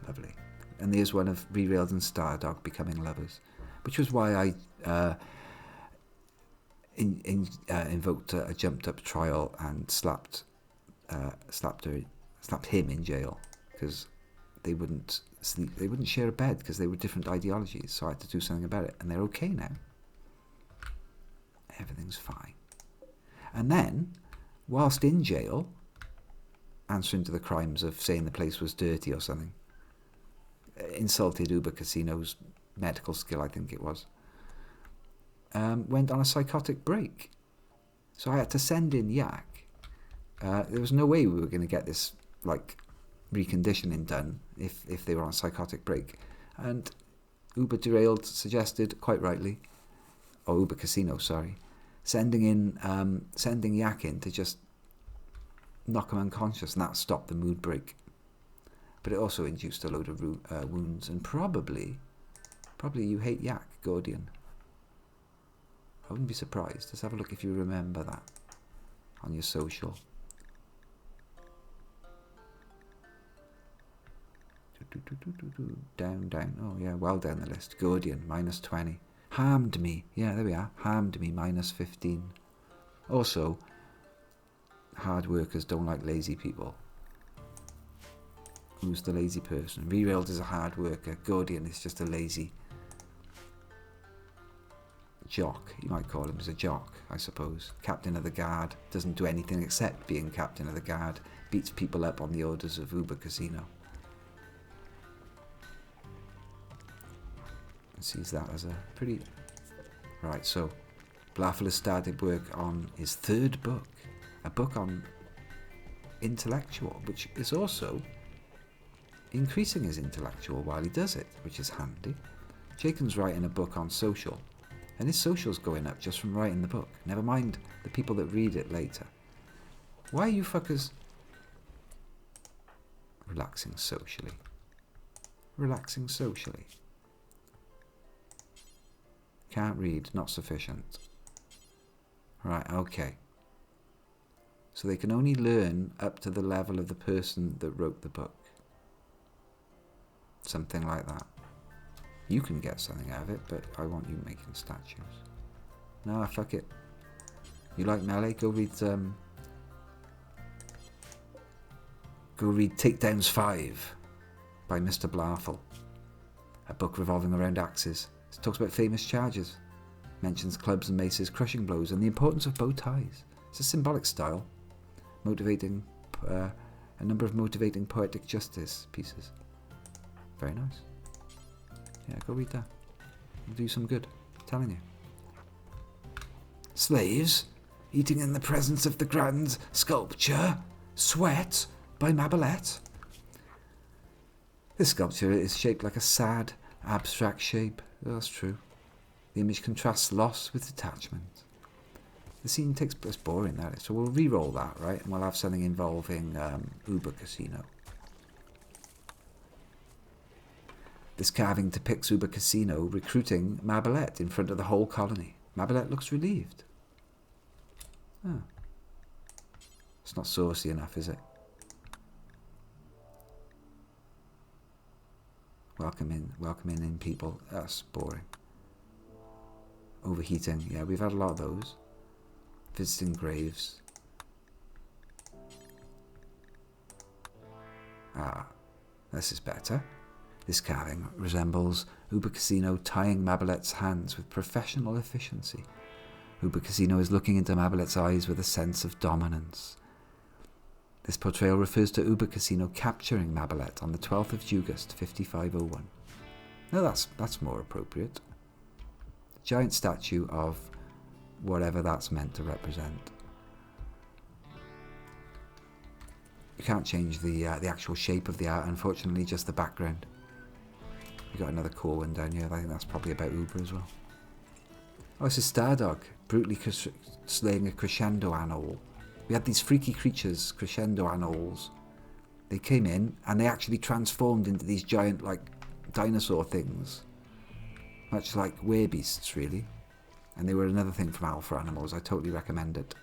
Lovely. And there's one of Rerailed and Stardog becoming lovers, which was why I invoked a jumped up trial and slapped him in jail, because they wouldn't sleep, they wouldn't share a bed because they were different ideologies, so I had to do something about it, and they're okay now. Everything's fine. And then, whilst in jail, answering to the crimes of saying the place was dirty or something, insulted Uber Casino's medical skill, I think it was, went on a psychotic break. So I had to send in Yak. There was no way we were going to get this reconditioning done if they were on a psychotic break. And Uber Derailed suggested, quite rightly, or Uber Casino, sorry, sending Yak in to just knock him unconscious, and that stopped the mood break. But it also induced a load of wounds, and probably you hate Yak, Gordian. I wouldn't be surprised. Let's have a look if you remember that on your social. Down. Oh yeah, well down the list. Gordian, -20. Harmed me. Yeah, there we are. Harmed me, -15. Also, hard workers don't like lazy people. Who's the lazy person? Rerailed is a hard worker. Gordian is just a lazy jock. You might call him as a jock, I suppose. Captain of the guard. Doesn't do anything except being captain of the guard. Beats people up on the orders of Uber Casino. And sees that as a pretty... Right, so Blafel has started work on his third book. A book on intellectual, which is also increasing his intellectual while he does it, which is handy. Jacob's writing a book on social, and his social's going up just from writing the book. Never mind the people that read it later. Why are you fuckers relaxing socially? Relaxing socially. Can't read, not sufficient. Right, okay. So they can only learn up to the level of the person that wrote the book. Something like that. You can get something out of it, but I want you making statues. Nah, fuck it. You like melee? Go read Takedowns 5 by Mr. Blafel. A book revolving around axes. It talks about famous charges. Mentions clubs and maces, crushing blows, and the importance of bow ties. It's a symbolic style. Motivating, a number of motivating poetic justice pieces. Very nice. Yeah, go read that. It'll do you some good. I'm telling you. Slaves, eating in the presence of the grand sculpture, Sweat by Mabelette. This sculpture is shaped like a sad, abstract shape. Oh, that's true. The image contrasts loss with detachment. The scene takes place boring, that is. So we'll re-roll that, right? And we'll have something involving Uber Casino. This carving depicts Uber Casino recruiting Mabelette in front of the whole colony. Mabelette looks relieved. Oh. It's not saucy enough, is it? Welcoming in people. That's boring. Overheating. Yeah, we've had a lot of those. Visiting graves. Ah, this is better. This carving resembles Uber Casino tying Mabelet's hands with professional efficiency. Uber Casino is looking into Mabelet's eyes with a sense of dominance. This portrayal refers to Uber Casino capturing Mabelet on the 12th of August, 5501. No, that's more appropriate. A giant statue of whatever that's meant to represent. You can't change the actual shape of the art, unfortunately, just the background. We've got another core one down here. I think that's probably about Uber as well. Oh, it's a Stardog, brutally slaying a crescendo anole. We had these freaky creatures, crescendo anoles. They came in and they actually transformed into these giant, like, dinosaur things. Much like werebeasts, really. And they were another thing from Alpha Animals. I totally recommend it.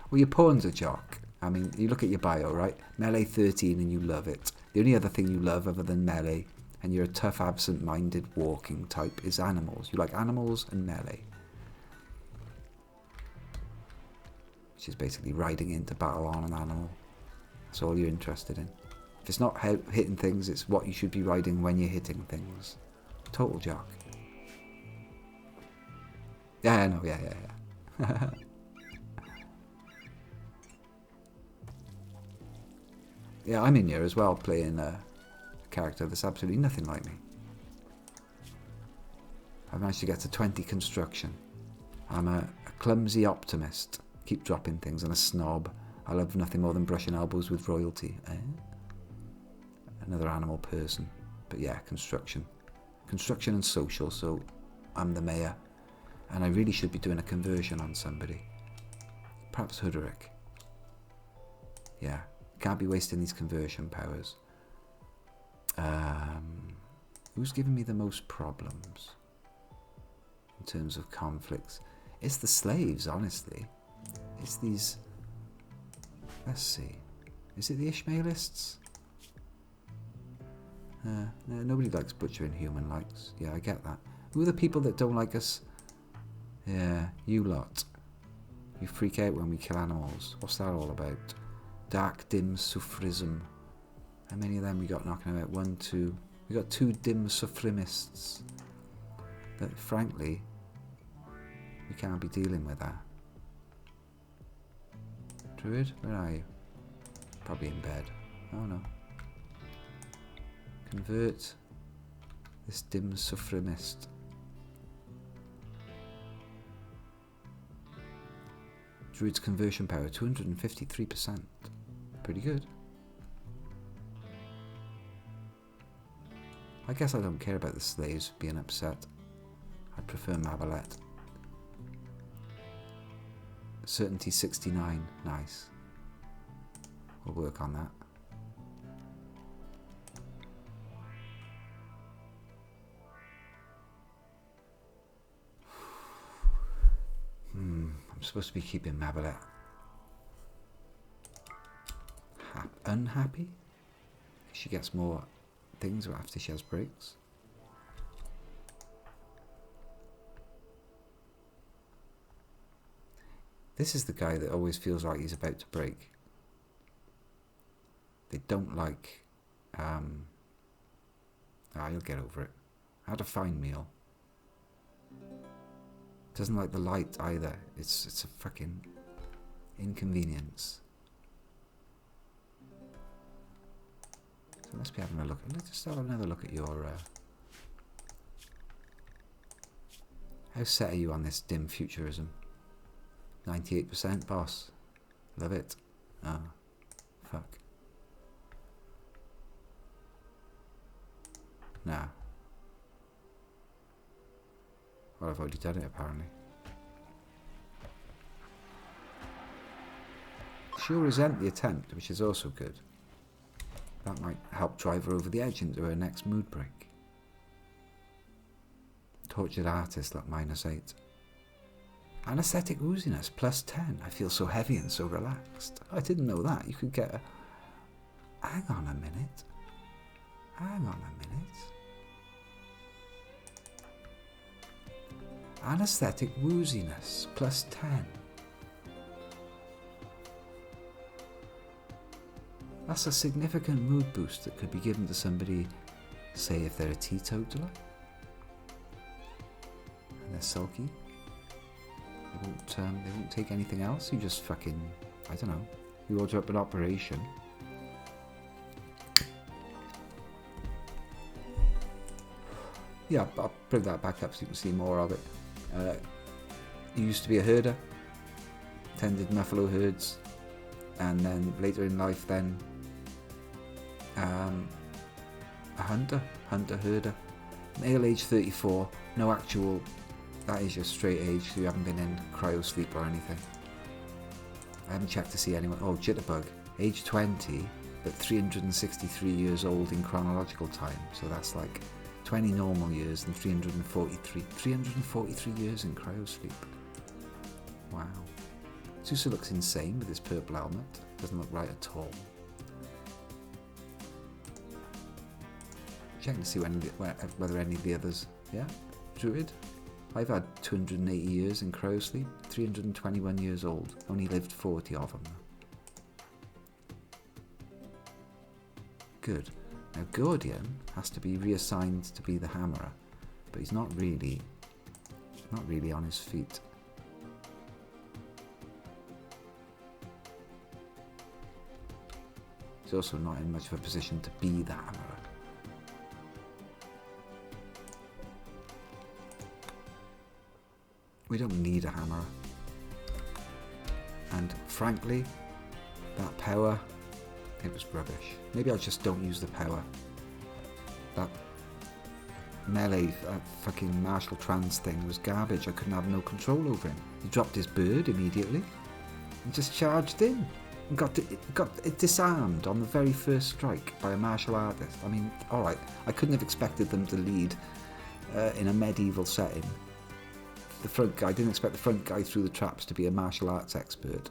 Well, your pawn's a jock. I mean, you look at your bio, right? Melee 13 and you love it. The only other thing you love other than melee, and you're a tough, absent-minded walking type, is animals. You like animals and melee. Which is basically riding into battle on an animal. That's all you're interested in. If it's not hitting things, it's what you should be riding when you're hitting things. Total jock. Yeah, I know, yeah. Yeah, I'm in here as well, playing a character that's absolutely nothing like me. I've managed to get to 20 construction. I'm a clumsy optimist. Keep dropping things, and a snob. I love nothing more than brushing elbows with royalty. Another animal person. But yeah, construction. Construction and social, so I'm the mayor. And I really should be doing a conversion on somebody. Perhaps Huderick. Yeah. Can't be wasting these conversion powers. Who's giving me the most problems in terms of conflicts? It's the slaves, honestly. It's these... Let's see. Is it the Ishmaelists? No, nobody likes butchering human likes. Yeah, I get that. Who are the people that don't like us? Yeah, you lot. You freak out when we kill animals. What's that all about? Dark dim suffrism. How many of them we got knocking about? 1, 2. We got 2 dim suffrimists. But frankly, we can't be dealing with that. Druid, where are you? Probably in bed. Oh no. Convert this dim suffrimist. Druid's conversion power, 253%. Pretty good. I guess I don't care about the slaves being upset. I prefer Mabelet. Certainty 69, nice. We'll work on that. I'm supposed to be keeping Mabelet unhappy. She gets more things after she has breaks. This is the guy that always feels like he's about to break. They don't like... you'll get over it. I had a fine meal. Doesn't like the light either. It's a fucking inconvenience. So let's be having a look. Let's just have another look at your... How set are you on this dim futurism? 98%, boss. Love it. Oh, fuck. Nah. Well, I've already done it, apparently. She'll resent the attempt, which is also good. That might help drive her over the edge into her next mood break. Tortured artist, like -8. Anesthetic wooziness, +10. I feel so heavy and so relaxed. I didn't know that. You could get a... Hang on a minute. Hang on a minute. Anesthetic wooziness, +10. That's a significant mood boost that could be given to somebody, say if they're a teetotaler and they're sulky. They won't take anything else. You just fucking, I don't know, you order up an operation. Yeah, I'll bring that back up so you can see more of it. He used to be a herder, tended buffalo herds, and then later in life then a hunter-herder. Male age 34, no actual, that is your straight age, so you haven't been in cryo sleep or anything. I haven't checked to see anyone. Oh, jitterbug, age 20, but 363 years old in chronological time, so that's like 20 normal years and 343 years in cryo sleep. Wow. Susa looks insane with his purple helmet. Doesn't look right at all. Checking to see whether any of the others. Yeah, Druid. I've had 280 years in cryo sleep. 321 years old. Only lived 40 of them. Good. Now Gordian has to be reassigned to be the hammerer, but he's not really on his feet. He's also not in much of a position to be the hammerer. We don't need a hammerer. And frankly, that power, it was rubbish. Maybe I just don't use the power. That melee, that fucking martial trance thing was garbage. I couldn't have no control over him. He dropped his bird immediately and just charged in and got it disarmed on the very first strike by a martial artist. I mean, alright, I couldn't have expected them to lead in a medieval setting. The front guy, I didn't expect the front guy through the traps to be a martial arts expert.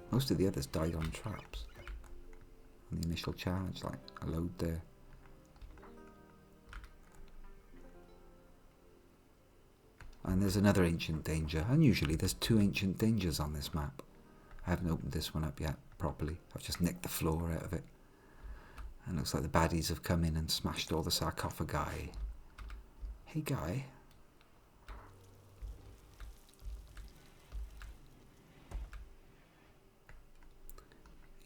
Most of the others died on traps. On the initial charge, like a load there. And there's another ancient danger. Unusually, there's 2 ancient dangers on this map. I haven't opened this one up yet properly. I've just nicked the floor out of it. And it looks like the baddies have come in and smashed all the sarcophagi. Hey guy.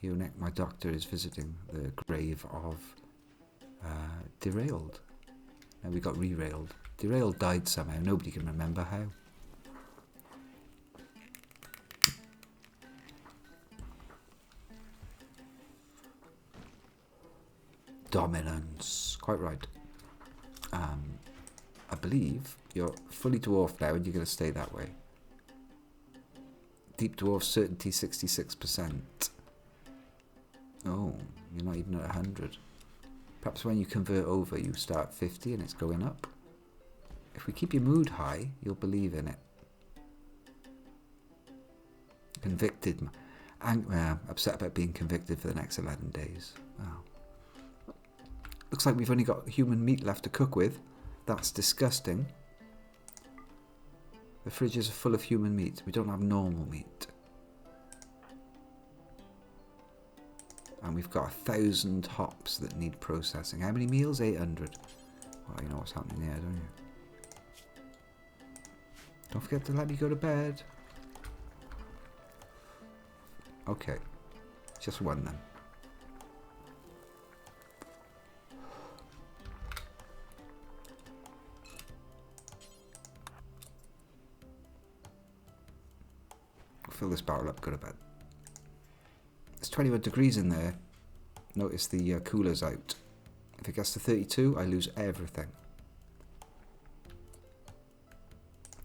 Yonek, my doctor, is visiting the grave of Derailed. Now we got re-railed. Derailed died somehow. Nobody can remember how. Dominance. Quite right. I believe you're fully dwarfed now and you're going to stay that way. Deep dwarf certainty 66%. Oh, you're not even at 100. Perhaps when you convert over you start 50 and it's going up. If we keep your mood high, you'll believe in it. Convicted. Upset about being convicted for the next 11 days. Wow. Looks like we've only got human meat left to cook with. That's disgusting. The fridges are full of human meat. We don't have normal meat. And we've got 1,000 hops that need processing. How many meals? 800. Well, you know what's happening here, don't you? Don't forget to let me go to bed. Okay. Just one then. I'll fill this barrel up, go to bed. It's 21 degrees in there. Notice the cooler's out. If it gets to 32, I lose everything.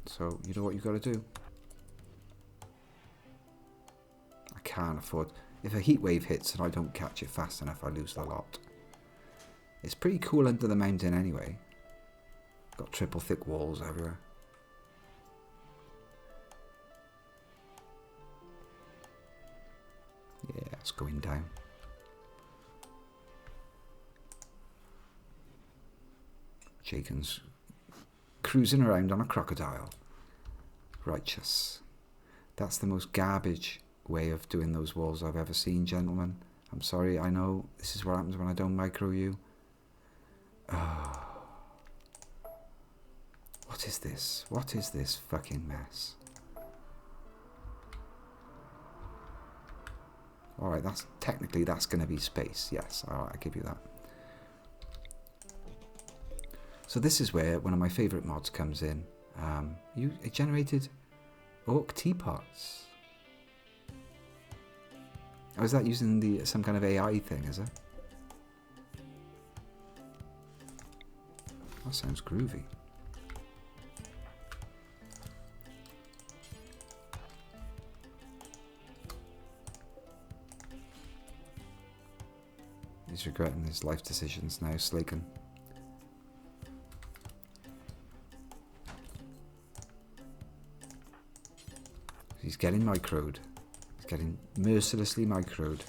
So, you know what you've got to do. I can't afford... If a heat wave hits and I don't catch it fast enough, I lose the lot. It's pretty cool under the mountain anyway. Got triple thick walls everywhere. Yeah, it's going down. Jaken's cruising around on a crocodile. Righteous. That's the most garbage way of doing those walls I've ever seen, gentlemen. I'm sorry, I know this is what happens when I don't micro you. What is this? What is this fucking mess? Alright, that's technically that's going to be space. Yes, alright, I'll give you that. So this is where one of my favourite mods comes in. It generated oak teapots. Oh, is that using some kind of AI thing, is it? That sounds groovy. He's regretting his life decisions now, Slaken. He's getting microed. He's getting mercilessly microed.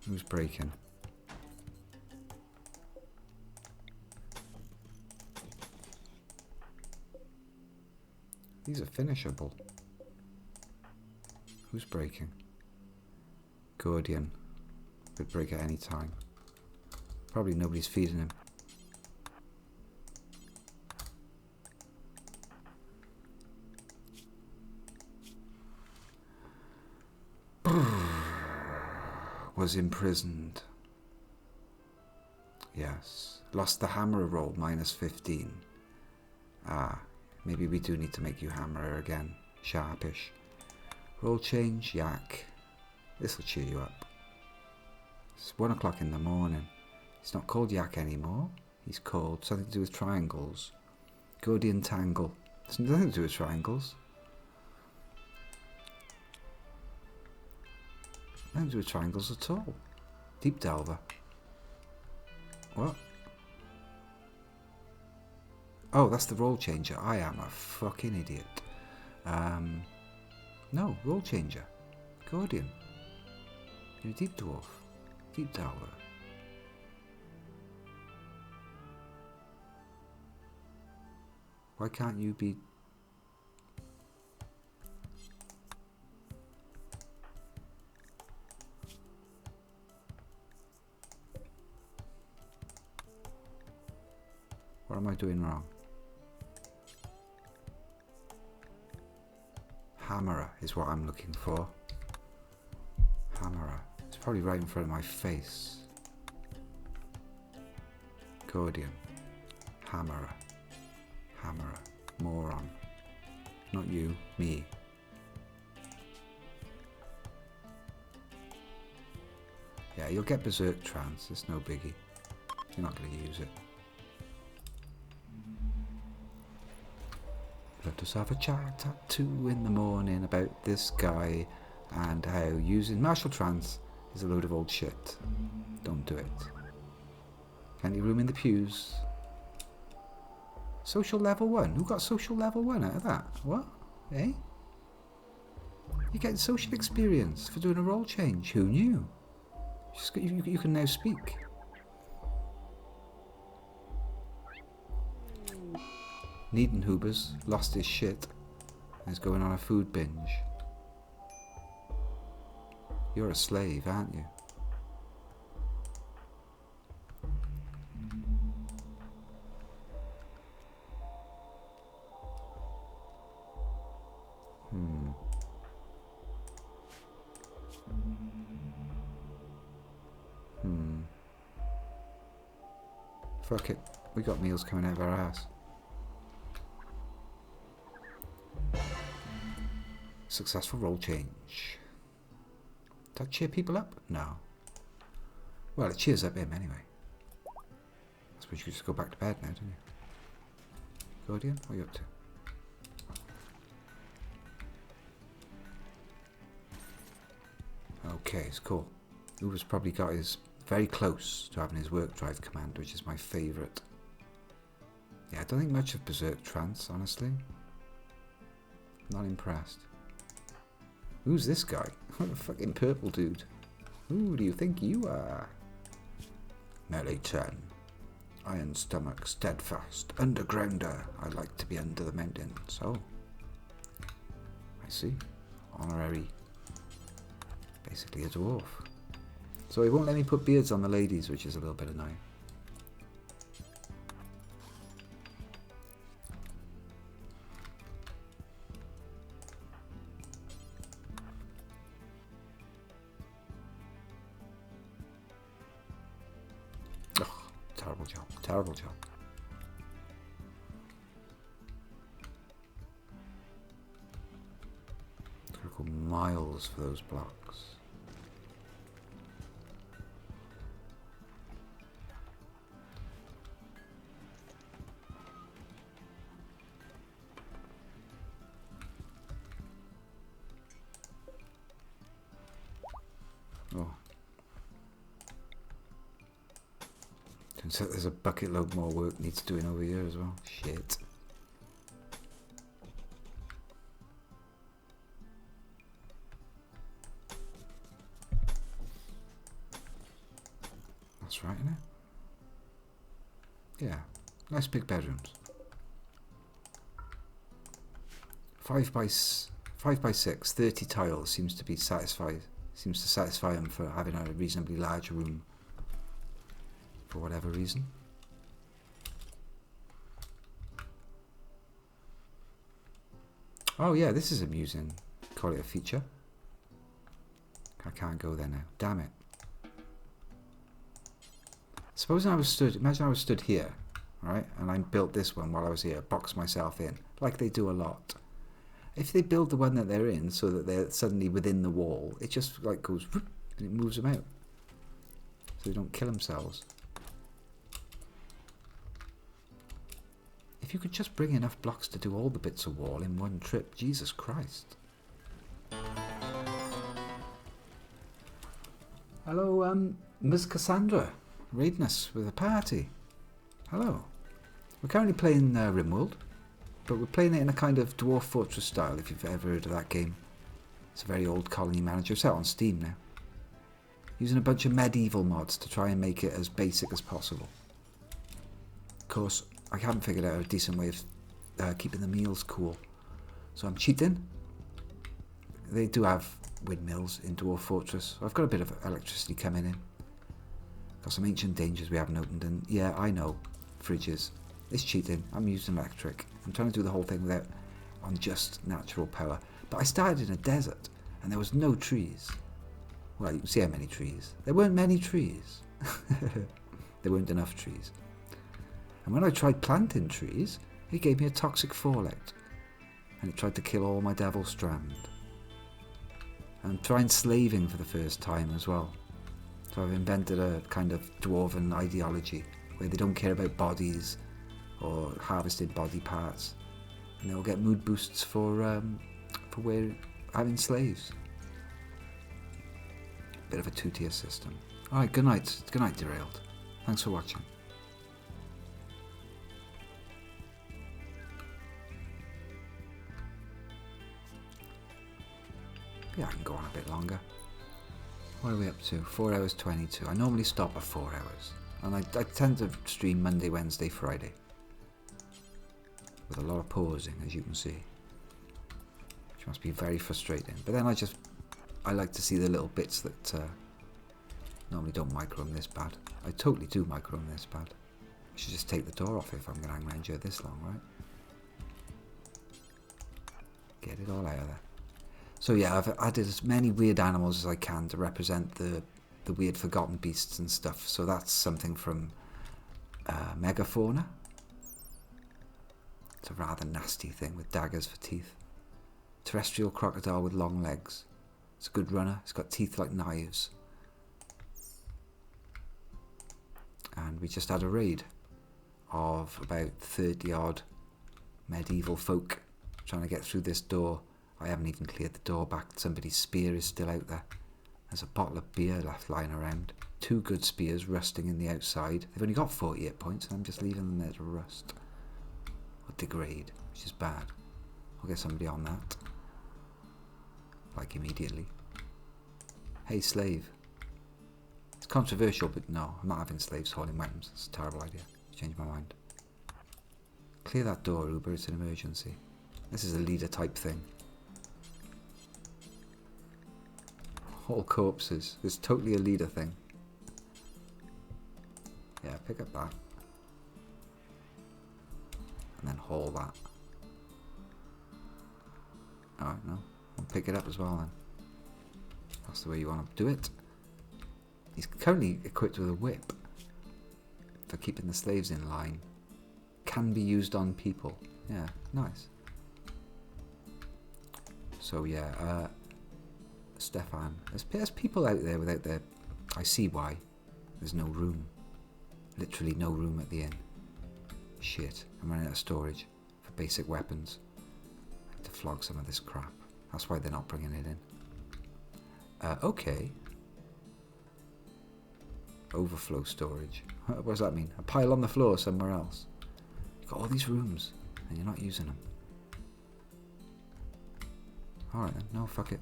Who's breaking? These are finishable. Who's breaking? Gordian. Could break at any time. Probably nobody's feeding him. Was imprisoned. Yes. Lost the hammerer roll, -15. Ah, maybe we do need to make you hammerer again. Sharpish. Roll change, yak. This'll cheer you up. It's 1 o'clock in the morning. He's not called yak anymore. He's called something to do with triangles. Gordian tangle. It's nothing to do with triangles. Nothing to do with triangles at all. Deep delver. What? Oh, that's the roll changer. I am a fucking idiot. No, roll changer. Gordian. You're a deep dwarf. Deep delver. Why can't you be... What am I doing wrong? Hammerer is what I'm looking for. Hammerer. It's probably right in front of my face. Gordian. Hammerer. Hammerer. Moron. Not you. Me. Yeah, you'll get Berserk Trance. It's no biggie. You're not going to use it. Let us have a chat at 2 in the morning about this guy and how using martial trance is a load of old shit. Don't do it. Plenty room in the pews. Social level 1. Who got social level 1 out of that? What? Eh? You're getting social experience for doing a role change. Who knew? You can now speak. Niedenhuber's lost his shit and is going on a food binge. You're a slave, aren't you? Fuck it. We got meals coming out of our ass. Successful roll change. Does that cheer people up? No. Well, it cheers up him anyway. I suppose you could just go back to bed now, don't you? Gordian, what are you up to? Okay, it's cool. Uber's probably got his very close to having his work drive command, which is my favourite. Yeah, I don't think much of Berserk Trance, honestly. Not impressed. Who's this guy? What a fucking purple dude. Who do you think you are? Melee 10. Iron stomach, steadfast, undergrounder. I like to be under the mountains. Oh, I see. Honorary. Basically a dwarf. So he won't let me put beards on the ladies, which is a little bit annoying. Ugh, terrible job. Terrible job. It's going to go miles for those blocks. Oh. Turns out there's a bucket load more work needs doing over here as well. Shit. That's right, isn't it? Yeah. Nice big bedrooms. 5 by 6, 30 tiles seems to be satisfied. Seems to satisfy him for having a reasonably large room. For whatever reason. Oh yeah, this is amusing. Call it a feature. I can't go there now. Damn it. Supposing I was stood, imagine I was stood here, right? And I built this one while I was here, boxed myself in, like they do a lot. If they build the one that they're in so that they're suddenly within the wall, it just like goes whoop, and it moves them out. So they don't kill themselves. If you could just bring enough blocks to do all the bits of wall in one trip, Jesus Christ. Hello, Miss Cassandra. Raiding us with a party. Hello. We're currently playing Rimworld. But we're playing it in a kind of Dwarf Fortress style, if you've ever heard of that game. It's a very old colony manager. It's out on Steam now. Using a bunch of medieval mods to try and make it as basic as possible. Of course, I haven't figured out a decent way of keeping the meals cool. So I'm cheating. They do have windmills in Dwarf Fortress. I've got a bit of electricity coming in. Got some ancient dangers we haven't opened, and yeah, I know. Fridges. It's cheating. I'm using electric. I'm trying to do the whole thing without on just natural power. But I started in a desert and there was no trees. Well, you can see how many trees. There weren't many trees. There weren't enough trees. And when I tried planting trees, it gave me a toxic fallout. And it tried to kill all my devil strand. And I'm trying slaving for the first time as well. So I've invented a kind of dwarven ideology where they don't care about bodies or harvested body parts, and they'll get mood boosts for having slaves. Bit of a two-tier system. Alright, good night. Good night, Derailed. Thanks for watching. Yeah, I can go on a bit longer. What are we up to? 4 hours 22. I normally stop at 4 hours. And I tend to stream Monday, Wednesday, Friday. With a lot of pausing, as you can see. Which must be very frustrating. But then I like to see the little bits that normally don't micro them this bad. I totally do micro them this bad. I should just take the door off if I'm going to hang around here this long, right? Get it all out of there. So yeah, I've added as many weird animals as I can to represent the weird forgotten beasts and stuff. So that's something from Megafauna. It's a rather nasty thing with daggers for teeth. Terrestrial crocodile with long legs. It's a good runner. It's got teeth like knives. And we just had a raid of about 30 odd medieval folk trying to get through this door. I haven't even cleared the door back. Somebody's spear is still out there. There's a bottle of beer left lying around. 2 good spears rusting in the outside. They've only got 48 points and I'm just leaving them there to rust. Or degrade, which is bad. I'll get somebody on that. Like immediately. Hey, slave. It's controversial, but no, I'm not having slaves holding weapons. It's a terrible idea. Change my mind. Clear that door, Uber. It's an emergency. This is a leader type thing. All corpses. It's totally a leader thing. Yeah, pick up that. And then haul that. Alright, no. I'll pick it up as well then. That's the way you want to do it. He's currently equipped with a whip. For keeping the slaves in line. Can be used on people. Yeah, nice. So yeah, Stefan. There's people out there without their... I see why. There's no room. Literally no room at the inn. Shit, I'm running out of storage for basic weapons. I have to flog some of this crap. That's why they're not bringing it in. Okay. Overflow storage. What does that mean? A pile on the floor somewhere else. You've got all these rooms and you're not using them. Alright then, no, fuck it.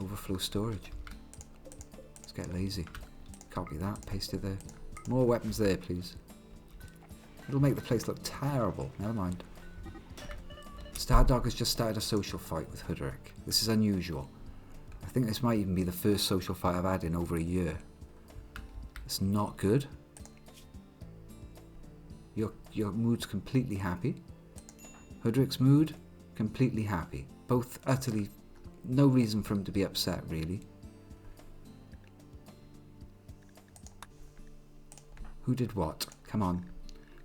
Overflow storage. Let's get lazy. Copy that, paste it there. More weapons there, please. It'll make the place look terrible. Never mind. Stardog has just started a social fight with Hoodrick. This is unusual. I think this might even be the first social fight I've had in over a year. It's not good. Your mood's completely happy. Hoodrick's mood, completely happy. Both utterly... no reason for him to be upset, really. Who did what? Come on.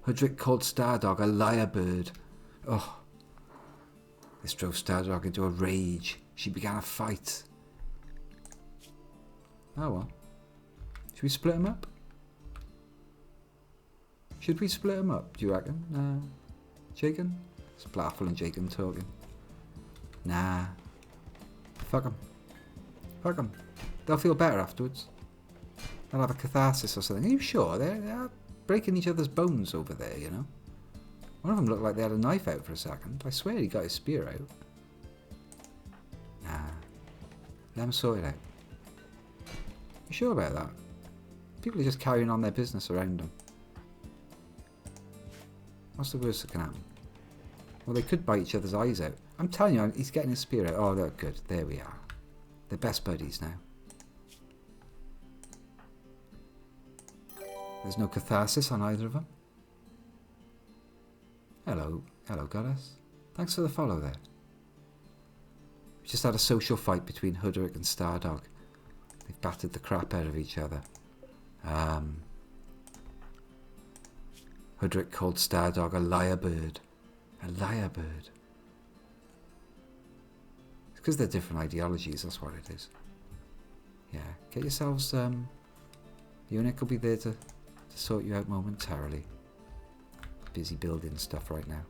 Hoodrick called Stardog a liar bird. Oh. This drove Stardog into a rage. She began a fight. Oh well. Should we split them up? Should we split them up, do you reckon? Jacob? It's Blaffle and Jacob talking. Nah. Fuck them. Fuck them. They'll feel better afterwards. They'll have a catharsis or something. Are you sure? They're breaking each other's bones over there, you know? One of them looked like they had a knife out for a second. I swear he got his spear out. Nah. Let them sort it out. You sure about that? People are just carrying on their business around them. What's the worst that can happen? Well, they could bite each other's eyes out. I'm telling you, he's getting his spear out. Oh, they're good. There we are. They're best buddies now. There's no catharsis on either of them. Hello. Hello, goddess. Thanks for the follow there. We just had a social fight between Hoodrick and Stardog. They've battered the crap out of each other. Hoodrick called Stardog a liar bird. A liar bird. It's because they're different ideologies, that's what it is. Yeah, get yourselves, Eunuch will be there to sort you out momentarily. Busy building stuff right now.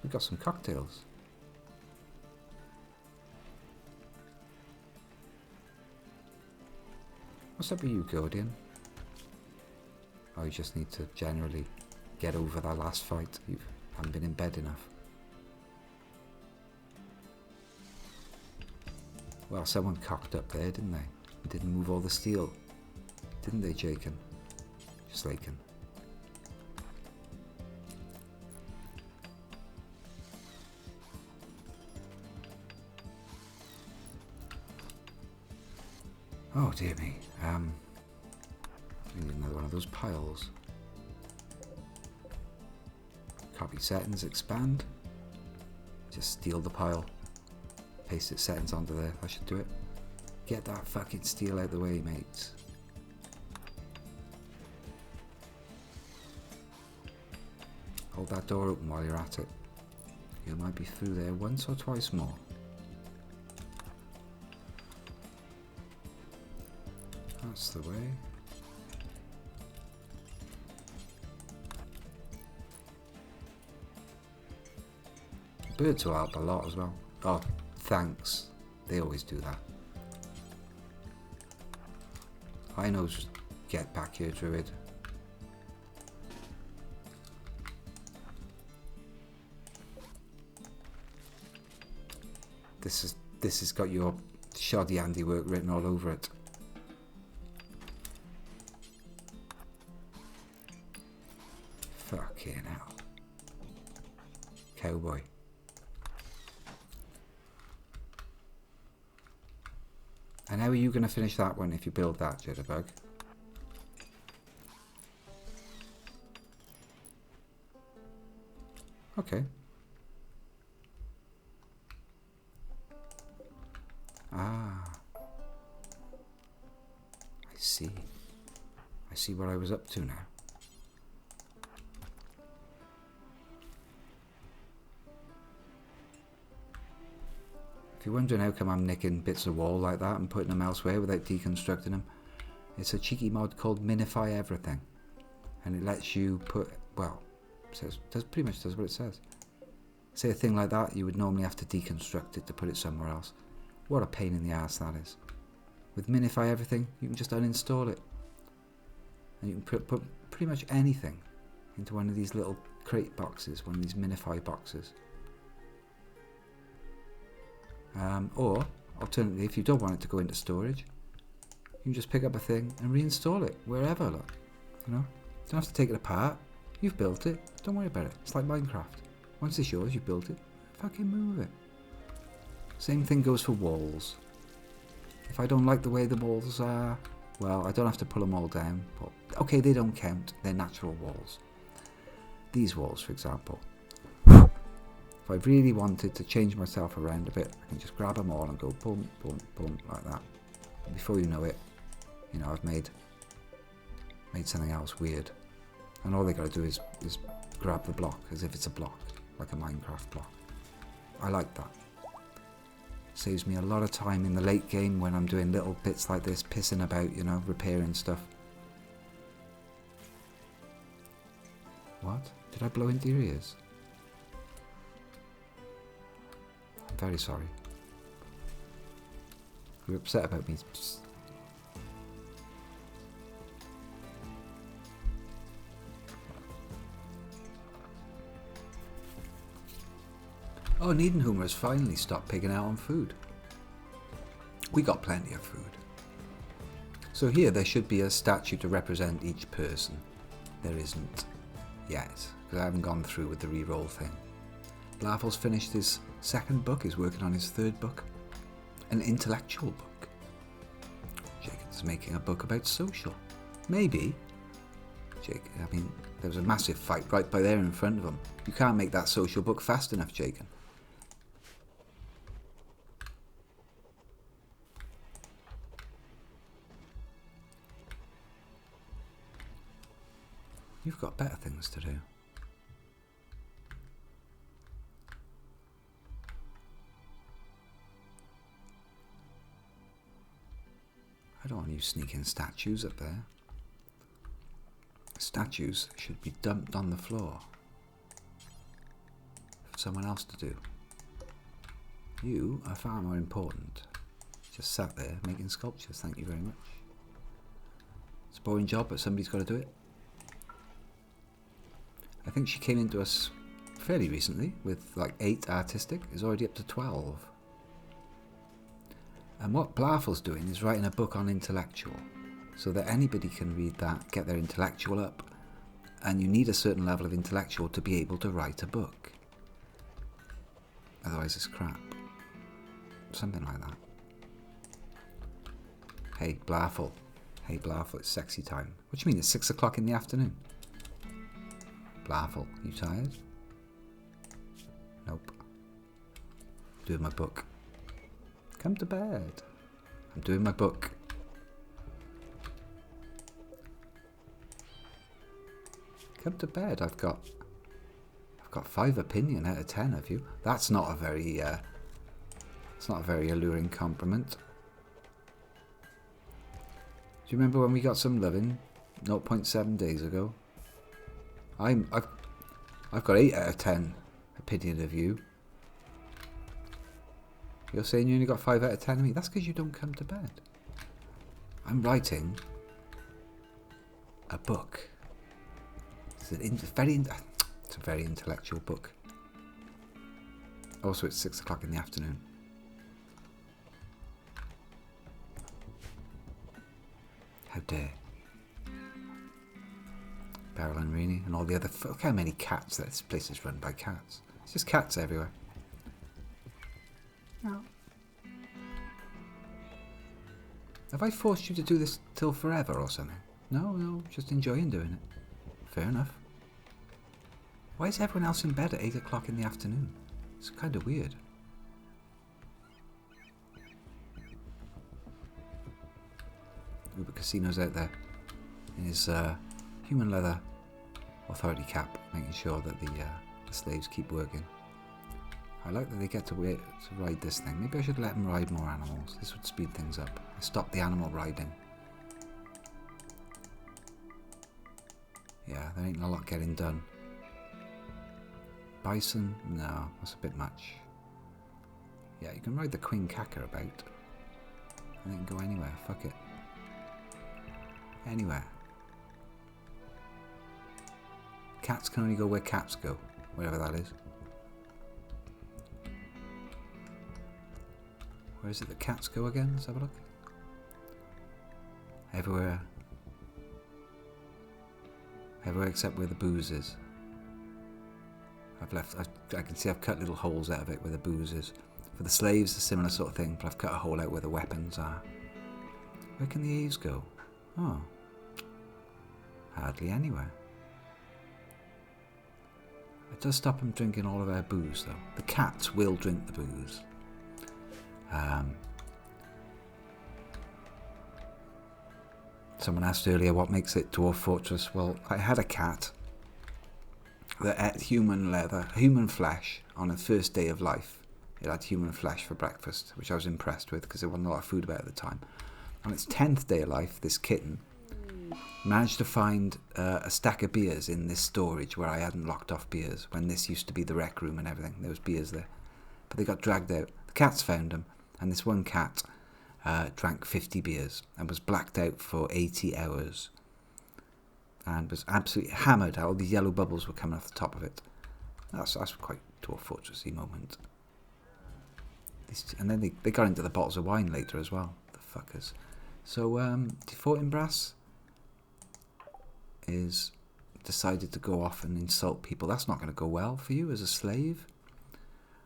We've got some cocktails. What's up with you, Gordian? Oh, you just need to generally get over that last fight. You haven't been in bed enough. Well, someone cocked up there, didn't they? Didn't move all the steel. Didn't they, Jacob? Just Laken. Oh dear me. I need another one of those piles. Copy settings, expand. Just steal the pile. Paste its settings onto there. I should do it. Get that fucking steel out of the way, mates. Hold that door open while you're at it. You might be through there once or twice more. That's the way. Birds will help a lot as well. Oh, thanks. They always do that. I know. Get back here, Druid. This has got your shoddy handiwork written all over it. Fucking hell. Cowboy. And how are you going to finish that one if you build that, Jitterbug? Okay. Ah. I see. I see what I was up to now. If you're wondering how come I'm nicking bits of wall like that and putting them elsewhere without deconstructing them, it's a cheeky mod called Minify Everything. And it lets you put, well, pretty much does what it says. Say a thing like that, you would normally have to deconstruct it to put it somewhere else. What a pain in the ass that is. With Minify Everything, you can just uninstall it. And you can put pretty much anything into one of these little crate boxes, one of these Minify boxes. Or, alternatively, if you don't want it to go into storage, you can just pick up a thing and reinstall it wherever, look. You know? You don't have to take it apart. You've built it. Don't worry about it. It's like Minecraft. Once it's yours, you've built it. Fucking move it. Same thing goes for walls. If I don't like the way the walls are, well, I don't have to pull them all down. But okay, they don't count. They're natural walls. These walls, for example. If I really wanted to change myself around a bit, I can just grab them all and go boom, boom, boom, like that. And before you know it, you know, I've made something else weird. And all they got to do is grab the block as if it's a block, like a Minecraft block. I like that. Saves me a lot of time in the late game when I'm doing little bits like this, pissing about, you know, repairing stuff. What? Did I blow into your ears? I'm very sorry. You're upset about me. Psst. Oh, Niedenhumer has finally stopped pigging out on food. We got plenty of food. So here there should be a statue to represent each person. There isn't yet, because I haven't gone through with the re-roll thing. Blaffle's finished his second book, he's working on his third book. An intellectual book. Jacob's making a book about social. Maybe. Jake, I mean, there was a massive fight right by there in front of him. You can't make that social book fast enough, Jacob. You've got better things to do. I don't want you sneaking statues up there. Statues should be dumped on the floor for someone else to do. You are far more important. Just sat there making sculptures, thank you very much. It's a boring job, but somebody's got to do it. I think she came into us fairly recently with like 8 artistic. It's already up to 12. And what Blaffle's doing is writing a book on intellectual, so that anybody can read that, get their intellectual up, and you need a certain level of intellectual to be able to write a book. Otherwise it's crap. Something like that. Hey Blaffle. Hey Blaffle, it's sexy time. What do you mean, it's 6 o'clock in the afternoon? Blaffle, you tired? Nope. Doing my book. Come to bed. I'm doing my book. Come to bed. I've got 5 opinion out of 10 of you. That's not a very it's not a very alluring compliment. Do you remember when we got some loving 0.7 days ago? I've got 8 out of 10 opinion of you. You're saying you only got 5 out of 10 of me? That's because you don't come to bed. I'm writing a book. It's a very intellectual book. Also, it's 6 o'clock in the afternoon. dare. Beryl and Rainy and all the other... Look how many cats. This place is run by cats. It's just cats everywhere. No. Have I forced you to do this till forever or something? No, just enjoying doing it. Fair enough. Why is everyone else in bed at 8 o'clock in the afternoon? It's kind of weird. Uber Casino's out there in his human leather authority cap, making sure that the slaves keep working. I like that they get to ride this thing. Maybe I should let them ride more animals. This would speed things up. Stop the animal riding. Yeah, there ain't a lot getting done. Bison? No, that's a bit much. Yeah, you can ride the Queen Cacker about. And they can go anywhere. Fuck it. Anywhere. Cats can only go where cats go. Wherever that is. Where is it that cats go again? Let's have a look. Everywhere. Everywhere except where the booze is. I can see I've cut little holes out of it where the booze is. For the slaves, a similar sort of thing, but I've cut a hole out where the weapons are. Where can the A's go? Oh. Hardly anywhere. It does stop them drinking all of their booze, though. The cats will drink the booze. Someone asked earlier what makes it Dwarf Fortress. Well, I had a cat that ate human leather, human flesh on its first day of life. It had human flesh for breakfast, which I was impressed with because there wasn't a lot of food about at the time. On its 10th day of life, this kitten managed to find a stack of beers in this storage where I hadn't locked off beers, when this used to be the rec room and everything. There was beers there. But they got dragged out. The cats found them, and this one cat drank 50 beers and was blacked out for 80 hours. And was absolutely hammered. All these yellow bubbles were coming off the top of it. That's quite Dwarf Fortress-y moment. And then they got into the bottles of wine later as well. The fuckers. So, Fortinbras is decided to go off and insult people. That's not going to go well for you as a slave.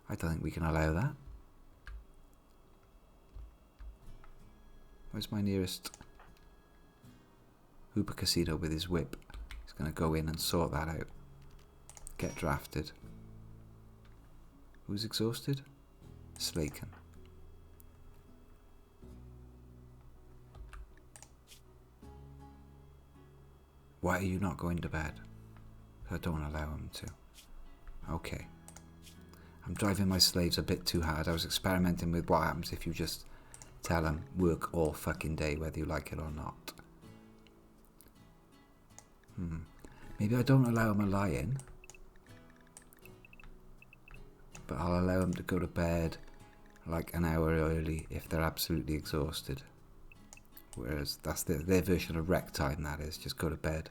I don't think we can allow that. Where's my nearest Hooper Casino with his whip? He's going to go in and sort that out. Get drafted. Who's exhausted? Slaken. Why are you not going to bed? I don't allow him to. Okay. I'm driving my slaves a bit too hard. I was experimenting with what happens if you just tell them work all fucking day whether you like it or not. Maybe I don't allow them a lie-in. But I'll allow them to go to bed like an hour early if they're absolutely exhausted. Whereas that's their version of rec time, that is. Just go to bed.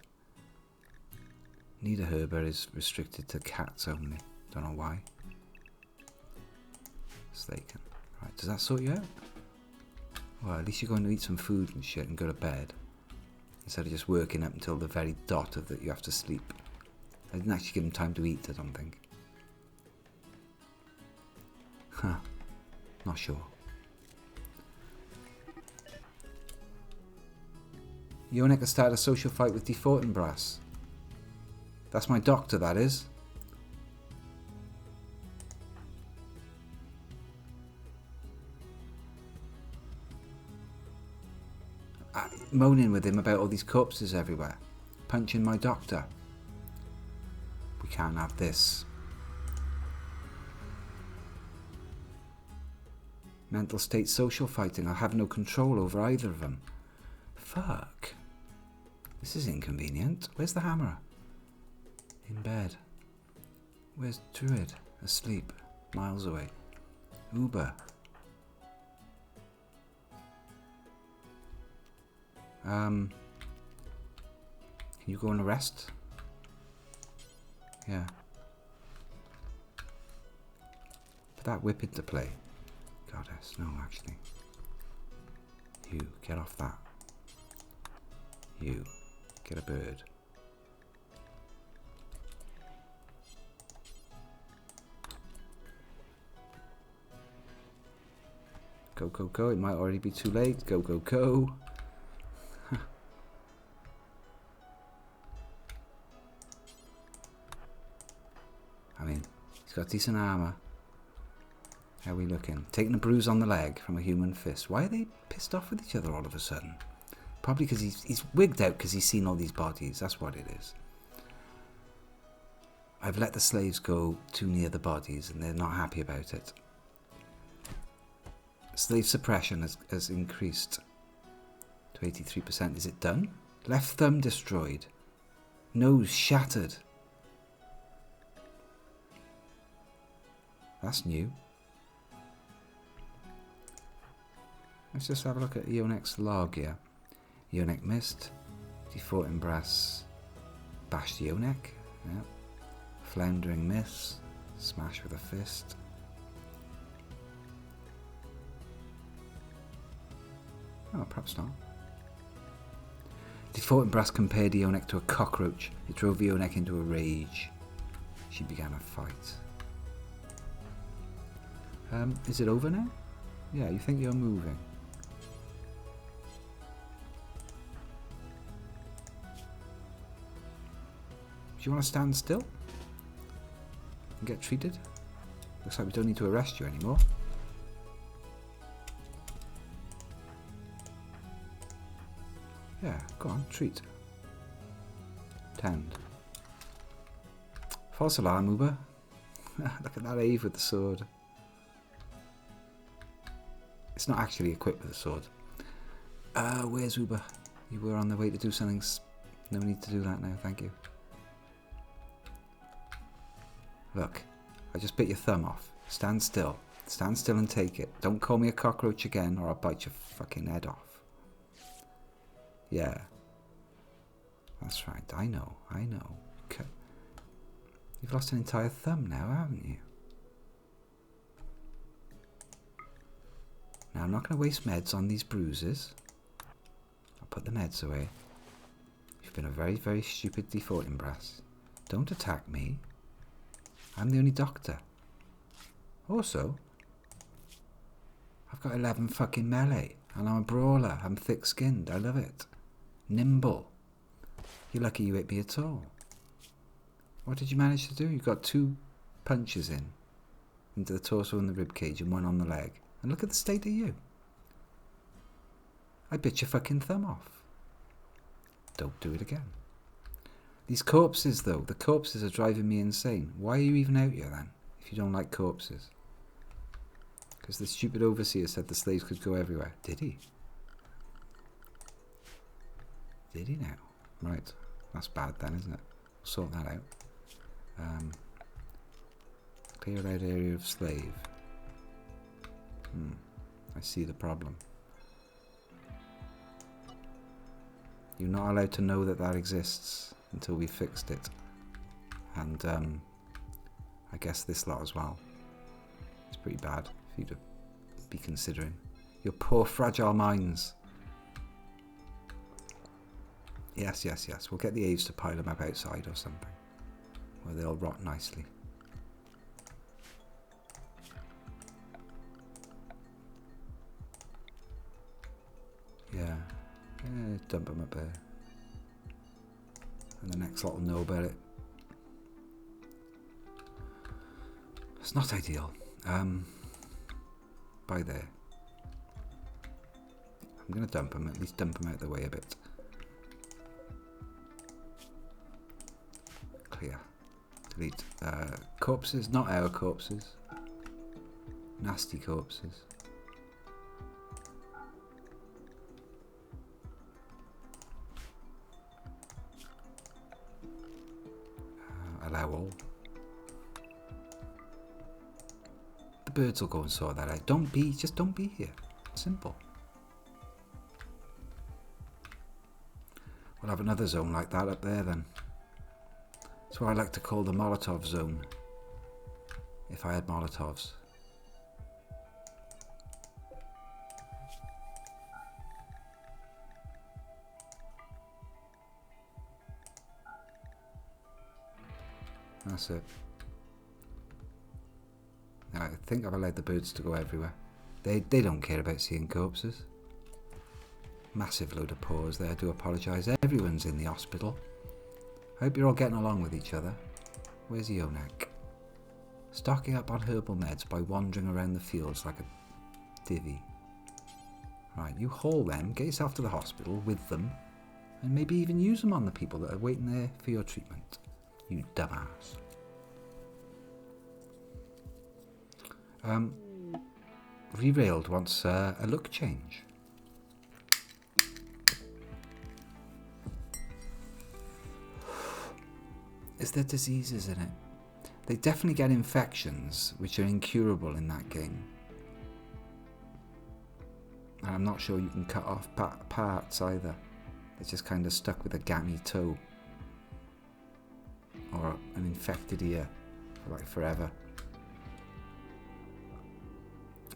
Need a herber is restricted to cats only. Don't know why. Slaken. Right, does that sort you out? Well, at least you're going to eat some food and shit and go to bed. Instead of just working up until the very dot of that you have to sleep. I didn't actually give them time to eat, I don't think. Huh. Not sure. Yonek has started a social fight with Fortinbras. That's my doctor, that is. Moaning with him about all these corpses everywhere. Punching my doctor. We can't have this. Mental state social fighting. I have no control over either of them. Fuck. This is inconvenient. Where's the hammer? In bed. Where's Druid? Asleep. Miles away. Uber. Can you go and arrest? Yeah. Put that whip into play. Goddess, no, actually. You, get off that. You. Get a bird. Go, go, go. It might already be too late. Go, go, go. I mean, he's got decent armour. How are we looking? Taking a bruise on the leg from a human fist. Why are they pissed off with each other all of a sudden? Probably because he's wigged out because he's seen all these bodies. That's what it is. I've let the slaves go too near the bodies and they're not happy about it. Slave suppression has increased to 83%. Is it done? Left thumb destroyed. Nose shattered. That's new. Let's just have a look at Eonek's log here. Eonek missed. Defaulting brass. Bashed Eonek. Yeah. Floundering miss. Smash with a fist. Oh, perhaps not. Defaulting brass compared Eonek to a cockroach. It drove Eonek into a rage. She began a fight. Is it over now? Yeah, you think you're moving. Do you want to stand still and get treated? Looks like we don't need to arrest you anymore. Yeah, go on, treat. Tend. False alarm, Uber. Look at that Ave with the sword. It's not actually equipped with a sword. Where's Uber? You were on the way to do something. No need to do that now, thank you. Look, I just bit your thumb off. Stand still. Stand still and take it. Don't call me a cockroach again or I'll bite your fucking head off. Yeah. That's right, I know. Okay. You've lost an entire thumb now, haven't you? Now, I'm not going to waste meds on these bruises. I'll put the meds away. You've been a very, very stupid defaulting brass. Don't attack me. I'm the only doctor. Also, I've got 11 fucking melee. And I'm a brawler. I'm thick-skinned. I love it. Nimble. You're lucky you hit me at all. What did you manage to do? You got 2 punches in. Into the torso and the ribcage and 1 on the leg. And look at the state of you. I bit your fucking thumb off. Don't do it again. These corpses, though. The corpses are driving me insane. Why are you even out here, then, if you don't like corpses? Because the stupid overseer said the slaves could go everywhere. Did he? Did he now? Right. That's bad then, isn't it? We'll sort that out. Clear out area of slave. I see the problem. You're not allowed to know that that exists until we fixed it. And I guess this lot as well. It's pretty bad for you to be considering. Your poor fragile minds. Yes. We'll get the Aves to pile them up outside or something. Where they'll rot nicely. Yeah, dump them up there. And the next lot will know about it. It's not ideal. By there. I'm going to dump them, at least dump them out of the way a bit. Clear. Delete. Corpses, not our corpses. Nasty corpses. Allow all. The birds will go and sort that out. Just don't be here. Simple. We'll have another zone like that up there then. It's what I like to call the Molotov zone. If I had Molotovs. That's it. I think I've allowed the birds to go everywhere. They don't care about seeing corpses. Massive load of paws there. I do apologise. Everyone's in the hospital. I hope you're all getting along with each other. Where's Yonak? Stocking up on herbal meds by wandering around the fields like a divvy. Right, you haul them, get yourself to the hospital with them, and maybe even use them on the people that are waiting there for your treatment. You dumbass. Rimworld wants a look change. Is there diseases in it? They definitely get infections, which are incurable in that game. And I'm not sure you can cut off parts either. They're just kind of stuck with a gammy toe. Or an infected ear for like forever.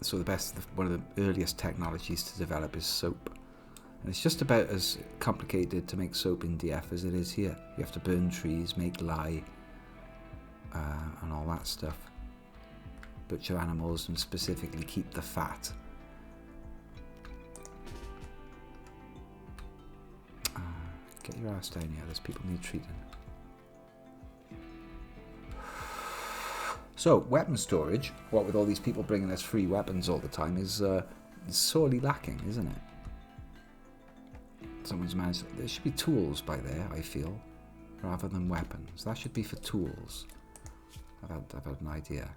So one of the earliest technologies to develop is soap. And it's just about as complicated to make soap in DF as it is here. You have to burn trees, make lye, and all that stuff. Butcher animals and specifically keep the fat. Get your ass down here, there's people need treating. So, weapon storage, what with all these people bringing us free weapons all the time, is sorely lacking, isn't it? Someone's managed. There should be tools by there, I feel, rather than weapons. That should be for tools. I've had an idea.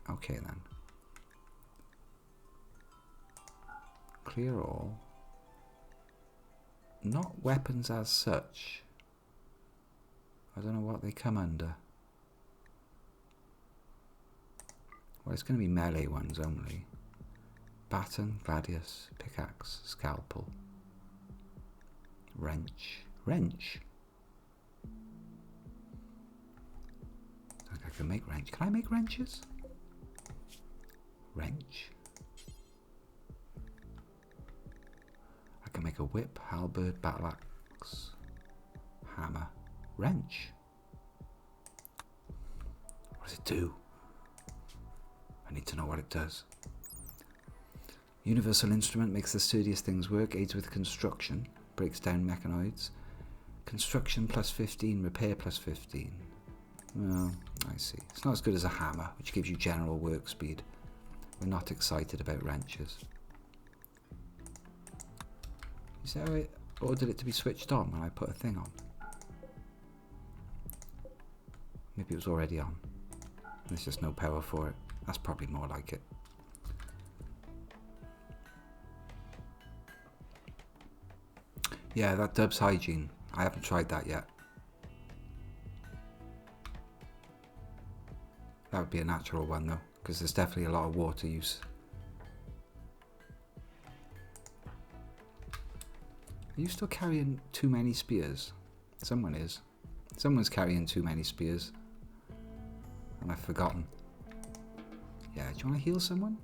Okay then. Clear all. Not weapons as such. I don't know what they come under. Well, it's going to be melee ones only. Baton, gladius, pickaxe, scalpel. Wrench. Wrench? I think I can make wrench. Can I make wrenches? Wrench. I can make a whip, halberd, battle axe, hammer, wrench. What does it do? I need to know what it does. Universal instrument makes the sturdiest things work, aids with construction, breaks down mechanoids. Construction plus 15, repair plus 15. Well, I see. It's not as good as a hammer, which gives you general work speed. We're not excited about wrenches. Is that how I ordered it to be switched on when I put a thing on? Maybe it was already on. There's just no power for it. That's probably more like it. Yeah, that Dub's hygiene. I haven't tried that yet. That would be a natural one though, because there's definitely a lot of water use. Are you still carrying too many spears? Someone is. Someone's carrying too many spears. And I've forgotten. Yeah, do you want to heal someone?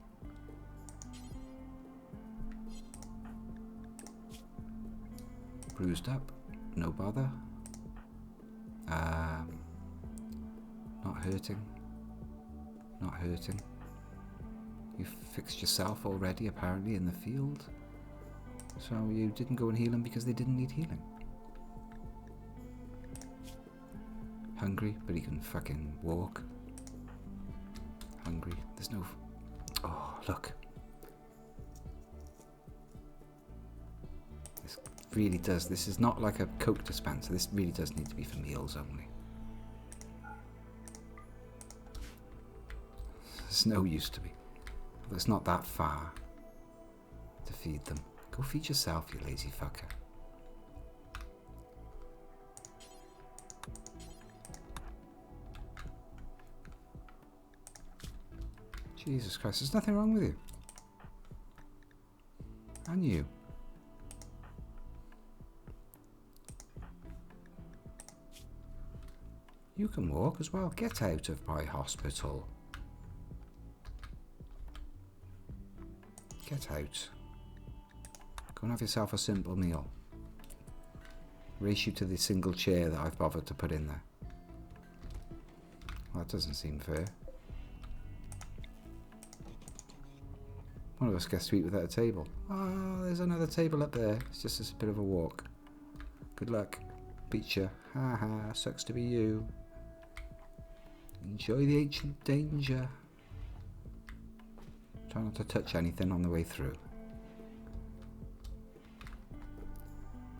Bruised up. No bother. Not hurting. Not hurting. You fixed yourself already, apparently, in the field. So you didn't go and heal them because they didn't need healing. Hungry, but he can fucking walk. Hungry. There's no... Oh, look. This really does... This is not like a Coke dispenser. This really does need to be for meals only. There's no use to be. But it's not that far to feed them. Go feed yourself, you lazy fucker. Jesus Christ, there's nothing wrong with you. And you. You can walk as well. Get out of my hospital. Get out. Go and have yourself a simple meal. Race you to the single chair that I've bothered to put in there. Well, that doesn't seem fair. One of us gets to eat without a table. Oh, there's another table up there. It's just a bit of a walk. Good luck. Beat ya. Ha ha, sucks to be you. Enjoy the ancient danger. Try not to touch anything on the way through.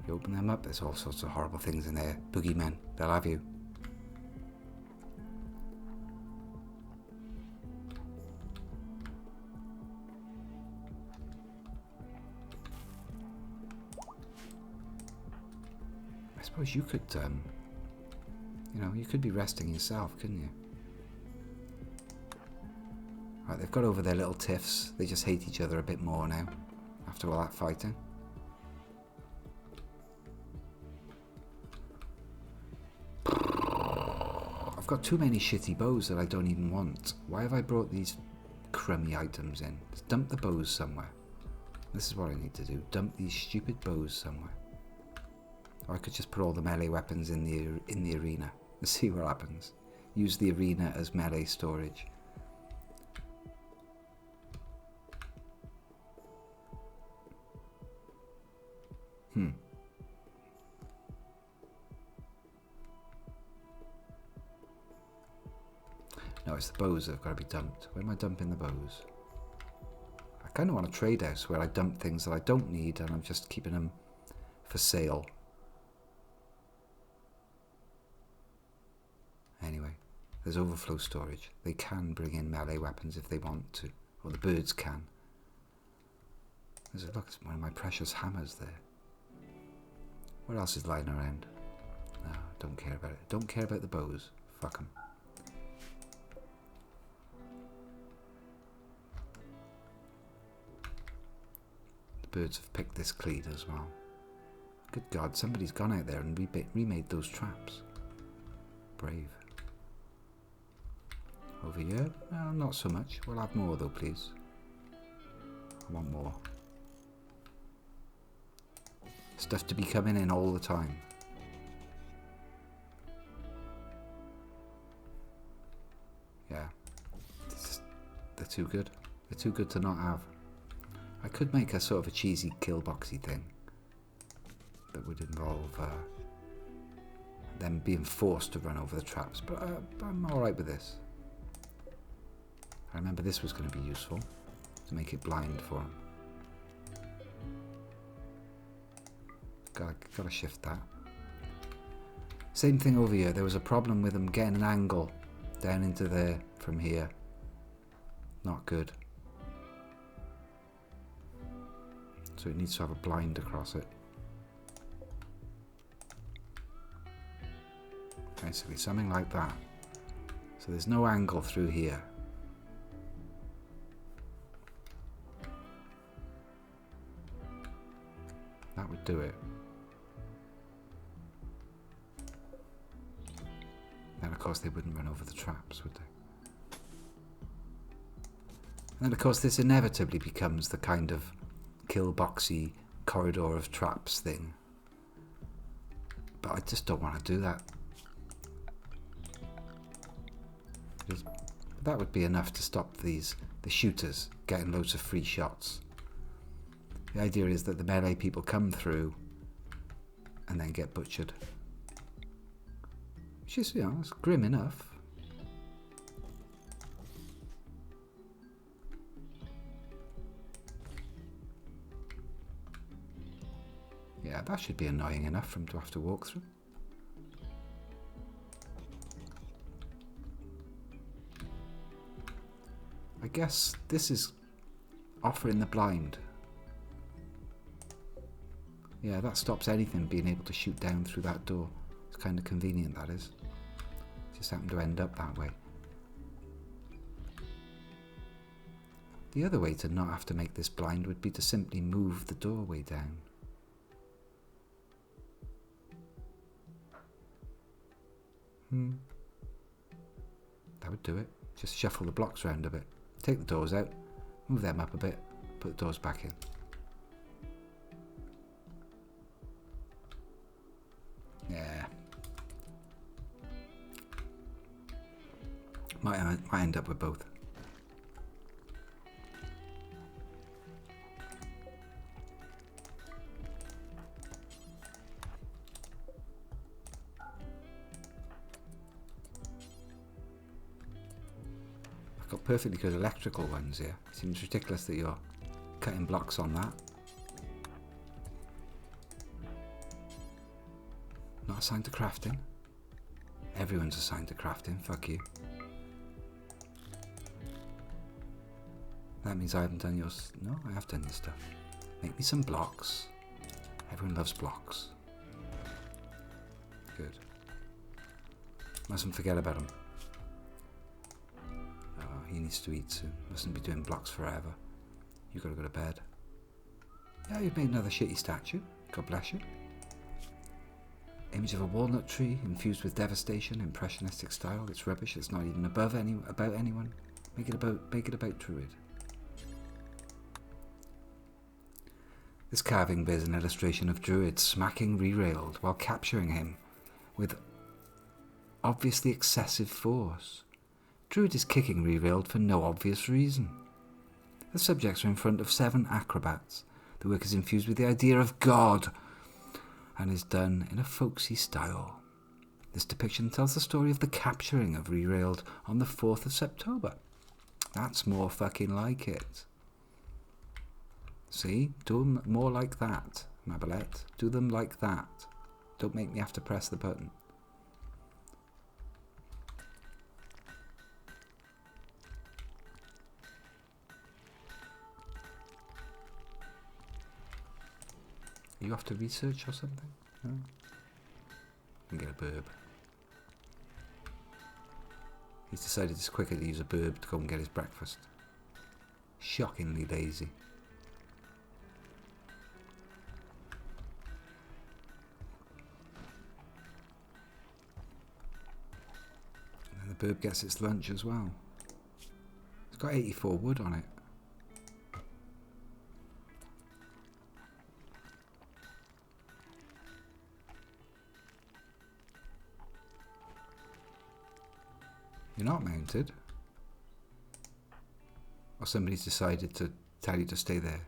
If you open them up, there's all sorts of horrible things in there. Boogeymen, they'll have you. I suppose you could, you know, you could be resting yourself, couldn't you? Right, they've got over their little tiffs. They just hate each other a bit more now, after all that fighting. I've got too many shitty bows that I don't even want. Why have I brought these crummy items in? Let's dump the bows somewhere. This is what I need to do. Dump these stupid bows somewhere. Or I could just put all the melee weapons in the arena and see what happens. Use the arena as melee storage. No, it's the bows that have got to be dumped. Where am I dumping the bows? I kind of want a trade house where I dump things that I don't need and I'm just keeping them for sale. Anyway, there's overflow storage. They can bring in melee weapons if they want to, or the birds can. There's a look, it's one of my precious hammers there. What else is lying around? No, don't care about it. Don't care about the bows. Fuck them. The birds have picked this cleat as well. Good God, somebody's gone out there and remade those traps. Brave. Over here? Well, not so much. We'll have more though, please. I want more. Stuff to be coming in all the time. Yeah. They're too good. They're too good to not have. I could make a sort of a cheesy kill boxy thing that would involve them being forced to run over the traps, but I'm alright with this. I remember this was going to be useful, to make it blind for them. Gotta shift that. Same thing over here. There was a problem with them getting an angle down into there from here. Not good. So it needs to have a blind across it. Basically something like that. So there's no angle through here. That would do it. Then of course they wouldn't run over the traps, would they? And then of course this inevitably becomes the kind of kill boxy corridor of traps thing. But I just don't want to do that. Because that would be enough to stop the shooters getting loads of free shots. The idea is that the melee people come through and then get butchered. Which is, you know, it's grim enough. Yeah, that should be annoying enough for him to have to walk through. I guess this is offering the blind. Yeah, that stops anything being able to shoot down through that door. It's kind of convenient, that is. Just happened to end up that way. The other way to not have to make this blind would be to simply move the doorway down. That would do it. Just shuffle the blocks around a bit. Take the doors out, move them up a bit, put the doors back in. Yeah. Might end up with both. I've got perfectly good electrical ones here. It seems ridiculous that you're cutting blocks on that. Not assigned to crafting. Everyone's assigned to crafting, fuck you. That means I haven't done yours. No, I have done your stuff. Make me some blocks. Everyone loves blocks. Good. Mustn't forget about him. Oh, he needs to eat soon. Mustn't be doing blocks forever. You gotta go to bed. Yeah, you've made another shitty statue. God bless you. Image of a walnut tree infused with devastation, impressionistic style. It's rubbish. It's not even about anyone. Make it about Druid. This carving bears an illustration of Druid smacking Rerailed while capturing him with obviously excessive force. Druid is kicking Rerailed for no obvious reason. The subjects are in front of 7 acrobats. The work is infused with the idea of God and is done in a folksy style. This depiction tells the story of the capturing of Rerailed on the 4th of September. That's more fucking like it. See? Do them more like that, Mabalette. Do them like that. Don't make me have to press the button. Are you off to research or something? No? You can get a burb. He's decided it's quicker to use a burb to go and get his breakfast. Shockingly lazy. And the burb gets its lunch as well. It's got 84 wood on it. You're not mounted. Or somebody's decided to tell you to stay there.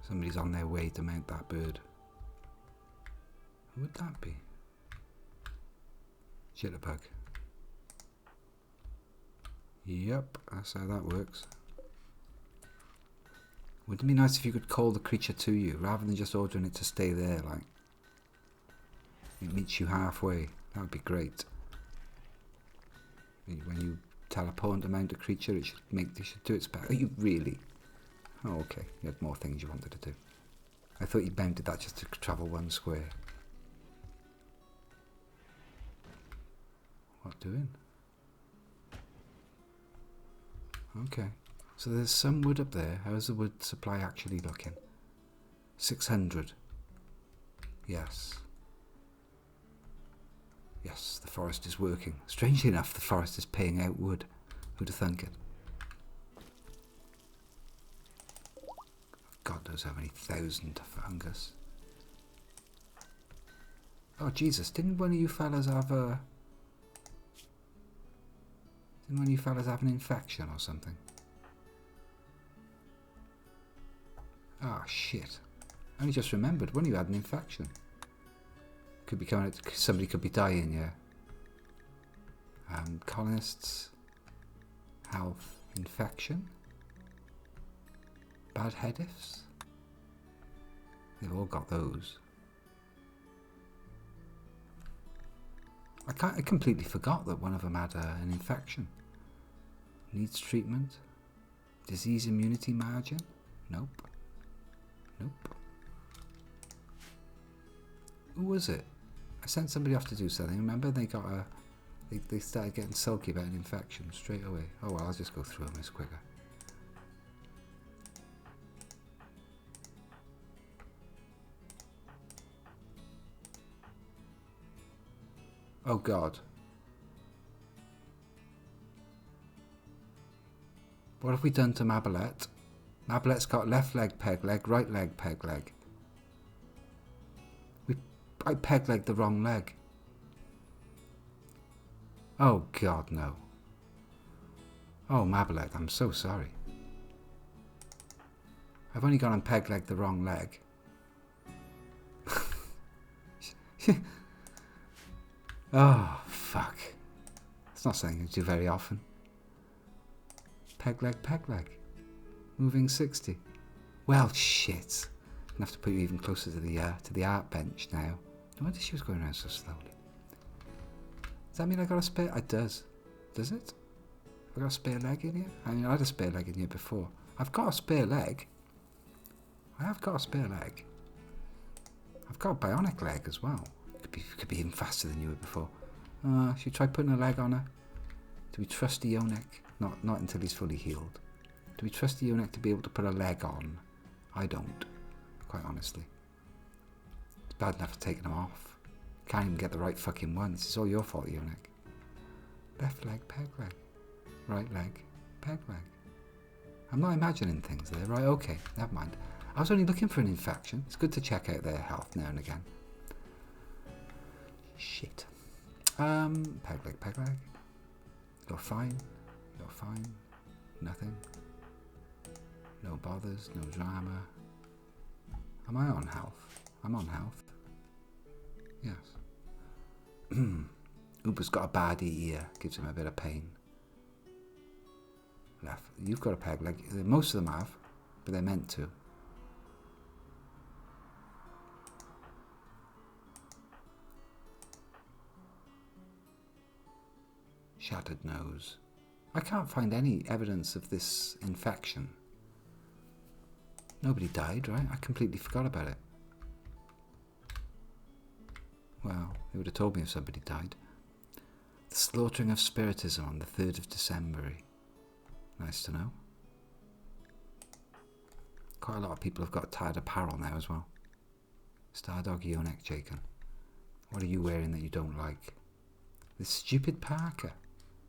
Somebody's on their way to mount that bird. Who would that be? Jitterbug. Yep, that's how that works. Wouldn't it be nice if you could call the creature to you, rather than just ordering it to stay there, like... It meets you halfway. That would be great. When you tell a pawn to mount a creature, it should do its best. Are you really? Oh, okay. You had more things you wanted to do. I thought you mounted that just to travel 1 square. What doing? Okay. So there's some wood up there. How's the wood supply actually looking? 600. Yes. Yes, the forest is working. Strangely enough, the forest is paying out wood. Who'd have thunk it? God knows how many thousand of fungus. Oh, Jesus, didn't one of you fellas have a... Didn't one of you fellas have an infection or something? Oh, shit. I only just remembered, one of you had an infection. Could be coming. Somebody could be dying. Yeah. Colonists, health, infection, bad head ifs. They've all got those. I completely forgot that one of them had an infection. Needs treatment. Disease immunity margin. Nope. Nope. Who was it? I sent somebody off to do something. Remember, they got a... They started getting sulky about an infection straight away. Oh well, I'll just go through them. It's quicker. Oh God. What have we done to Mabalette? Mabalette's got left leg, peg leg, right leg, peg leg. I peg legged the wrong leg. Oh, God, no. Oh, Mabelette, I'm so sorry. I've only gone and peg-legged the wrong leg. Oh, fuck. It's not something you do very often. Peg leg, peg leg. Moving 60. Well, shit. I'm gonna have to put you even closer to the art bench now. No wonder she was going around so slowly. Does that mean I got a spare? It does. Does it? Have I got a spare leg in here? I mean, I had a spare leg in here before. I've got a spare leg. I have got a spare leg. I've got a bionic leg as well. Could be even faster than you were before. Should we try putting a leg on her? Do we trust the Yonek? Not until he's fully healed. Do we trust the Yonek to be able to put a leg on? I don't, quite honestly. It's bad enough for taking him off. Can't even get the right fucking ones. It's all your fault, Yonek. Left leg, peg leg. Right leg, peg leg. I'm not imagining things there. Right, okay, never mind. I was only looking for an infection. It's good to check out their health now and again. Shit. Peg leg, peg leg. You're fine. You're fine. Nothing. No bothers, no drama. Am I on health? I'm on health. Yes. Uber's got a baddie ear. Gives him a bit of pain. Left. You've got a peg leg. Most of them have, but they're meant to. Shattered nose. I can't find any evidence of this infection. Nobody died, right? I completely forgot about it. Well, they would have told me if somebody died. The slaughtering of spiritism on the 3rd of December. Nice to know. Quite a lot of people have got tired apparel now as well. Stardog Yonek Jaken. What are you wearing that you don't like? This stupid parka.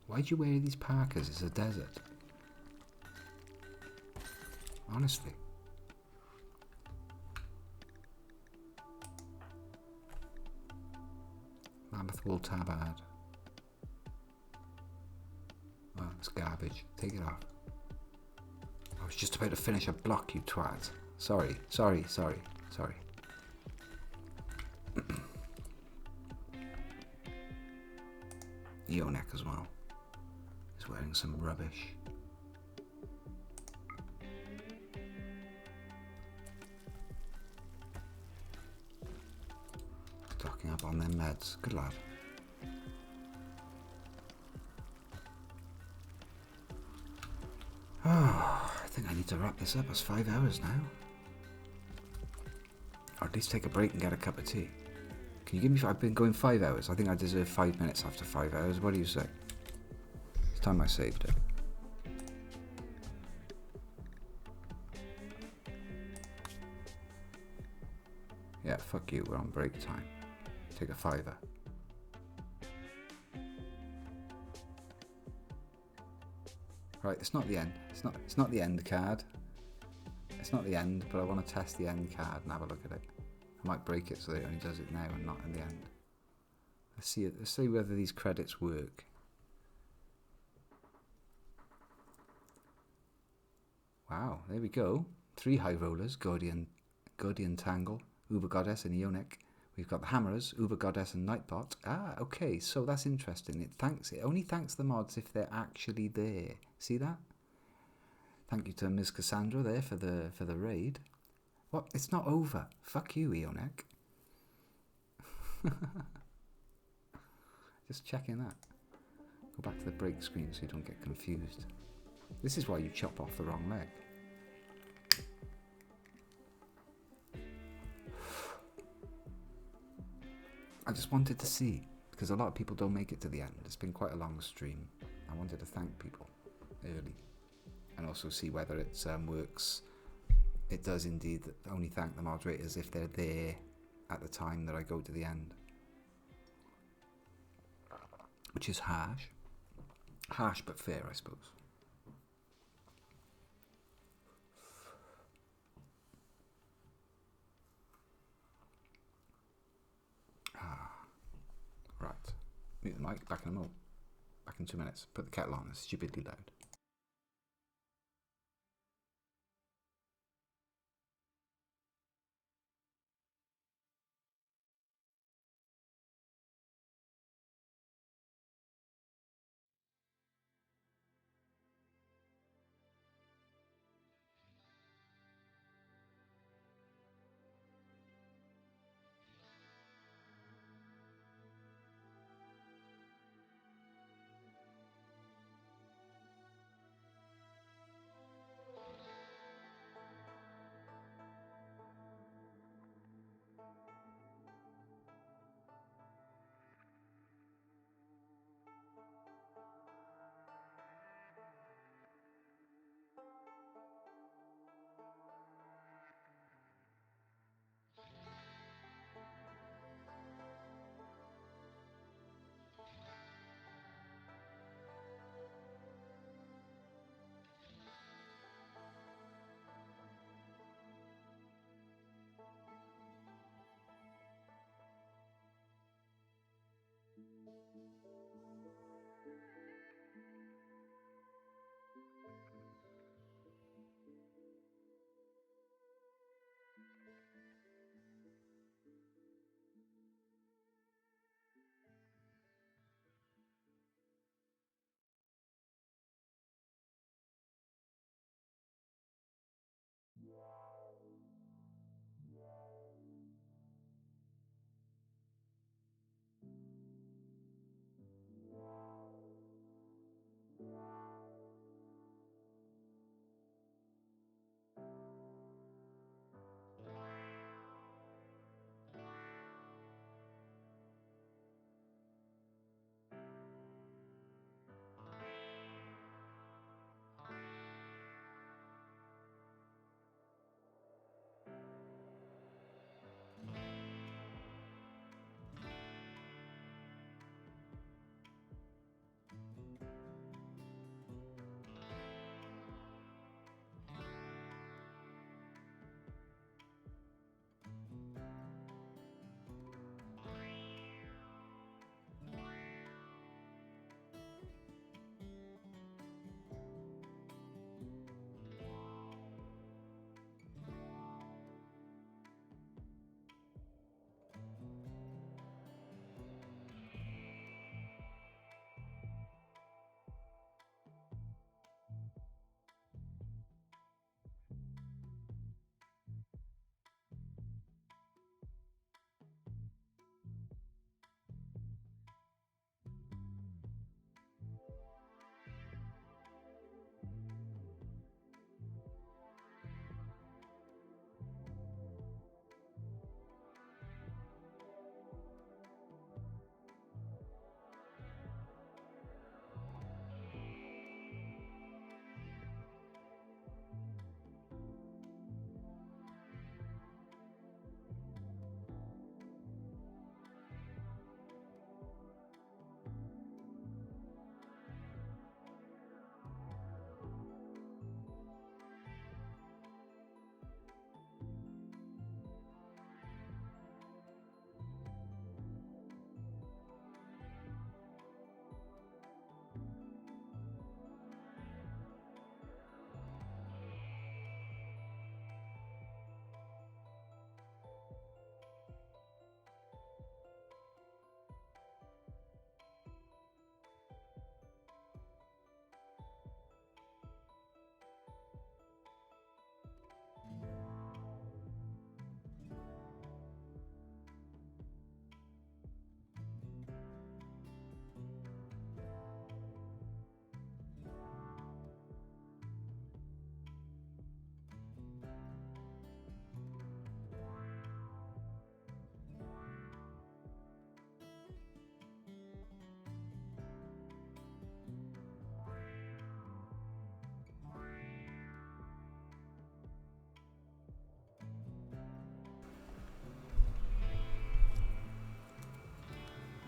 Why'd you wear these parkas? It's a desert. Honestly. Mammoth wool tabard. Well, it's garbage. Take it off. I was just about to finish a block, you twat. Sorry. Yonek as well. He's wearing some rubbish. Stocking up on them meds. Good lad. Oh, I think I need to wrap this up. It's 5 hours now. Or at least take a break and get a cup of tea. Can you give me... I've been going 5 hours. I think I deserve 5 minutes after 5 hours. What do you say? It's time I saved it. Yeah, fuck you. We're on break time. Take a fiver. Right, it's not the end. It's not the end card. It's not the end, but I want to test the end card and have a look at it. I might break it so that it only does it now and not in the end. Let's see it. Let's see whether these credits work. Wow, there we go. 3 high rollers, Guardian Tangle, Uber Goddess and Yonek. We've got the Hammerers, Uber Goddess and Nightbot. Ah, okay, so that's interesting. It only thanks the mods if they're actually there. See that? Thank you to Ms. Cassandra there for the raid. What? It's not over. Fuck you, Eonek. Just checking that. Go back to the break screen so you don't get confused. This is why you chop off the wrong leg. I just wanted to see, because a lot of people don't make it to the end. It's been quite a long stream. I wanted to thank people early and also see whether it works. It does indeed only thank the moderators if they're there at the time that I go to the end. Which is harsh. Harsh but fair, I suppose. Right. Mute the mic, back in a moment. Back in 2 minutes. Put the kettle on. It's stupidly loud.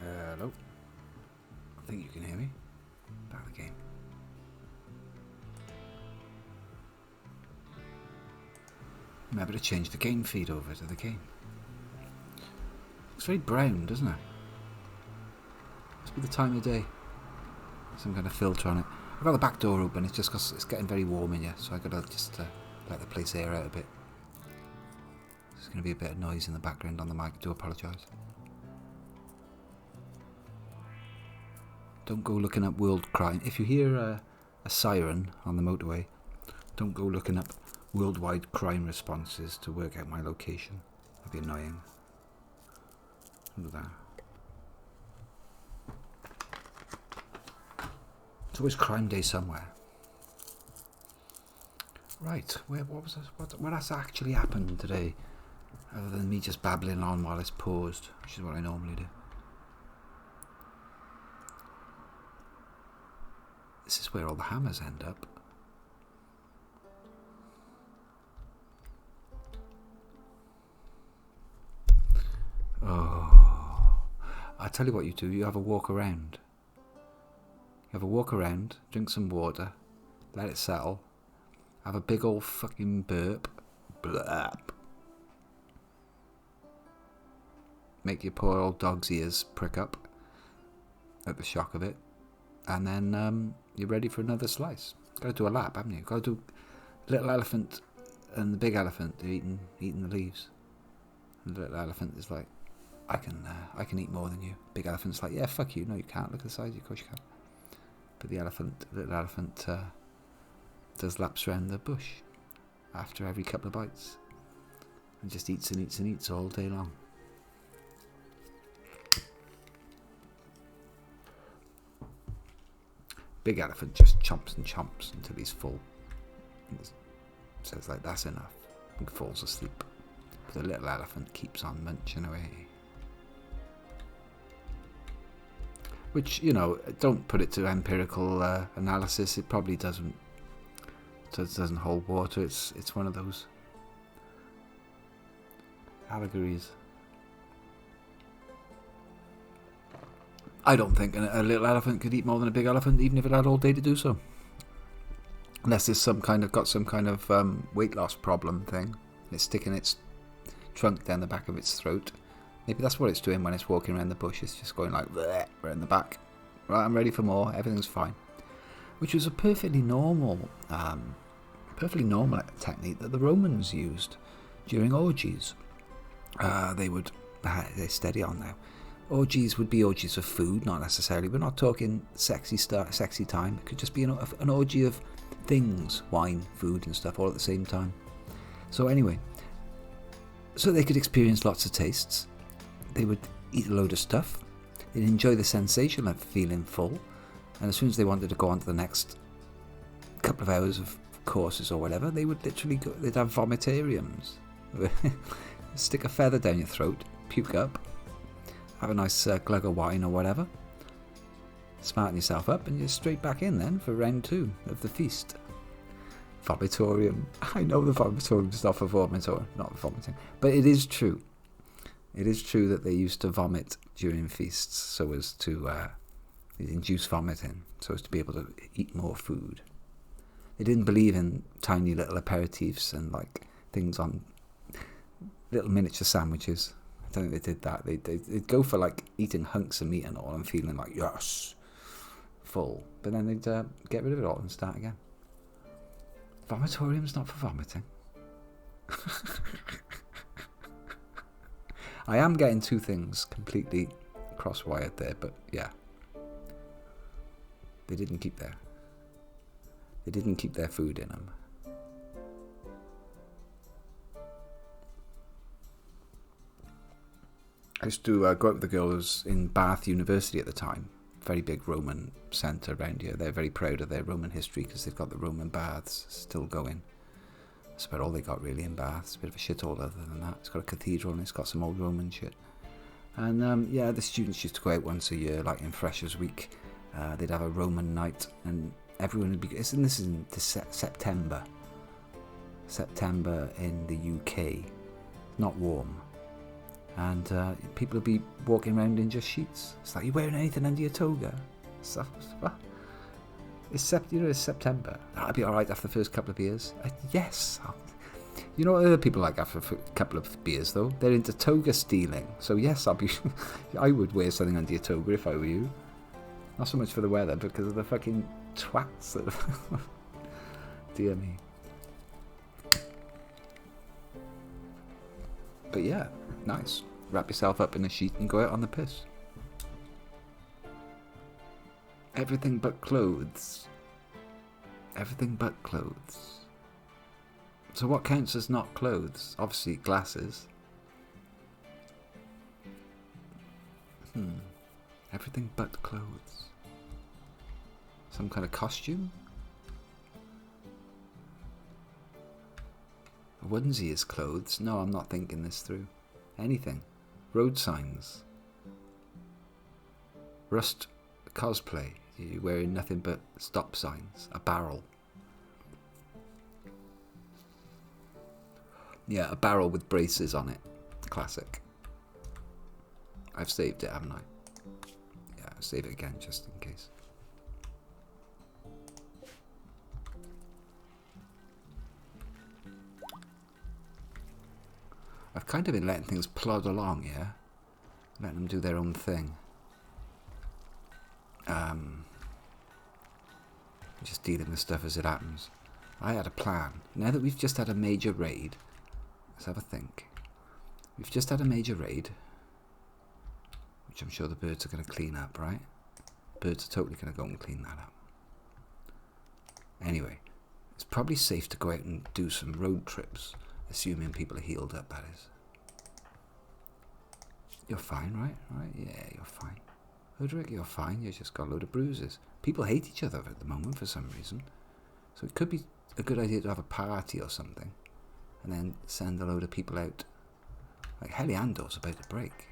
Hello. I think you can hear me. Back the game. Remember to change the game feed over to the game. It's very brown, doesn't it? Must be the time of day. some kind of filter on it. I've got the back door open. It's just because it's getting very warm in here, so I gotta just let the place air out a bit. There's going to be a bit of noise in the background on the mic. I do apologise. Don't go looking up world crime. If you hear a siren on the motorway, don't go looking up worldwide crime responses to work out my location. That'd be annoying. Look at that. It's always crime day somewhere. Right, what was this? What has actually happened today? Other than me just babbling on while it's paused, which is what I normally do. This is where all the hammers end up. Oh, I tell you what you do. You have a walk around. You have a walk around, drink some water, let it settle, have a big old fucking burp, blap. Make your poor old dog's ears prick up at the shock of it, and then you're ready for another slice. Got to do a lap, haven't you? Got to do little elephant and the big elephant eating the leaves. And the little elephant is like, I can eat more than you. Big elephant's like, yeah, fuck you. No, you can't. Look at the size of you. Of course you can. But the little elephant does laps around the bush after every couple of bites, and just eats and eats and eats all day long. Big elephant just chomps and chomps until he's full. And says like, that's enough, and falls asleep. But the little elephant keeps on munching away. Which, you know, don't put it to empirical analysis. It probably doesn't hold water. It's one of those allegories. I don't think a little elephant could eat more than a big elephant, even if it had all day to do so. Unless it's got some kind of weight loss problem thing. It's sticking its trunk down the back of its throat. Maybe that's what it's doing when it's walking around the bush. It's just going like around the back. Right, I'm ready for more. Everything's fine. Which was a perfectly normal technique that the Romans used during orgies. They're steady on now. Orgies would be orgies of food, not necessarily. We're not talking sexy time. It could just be an orgy of things, wine, food and stuff all at the same time. So anyway, so they could experience lots of tastes. They would eat a load of stuff. They'd enjoy the sensation of feeling full. And as soon as they wanted to go on to the next couple of hours of courses or whatever, they would literally go, they'd have vomitariums. Stick a feather down your throat, puke up, have a nice glug of wine or whatever, smarten yourself up, and you're straight back in then for round 2 of the feast. Vomitorium. I know the vomitorium's not for vomiting, but it is true. It is true that they used to vomit during feasts so as to induce vomiting, so as to be able to eat more food. They didn't believe in tiny little aperitifs and like things on little miniature sandwiches. I don't think they did that. They'd go for like eating hunks of meat and all and feeling like, yes, full. But then they'd get rid of it all and start again. Vomitorium's not for vomiting. I am getting 2 things completely cross-wired there, but yeah. They didn't keep their food in them. I used to go out with the girls in Bath University at the time. Very big Roman centre around here. They're very proud of their Roman history because they've got the Roman baths still going. That's about all they got really in Bath. It's a bit of a shithole other than that. It's got a cathedral and it's got some old Roman shit. And yeah, the students used to go out once a year, like in Freshers' Week. They'd have a Roman night and everyone would be... This is in September. September in the UK. Not warm. And people would be walking around in just sheets. It's like, you wearing anything under your toga? Stuff. It's September. That'll be alright after the first couple of beers. Yes. You know what other people like after a couple of beers, though? They're into toga stealing. So yes, I would wear something under your toga if I were you. Not so much for the weather, because of the fucking twats that... Dear me. But yeah, nice. Wrap yourself up in a sheet and go out on the piss. Everything but clothes. Everything but clothes. So what counts as not clothes? Obviously glasses. Everything but clothes. Some kind of costume? A onesie is clothes. No, I'm not thinking this through. Anything. Road signs. Rust cosplay. You're wearing nothing but stop signs. A barrel. Yeah, a barrel with braces on it. Classic. I've saved it, haven't I? Yeah, I'll save it again just in case. I've kind of been letting things plod along, yeah? Letting them do their own thing. Just dealing with stuff as it happens. I had a plan. Now that we've just had a major raid, let's have a think. We've just had a major raid, which I'm sure the birds are going to clean up, right? Birds are totally going to go and clean that up. Anyway, it's probably safe to go out and do some road trips, assuming people are healed up, that is. You're fine, right? Right? Yeah, you're fine. Udric, you're fine. You just got a load of bruises. People hate each other at the moment for some reason. So it could be a good idea to have a party or something, and then send a load of people out. Like Heliandor's about to break.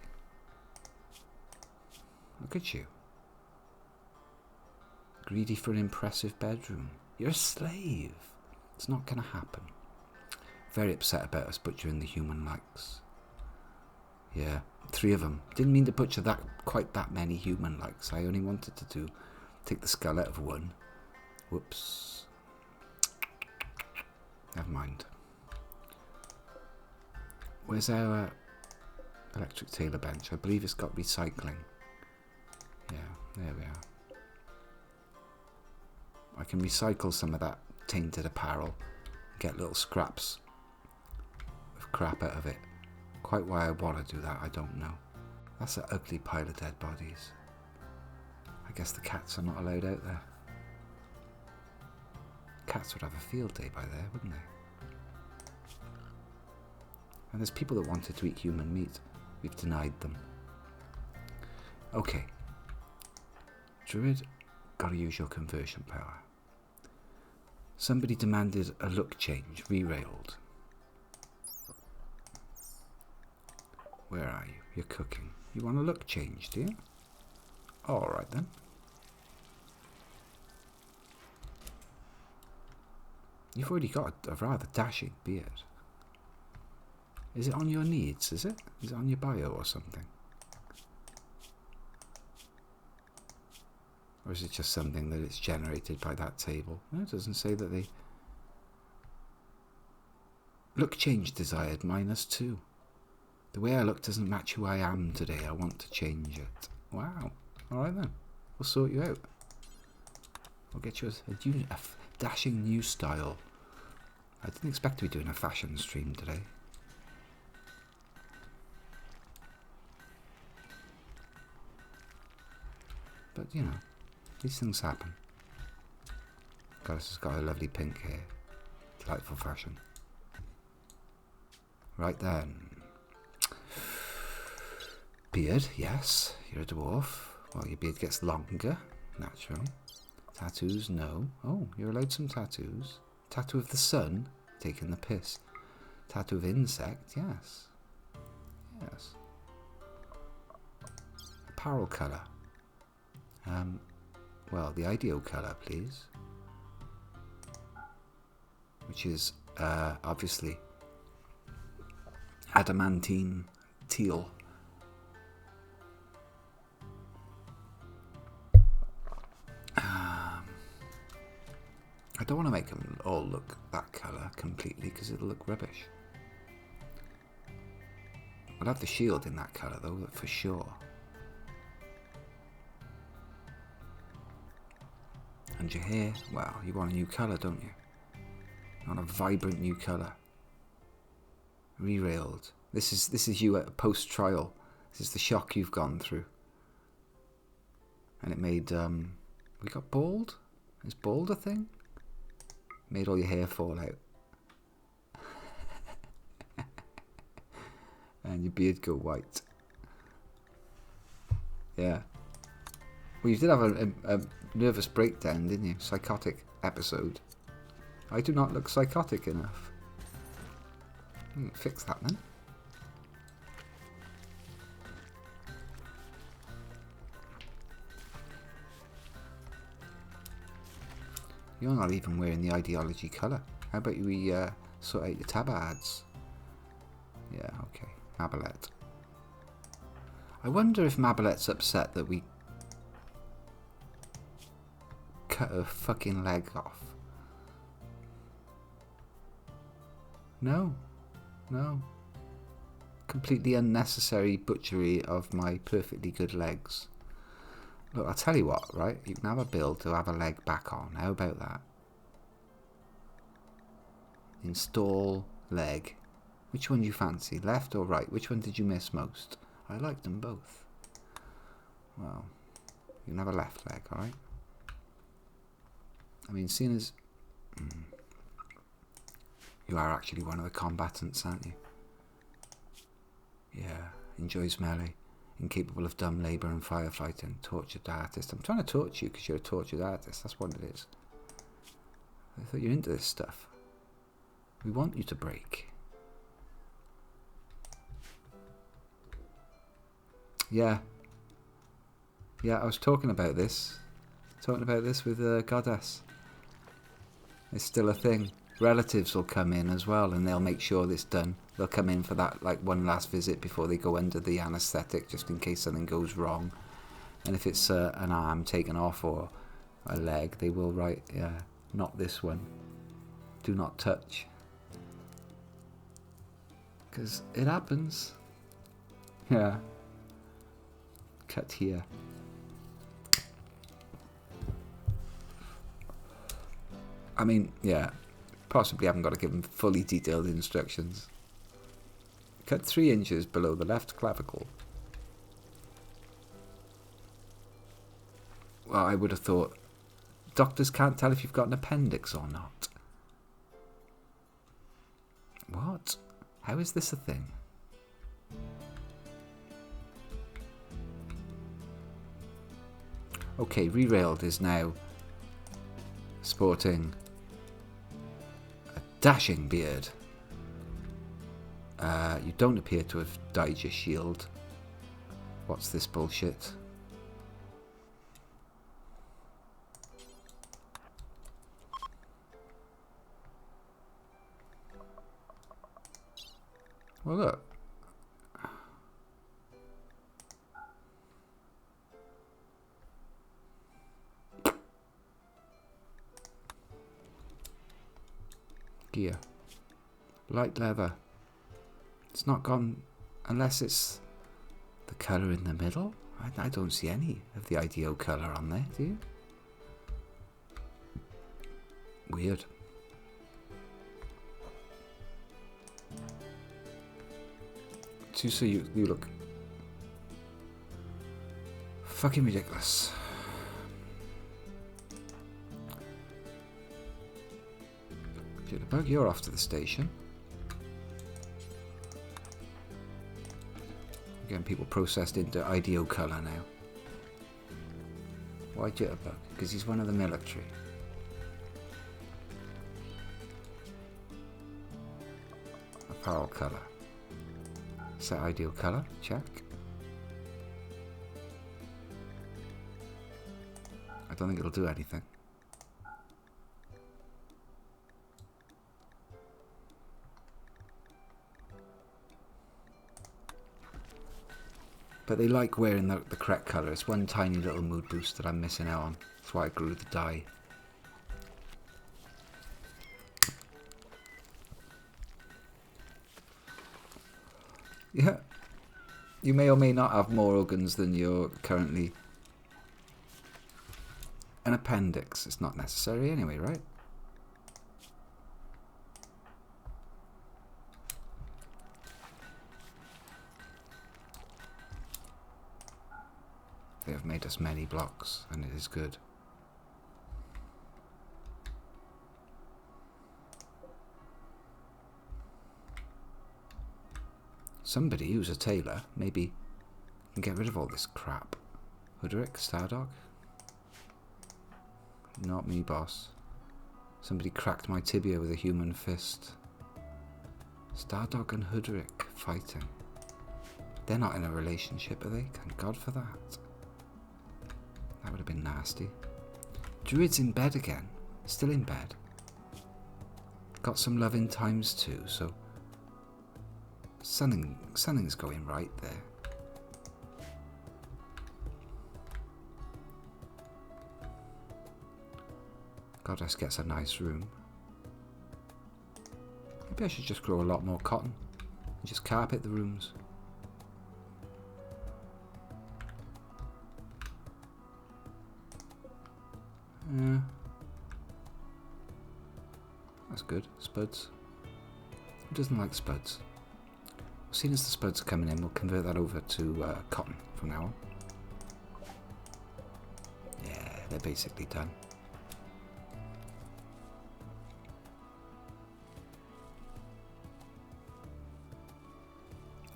Look at you. Greedy for an impressive bedroom. You're a slave. It's not going to happen. Very upset about us butchering the human likes. Yeah, 3 of them. Didn't mean to butcher quite that many human likes. I only wanted to take the skull out of 1. Whoops. Never mind. Where's our electric tailor bench? I believe it's got recycling. Yeah, there we are. I can recycle some of that tainted apparel, get little scraps of crap out of it. Quite why I want to do that, I don't know. That's an ugly pile of dead bodies. I guess the cats are not allowed out there. Cats would have a field day by there, wouldn't they? And there's people that wanted to eat human meat. We've denied them. Okay. Druid, gotta use your conversion power. Somebody demanded a look change, re-railed. Where are you? You're cooking. You want a look change, do you? Alright then. You've already got a rather dashing beard. Is it on your needs, is it? Is it on your bio or something? Or is it just something that it's generated by that table? No, it doesn't say that they... Look change desired, -2. The way I look doesn't match who I am today. I want to change it. Wow. Alright then. We'll sort you out. We'll get you a dashing new style. I didn't expect to be doing a fashion stream today. But, you know, these things happen. Goddess has got a lovely pink hair. Delightful fashion. Right then. Beard, yes. You're a dwarf. Well, your beard gets longer, naturally. Tattoos, no. Oh, you're allowed some tattoos. Tattoo of the sun, taking the piss. Tattoo of insect, yes. Yes. Apparel colour. Well, the ideal colour, please. Which is, obviously, adamantine teal. I don't want to make them all look that colour completely because it'll look rubbish. I'll have the shield in that colour though, for sure. And your hair, well, you want a new colour, don't you? You want a vibrant new colour. Rerailed. This is you at a post-trial. This is the shock you've gone through. And it made, we got bald? Is bald a thing? Made all your hair fall out. And your beard go white. Yeah. Well, you did have a nervous breakdown, didn't you? Psychotic episode. I do not look psychotic enough. Fix that then. You're not even wearing the ideology colour. How about we sort out your tab ads? Yeah, okay. Mabalette. I wonder if Mabalette's upset that we cut her fucking leg off. No. No. Completely unnecessary butchery of my perfectly good legs. Look, I'll tell you what, right? You can have a build to have a leg back on. How about that? Install leg. Which one do you fancy? Left or right? Which one did you miss most? I liked them both. Well, you can have a left leg, alright? I mean, seeing as... you are actually one of the combatants, aren't you? Yeah, enjoys melee. Incapable of dumb labour and firefighting. Tortured artist. I'm trying to torture you because you're a tortured artist. That's what it is. I thought you're into this stuff. We want you to break. Yeah. Yeah, I was talking about this. Talking about this with Goddess. It's still a thing. Relatives will come in as well and they'll make sure this done. They'll come in for that like one last visit before they go under the anaesthetic just in case something goes wrong. And if it's an arm taken off or a leg, they will write, yeah, not this one. Do not touch. Because it happens. Yeah. Cut here. I mean, yeah. Possibly haven't got to give them fully detailed instructions. Cut 3 inches below the left clavicle. Well, I would have thought doctors can't tell if you've got an appendix or not. What? How is this a thing? Okay, Rerailed is now sporting a dashing beard. You don't appear to have dyed your shield. What's this bullshit? Well, look. Gear. Light leather. It's not gone unless it's the colour in the middle. I don't see any of the IDO colour on there, do you? Weird. So you look fucking ridiculous. Jitterbug, you're off to the station. Getting people processed into IDO colour now. Why Jitterbug? Because he's one of the military. Apparel colour. Set ideal colour, check. I don't think it'll do anything. But they like wearing the correct colour. It's one tiny little mood boost that I'm missing out on. That's why I grew the dye. Yeah. You may or may not have more organs than you're currently an appendix. It's not necessary anyway, right? They have made us many blocks, and it is good. Somebody who's a tailor maybe can get rid of all this crap. Hoodrick, Stardog? Not me, boss. Somebody cracked my tibia with a human fist. Stardog and Hoodrick fighting. They're not in a relationship, are they? Thank God for that. That would have been nasty. Druid's in bed again. Still in bed. Got some love in times too, so something's going right there. Goddess gets a nice room. Maybe I should just grow a lot more cotton and just carpet the rooms. Yeah. That's good. Spuds. Who doesn't like spuds? As soon as the spuds are coming in, we'll convert that over to cotton from now on. Yeah, they're basically done.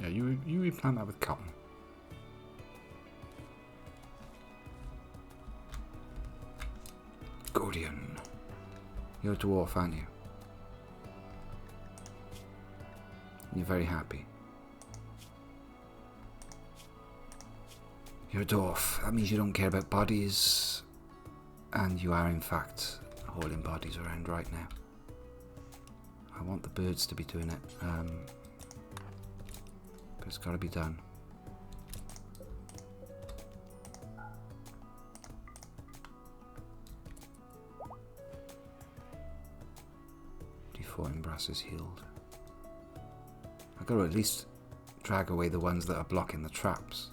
Yeah, you replant that with cotton. Gordian. You're a dwarf, aren't you? You're very happy. You're a dwarf. That means you don't care about bodies. And you are, in fact, hauling bodies around right now. I want the birds to be doing it. But it's got to be done. D4 brass is healed. I've got to at least drag away the ones that are blocking the traps.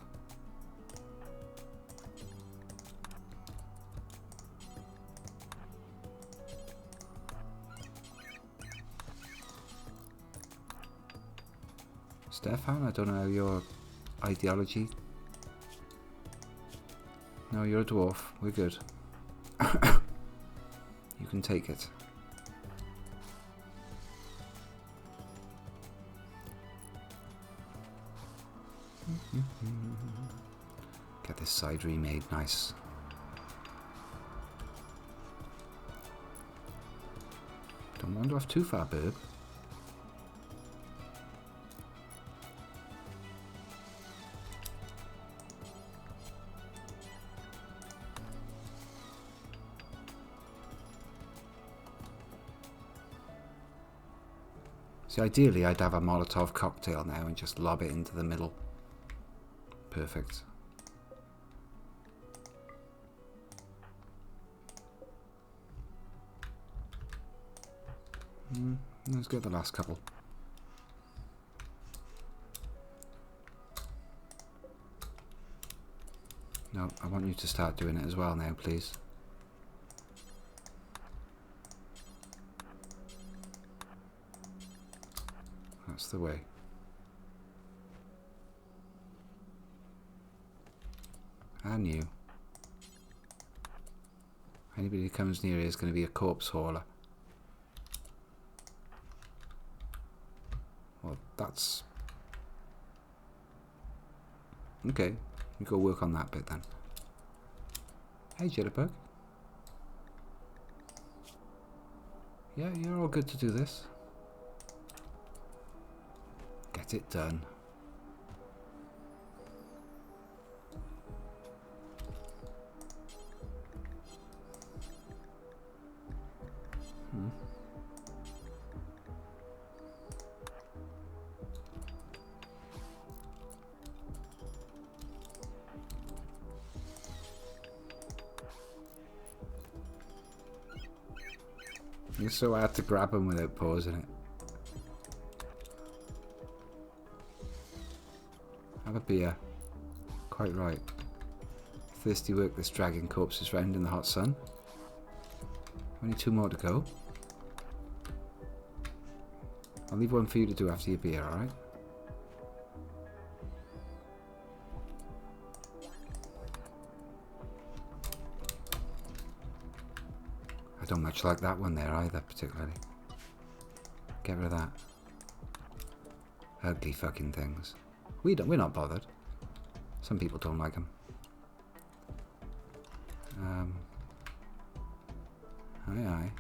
Stefan, I don't know your ideology. No, you're a dwarf. We're good. You can take it. Get this side remade nice. Don't wander off too far, bird. See, ideally I'd have a Molotov cocktail now and just lob it into the middle. Perfect. Let's get the last couple. No, I want you to start doing it as well now, please. That's the way. And you. Anybody who comes near here is going to be a corpse hauler. Well, that's... Okay, you go work on that bit then. Hey, Jitterbug. Yeah, you're all good to do this. Get it done. It's so hard to grab them without pausing it. Have a beer. Quite right. thirsty work this dragging corpses round in the hot sun. Only 2 more to go. I'll leave one for you to do after your beer, alright? I don't much like that one there either, particularly. Get rid of that. Ugly fucking things. We're not bothered. Some people don't like them. Aye.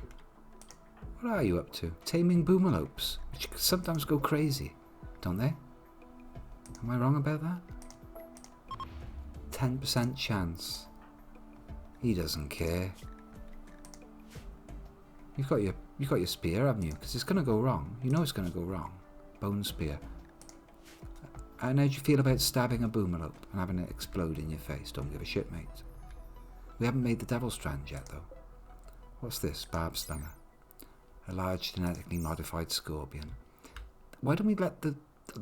What are you up to? Taming boomalopes, which sometimes go crazy, don't they? Am I wrong about that? 10% chance. He doesn't care. You've got your spear, haven't you? Because it's gonna go wrong. You know it's gonna go wrong. Bone spear. And how do you feel about stabbing a boomalope and having it explode in your face? Don't give a shit, mate. We haven't made the Devil Strand yet, though. What's this? Barb Stanger. A large genetically modified scorpion. Why don't we let the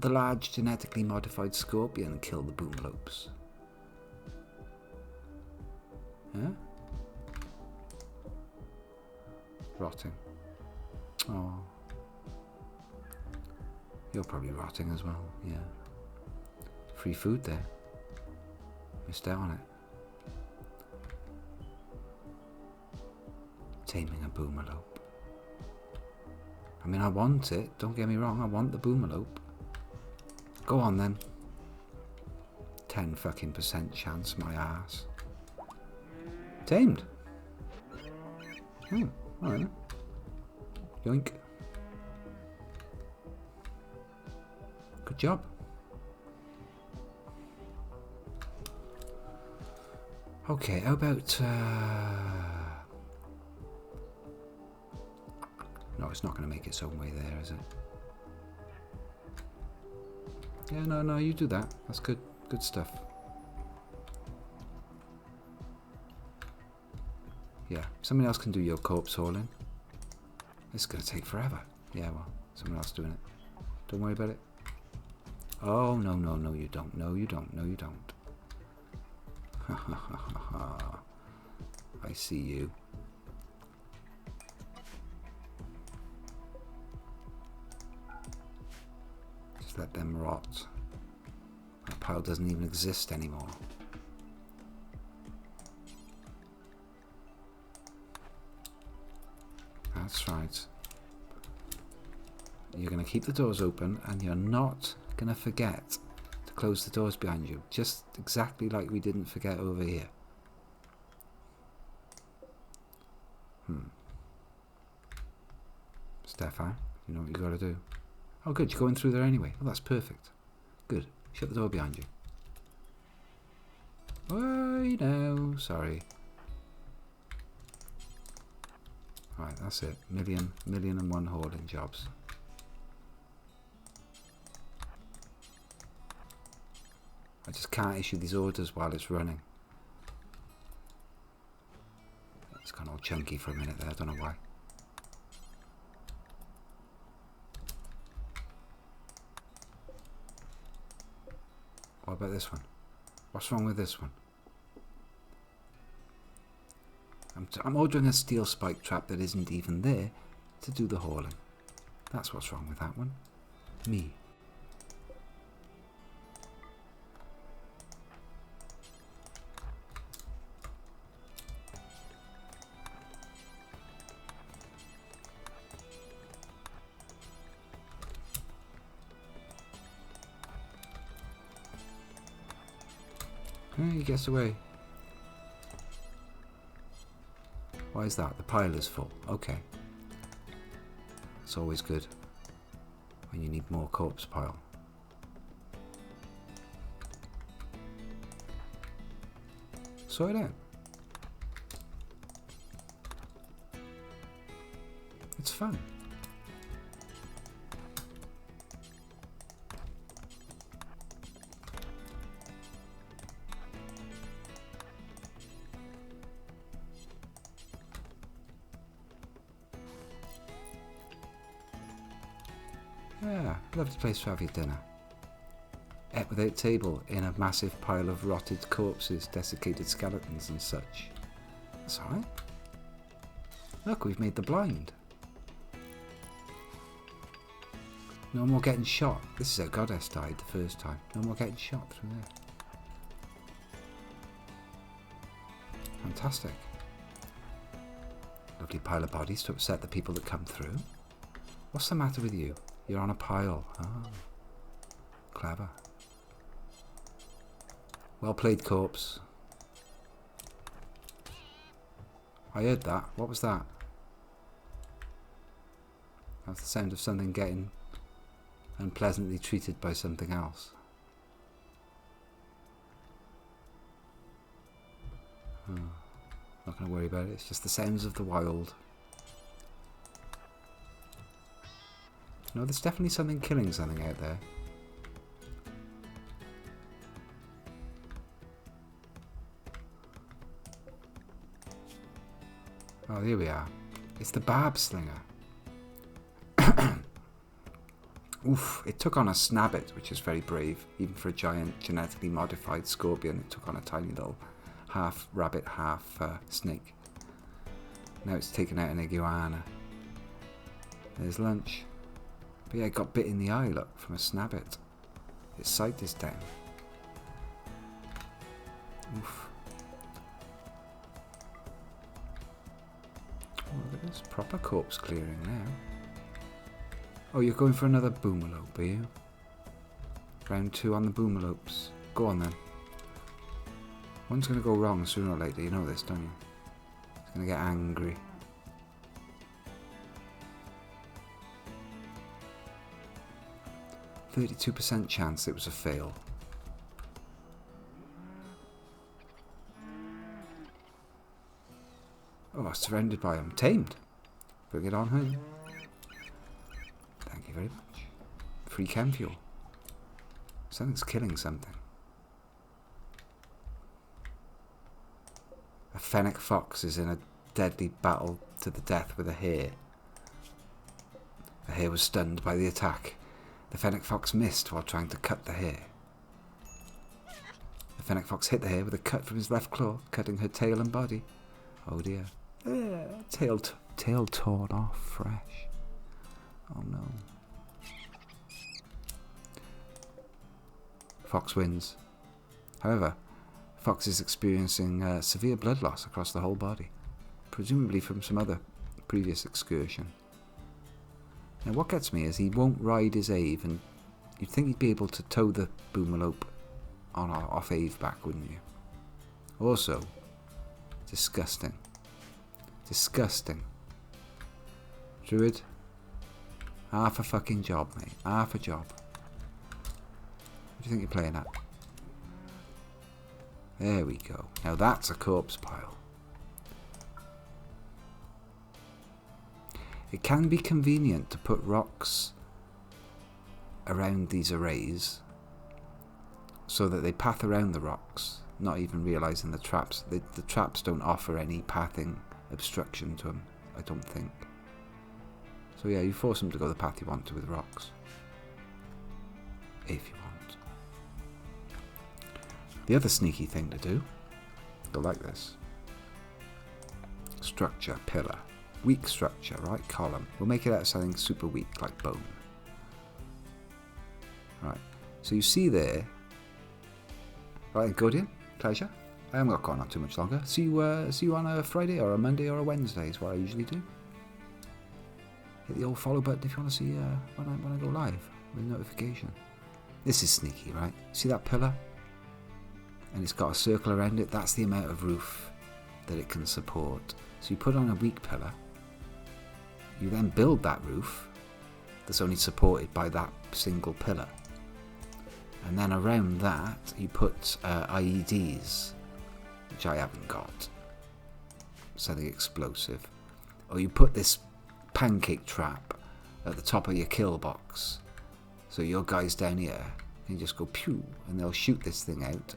large genetically modified scorpion kill the boomalopes? Yeah? Rotting. Oh. You're probably rotting as well, yeah. Free food there. Missed out on it. Taming a boomalope. I mean, I want it, don't get me wrong, I want the boomalope. Go on then. 10 fucking % chance, my ass. Tamed. Alright. Yoink. Good job. Okay, how about... No, it's not going to make its own way there, is it? Yeah, no, you do that. That's good. Good stuff. Yeah, someone else can do your corpse hauling. It's going to take forever. Yeah, well, someone else doing it. Don't worry about it. Oh, no, you don't. No, you don't. Ha ha ha ha ha. I see you. Just let them rot. That pile doesn't even exist anymore. That's right. You're going to keep the doors open and you're not going to forget to close the doors behind you. Just exactly like we didn't forget over here. Stefan, you know what you got to do. Oh good, you're going through there anyway. Oh, that's perfect. Good. Shut the door behind you. Oh, no. Sorry. Right, that's it. Million and one hauling jobs. I just can't issue these orders while it's running. It's gone all chunky for a minute there, I don't know why. What about this one? What's wrong with this one? I'm ordering a steel spike trap that isn't even there to do the hauling. That's what's wrong with that one. Me. He gets away. Why is that? The pile is full. Okay. It's always good when you need more corpse pile. Sort it out. It's fun. Yeah, lovely place to have your dinner. neck without table in a massive pile of rotted corpses, desiccated skeletons and such. That's alright. Look, we've made the blind. No more getting shot. This is how Goddess died the first time. No more getting shot through there. Fantastic. Lovely pile of bodies to upset the people that come through. What's the matter with you? You're on a pile. Oh. Clever. Well played, corpse. I heard that. What was that? That's the sound of something getting unpleasantly treated by something else. Oh, not going to worry about it. It's just the sounds of the wild. No, there's definitely something killing something out there. Oh, here we are. It's the barb slinger. Oof, it took on a snabbit, which is very brave. Even for a giant genetically modified scorpion, it took on a tiny little half rabbit, half snake. Now it's taken out an iguana. There's lunch. But yeah, it got bit in the eye, look, from a snabbit. Its sight is down. Oof. Oh, look at this. Proper corpse clearing now. Oh, you're going for another boomalope, are you? Round 2 on the boomalopes. Go on then. One's going to go wrong sooner or later, you know this, don't you? It's going to get angry. %32% chance it was a fail. Oh, surrounded by him. Tamed. Bring it on home. Thank you very much. Free chem fuel. Something's killing something. A fennec fox is in a deadly battle to the death with a hare. The hare was stunned by the attack. The fennec fox missed while trying to cut the hare. The fennec fox hit the hare with a cut from his left claw, cutting her tail and body. Oh dear. Tail torn off fresh. Oh no. Fox wins. However, Fox is experiencing severe blood loss across the whole body, presumably from some other previous excursion. Now what gets me is he won't ride his Ave, and you'd think he'd be able to tow the boomalope on or off Ave back, wouldn't you? Also, disgusting. Disgusting. Druid, half a fucking job, mate. Half a job. What do you think you're playing at? There we go. Now that's a corpse pile. It can be convenient to put rocks around these arrays so that they path around the rocks, not even realising the traps. The traps don't offer any pathing obstruction to them, I don't think. So yeah, you force them to go the path you want to with rocks. If you want. The other sneaky thing to do, go like this. Structure, pillar. Weak structure, right column. We'll make it out of something super weak, like bone. Right, so you see there. Right, good in. Pleasure. I haven't got going on too much longer. See you on a Friday or a Monday or a Wednesday is what I usually do. Hit the old follow button if you want to see when I go live with a notification. This is sneaky, right? See that pillar? And it's got a circle around it. That's the amount of roof that it can support. So you put on a weak pillar. You then build that roof that's only supported by that single pillar. And then around that you put IEDs, which I haven't got. Something explosive. Or you put this pancake trap at the top of your kill box. So your guys down here can just go pew and they'll shoot this thing out.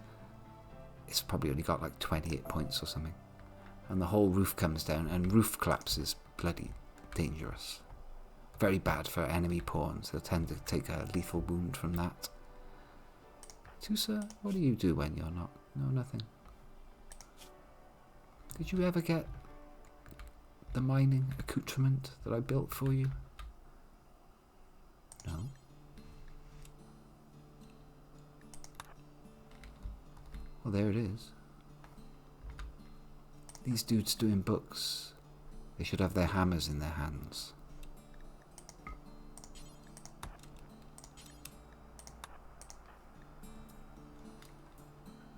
It's probably only got like 28 points or something. And the whole roof comes down, and roof collapse is bloody dangerous. Very bad for enemy pawns. They'll tend to take a lethal wound from that. Tusa, what do you do when you're not? No, nothing. Did you ever get the mining accoutrement that I built for you? No. Well, there it is. These dudes doing books, they should have their hammers in their hands.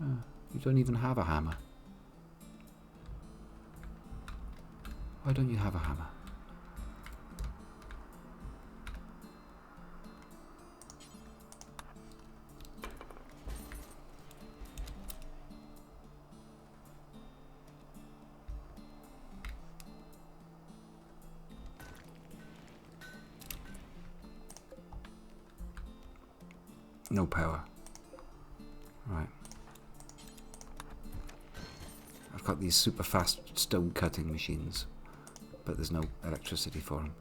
You don't even have a hammer. Why don't you have a hammer? No power. Right. I've got these super fast stone cutting machines, but there's no electricity for them.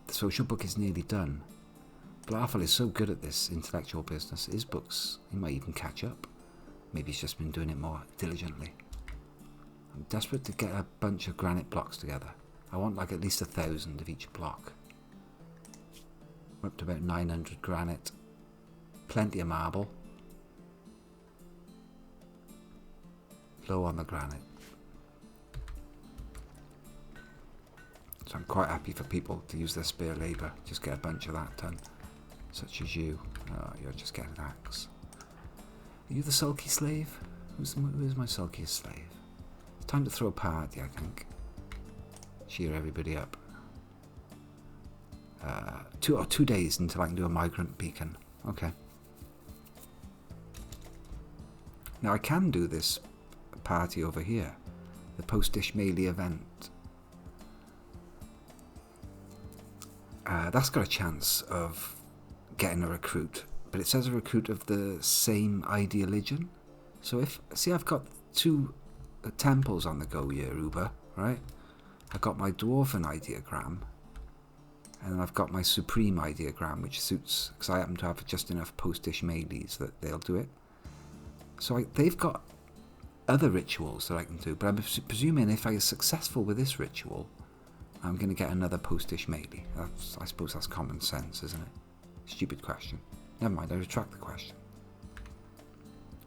The social book is nearly done. Blarfel is so good at this intellectual business. His books, he might even catch up. Maybe he's just been doing it more diligently. I'm desperate to get a bunch of granite blocks together. I want like at least 1,000 of each block. We're up to about 900 granite. Plenty of marble. Low on the granite. So I'm quite happy for people to use their spare labour. Just get a bunch of that done. Such as you. Oh, you're just getting an axe. Are you the sulky slave? Who's my sulkiest slave? It's time to throw a party, I think. Cheer everybody up. 2 days until I can do a migrant beacon. Okay. Now I can do this party over here. The post-dish melee event. That's got a chance of getting a recruit. But it says a recruit of the same ideologion. So I've got 2 temples on the go here, Uber, right? I've got my dwarven ideogram. And then I've got my supreme ideogram, which suits, because I happen to have just enough post-dish melees that they'll do it. So they've got other rituals that I can do, but I'm presuming if I am successful with this ritual, I'm going to get another post-dish melee. I suppose that's common sense, isn't it? Stupid question. Never mind, I retract the question.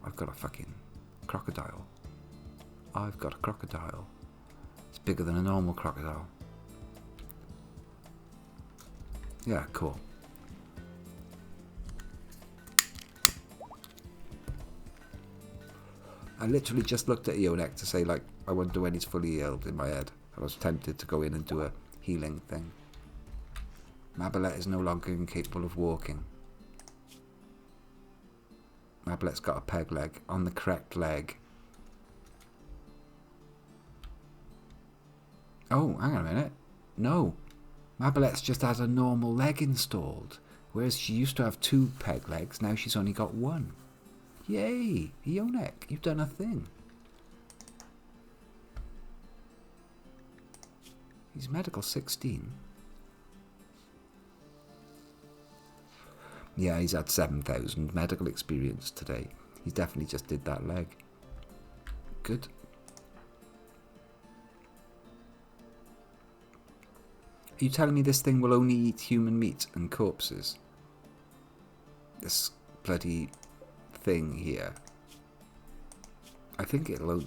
I've got a fucking crocodile. I've got a crocodile. It's bigger than a normal crocodile. Yeah, cool. I literally just looked at Ionek to say, like, I wonder when he's fully healed in my head. I was tempted to go in and do a healing thing. Mabelet is no longer incapable of walking. Mabelet's got a peg leg on the correct leg. Oh, hang on a minute. No. Mabelet's just has a normal leg installed. Whereas she used to have 2 peg legs, now she's only got 1. Yay! Ionek, you've done a thing. He's medical 16. Yeah, he's had 7,000 medical experience today. He definitely just did that leg. Good. Are you telling me this thing will only eat human meat and corpses? This bloody thing here. I think it'll...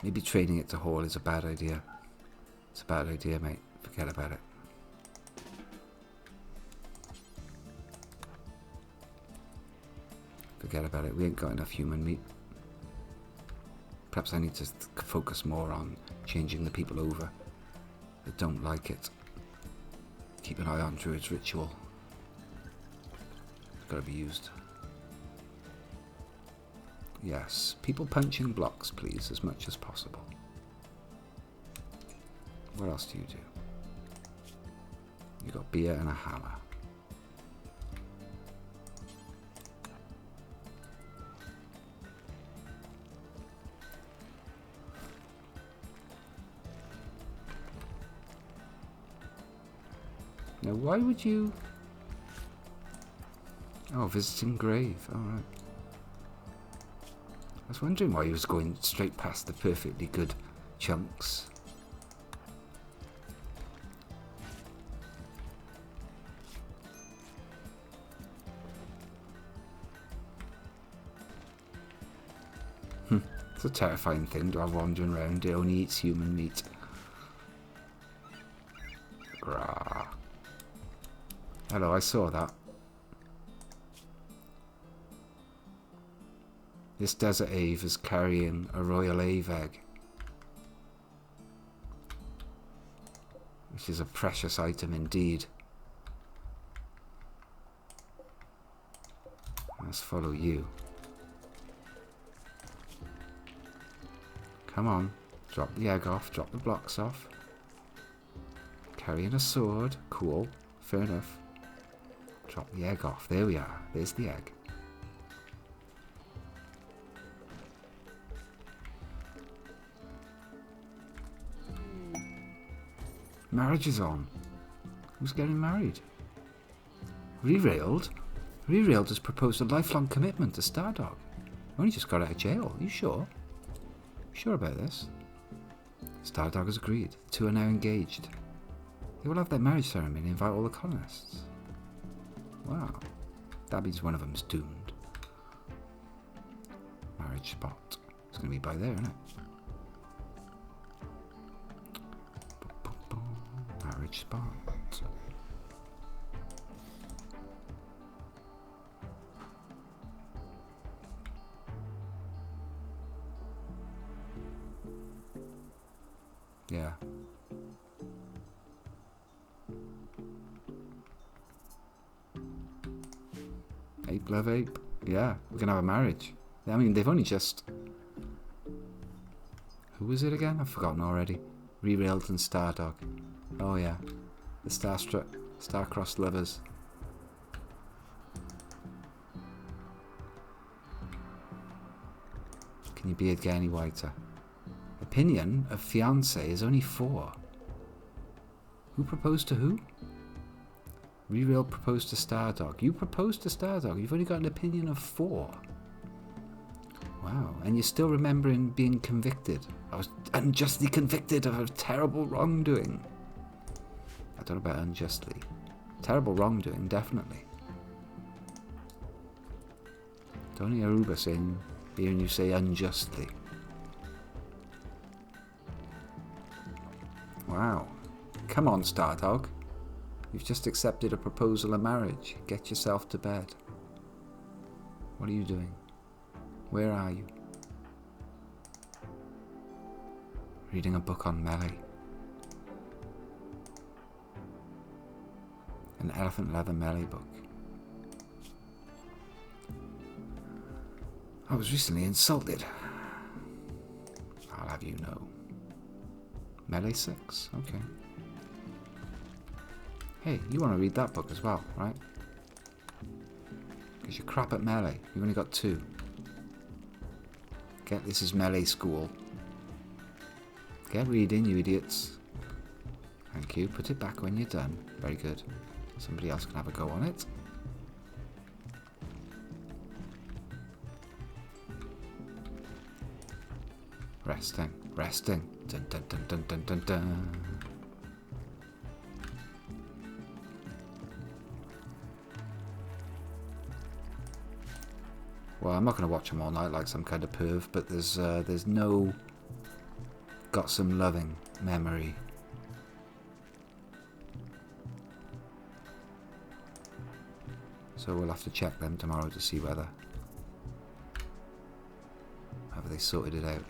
Maybe training it to haul is a bad idea. It's a bad idea, mate. Forget about it. Forget about it. We ain't got enough human meat. Perhaps I need to focus more on changing the people over that don't like it. Keep an eye on Druid's ritual. It's got to be used. Yes, people punching blocks, please, as much as possible. What else do you do? You got beer and a hammer. Now, why would you... Oh, visiting grave. Alright. I was wondering why he was going straight past the perfectly good chunks. It's a terrifying thing to have wandering around. It only eats human meat. Grah. Hello, I saw that. This desert ave is carrying a royal ave egg, which is a precious item indeed. Let's follow you. Come on, drop the egg off, drop the blocks off. Carrying a sword, cool, fair enough. Drop the egg off, there we are, there's the egg. Marriage is on. Who's getting married? Rerailed? Rerailed has proposed a lifelong commitment to Stardog. Only just got out of jail, are you sure? Sure about this? Stardog has agreed. The two are now engaged. They will have their marriage ceremony and invite all the colonists. Wow. That means one of them's doomed. Marriage spot. It's going to be by there, isn't it? Marriage spot. Yeah. Ape love ape. Yeah, we're gonna have a marriage. I mean, they've only just... Who was it again? I've forgotten already. Rerailed and Stardog. Oh yeah. The star-crossed lovers. Can your beard get any whiter? Opinion of fiancé is only 4. Who proposed to who? Rerail proposed to Stardog. You proposed to Stardog. You've only got an opinion of 4. Wow. And you're still remembering being convicted. I was unjustly convicted of a terrible wrongdoing. I don't know about unjustly. Terrible wrongdoing, definitely. Don't hear Uber saying, hearing you say unjustly. Wow. Come on, Stardog. You've just accepted a proposal of marriage. Get yourself to bed. What are you doing? Where are you? Reading a book on melee. An elephant leather melee book. I was recently insulted. I'll have you know. Melee 6, okay. Hey, you want to read that book as well, right? Because you're crap at melee. You've only got 2. Get this is melee school. Get reading, you idiots. Thank you. Put it back when you're done. Very good. Somebody else can have a go on it. Resting. Resting. Dun dun dun dun dun dun dun. Well, I'm not going to watch them all night like some kind of perv, but there's no got some loving memory. So we'll have to check them tomorrow to see whether have they sorted it out.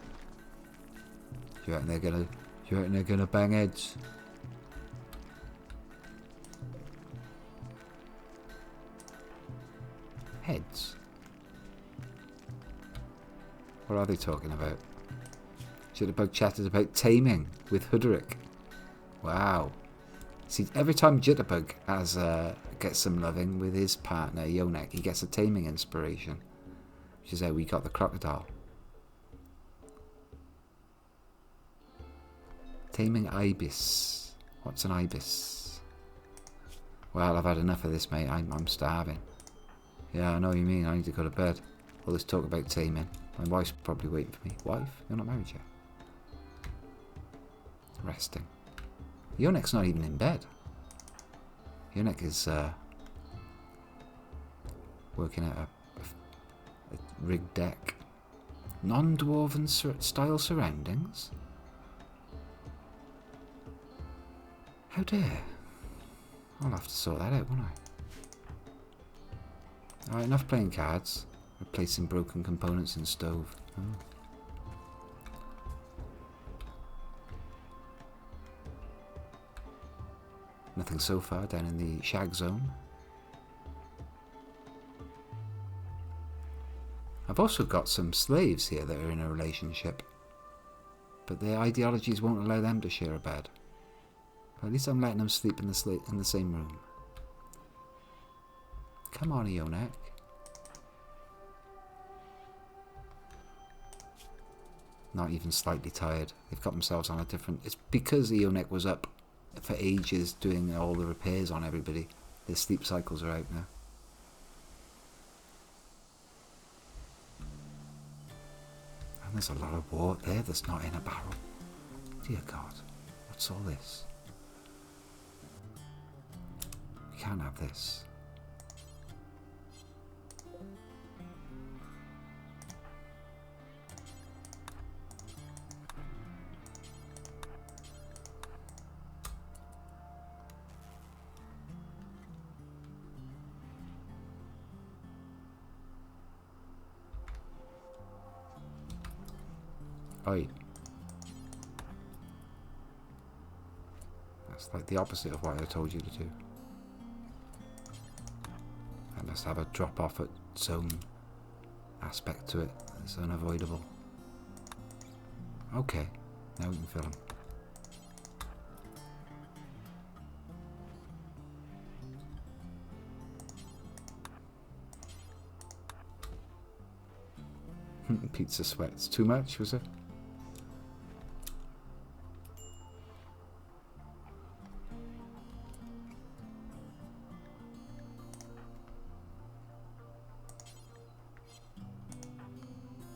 Do you reckon they're gonna bang heads? Heads? What are they talking about? Jitterbug chatted about taming with Hooderick. Wow. See, every time Jitterbug gets some loving with his partner, Yonek, he gets a taming inspiration. Which is how we got the crocodile. Taming ibis. What's an ibis? Well, I've had enough of this, mate. I'm starving. Yeah, I know what you mean. I need to go to bed. All this talk about taming. My wife's probably waiting for me. Wife? You're not married yet? Resting. Yonek's not even in bed. Yonek is working at a rigged deck. Non-dwarven style surroundings? How dare? I'll have to sort that out, won't I? Alright, enough playing cards. Replacing broken components in stove. Oh. Nothing so far down in the shag zone. I've also got some slaves here that are in a relationship, but their ideologies won't allow them to share a bed. But at least I'm letting them sleep in the same room. Come on, Ionek. Not even slightly tired. They've got themselves on a different... It's because Ionek was up for ages doing all the repairs on everybody. Their sleep cycles are out now. And there's a lot of water there that's not in a barrel. Dear God, what's all this? We can't have this. Oi. That's like the opposite of what I told you to do. I must have a drop-off at zone aspect to it. It's unavoidable. Okay, now we can fill them. Pizza sweats. Too much, was it?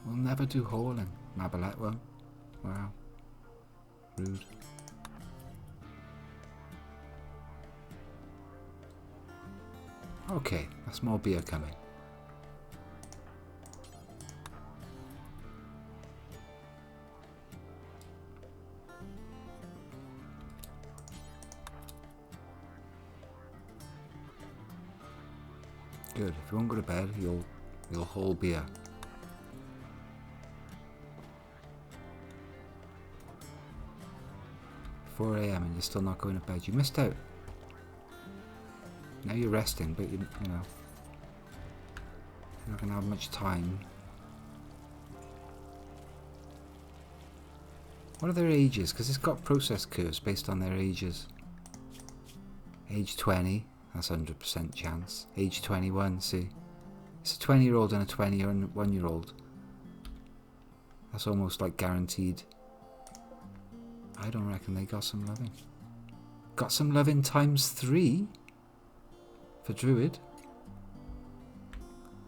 We'll never do hauling. Mabalette won't. Wow. Rude. Okay, that's more beer coming. Good. If you won't go to bed, you'll haul beer. $4 AM and you're still not going to bed. You missed out. Now you're resting, but you know you're not going to have much time. What are their ages? Because it's got process curves based on their ages. Age 20, that's 100% chance. Age 21, see? It's a 20-year-old and a 21-year-old. That's almost like guaranteed. I don't reckon they got some loving. Got some loving times 3 for Druid.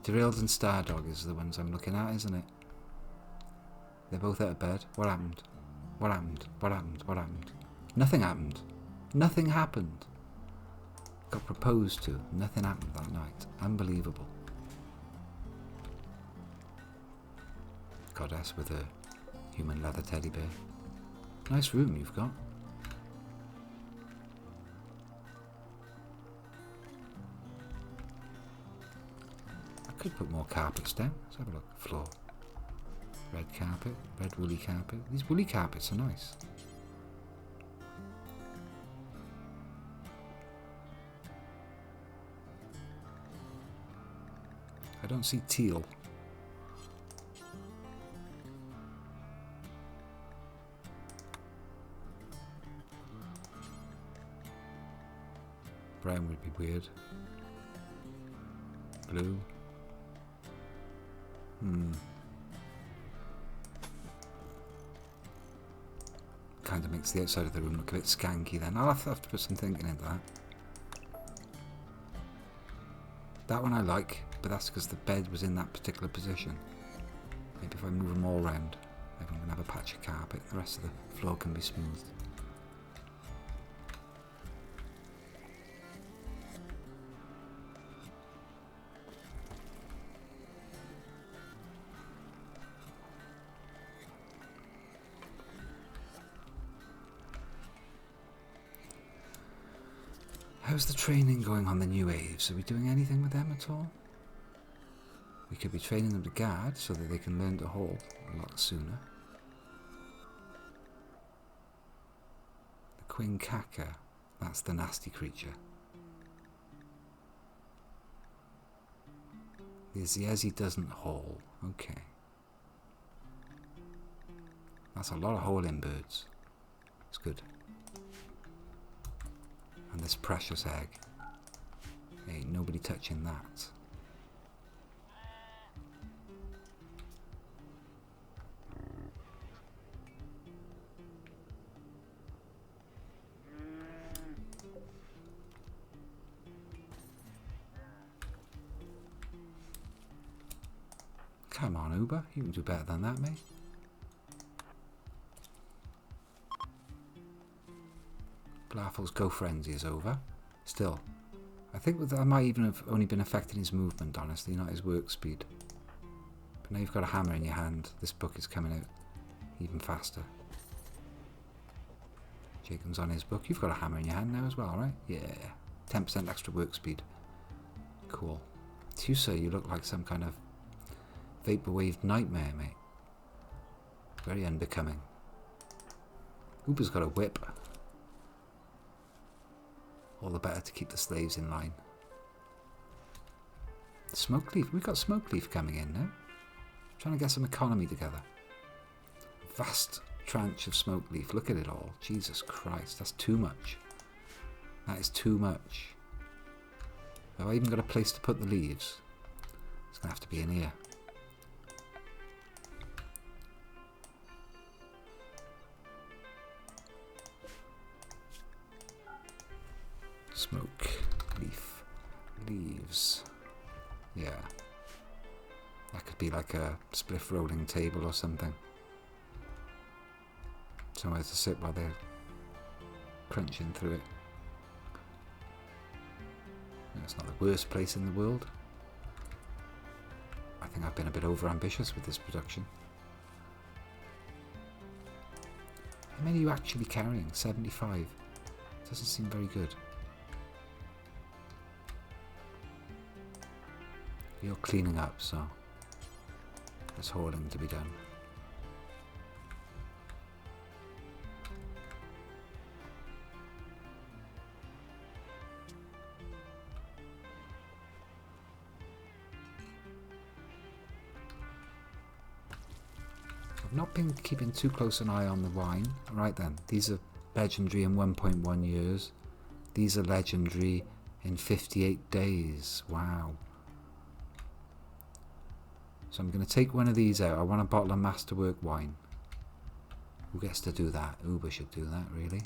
Derailed and Stardog is the ones I'm looking at, isn't it? They're both out of bed. What happened? What happened? What happened? What happened? Nothing happened. Nothing happened. Got proposed to. Nothing happened that night. Unbelievable. Goddess with a human leather teddy bear. Nice room you've got. I could put more carpets down. Let's have a look. Floor. Red carpet. Red woolly carpet. These woolly carpets are nice. I don't see teal. Brown would be weird. Blue. Kind of makes the outside of the room look a bit skanky then. I'll have to put some thinking into that. That one I like, but that's because the bed was in that particular position. Maybe if I move them all around, everyone can have a patch of carpet. The rest of the floor can be smoothed. How's the training going on the new Aves? Are we doing anything with them at all? We could be training them to guard so that they can learn to hold a lot sooner. The Queen Kaka, that's the nasty creature. The Ziezi doesn't haul. Okay. That's a lot of hauling birds. It's good. And this precious egg. Ain't nobody touching that. Come on, Uber. You can do better than that, mate. Blafel's Go Frenzy is over. Still, I think that might even have only been affecting his movement, honestly, not his work speed. But now you've got a hammer in your hand. This book is coming out even faster. Jacob's on his book. You've got a hammer in your hand now as well, right? Yeah. 10% extra work speed. Cool. To you, sir, you look like some kind of vaporwave nightmare, mate. Very unbecoming. Uber's got a whip. All the better to keep the slaves in line. Smokeleaf. We've got Smokeleaf coming in now. Trying to get some economy together. Vast tranche of Smokeleaf. Look at it all. Jesus Christ. That's too much. That is too much. Have I even got a place to put the leaves? It's going to have to be in here. Smoke, leaf, leaves. Yeah. That could be like a spliff rolling table or something. Somewhere to sit while they're crunching through it. It's not the worst place in the world. I think I've been a bit over-ambitious with this production. How many are you actually carrying? 75. Doesn't seem very good. You're cleaning up, so there's hauling to be done. I've not been keeping too close an eye on the wine. Right then, these are legendary in 1.1 years. These are legendary in 58 days. Wow. So I'm going to take one of these out. I want a bottle of Masterwork wine. Who gets to do that? Uber should do that, really.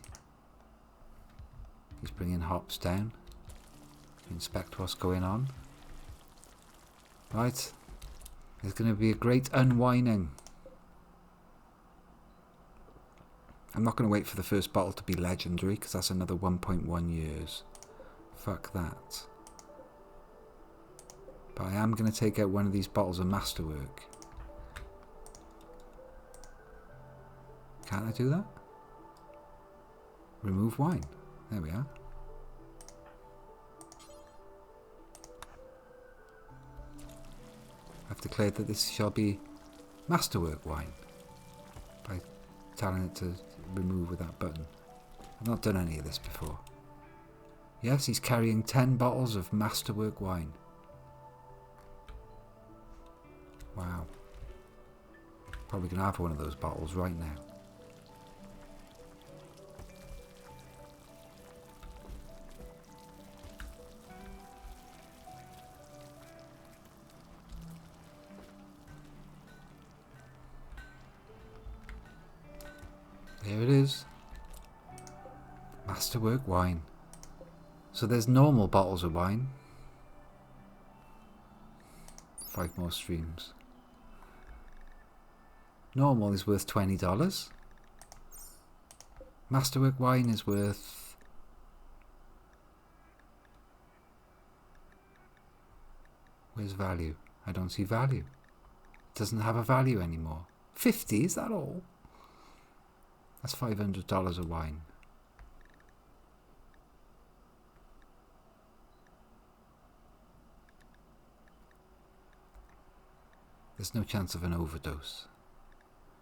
He's bringing hops down. Inspect what's going on. Right. There's going to be a great unwinding. I'm not going to wait for the first bottle to be legendary, because that's another 1.1 years. Fuck that. But I am going to take out one of these bottles of Masterwork. Can't I do that? Remove wine. There we are. I've declared that this shall be Masterwork wine. By telling it to remove with that button. I've not done any of this before. Yes, he's carrying 10 bottles of Masterwork wine. Wow. Probably going to have one of those bottles right now. There it is. Masterwork wine. So there's normal bottles of wine. 5 more streams. Normal is worth $20. Masterwork wine is worth... Where's value? I don't see value. It doesn't have a value anymore. 50, is that all? That's $500 a wine. There's no chance of an overdose.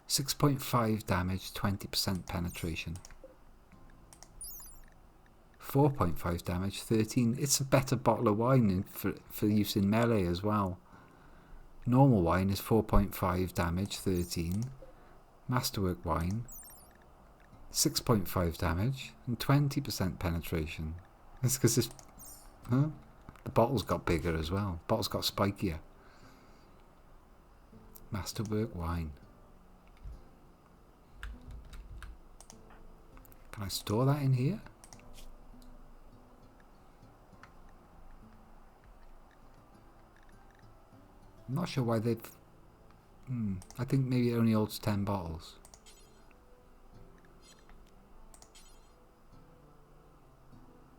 6.5 damage, 20% penetration. 4.5 damage, 13. It's a better bottle of wine for use in melee as well. Normal wine is 4.5 damage, 13. Masterwork wine, 6.5 damage and 20% penetration. That's because this... Huh? The bottle's got bigger as well. The bottle's got spikier. Masterwork wine. Can I store that in here? I'm not sure why they've... I think maybe it only holds 10 bottles.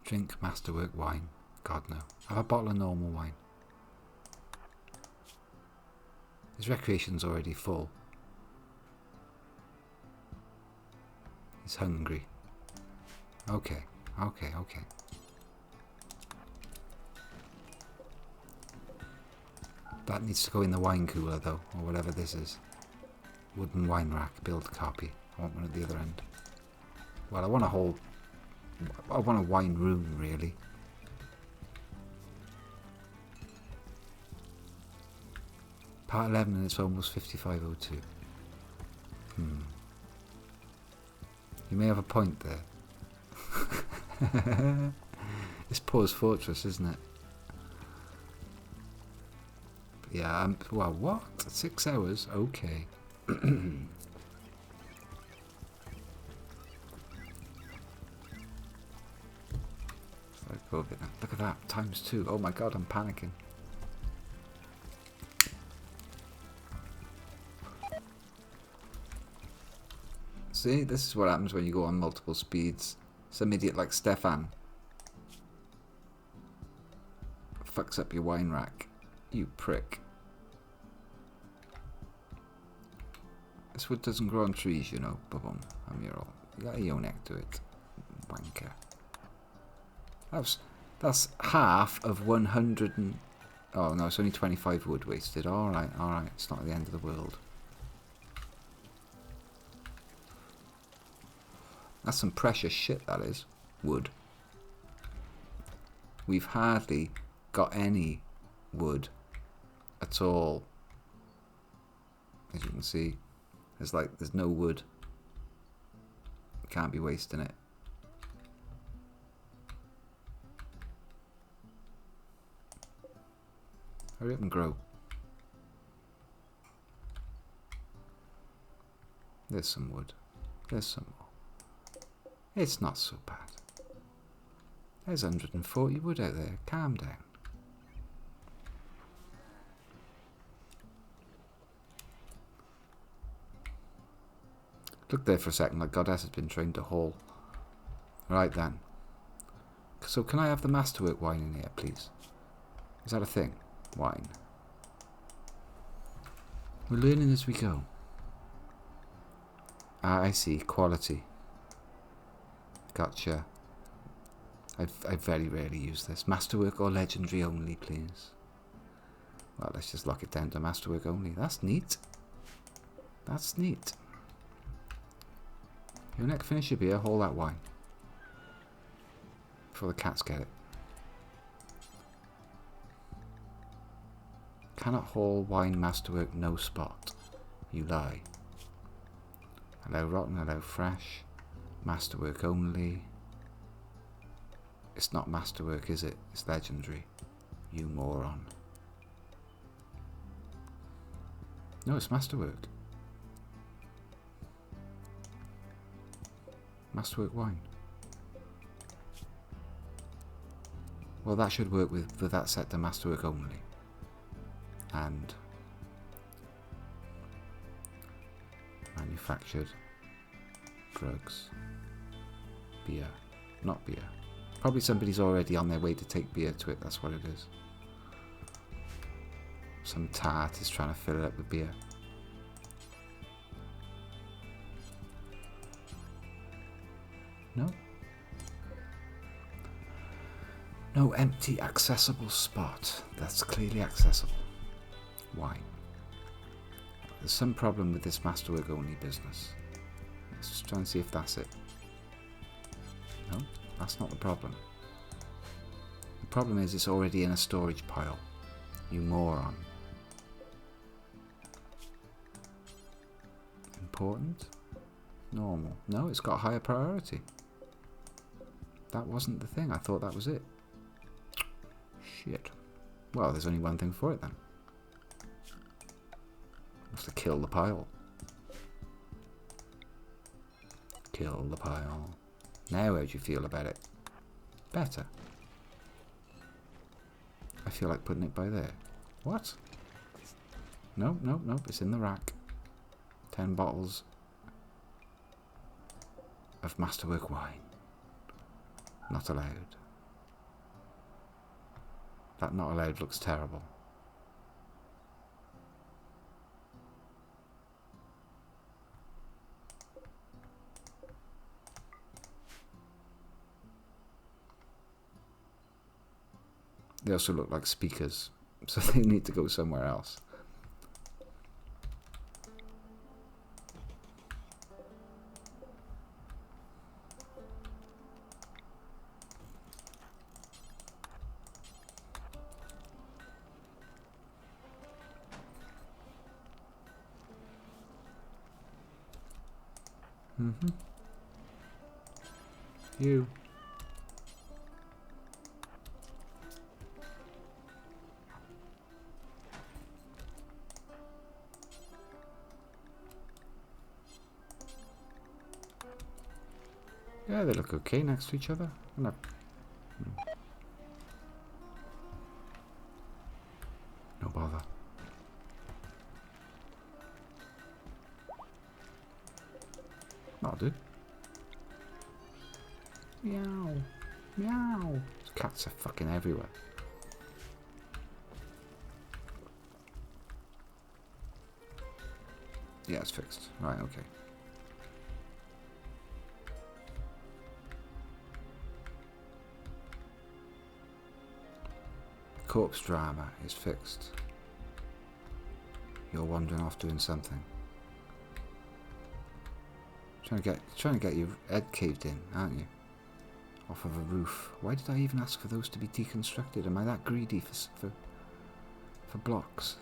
Drink Masterwork wine. God no. Have a bottle of normal wine. His recreation's already full. He's hungry. Okay. That needs to go in the wine cooler though, or whatever this is. Wooden wine rack, build copy. I want one at the other end. Well, I want a wine room really. Part 11 and it's almost 55:02. You may have a point there. It's Dwarf Fortress, isn't it? But yeah, well, what? 6 hours? Okay. Look at that, ×2. Oh my god, I'm panicking. See, this is what happens when you go on multiple speeds. Some idiot like Stefan fucks up your wine rack. You prick. This wood doesn't grow on trees, you know. Boom. I'm your old. You got your own neck to it. Wanker. That's half of 100 and... Oh no, it's only 25 wood wasted. Alright. It's not the end of the world. That's some precious shit, that is. Wood. We've hardly got any wood at all. As you can see, there's no wood. Can't be wasting it. Hurry up and grow. There's some wood. There's some more. It's not so bad. There's 140 wood out there. Calm down. Look there for a second like Goddess has been trained to haul. Right then. So can I have the Masterwork wine in here, please? Is that a thing? Wine. We're learning as we go. Ah, I see. Quality. Gotcha. I very rarely use this. Masterwork or legendary only, please. Well, let's just lock it down to Masterwork only. That's neat. That's neat. Your neck, finish your beer, haul that wine. Before the cats get it. Cannot haul wine Masterwork, no spot. You lie. Allow rotten, allow fresh. Masterwork only. It's not Masterwork, is it? It's legendary. You moron. No, it's Masterwork. Masterwork wine. Well, that should work with that set to Masterwork only. and manufactured drugs. Beer. Not beer. Probably somebody's already on their way to take beer to it, that's what it is. Some tart is trying to fill it up with beer. No? No empty accessible spot. That's clearly accessible. Why? There's some problem with this masterwork only business. Let's just try and see if that's it. No, that's not the problem. The problem is it's already in a storage pile. You moron. Important? Normal. No, it's got higher priority. That wasn't the thing. I thought that was it. Shit. Well, there's only one thing for it then. Have to kill the pile. Kill the pile. Now how do you feel about it? Better. I feel like putting it by there. What? No, no, no. It's in the rack. 10 bottles of masterwork wine. Not allowed. That not allowed looks terrible. They also look like speakers, so they need to go somewhere else. You. Yeah, they look okay next to each other. No. No bother. That'll do. Meow. Meow. Cats are fucking everywhere. Yeah, it's fixed. Right, okay. Corpse drama is fixed. You're wandering off doing something. Trying to get your head caved in, aren't you? Off of a roof. Why did I even ask for those to be deconstructed? Am I that greedy for blocks?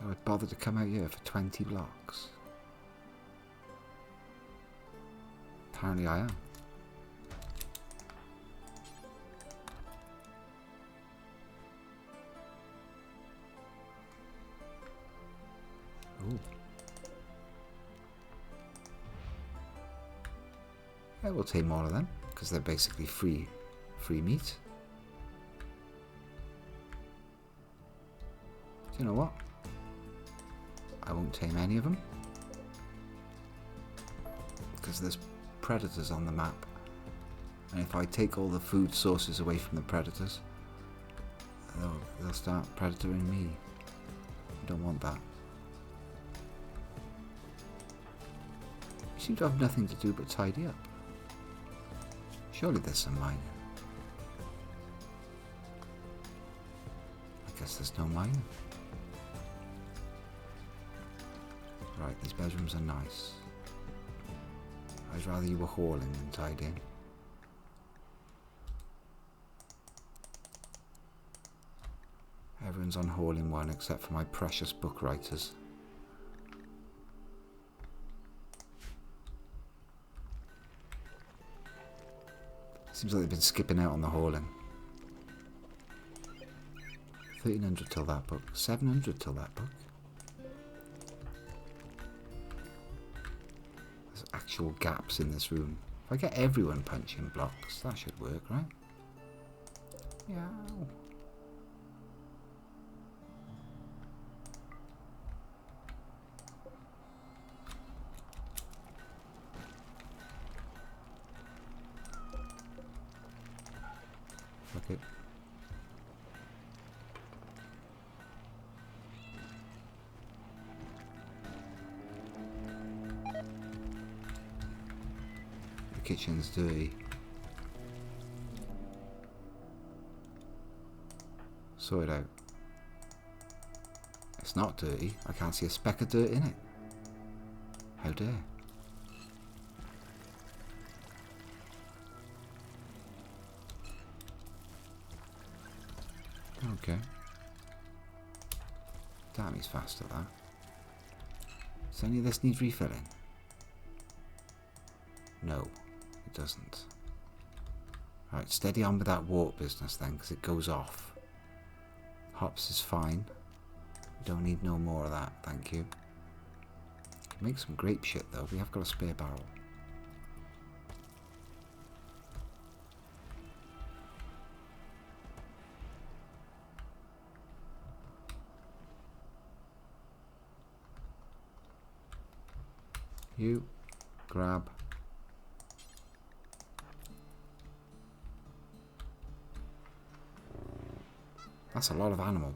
I would bother to come out here for 20 blocks. Apparently I am. Ooh. Yeah, we'll tame all of them, because they're basically free meat. Do you know what? I won't tame any of them, because there's predators on the map, and if I take all the food sources away from the predators, they'll start predatoring me. I don't want that. You seem to have nothing to do but tidy up. Surely there's some mining. I guess there's no mining. Right, these bedrooms are nice. I'd rather you were hauling than tied in. Everyone's on hauling one except for my precious book writers. Seems like they've been skipping out on the hauling. 1300 till that book. 700 till that book. There's actual gaps in this room. If I get everyone punching blocks, that should work, right? Meow. it. The kitchen's dirty. Sort it out. It's not dirty. I can't see a speck of dirt in it. How dare. Okay. Damn, he's fast at that. Does any of this need refilling? No, it doesn't. Right, steady on with that warp business then, because it goes off. Hops is fine. We don't need no more of that, thank you. Can make some grape shit though. We have got a spare barrel. You grab. That's a lot of animal.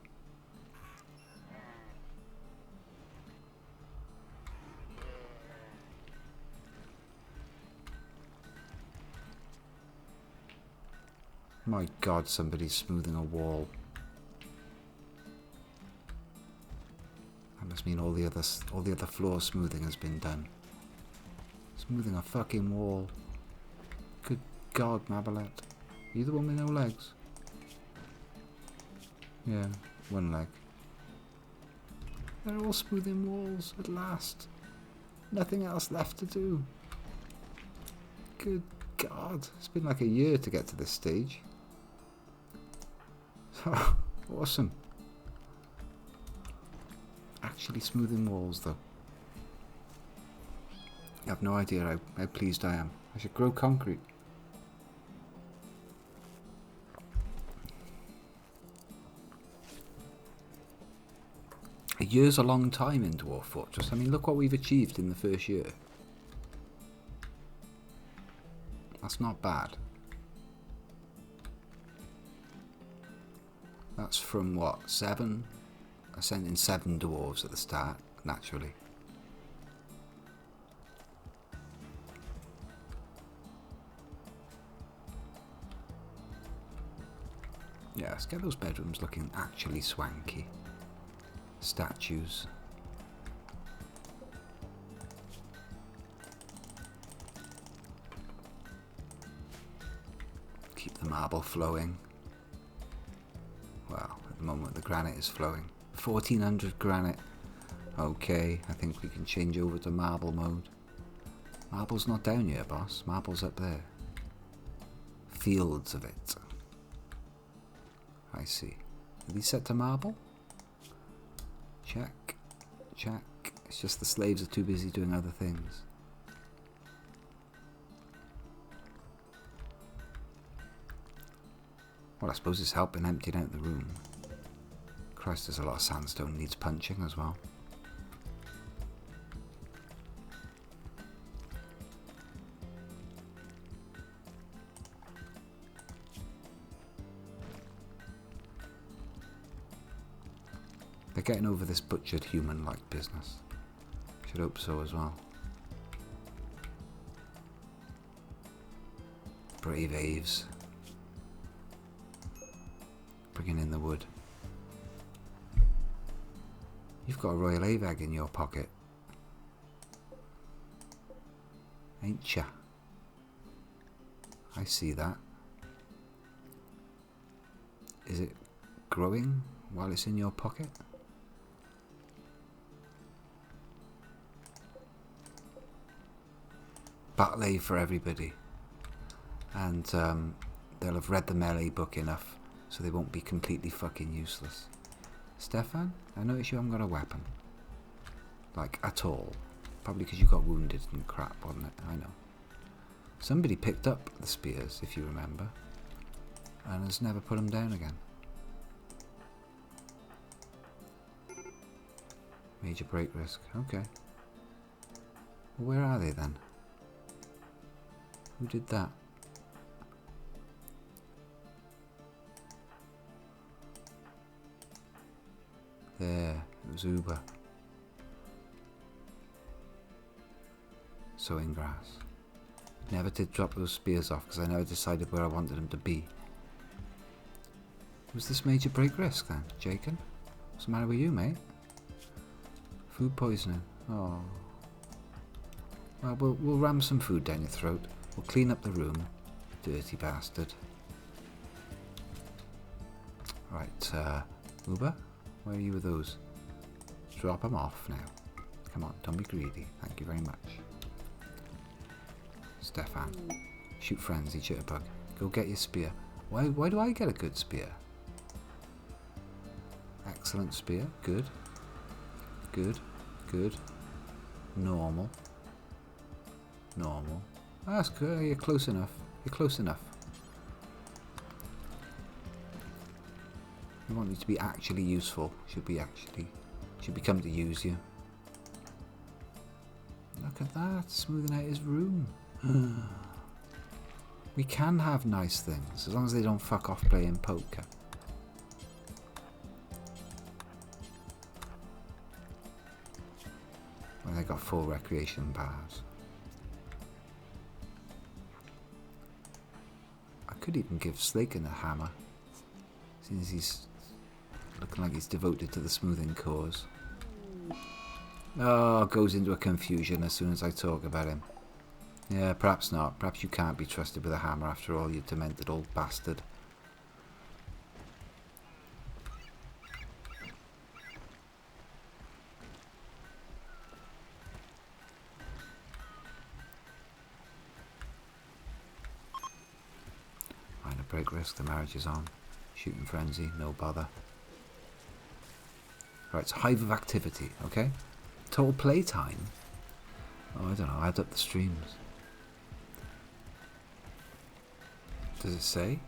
My God, somebody's smoothing a wall. That must mean all the other floor smoothing has been done. Smoothing a fucking wall. Good God, Mabelet. Are you the one with no legs? Yeah, one leg. They're all smoothing walls at last. Nothing else left to do. Good God. It's been like a year to get to this stage. Awesome. Actually smoothing walls though. You have no idea how pleased I am. I should grow concrete. A year's a long time in Dwarf Fortress. I mean, look what we've achieved in the first year. That's not bad. That's from what, 7? I sent in 7 dwarves at the start, naturally. Yeah, let's get those bedrooms looking actually swanky. Statues. Keep the marble flowing. Well, at the moment the granite is flowing. 1400 granite. Okay, I think we can change over to marble mode. Marble's not down here, boss. Marble's up there. Fields of it. I see. Are these set to marble? Check. Check. It's just the slaves are too busy doing other things. Well, I suppose it's helping emptying out the room. Christ, there's a lot of sandstone needs punching as well. They're getting over this butchered human-like business. Should hope so as well. Brave Aves. Bringing in the wood. You've got a Royal Ave egg in your pocket. Ain't ya? I see that. Is it growing while it's in your pocket? Battle Ave for everybody. And they'll have read the melee book enough so they won't be completely fucking useless. Stefan, I notice you haven't got a weapon. Like, at all. Probably because you got wounded and crap, wasn't it? I know. Somebody picked up the spears, if you remember, and has never put them down again. Major break risk. Okay. Well, where are they then? Who did that? There, it was Uber. Sowing grass. Never did drop those spears off because I never decided where I wanted them to be. Was this major break risk then, Jacob? What's the matter with you, mate? Food poisoning. Oh. Well, we'll ram some food down your throat. We'll clean up the room. Dirty bastard. Right, Uber? Where are you with those? Drop them off now. Come on, don't be greedy. Thank you very much. Stefan. Shoot frenzy, Jitterbug. Go get your spear. Why do I get a good spear? Excellent spear. Good. Good. Good. Normal. Normal. Oh, that's good. You're close enough. You're close enough. You want me to be actually useful. Should become to use you. Look at that. Smoothing out his room. We can have nice things as long as they don't fuck off playing poker. Well, they got full recreation bars. I could even give Slaken a hammer, since he's looking like he's devoted to the smoothing cause. Oh, goes into a confusion as soon as I talk about him. Yeah, perhaps not. Perhaps you can't be trusted with a hammer after all, you demented old bastard. Minor break risk, the marriage is on. Shooting frenzy, no bother. Right, it's hive of activity, okay? Total playtime. Oh, I don't know, add up the streams. Does it say?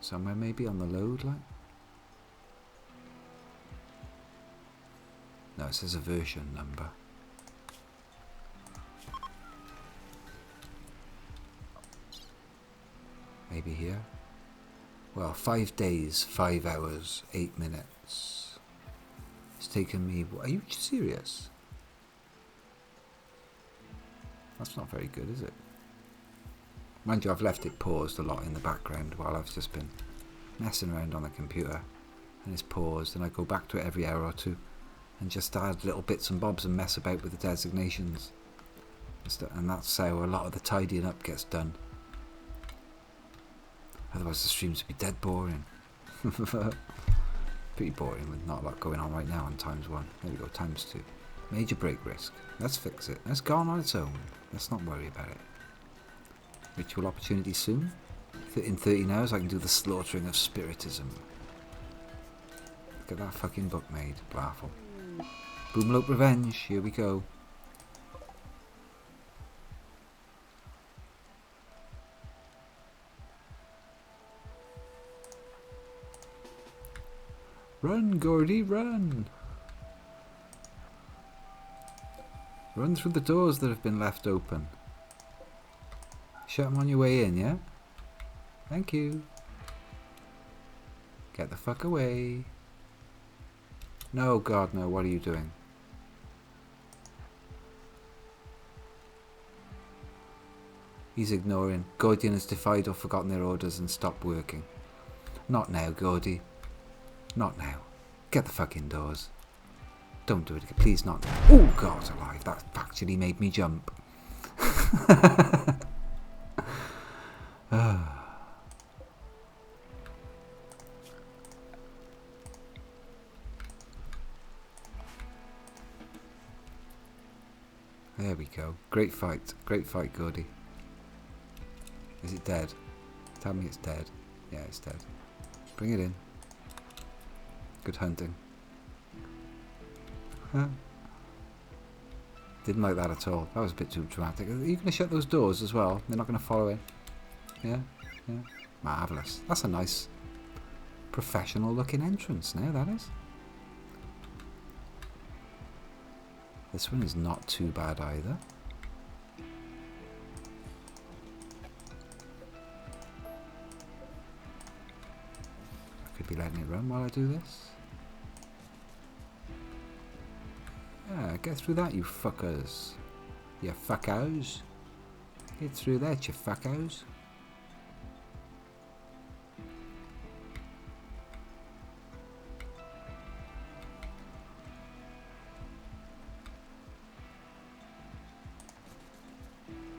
Somewhere maybe on the load line? No, it says a version number. Maybe here? Well, 5 days, 5 hours, 8 minutes. It's taken me... Are you serious? That's not very good, is it? Mind you, I've left it paused a lot in the background while I've just been messing around on the computer. And it's paused, and I go back to it every hour or two and just add little bits and bobs and mess about with the designations. And that's how a lot of the tidying up gets done. Otherwise the streams would be dead boring. Pretty boring with not a lot going on right now on ×1. There we go, ×2. Major break risk. Let's fix it. Let's go on its own. Let's not worry about it. Ritual opportunity soon. In 13 hours I can do the slaughtering of spiritism. Look at that fucking book made. Blarful. Boomlope Revenge. Here we go. Run, Gordy, run! Run through the doors that have been left open. Shut them on your way in, yeah? Thank you. Get the fuck away. No, God, no. What are you doing? He's ignoring. Gordian has defied or forgotten their orders and stopped working. Not now, Gordy. Not now. Get the fuck indoors. Don't do it again. Please not now. Oh, God alive. That actually made me jump. There we go. Great fight. Great fight, Gordy. Is it dead? Tell me it's dead. Yeah, it's dead. Bring it in. Good hunting. Huh? Didn't like that at all. That was a bit too dramatic. Are you going to shut those doors as well? They're not going to follow in? Yeah? Yeah? Marvellous. That's a nice professional looking entrance now, that is. This one is not too bad either. be letting it run while I do this. Yeah, get through that, you fuckers. You fuckos. Get through that, you fuckos.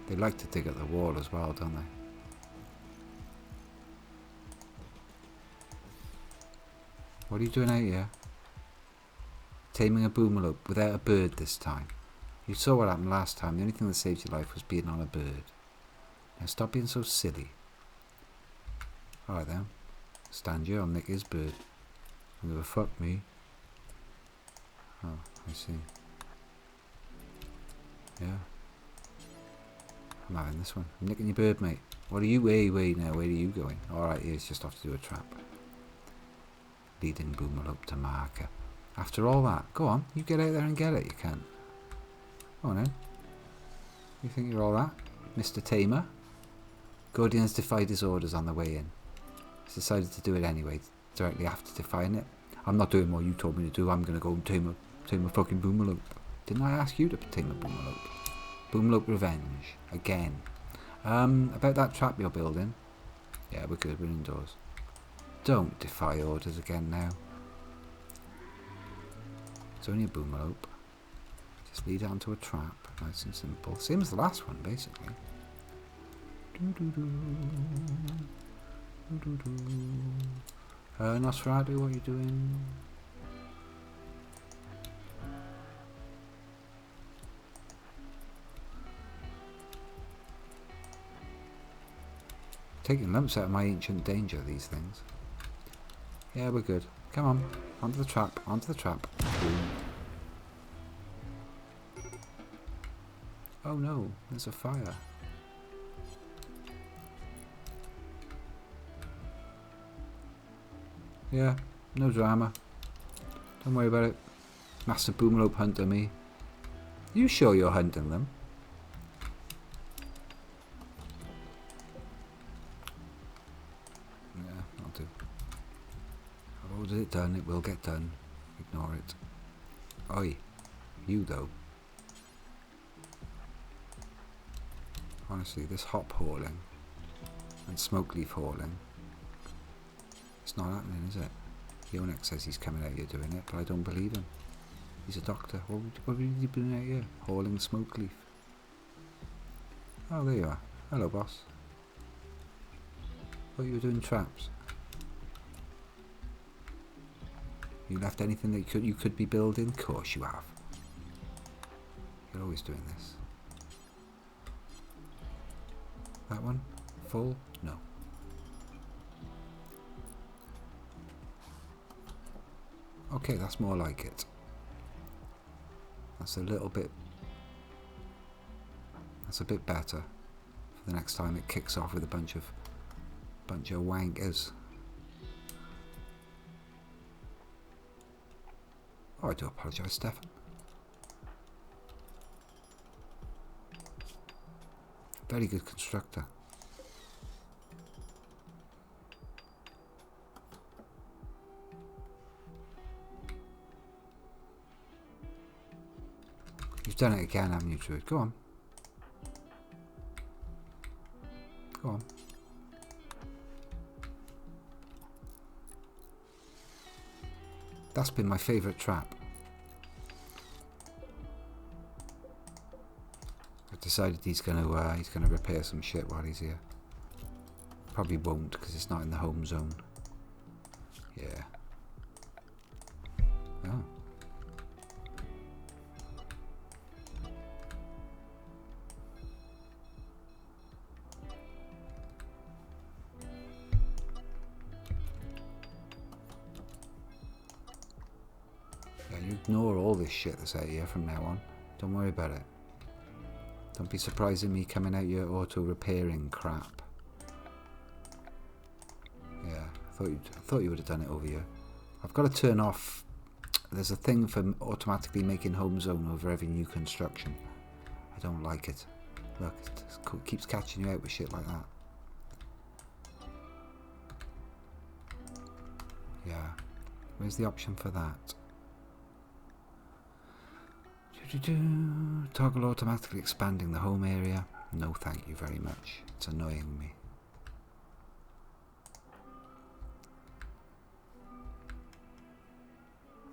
They like to dig at the wall as well, don't they? What are you doing out here? Taming a boomerlope without a bird this time. You saw what happened last time. The only thing that saved your life was being on a bird. Now stop being so silly. Alright then. Stand here, I'll nick his bird. Don't give a fuck me. Oh, I see. Yeah. I'm having this one. I'm nicking your bird, mate. What are you? Wait now. Where are you going? Alright, he's just off to do a trap. Leading boomerlope to marker. After all that, go on. You get out there and get it. You can. Go on then. You think you're all that? Mr. Tamer? Guardian's defied his orders on the way in. He's decided to do it anyway, directly after defying it. I'm not doing what you told me to do. I'm going to go and tame a fucking boomerlope. Didn't I ask you to tame a boomerlope? Boomerlope revenge. Again. About that trap you're building. Yeah, we're good. We're indoors. Don't defy orders again now. It's only a boomerlope. Just lead it onto a trap. Nice and simple. Same as the last one, basically. Nosferatu, what are you doing? Taking lumps out of my ancient danger, these things. Yeah, we're good. Come on. Onto the trap. Onto the trap. Boom. Oh no, there's a fire. Yeah, no drama. Don't worry about it. Massive boomerlope hunter me. You sure you're hunting them? Yeah, I'll do. I've ordered it done, it will get done. Ignore it. Oi, you though. Honestly, this hop hauling and smoke leaf hauling, it's not happening, is it? Yonex says he's coming out here doing it, but I don't believe him. He's a doctor. What would he be doing out here? Hauling smoke leaf. Oh, there you are. Hello, boss. Thought you were doing traps. You left anything that you could be building? Of course you have. You're always doing this. That one? Full? No. Okay, that's more like it. That's a little bit... That's a bit better. For the next time it kicks off with a bunch of wankers. Oh, I do apologise, Stefan. Very good constructor. You've done it again, haven't you, Druid? Go on. Go on. That's been my favourite trap. I've decided he's gonna repair some shit while he's here. Probably won't because it's not in the home zone. Yeah. Oh. Yeah, you ignore all this shit that's out here from now on. Don't worry about it. Don't be surprised at me coming out your auto-repairing crap. Yeah, I thought you would have done it over here. I've got to turn off... There's a thing for automatically making home zone over every new construction. I don't like it. Look, it keeps catching you out with shit like that. Yeah. Where's the option for that? Toggle automatically expanding the home area. No thank you very much. It's annoying me.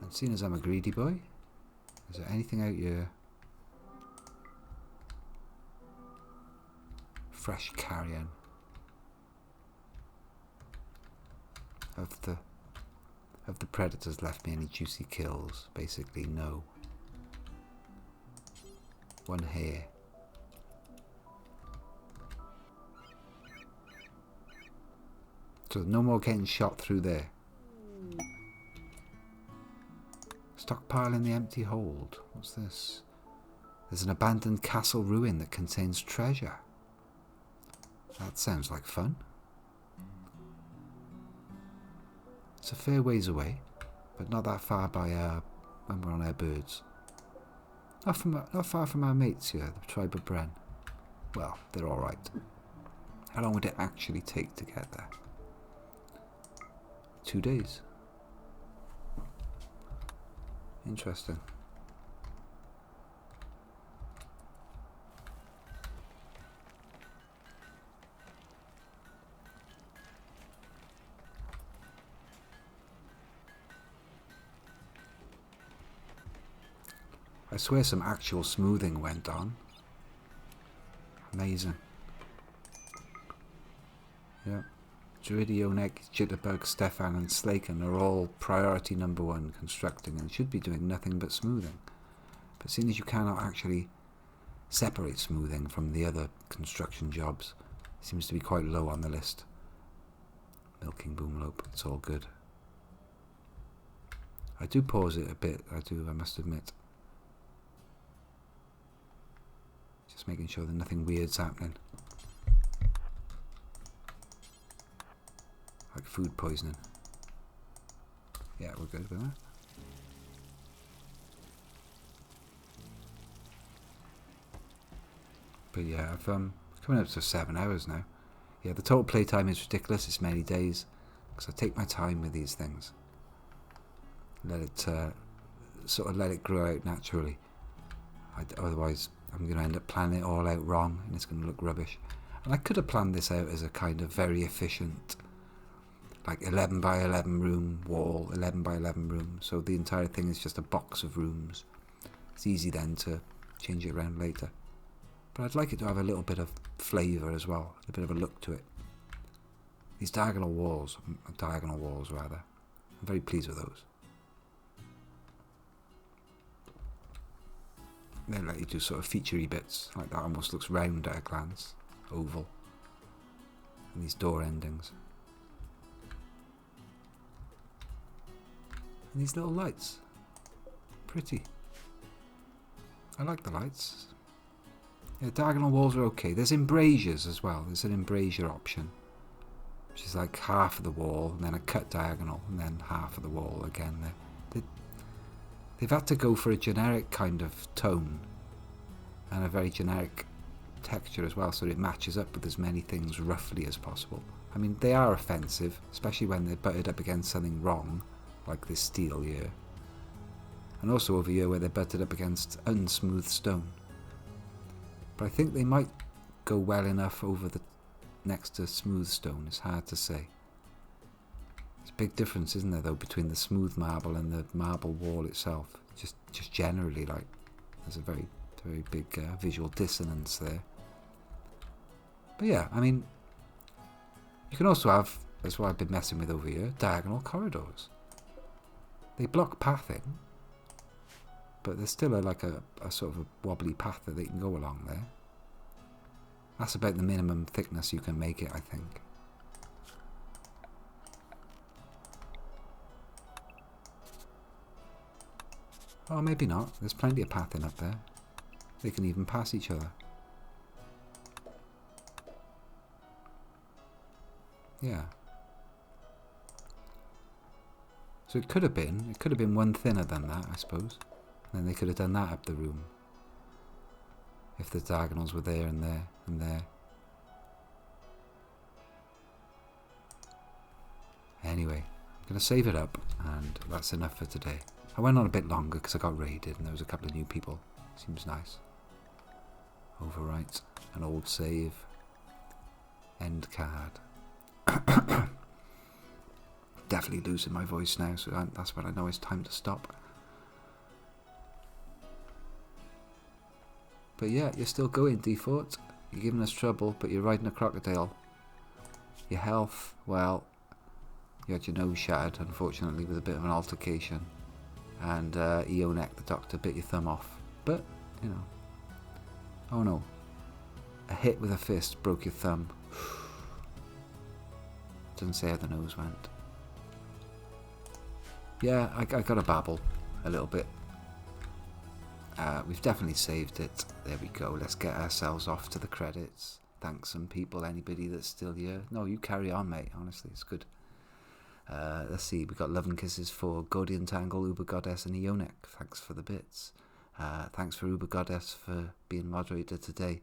And seeing as I'm a greedy boy, is there anything out here? Fresh carrion. Have the predators left me any juicy kills? Basically, no. One hair. So no more getting shot through there. Stockpile in the empty hold. What's this? There's an abandoned castle ruin that contains treasure. That sounds like fun. It's a fair ways away, but not that far by when we're on our birds. Not far from our mates here, the tribe of Bren. Well, they're alright. How long would it actually take to get there? 2 days. Interesting. I swear some actual smoothing went on. Amazing. Yeah. Druidio, Neck, Jitterbug, Stefan and Slaken are all priority number 1 constructing and should be doing nothing but smoothing. But seeing as you cannot actually separate smoothing from the other construction jobs, it seems to be quite low on the list. Milking Boomlope, it's all good. I do pause it a bit, I must admit. Just making sure that nothing weird's happening. Like food poisoning. Yeah, we're good with that. But yeah, I've coming up to 7 hours now. Yeah, the total playtime is ridiculous. It's many days because I take my time with these things. Let it let it grow out naturally. Otherwise, I'm going to end up planning it all out wrong, and it's going to look rubbish. And I could have planned this out as a kind of very efficient, like 11 by 11 room wall, 11 by 11 room. So the entire thing is just a box of rooms. It's easy then to change it around later. But I'd like it to have a little bit of flavour as well, a bit of a look to it. These diagonal walls rather. I'm very pleased with those. They let you do sort of featurey bits, like that almost looks round at a glance, oval. And these door endings. And these little lights. Pretty. I like the lights. Yeah, diagonal walls are okay. There's embrasures as well. There's an embrasure option, which is like half of the wall, and then a cut diagonal, and then half of the wall again. They've had to go for a generic kind of tone and a very generic texture as well, so it matches up with as many things roughly as possible. I mean, they are offensive, especially when they're butted up against something wrong, like this steel here. And also over here where they're butted up against unsmooth stone. But I think they might go well enough over the next to smooth stone. It's hard to say. There's a big difference, isn't there, though, between the smooth marble and the marble wall itself. Just generally, like, there's a very, very big visual dissonance there. But yeah, I mean, you can also have, that's what I've been messing with over here, diagonal corridors. They block pathing, but there's still a sort of a wobbly path that they can go along there. That's about the minimum thickness you can make it, I think. Oh, maybe not. There's plenty of pathing up there. They can even pass each other. Yeah. So it could have been one thinner than that, I suppose. And then they could have done that up the room. If the diagonals were there and there and there. Anyway, going to save it up, and that's enough for today. I went on a bit longer because I got raided and there was a couple of new people. Seems nice. Overwrite, an old save, end card. Definitely losing my voice now, so that's when I know it's time to stop. But yeah, you're still going, D-Fort. You're giving us trouble, but you're riding a crocodile. Your health, well, you had your nose shattered, unfortunately, with a bit of an altercation. And Eonek, the doctor, bit your thumb off. But, you know. Oh no. A hit with a fist broke your thumb. Doesn't say how the nose went. Yeah, I got to babble a little bit. We've definitely saved it. There we go. Let's get ourselves off to the credits. Thanks some people, anybody that's still here. No, you carry on, mate. Honestly, it's good. Let's see. We got love and kisses for Gordian Tangle, Uber Goddess, and Eonek. Thanks for the bits. Thanks for Uber Goddess for being moderator today.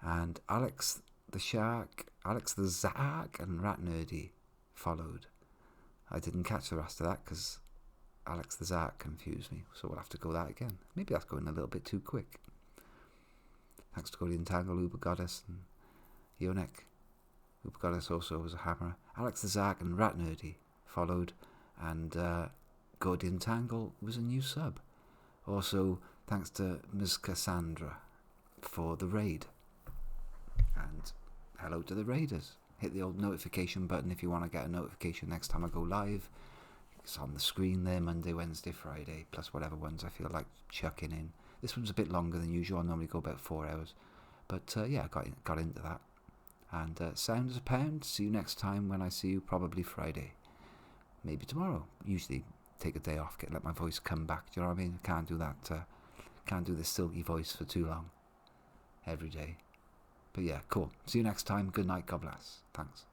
And Alex the Shark, Alex the Zag, and Rat Nerdy followed. I didn't catch the rest of that because Alex the Zag confused me, so we'll have to go that again. Maybe that's going a little bit too quick. Thanks to Gordian Tangle, Uber Goddess, and Eonek. Uber Goddess also was a hammer. Alex the Zag and Rat Nerdy followed, and Gordian Tangle was a new sub. Also, thanks to Ms. Cassandra for the raid. And hello to the raiders. Hit the old notification button if you want to get a notification next time I go live. It's on the screen there, Monday, Wednesday, Friday, plus whatever ones I feel like chucking in. This one's a bit longer than usual. I normally go about 4 hours. But yeah, I got into that. And sound as a pound. See you next time when I see you, probably Friday. Maybe tomorrow. Usually take a day off, let my voice come back. Do you know what I mean? I can't do that. Can't do this silky voice for too long. Every day. But yeah, cool. See you next time. Good night. God bless. Thanks.